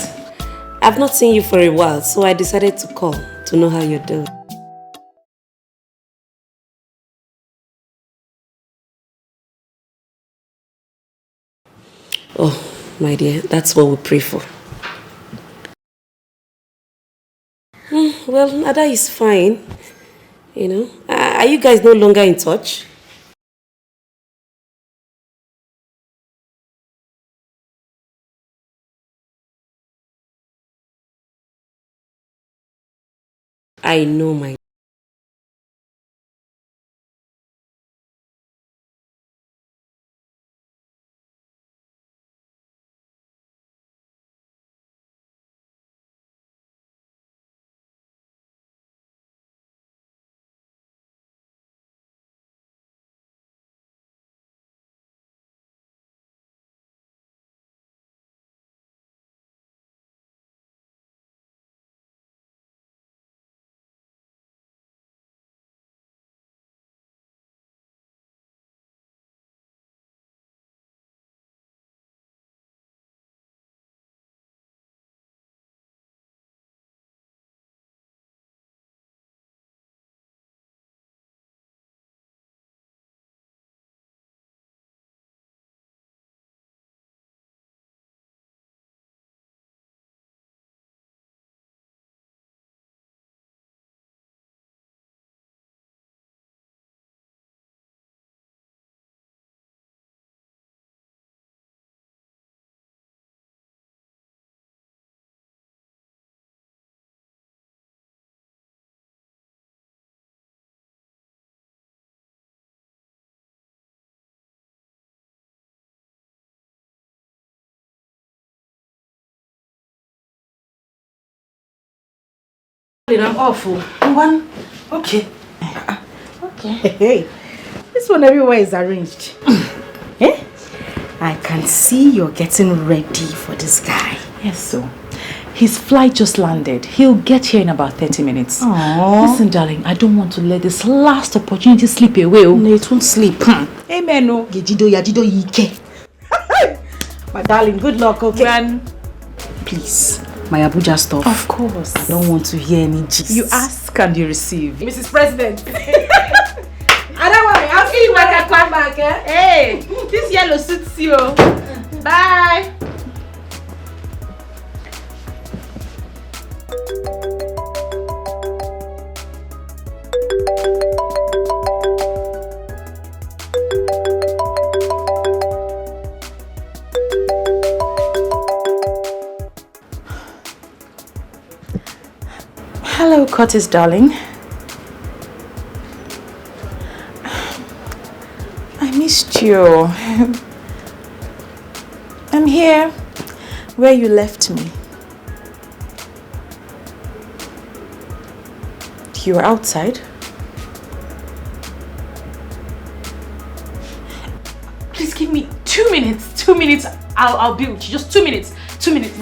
I've not seen you for a while, so I decided to call to know how you're doing. Oh, my dear, that's what we pray for. Well, Ada is fine. You know, are you guys no longer in touch? I know, my I'm awful. One. Okay. Okay. Hey, this one everywhere is arranged. Eh? I can see you're getting ready for this guy. Yes, so. His flight just landed. He'll get here in about 30 minutes. Aww. Listen, darling, I don't want to let this last opportunity slip away. No, it won't sleep. Amen. Oh. My darling, good luck, okay? When? Please, my Abuja stuff. Of course. I don't want to hear any gist. You ask and you receive. Mrs. President. I don't worry, I'll see you when I come back, eh? Hey, this yellow suits you. Bye. Hello, Curtis, darling. I missed you. I'm here where you left me. You were outside? Please give me 2 minutes. 2 minutes. I'll be with you. Just 2 minutes. 2 minutes.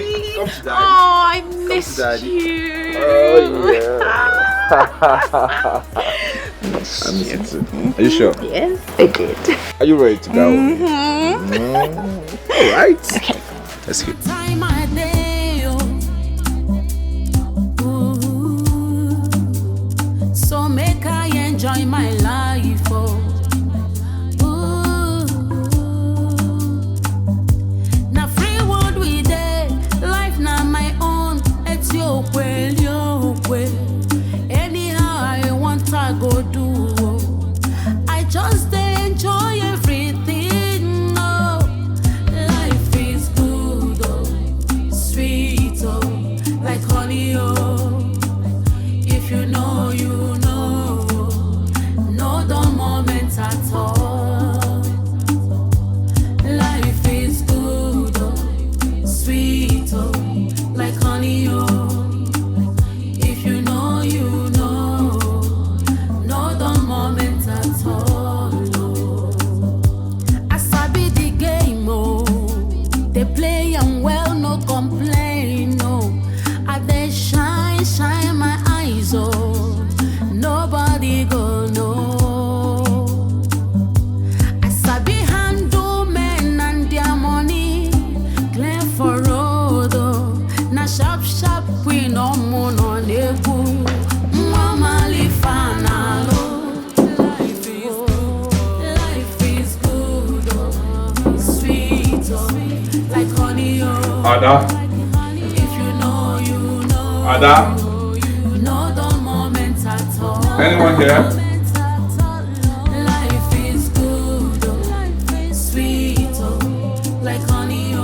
Daddy. Oh, I missed you. Oh, yeah. I miss you too. Are you sure? Yes, I did. Are you ready to go? All right. Okay. Let's go. So make I enjoy my life. Oh. Anyhow I want I go do. I just enjoy everything. Oh, life is good, oh, sweet, oh, like honey, oh. If you know, you know, no the moment at all. Life is good, oh, sweet, oh, like honey, oh. Sharp, sharp. Ada? Ada? Anyone here? Life is good, life is sweet, like honey,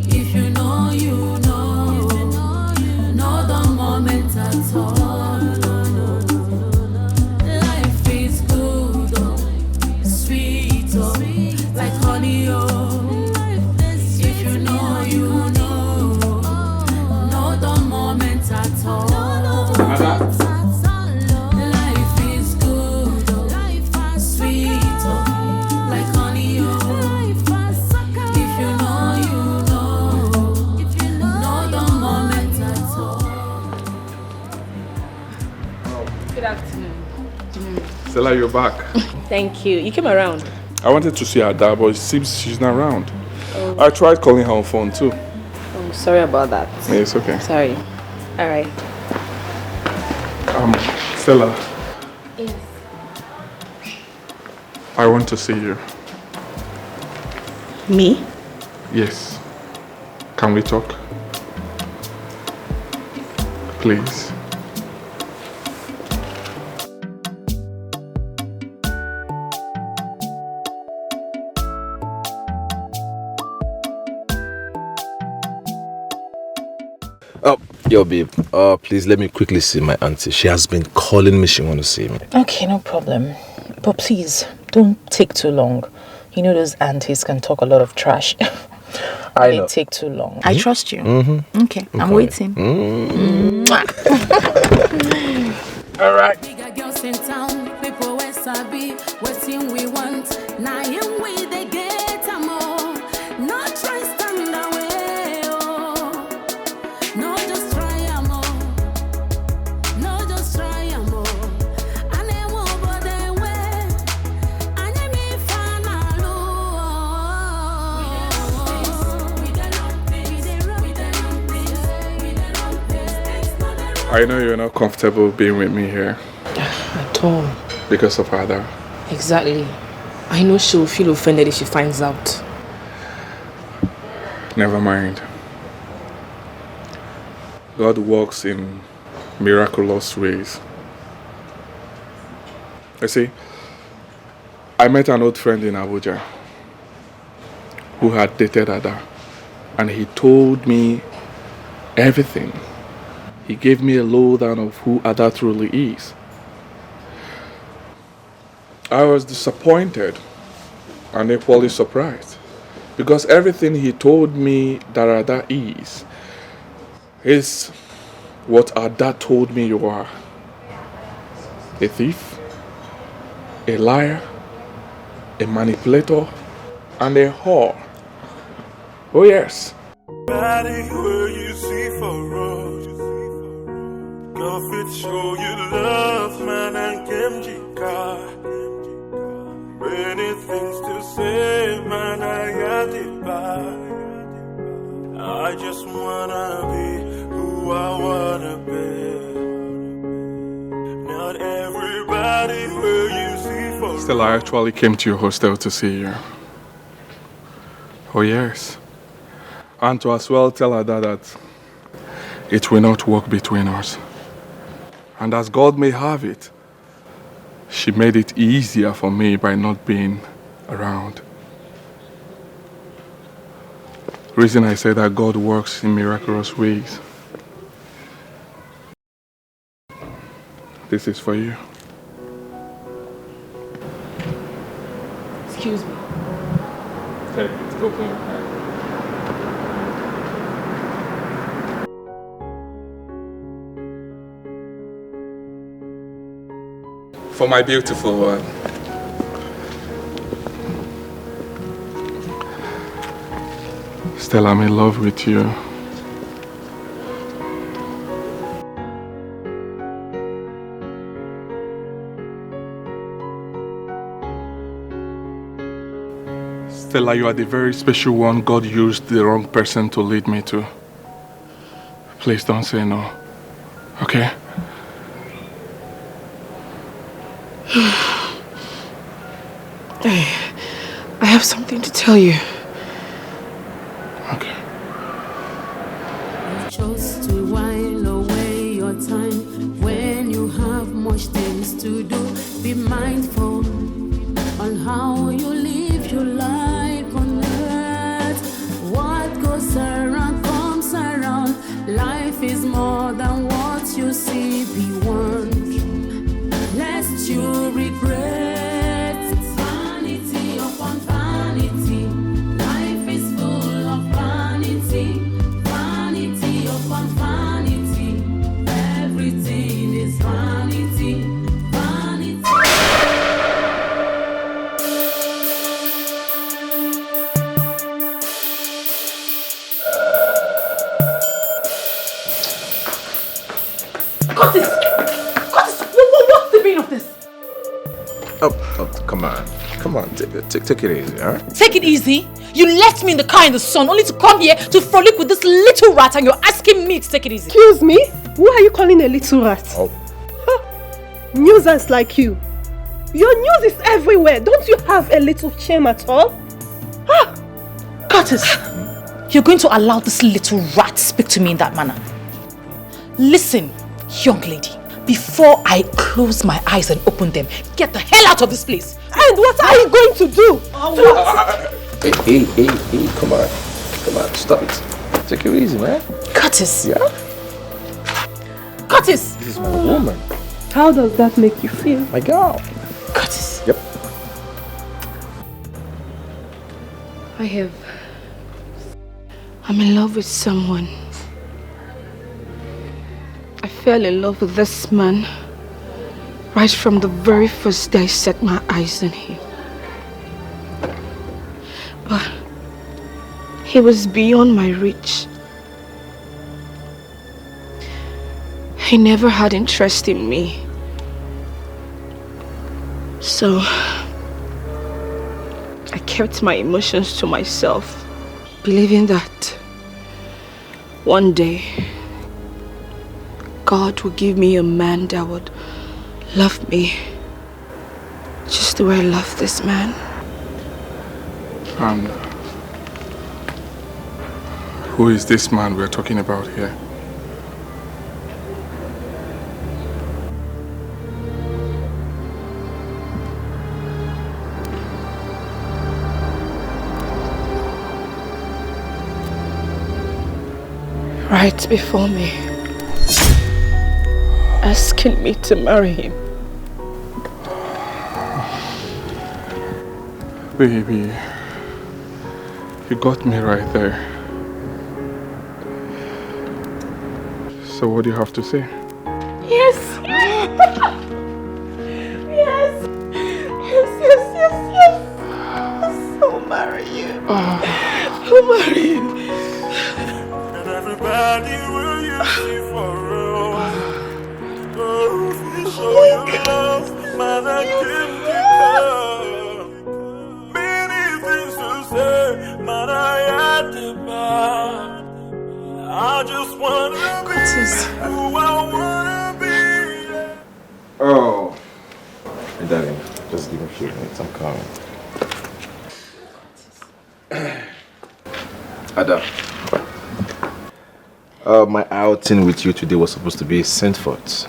if you know, you know, the moment at all. Life is good, sweet, like honey, if you know, the moment at all. Stella, you're back. Thank you. You came around. I wanted to see Ada, but it seems she's not around. Oh. I tried calling her on phone too. Oh, sorry about that. Yeah, it's okay. Sorry. All right. Stella. Yes. I want to see you. Me? Yes. Can we talk? Please. Yo, babe, please let me quickly see my auntie. She has been calling me. She wants to see me. Okay, no problem. But please, don't take too long. You know those aunties can talk a lot of trash. I know. They take too long. I trust you. Mm-hmm. Okay, I'm waiting. All right. Bigger girls in town, people where sabi, waiting we want. Now in we they get a more. No try stand away, oh. No just try a more. No just try a more. And they won't go their way. And they me fan I know you're not comfortable being with me here. At all. Because of Ada. Exactly. I know she'll feel offended if she finds out. Never mind. God works in miraculous ways. You see, I met an old friend in Abuja who had dated Ada, and he told me everything. He gave me a lowdown of who Ada truly is. I was disappointed and equally surprised because everything he told me that Ada is what Ada told me you are. A thief, a liar, a manipulator, and a whore. Oh yes. Body where you see for road. Go fit show you love, man, and Kemjika. Many things to say, man, I got it back. I just wanna be who I wanna be. Not everybody where you see for Still, I actually came to your hostel to see you. Oh yes. And to as well tell Ada that it will not work between us. And as God may have it, she made it easier for me by not being around. Reason I say that God works in miraculous ways. This is for you. Excuse me. Take it, go play. For my beautiful one. Stella, I'm in love with you. Stella, you are the very special one God used the wrong person to lead me to. Please don't say no, okay? I have something to tell you. Okay. just to while away your time. When you have much things to do, be mindful on how you live your life on earth. What goes around comes around. Life is more than what you see beyond. Lest you regret vanity upon vanity. Life is full of vanity, vanity upon vanity. Everything is vanity, vanity. Curtis! Curtis! What's the meaning of this? Oh, come on. Come on, take it easy, alright? Take it easy? You left me in the car in the sun only to come here to frolic with this little rat and you're asking me to take it easy. Excuse me? Who are you calling a little rat? Oh. Nuisance like you. Your news is everywhere. Don't you have a little shame at all? Curtis, you're going to allow this little rat speak to me in that manner. Listen, young lady, before I close my eyes and open them, get the hell out of this place. And what are you going to do? Hey, come on. Come on, stop it. Take it easy, man. Curtis. Yeah? Curtis! This is my woman. How does that make you feel? My girl. Curtis. Yep. I'm in love with someone. I fell in love with this man right from the very first day I set my eyes on him. But he was beyond my reach. He never had interest in me. So I kept my emotions to myself, believing that one day God would give me a man that would love me just the way I love this man. And who is this man we're talking about here? Right before me, asking me to marry him. Baby, you got me right there. So what do you have to say? Yes! Yes! I'll marry you. I'll marry you. And everybody will use you for real. Oh, you show you love, man, I can't declare. Many things to say, man, I had to buy. I just wanna be who I wanna be. Oh. Hey, darling, just give me a few minutes. I'm coming. Ada. My outing with you today was supposed to be St. Forth.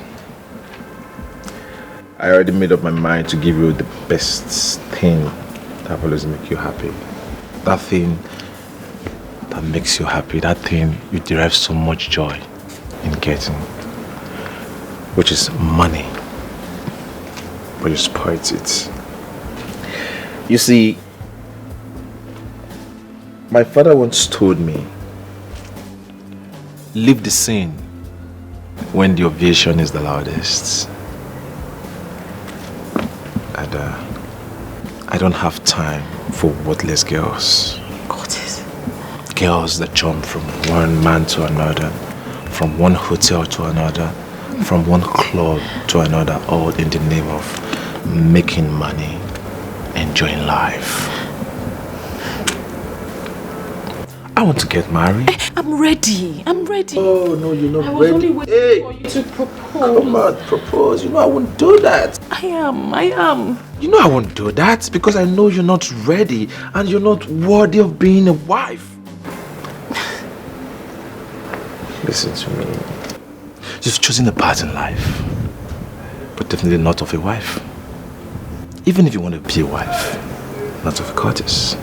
I already made up my mind to give you the best thing that will always make you happy. That thing that makes you happy, that thing you derive so much joy in getting, which is money. But you spoiled it. You see, my father once told me, leave the scene when the ovation is the loudest. And I don't have time for worthless girls. Girls that jump from one man to another, from one hotel to another, from one club to another, all in the name of making money, enjoying life. I want to get married. I'm ready. I'm ready. Oh, no, you're not I was ready. only waiting for you to propose. Come on, propose. You know I won't do that. I am. You know I won't do that because I know you're not ready and you're not worthy of being a wife. Listen to me. You've chosen a path in life, but definitely not of a wife. Even if you want to be a wife, not of a Curtis.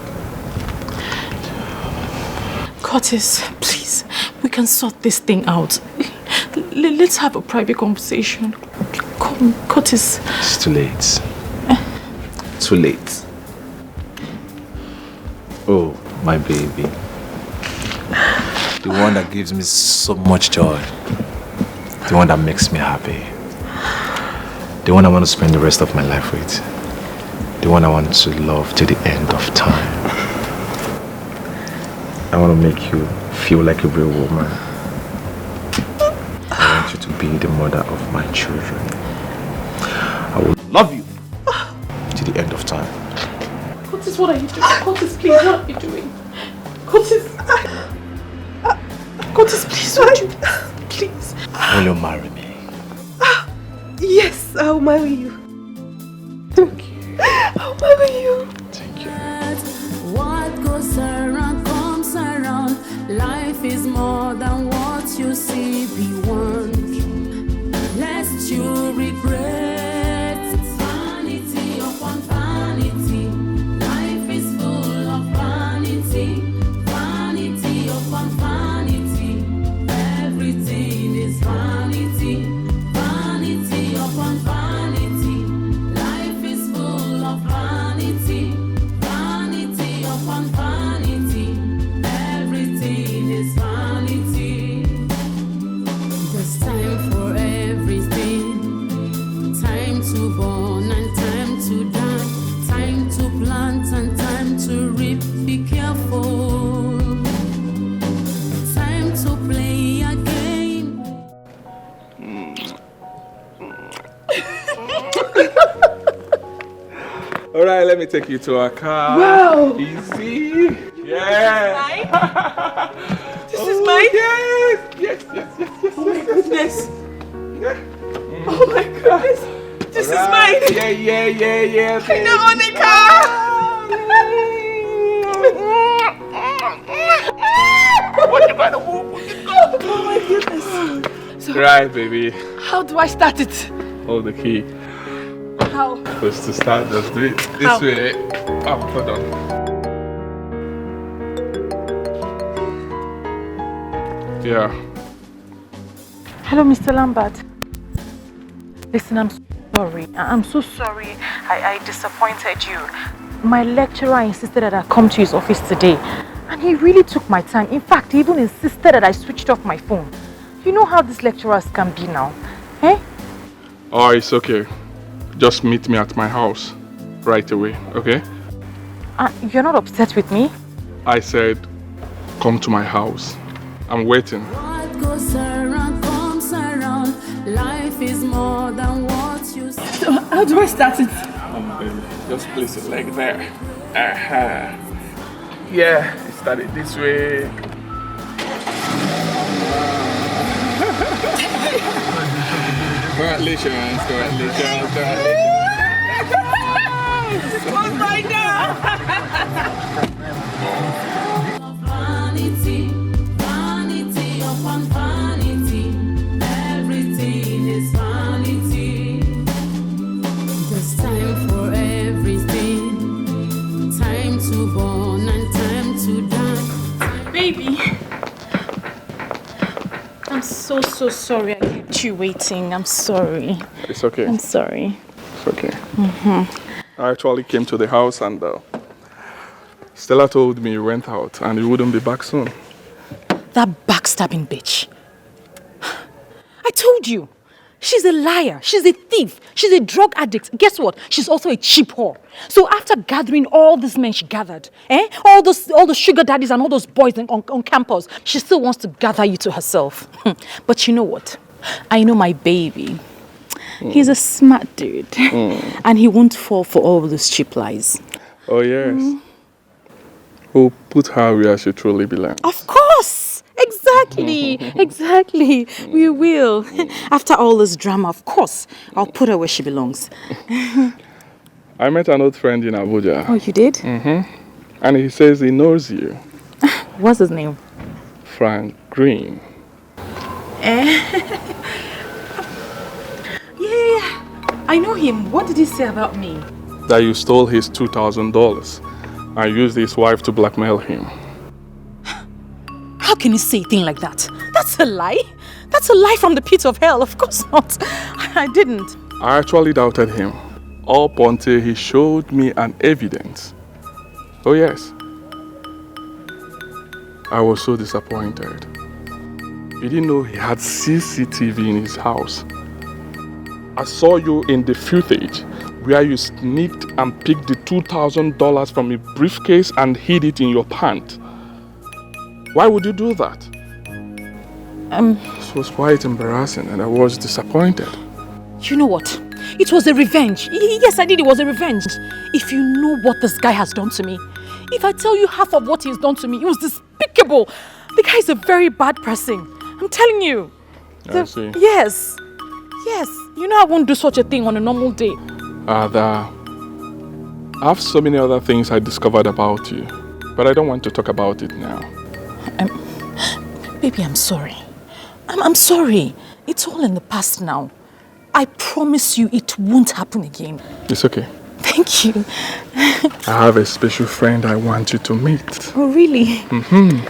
Curtis, please, we can sort this thing out. Let's have a private conversation. Come, Curtis. It's too late. Too late. Oh, my baby. The one that gives me so much joy. The one that makes me happy. The one I want to spend the rest of my life with. The one I want to love to the end of time. I want to make you feel like a real woman. I want you to be the mother of my children. I will love you to the end of time. Curtis, what are you doing? Curtis, please, what are you doing? Curtis. Curtis, please, don't do this. Please. Will you marry me? Yes, I'll marry you. Thank you. I'll marry you. Thank you. What goes around comes around. Life is more than what you see beyond. Lest you regret vanity upon vanity. Life is full of vanity, vanity upon vanity. Everything is vanity, vanity upon vanity. Life is full of vanity, vanity upon vanity. Everything is vanity. There's time for everything. Time to born and time to die. Time to plant and time to reap. Be careful. Time to play a game. Alright, let me take you to our car. Wow. Easy. Yeah. This is mine? Yes. Yes. Oh my goodness. Yeah. Oh my goodness. This is mine. Yeah. I now own a car. Oh my goodness. So, Right, baby. how do I start it? Hold the key. How? First to start, just do it this How? way. Oh, hold on. Yeah. Hello, Mr. Lambert. Listen, I'm sorry. I'm so sorry I disappointed you. My lecturer insisted that I come to his office today. And he really took my time. In fact, he even insisted that I switched off my phone. You know how these lecturers can be now. Eh? Oh, it's okay. Just meet me at my house right away, okay? You're not upset with me? I said, come to my house. I'm waiting. What goes around comes around. Life is more than what you see. So how do I start it? Baby, just place it like there. Aha. Yeah, start it this way. Congratulations. Close right now. Vanity, vanity upon vanity. Everything is vanity. There's time for everything. Time to born and time to die. Baby. I'm so sorry I kept you waiting. I'm sorry. It's okay. I'm sorry. It's okay. I actually came to the house and Stella told me you went out and you wouldn't be back soon. That backstabbing bitch. I told you. She's a liar. She's a thief. She's a drug addict. Guess what? She's also a cheap whore. So after gathering all these men she gathered, all the sugar daddies and all those boys on campus, she still wants to gather you to herself. But you know what? I know my baby. He's a smart dude. And he won't fall for all those cheap lies. Oh, yes. We'll put her where she truly belongs. Of course! Exactly. We will. After all this drama, of course, I'll put her where she belongs. I met an old friend in Abuja. Oh, you did? And he says he knows you. What's his name? Frank Green. Yeah, I know him. What did he say about me? That you stole his $2,000 and used his wife to blackmail him. How can you say a thing like that? That's a lie. That's a lie from the pit of hell. Of course not. I didn't. I actually doubted him up until he showed me an evidence. Oh yes. I was so disappointed. You didn't know he had CCTV in his house. I saw you in the footage where you sneaked and picked the $2,000 from a briefcase and hid it in your pant. Why would you do that? It was quite embarrassing and I was disappointed. You know what? It was a revenge. Yes, I did. It was a revenge. If you know what this guy has done to me, if I tell you half of what he's done to me, it was despicable. The guy is a very bad person. I'm telling you. I see. Yes. Yes. You know I won't do such a thing on a normal day. Ada, I have so many other things I discovered about you, but I don't want to talk about it now. Baby, I'm sorry. I'm sorry. It's all in the past now. I promise you it won't happen again. It's okay. Thank you. I have a special friend I want you to meet. Oh, really? Mm-hmm.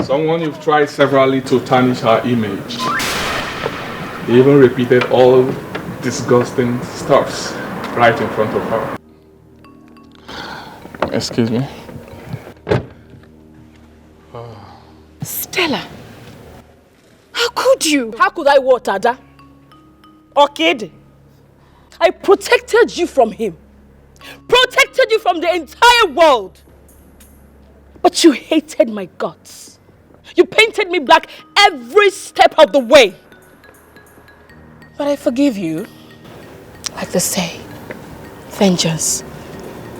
Someone you've tried severally to tarnish her image. He even repeated all disgusting stuffs right in front of her. Excuse me. Stella, how could you? How could I what, Ada? Orchid? I protected you from him. Protected you from the entire world. But you hated my guts. You painted me black every step of the way. But I forgive you. Like they say, vengeance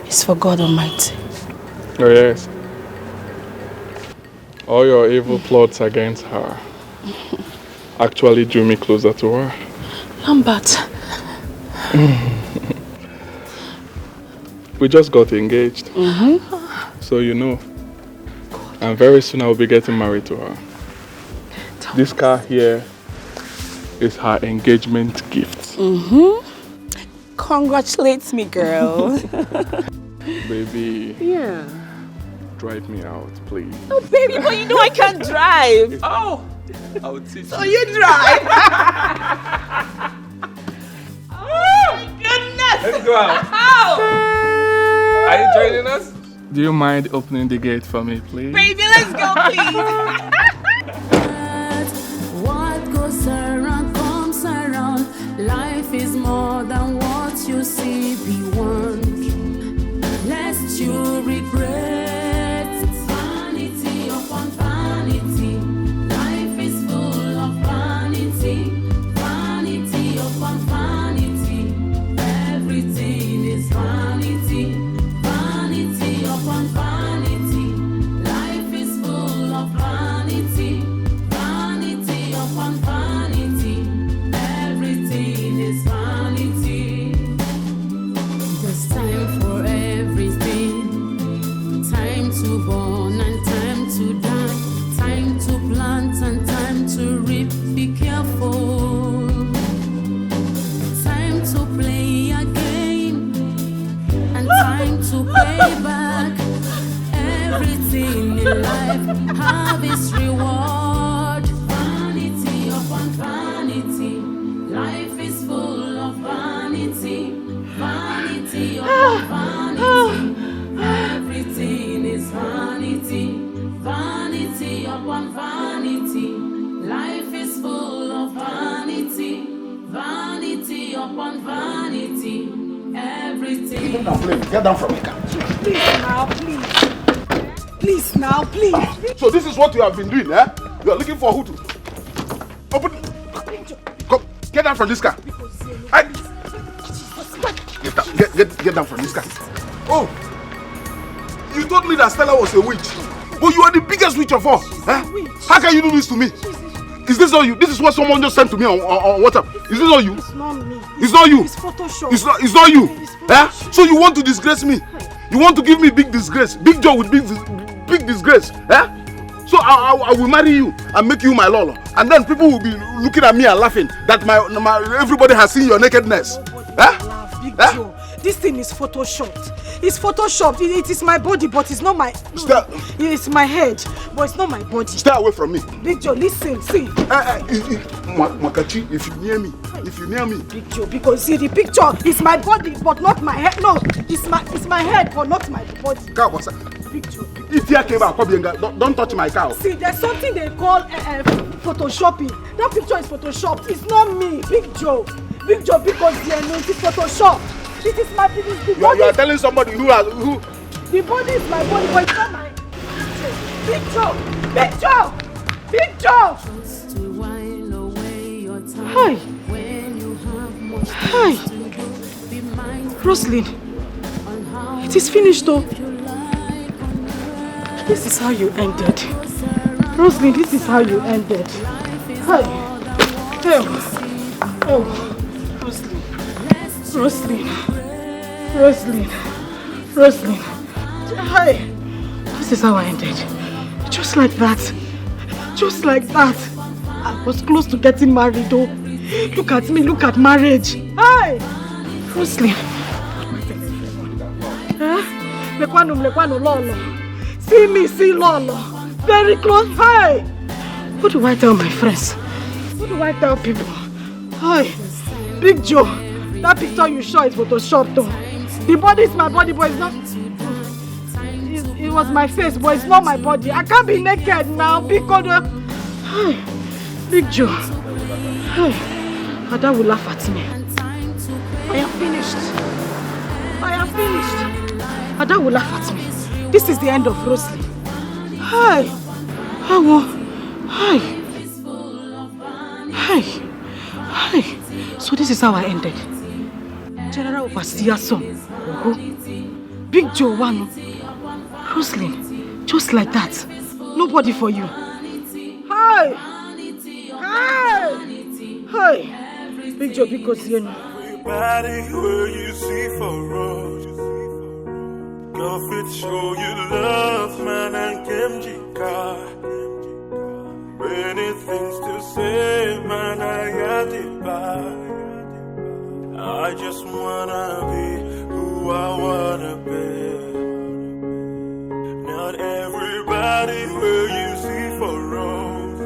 is for God Almighty. Oh yes. All your evil plots against her actually drew me closer to her. Lambert. We just got engaged. So you know. And very soon I will be getting married to her. This car here is her engagement gift. Congratulate me, girl. Baby. Yeah. Drive me out, please. Oh, baby, but you know I can't drive. Oh, I would teach So you drive. Oh, my goodness. Let's go out. How? Are you joining us? Do you mind opening the gate for me, please? Baby, let's go, please. What goes around comes around. Life is more than what you see beyond. Lest you regret. Vanity upon vanity. Life is full of vanity. Vanity upon vanity. Everything is vanity. Vanity upon vanity. Life is full of vanity. Vanity upon vanity. Everything is vanity. There's time for everything. Time to born and time to die. Time to plant and time to reap. Be careful. Time to play a game and time to pay back. Everything in life have its reward. Vanity upon vanity. Life is full of vanity. Vanity upon vanity. Everything is vanity. Vanity upon vanity. Life is full of vanity. Vanity upon vanity. Everything. Get down from the car. Please now, please. Please now, please. So this is what you have been doing, eh? You are looking for who to open. Come, get down from this car. Get down from this car. Oh, you told me that Stella was a witch, but you are the biggest witch of all. Eh? How can you do this to me? Is this all you? This is what someone just sent to me on WhatsApp. Is this all you? It's not me. It's not you. It's Photoshop. It's not you. Eh? So you want to disgrace me? You want to give me big disgrace? Big job with big disgrace? Eh? So I will marry you and make you my lolo. And then people will be looking at me and laughing that everybody has seen your nakedness. Big Joe, this thing is photoshopped. It's photoshopped. It is my body, but it's not my... It's my head, but it's not my body. Stay away from me. Big Joe, listen, see. Makachi, if you near me, Big Joe, because see, the picture is my body, but not my head. No, it's my head, but not my body. Big Joe. Don't touch my cow. See, there's something they call photoshopping. That picture is photoshopped. It's not me, Big Joe. Big Joe, because it is photoshopped. It is my body. You are telling somebody who... The body is my body, but it's not my... Big Joe! Big Joe! Big Joe! Hi! Hi! Roslyn! It is finished though. This is how you ended. Roslyn, this is how you ended. Hi! Oh! Roslyn! Hi! This is how I ended. Just like that. Just like that. I was close to getting married though. Look at me, look at marriage. Hi! Roslyn. Lekwano, Lolo. See me, see Lolo. Very close. Hi! What do I tell my friends? What do I tell people? Hi! Big Joe. That picture you show is photoshopped though. The body is my body, but it's not... It was my face, but it's not my body. I can't be naked now because... Hi, Big Joe. Hi. Ada will laugh at me. I am finished. Ada will laugh at me. This is the end of Roslyn. Hi. Hi. So this is how I ended. General Overseer son. Big Joe one. Roslyn, just like that. Nobody for you. Hi! Big Joe, because you know. Everybody where you see for road. Go fit show you love, man, and Kimjika. Many things to say, man, I got it back. I just wanna be who I wanna be. Not everybody where you see for road.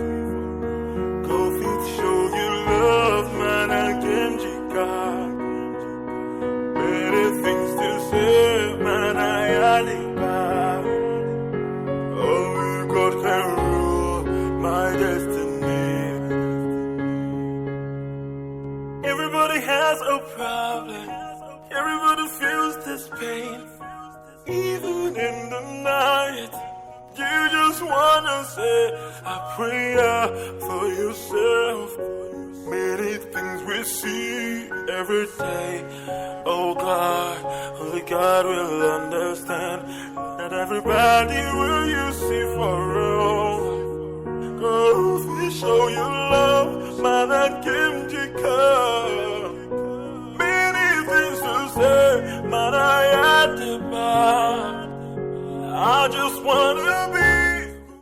Go fit show you love, man, and Kimjika. Many things to say, man, I got it back. Only God can rule my destiny. Everybody has a problem. Everybody feels this pain. Even in the night, you just wanna say a prayer for yourself. Many things we see every day. Oh God, only God will understand. Not everybody will you see for real. Go show you love, man, and Kimjika. Many things to say, man, I had to buy. I just wanna be